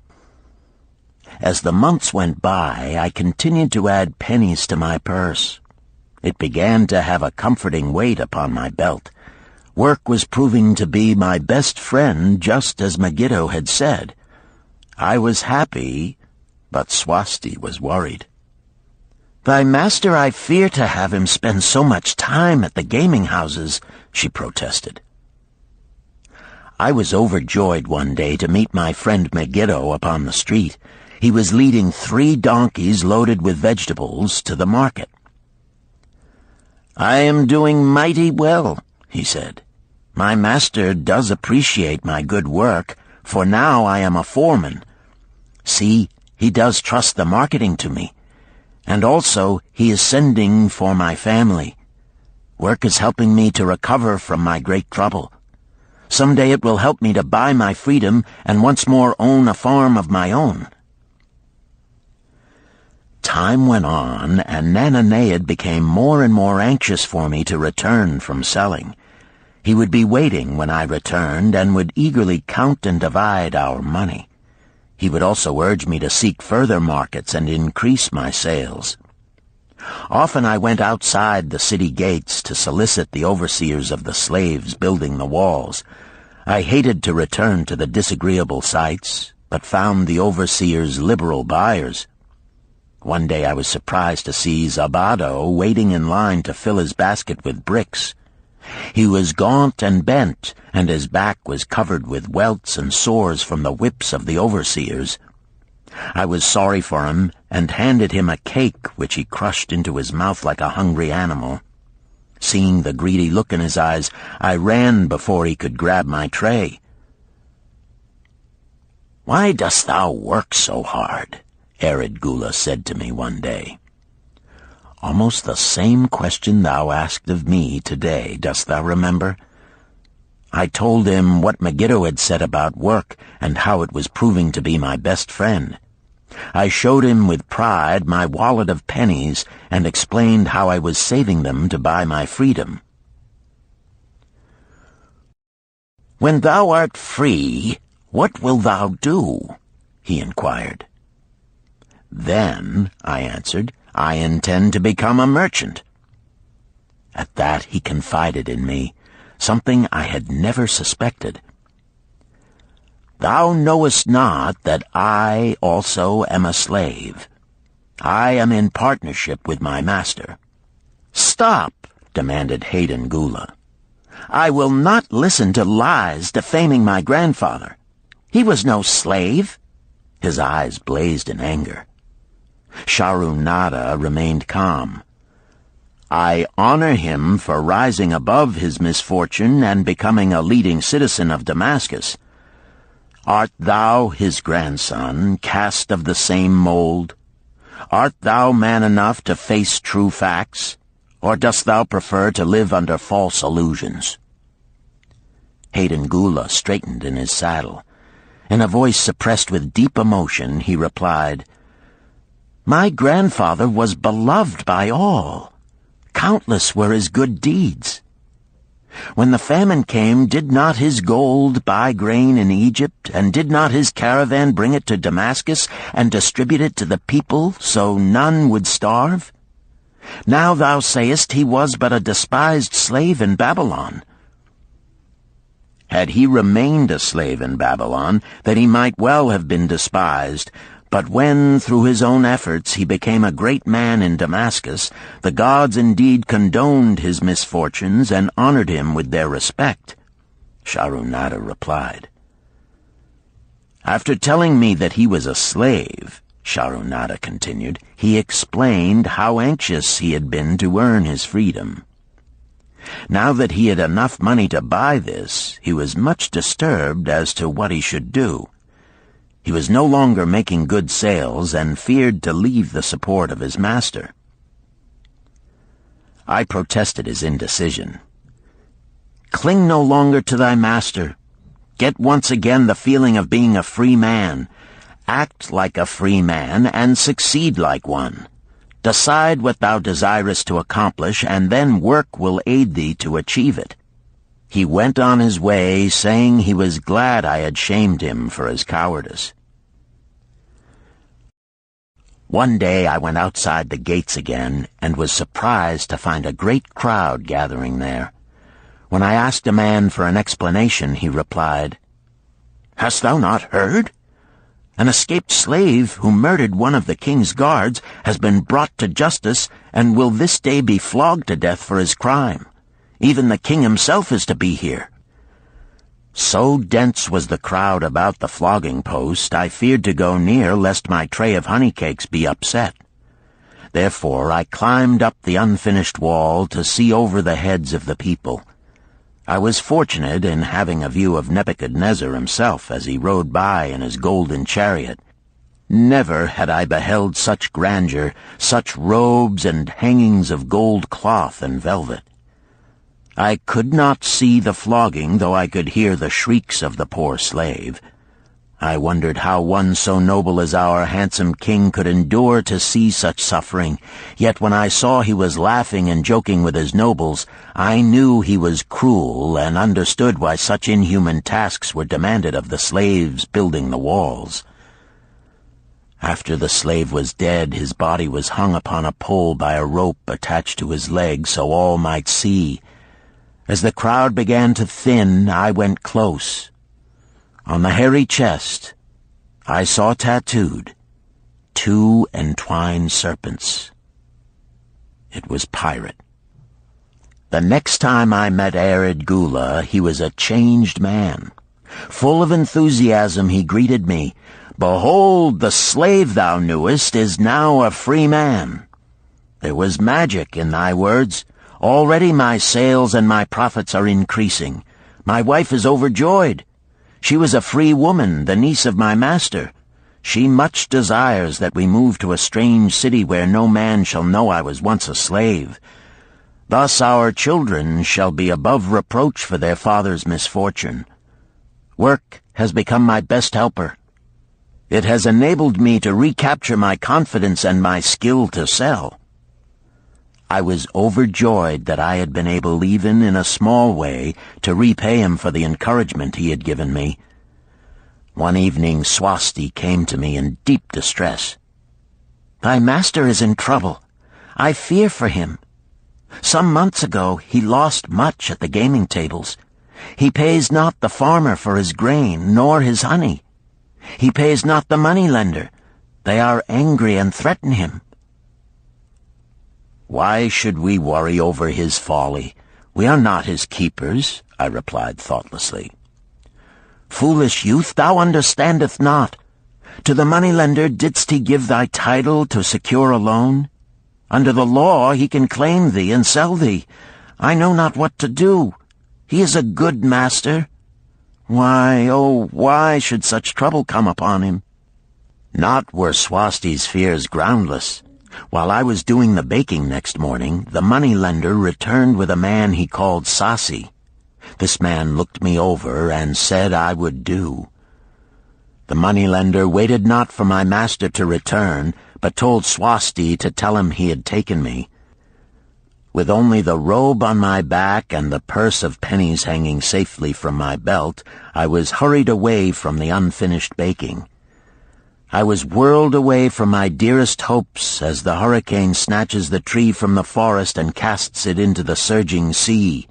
As the months went by, I continued to add pennies to my purse. It began to have a comforting weight upon my belt. Work was proving to be my best friend, just as Megiddo had said. I was happy, but Swasti was worried. "Thy master, I fear to have him spend so much time at the gaming houses," she protested. I was overjoyed one day to meet my friend Megiddo upon the street. He was leading 3 donkeys loaded with vegetables to the market. "I am doing mighty well," he said. "My master does appreciate my good work, for now I am a foreman. See, he does trust the marketing to me. And also he is sending for my family. Work is helping me to recover from my great trouble. Someday it will help me to buy my freedom and once more own a farm of my own." Time went on, and Nananead became more and more anxious for me to return from selling. He would be waiting when I returned and would eagerly count and divide our money. He would also urge me to seek further markets and increase my sales. Often I went outside the city gates to solicit the overseers of the slaves building the walls. I hated to return to the disagreeable sights, but found the overseers liberal buyers. One day I was surprised to see Zabado waiting in line to fill his basket with bricks. He was gaunt and bent, and his back was covered with welts and sores from the whips of the overseers. I was sorry for him, and handed him a cake which he crushed into his mouth like a hungry animal. Seeing the greedy look in his eyes, I ran before he could grab my tray. "Why dost thou work so hard?" Arid Gula said to me one day. "Almost the same question thou asked of me today, dost thou remember?" I told him what Megiddo had said about work and how it was proving to be my best friend. I showed him with pride my wallet of pennies and explained how I was saving them to buy my freedom. "When thou art free, what wilt thou do?" he inquired. "Then," I answered, "I intend to become a merchant." At that he confided in me, something I had never suspected. "Thou knowest not that I also am a slave. I am in partnership with my master." "Stop," demanded Hayden Gula. "I will not listen to lies defaming my grandfather. He was no slave." His eyes blazed in anger. Sharunada remained calm. "I honor him for rising above his misfortune and becoming a leading citizen of Damascus. Art thou his grandson, cast of the same mold? Art thou man enough to face true facts, or dost thou prefer to live under false illusions?" Hayden Gula straightened in his saddle. In a voice suppressed with deep emotion, he replied, "My grandfather was beloved by all. Countless were his good deeds. When the famine came, did not his gold buy grain in Egypt, and did not his caravan bring it to Damascus and distribute it to the people so none would starve? Now thou sayest he was but a despised slave in Babylon. Had he remained a slave in Babylon, then he might well have been despised. But when, through his own efforts, he became a great man in Damascus, the gods indeed condoned his misfortunes and honored him with their respect," Sharunada replied. "After telling me that he was a slave," Sharunada continued, "he explained how anxious he had been to earn his freedom. Now that he had enough money to buy this, he was much disturbed as to what he should do. He was no longer making good sales and feared to leave the support of his master." I protested his indecision. "Cling no longer to thy master. Get once again the feeling of being a free man. Act like a free man and succeed like one. Decide what thou desirest to accomplish, and then work will aid thee to achieve it." He went on his way, saying he was glad I had shamed him for his cowardice. One day I went outside the gates again, and was surprised to find a great crowd gathering there. When I asked a man for an explanation, he replied, "Hast thou not heard? An escaped slave who murdered one of the king's guards has been brought to justice and will this day be flogged to death for his crime. Even the king himself is to be here." So dense was the crowd about the flogging post, I feared to go near lest my tray of honey cakes be upset. Therefore I climbed up the unfinished wall to see over the heads of the people. I was fortunate in having a view of Nebuchadnezzar himself as he rode by in his golden chariot. Never had I beheld such grandeur, such robes and hangings of gold cloth and velvet. I could not see the flogging, though I could hear the shrieks of the poor slave. I wondered how one so noble as our handsome king could endure to see such suffering, yet when I saw he was laughing and joking with his nobles, I knew he was cruel and understood why such inhuman tasks were demanded of the slaves building the walls. After the slave was dead, his body was hung upon a pole by a rope attached to his leg so all might see. As the crowd began to thin, I went close. On the hairy chest, I saw tattooed 2 entwined serpents. It was Pirate. The next time I met Arid Gula, he was a changed man. Full of enthusiasm, he greeted me. "Behold, the slave thou knewest is now a free man. There was magic in thy words. Already my sales and my profits are increasing. My wife is overjoyed. She was a free woman, the niece of my master. She much desires that we move to a strange city where no man shall know I was once a slave. Thus our children shall be above reproach for their father's misfortune. Work has become my best helper. It has enabled me to recapture my confidence and my skill to sell." I was overjoyed that I had been able, even in a small way, to repay him for the encouragement he had given me. One evening Swasti came to me in deep distress. "Thy master is in trouble. I fear for him. Some months ago he lost much at the gaming tables. He pays not the farmer for his grain, nor his honey. He pays not the moneylender. They are angry and threaten him." "Why should we worry over his folly? We are not his keepers," I replied thoughtlessly. "Foolish youth, thou understandest not. To the moneylender didst he give thy title to secure a loan? Under the law he can claim thee and sell thee. I know not what to do. He is a good master. Why, oh, why should such trouble come upon him? Not were Swasti's fears groundless. While I was doing the baking next morning, the moneylender returned with a man he called Sasi. This man looked me over and said I would do. The moneylender waited not for my master to return, but told Swasti to tell him he had taken me. With only the robe on my back and the purse of pennies hanging safely from my belt, I was hurried away from the unfinished baking. I was whirled away from my dearest hopes as the hurricane snatches the tree from the forest and casts it into the surging sea.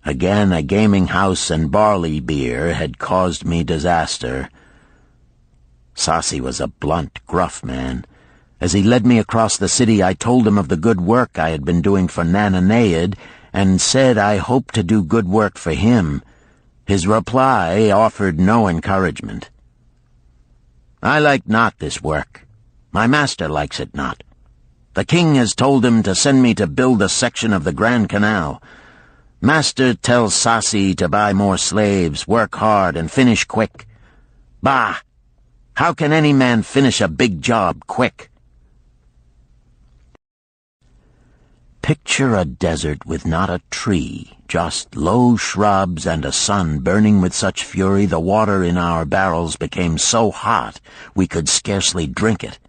Again a gaming house and barley beer had caused me disaster. Sasi was a blunt, gruff man. As he led me across the city, I told him of the good work I had been doing for Nananeid, and said I hoped to do good work for him. His reply offered no encouragement. I like not this work. My master likes it not. The king has told him to send me to build a section of the Grand Canal. Master tells Sasi to buy more slaves, work hard, and finish quick. Bah! How can any man finish a big job quick? Picture a desert with not a tree, just low shrubs and a sun burning with such fury the water in our barrels became so hot we could scarcely drink it.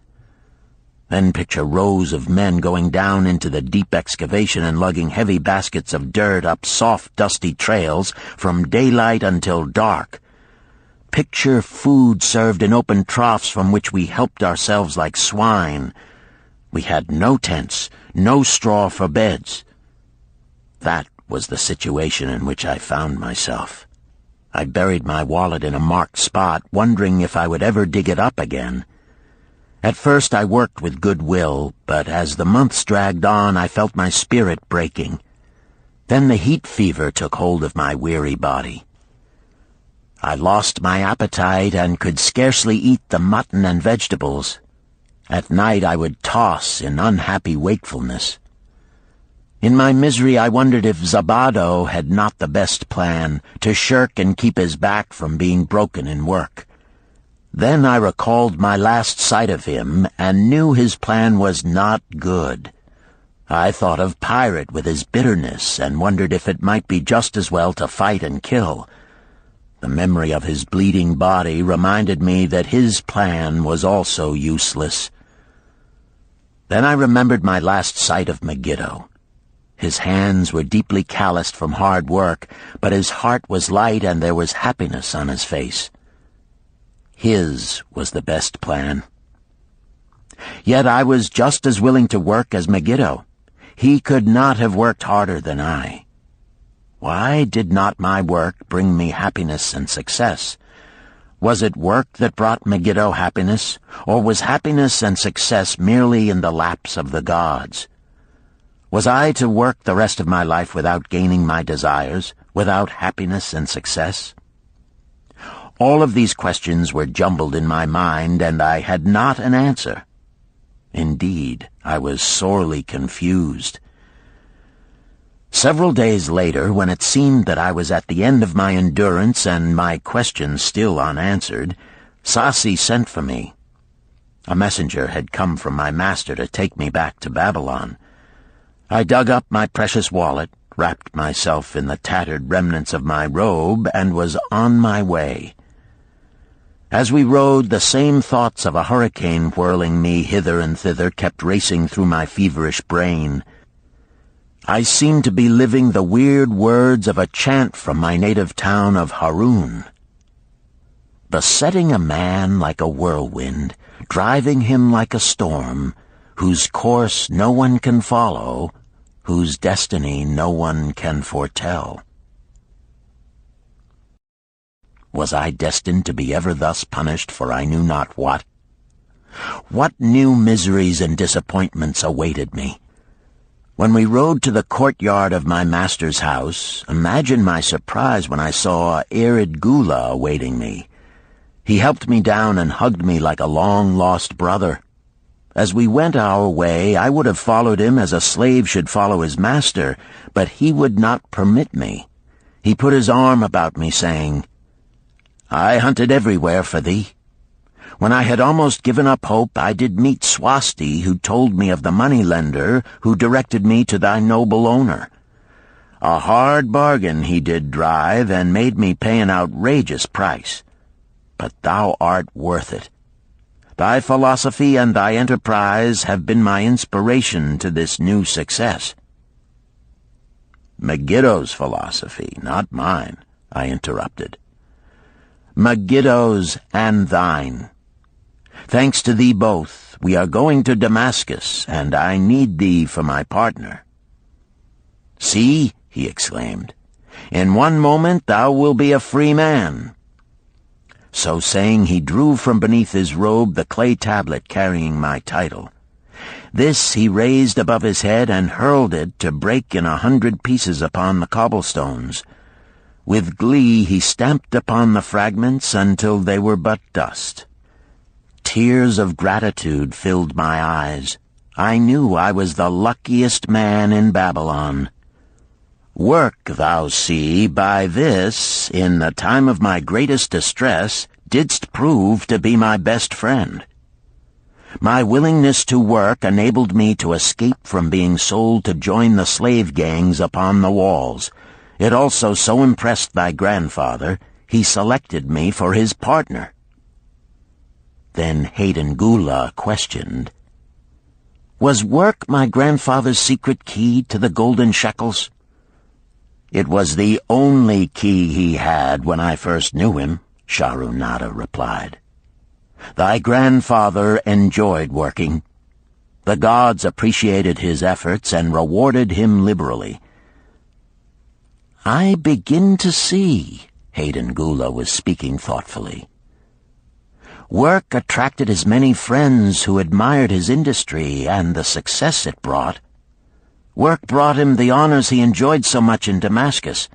Then picture rows of men going down into the deep excavation and lugging heavy baskets of dirt up soft, dusty trails from daylight until dark. Picture food served in open troughs from which we helped ourselves like swine. We had no tents, no straw for beds. That was the situation in which I found myself. I buried my wallet in a marked spot, wondering if I would ever dig it up again. At first I worked with good will, but as the months dragged on I felt my spirit breaking. Then the heat fever took hold of my weary body. I lost my appetite and could scarcely eat the mutton and vegetables. At night I would toss in unhappy wakefulness. In my misery I wondered if Zabado had not the best plan, to shirk and keep his back from being broken in work. Then I recalled my last sight of him and knew his plan was not good. I thought of Pirate with his bitterness and wondered if it might be just as well to fight and kill. The memory of his bleeding body reminded me that his plan was also useless. Then I remembered my last sight of Megiddo. His hands were deeply calloused from hard work, but his heart was light and there was happiness on his face. His was the best plan. Yet I was just as willing to work as Megiddo. He could not have worked harder than I. Why did not my work bring me happiness and success? Was it work that brought Megiddo happiness, or was happiness and success merely in the laps of the gods? Was I to work the rest of my life without gaining my desires, without happiness and success? All of these questions were jumbled in my mind, and I had not an answer. Indeed, I was sorely confused. Several days later, when it seemed that I was at the end of my endurance and my questions still unanswered, Sasi sent for me. A messenger had come from my master to take me back to Babylon. I dug up my precious wallet, wrapped myself in the tattered remnants of my robe, and was on my way. As we rode, the same thoughts of a hurricane whirling me hither and thither kept racing through my feverish brain. I seemed to be living the weird words of a chant from my native town of Harun. Besetting a man like a whirlwind, driving him like a storm, whose course no one can follow, whose destiny no one can foretell. Was I destined to be ever thus punished for I knew not what? What new miseries and disappointments awaited me? When we rode to the courtyard of my master's house, imagine my surprise when I saw Irid Gula awaiting me. He helped me down and hugged me like a long-lost brother. As we went our way, I would have followed him as a slave should follow his master, but he would not permit me. He put his arm about me, saying, "I hunted everywhere for thee. When I had almost given up hope, I did meet Swasti, who told me of the money-lender who directed me to thy noble owner. A hard bargain he did drive, and made me pay an outrageous price. But thou art worth it. Thy philosophy and thy enterprise have been my inspiration to this new success." "Megiddo's philosophy, not mine," I interrupted. "Megiddo's and thine. Thanks to thee both, we are going to Damascus, and I need thee for my partner." "See," he exclaimed, "in one moment thou wilt be a free man." So saying, he drew from beneath his robe the clay tablet carrying my title. This he raised above his head and hurled it to break in 100 pieces upon the cobblestones. With glee he stamped upon the fragments until they were but dust. Tears of gratitude filled my eyes. I knew I was the luckiest man in Babylon. "Work, thou see, by this, in the time of my greatest distress, didst prove to be my best friend. My willingness to work enabled me to escape from being sold to join the slave gangs upon the walls. It also so impressed thy grandfather, he selected me for his partner." Then Hayden Gula questioned, "Was work my grandfather's secret key to the golden shekels?" "It was the only key he had when I first knew him," Sharunada replied. "Thy grandfather enjoyed working. The gods appreciated his efforts and rewarded him liberally." "I begin to see," Hayden Gula was speaking thoughtfully. "Work attracted as many friends who admired his industry and the success it brought. Work brought him the honors he enjoyed so much in Damascus.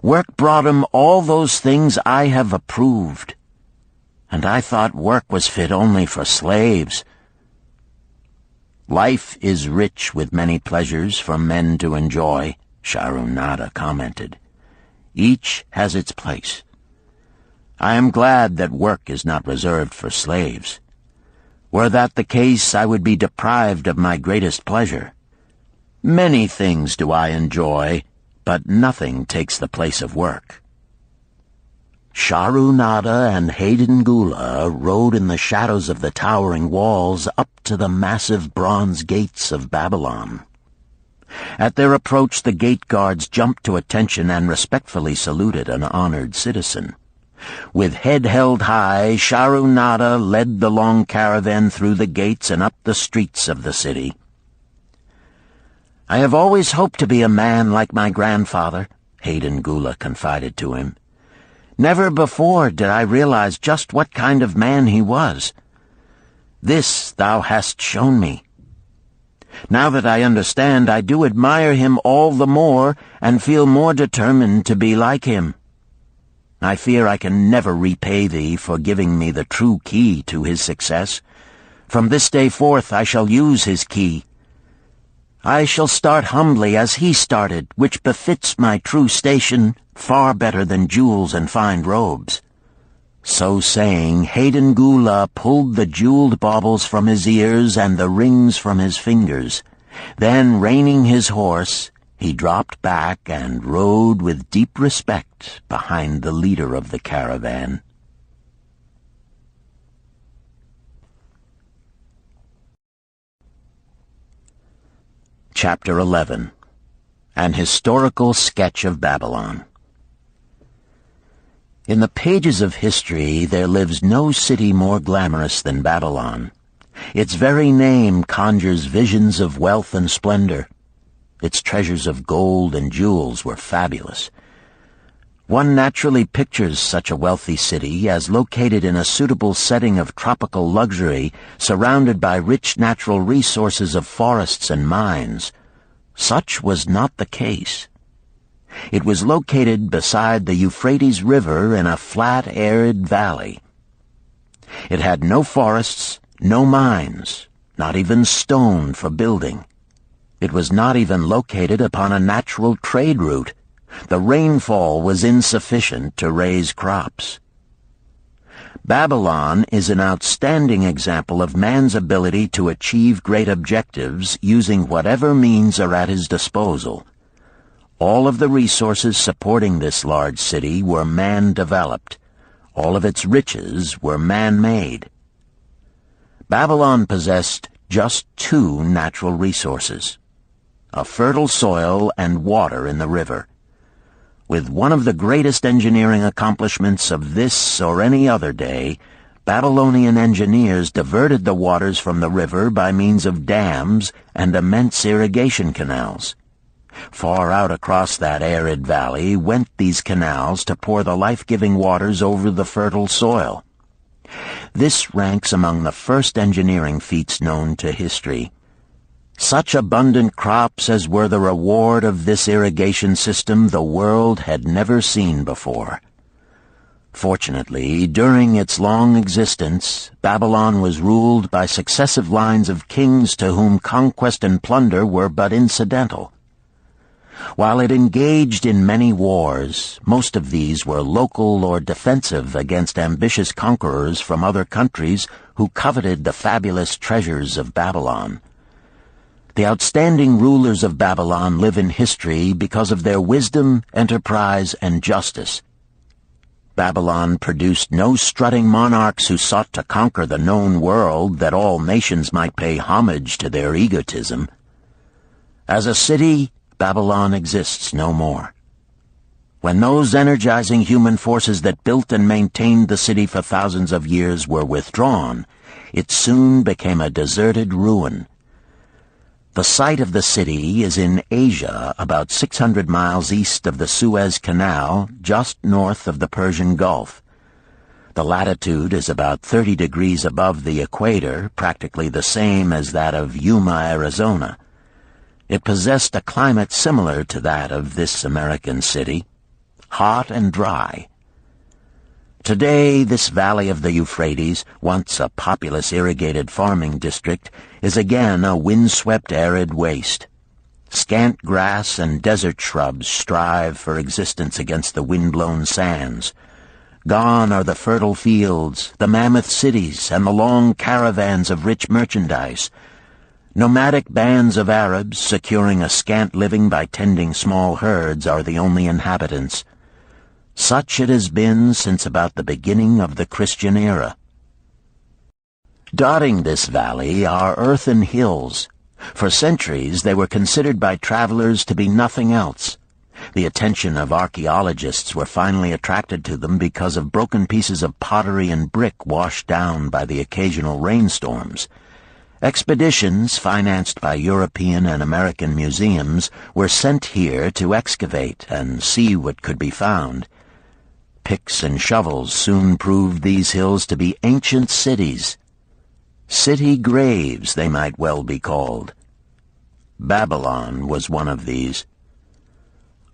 Work brought him all those things I have approved. And I thought work was fit only for slaves." "Life is rich with many pleasures for men to enjoy," Sharunada commented. "Each has its place. I am glad that work is not reserved for slaves. Were that the case, I would be deprived of my greatest pleasure. Many things do I enjoy, but nothing takes the place of work." Sharunada and Hayden Gula rode in the shadows of the towering walls up to the massive bronze gates of Babylon. At their approach, the gate guards jumped to attention and respectfully saluted an honored citizen. With head held high, Sharunada led the long caravan through the gates and up the streets of the city. "I have always hoped to be a man like my grandfather," Hayden Gula confided to him. "Never before did I realize just what kind of man he was. This thou hast shown me. Now that I understand, I do admire him all the more and feel more determined to be like him. I fear I can never repay thee for giving me the true key to his success. From this day forth I shall use his key. I shall start humbly as he started, which befits my true station far better than jewels and fine robes." So saying, Hayden Gula pulled the jeweled baubles from his ears and the rings from his fingers. Then, reining his horse, he dropped back and rode with deep respect behind the leader of the caravan. Chapter 11. An Historical Sketch of Babylon. In the pages of history there lives no city more glamorous than Babylon. Its very name conjures visions of wealth and splendor. Its treasures of gold and jewels were fabulous. One naturally pictures such a wealthy city as located in a suitable setting of tropical luxury, surrounded by rich natural resources of forests and mines. Such was not the case. It was located beside the Euphrates River in a flat, arid valley. It had no forests, no mines, not even stone for building. It was not even located upon a natural trade route. The rainfall was insufficient to raise crops. Babylon is an outstanding example of man's ability to achieve great objectives using whatever means are at his disposal. All of the resources supporting this large city were man-developed. All of its riches were man-made. Babylon possessed just two natural resources: a fertile soil and water in the river. With one of the greatest engineering accomplishments of this or any other day, Babylonian engineers diverted the waters from the river by means of dams and immense irrigation canals. Far out across that arid valley went these canals to pour the life-giving waters over the fertile soil. This ranks among the first engineering feats known to history. Such abundant crops as were the reward of this irrigation system the world had never seen before. Fortunately, during its long existence, Babylon was ruled by successive lines of kings to whom conquest and plunder were but incidental. While it engaged in many wars, most of these were local or defensive against ambitious conquerors from other countries who coveted the fabulous treasures of Babylon. The outstanding rulers of Babylon live in history because of their wisdom, enterprise, and justice. Babylon produced no strutting monarchs who sought to conquer the known world that all nations might pay homage to their egotism. As a city, Babylon exists no more. When those energizing human forces that built and maintained the city for thousands of years were withdrawn, it soon became a deserted ruin. The site of the city is in Asia, about 600 miles east of the Suez Canal, just north of the Persian Gulf. The latitude is about 30 degrees above the equator, practically the same as that of Yuma, Arizona. It possessed a climate similar to that of this American city, hot and dry. Today, this valley of the Euphrates, once a populous irrigated farming district, is again a windswept arid waste. Scant grass and desert shrubs strive for existence against the wind-blown sands. Gone are the fertile fields, the mammoth cities, and the long caravans of rich merchandise. Nomadic bands of Arabs, securing a scant living by tending small herds, are the only inhabitants. Such it has been since about the beginning of the Christian era. Dotting this valley are earthen hills. For centuries they were considered by travelers to be nothing else. The attention of archaeologists were finally attracted to them because of broken pieces of pottery and brick washed down by the occasional rainstorms. Expeditions, financed by European and American museums, were sent here to excavate and see what could be found. Picks and shovels soon proved these hills to be ancient cities. City graves, they might well be called. Babylon was one of these.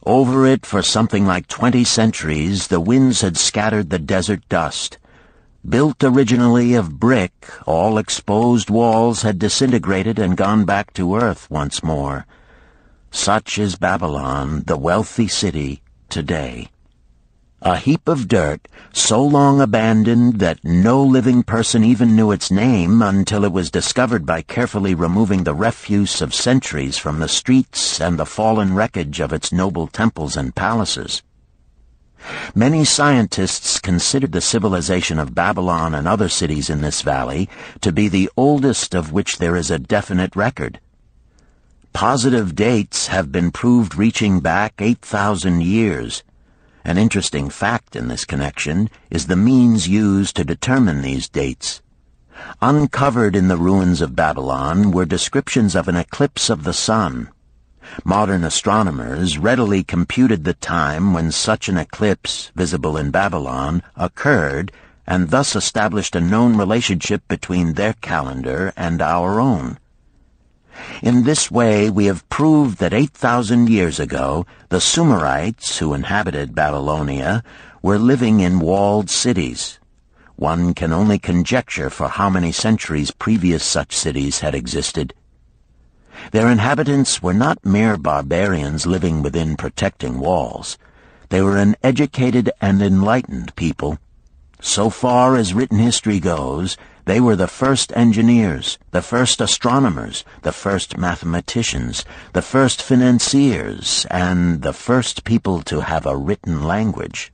Over it for something like 20 centuries, the winds had scattered the desert dust. Built originally of brick, all exposed walls had disintegrated and gone back to earth once more. Such is Babylon, the wealthy city, today. A heap of dirt, so long abandoned that no living person even knew its name until it was discovered by carefully removing the refuse of centuries from the streets and the fallen wreckage of its noble temples and palaces. Many scientists consider the civilization of Babylon and other cities in this valley to be the oldest of which there is a definite record. Positive dates have been proved reaching back 8,000 years. An interesting fact in this connection is the means used to determine these dates. Uncovered in the ruins of Babylon were descriptions of an eclipse of the sun. Modern astronomers readily computed the time when such an eclipse, visible in Babylon, occurred, and thus established a known relationship between their calendar and our own. In this way, we have proved that 8,000 years ago, the Sumerites, who inhabited Babylonia, were living in walled cities. One can only conjecture for how many centuries previous such cities had existed. Their inhabitants were not mere barbarians living within protecting walls. They were an educated and enlightened people. So far as written history goes, they were the first engineers, the first astronomers, the first mathematicians, the first financiers, and the first people to have a written language.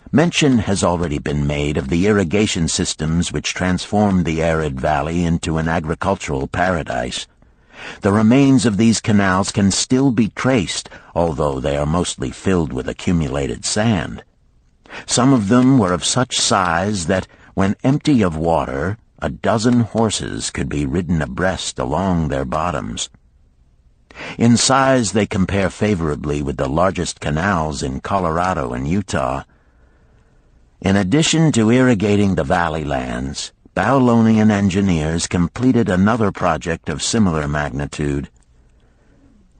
Mention has already been made of the irrigation systems which transformed the arid valley into an agricultural paradise. The remains of these canals can still be traced, although they are mostly filled with accumulated sand. Some of them were of such size that, when empty of water, a dozen horses could be ridden abreast along their bottoms. In size they compare favorably with the largest canals in Colorado and Utah. In addition to irrigating the valley lands, Babylonian engineers completed another project of similar magnitude.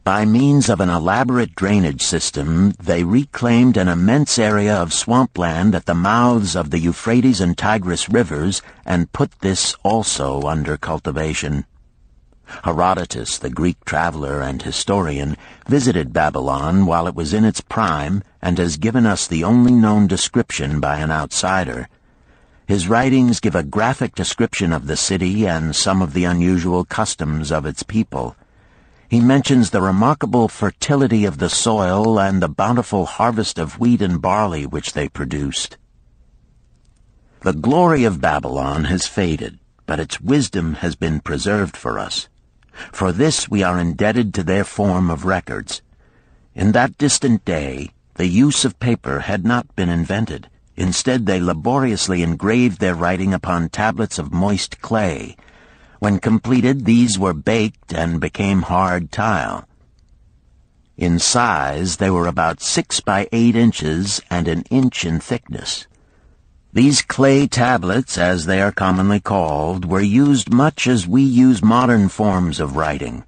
By means of an elaborate drainage system, they reclaimed an immense area of swampland at the mouths of the Euphrates and Tigris rivers and put this also under cultivation. Herodotus, the Greek traveler and historian, visited Babylon while it was in its prime and has given us the only known description by an outsider. His writings give a graphic description of the city and some of the unusual customs of its people. He mentions the remarkable fertility of the soil and the bountiful harvest of wheat and barley which they produced. The glory of Babylon has faded, but its wisdom has been preserved for us. For this we are indebted to their form of records. In that distant day, the use of paper had not been invented. Instead, they laboriously engraved their writing upon tablets of moist clay. When completed, these were baked and became hard tile. In size, they were about 6 by 8 inches and an inch in thickness. These clay tablets, as they are commonly called, were used much as we use modern forms of writing.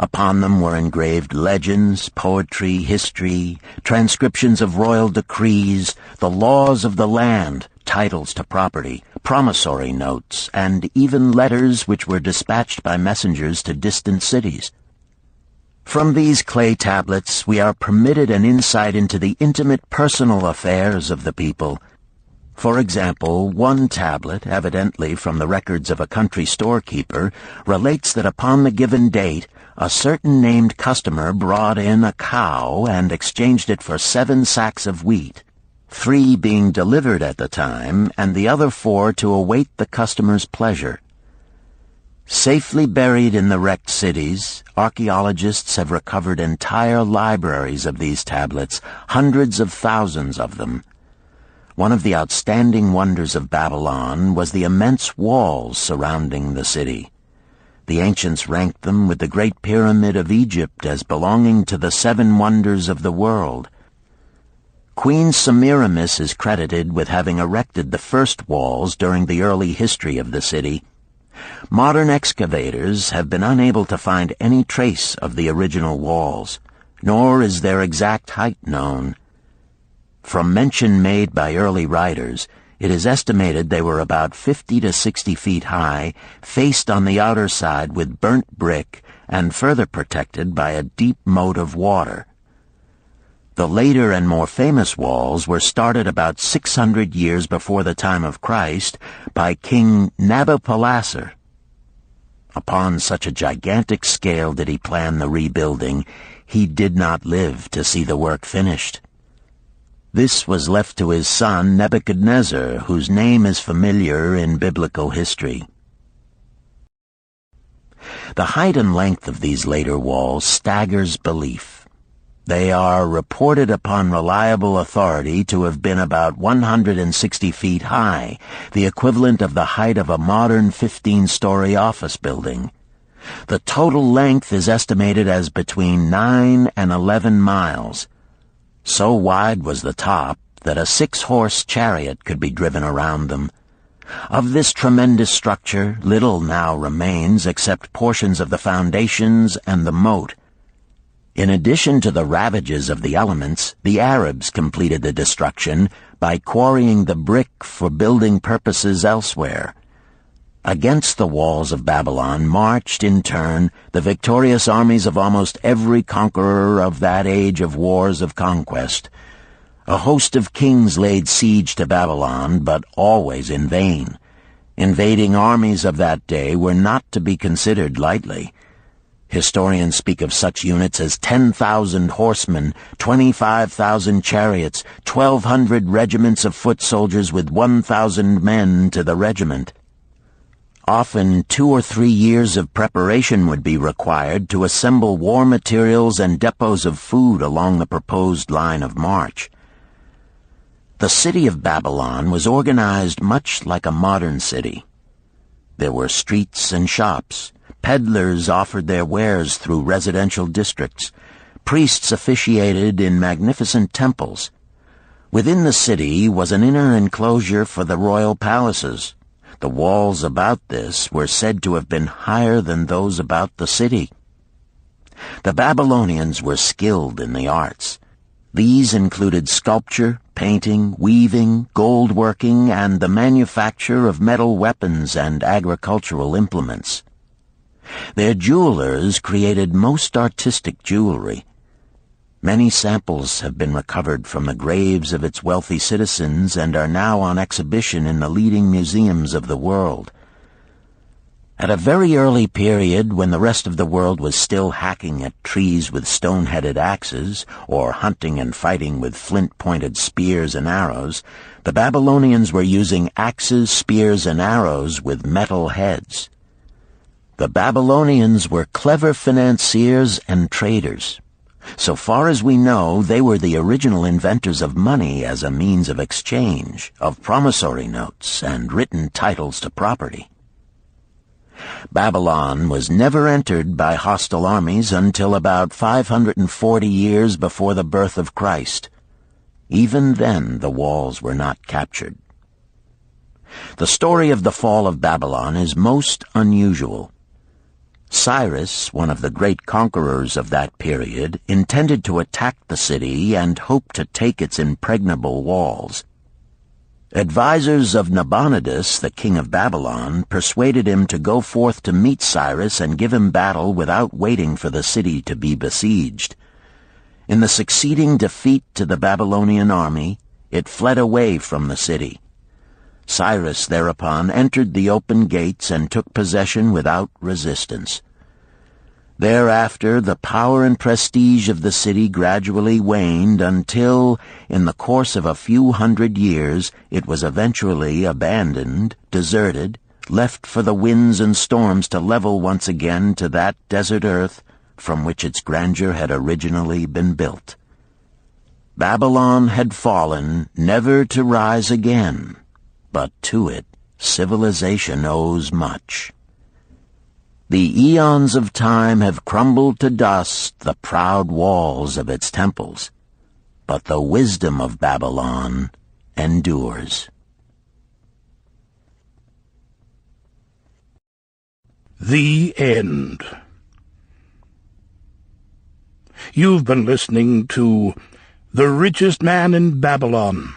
Upon them were engraved legends, poetry, history, transcriptions of royal decrees, the laws of the land, titles to property, promissory notes, and even letters which were dispatched by messengers to distant cities. From these clay tablets we are permitted an insight into the intimate personal affairs of the people. For example, one tablet, evidently from the records of a country storekeeper, relates that upon the given date, a certain named customer brought in a cow and exchanged it for 7 sacks of wheat, 3 being delivered at the time, and the other 4 to await the customer's pleasure. Safely buried in the wrecked cities, archaeologists have recovered entire libraries of these tablets, hundreds of thousands of them. One of the outstanding wonders of Babylon was the immense walls surrounding the city. The ancients ranked them with the Great Pyramid of Egypt as belonging to the 7 wonders of the world. Queen Semiramis is credited with having erected the first walls during the early history of the city. Modern excavators have been unable to find any trace of the original walls, nor is their exact height known. From mention made by early writers, it is estimated they were about 50 to 60 feet high, faced on the outer side with burnt brick, and further protected by a deep moat of water. The later and more famous walls were started about 600 years before the time of Christ by King Nabopolassar. Upon such a gigantic scale did he plan the rebuilding, he did not live to see the work finished. This was left to his son Nebuchadnezzar, whose name is familiar in biblical history. The height and length of these later walls staggers belief. They are reported upon reliable authority to have been about 160 feet high, the equivalent of the height of a modern 15-story office building. The total length is estimated as between 9 and 11 miles. So wide was the top that a 6-horse chariot could be driven around them. Of this tremendous structure, little now remains except portions of the foundations and the moat. In addition to the ravages of the elements, the Arabs completed the destruction by quarrying the brick for building purposes elsewhere. Against the walls of Babylon marched, in turn, the victorious armies of almost every conqueror of that age of wars of conquest. A host of kings laid siege to Babylon, but always in vain. Invading armies of that day were not to be considered lightly. Historians speak of such units as 10,000 horsemen, 25,000 chariots, 1,200 regiments of foot soldiers with 1,000 men to the regiment. Often 2 or 3 years of preparation would be required to assemble war materials and depots of food along the proposed line of march. The city of Babylon was organized much like a modern city. There were streets and shops. Peddlers offered their wares through residential districts. Priests officiated in magnificent temples. Within the city was an inner enclosure for the royal palaces. The walls about this were said to have been higher than those about the city. The Babylonians were skilled in the arts. These included sculpture, painting, weaving, gold working, and the manufacture of metal weapons and agricultural implements. Their jewelers created most artistic jewelry. Many samples have been recovered from the graves of its wealthy citizens and are now on exhibition in the leading museums of the world. At a very early period, when the rest of the world was still hacking at trees with stone-headed axes, or hunting and fighting with flint-pointed spears and arrows, the Babylonians were using axes, spears, and arrows with metal heads. The Babylonians were clever financiers and traders. So far as we know, they were the original inventors of money as a means of exchange, of promissory notes, and written titles to property. Babylon was never entered by hostile armies until about 540 years before the birth of Christ. Even then, the walls were not captured. The story of the fall of Babylon is most unusual. Cyrus, one of the great conquerors of that period, intended to attack the city and hoped to take its impregnable walls. Advisors of Nabonidus, the king of Babylon, persuaded him to go forth to meet Cyrus and give him battle without waiting for the city to be besieged. In the succeeding defeat to the Babylonian army, it fled away from the city. Cyrus thereupon entered the open gates and took possession without resistance. Thereafter, the power and prestige of the city gradually waned until, in the course of a few hundred years, it was eventually abandoned, deserted, left for the winds and storms to level once again to that desert earth from which its grandeur had originally been built. Babylon had fallen, never to rise again. But to it, civilization owes much. The eons of time have crumbled to dust the proud walls of its temples, but the wisdom of Babylon endures. The End. You've been listening to The Richest Man in Babylon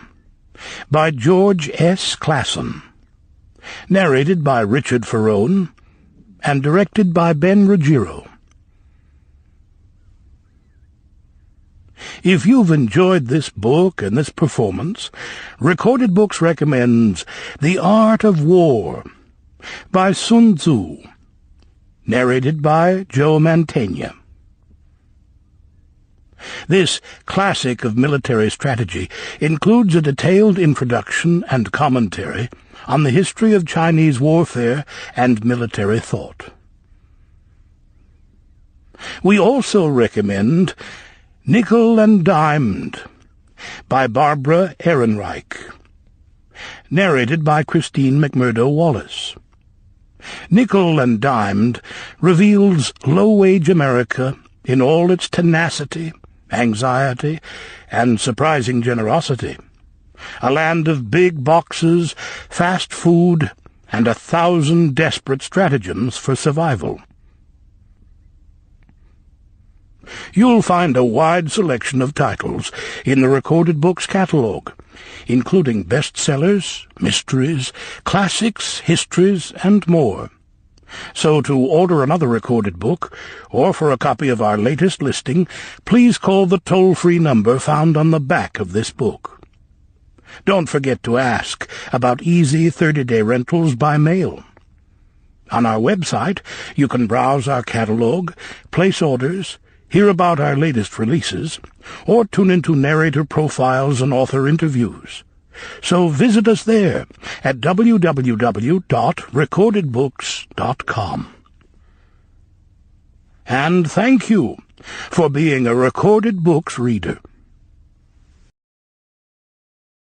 by George S. Clason, narrated by Richard Ferrone, and directed by Ben Ruggiero. If you've enjoyed this book and this performance, Recorded Books recommends The Art of War by Sun Tzu, narrated by Joe Mantegna. This classic of military strategy includes a detailed introduction and commentary on the history of Chinese warfare and military thought. We also recommend Nickel and Dimed by Barbara Ehrenreich, narrated by Christine McMurdo Wallace. Nickel and Dimed reveals low-wage America in all its tenacity, anxiety, and surprising generosity. A land of big boxes, fast food, and 1,000 desperate stratagems for survival. You'll find a wide selection of titles in the Recorded Books catalog, including bestsellers, mysteries, classics, histories, and more. So to order another recorded book, or for a copy of our latest listing, please call the toll-free number found on the back of this book. Don't forget to ask about easy 30-day rentals by mail. On our website, you can browse our catalog, place orders, hear about our latest releases, or tune into narrator profiles and author interviews. So visit us there at www.recordedbooks.com. And thank you for being a Recorded Books reader.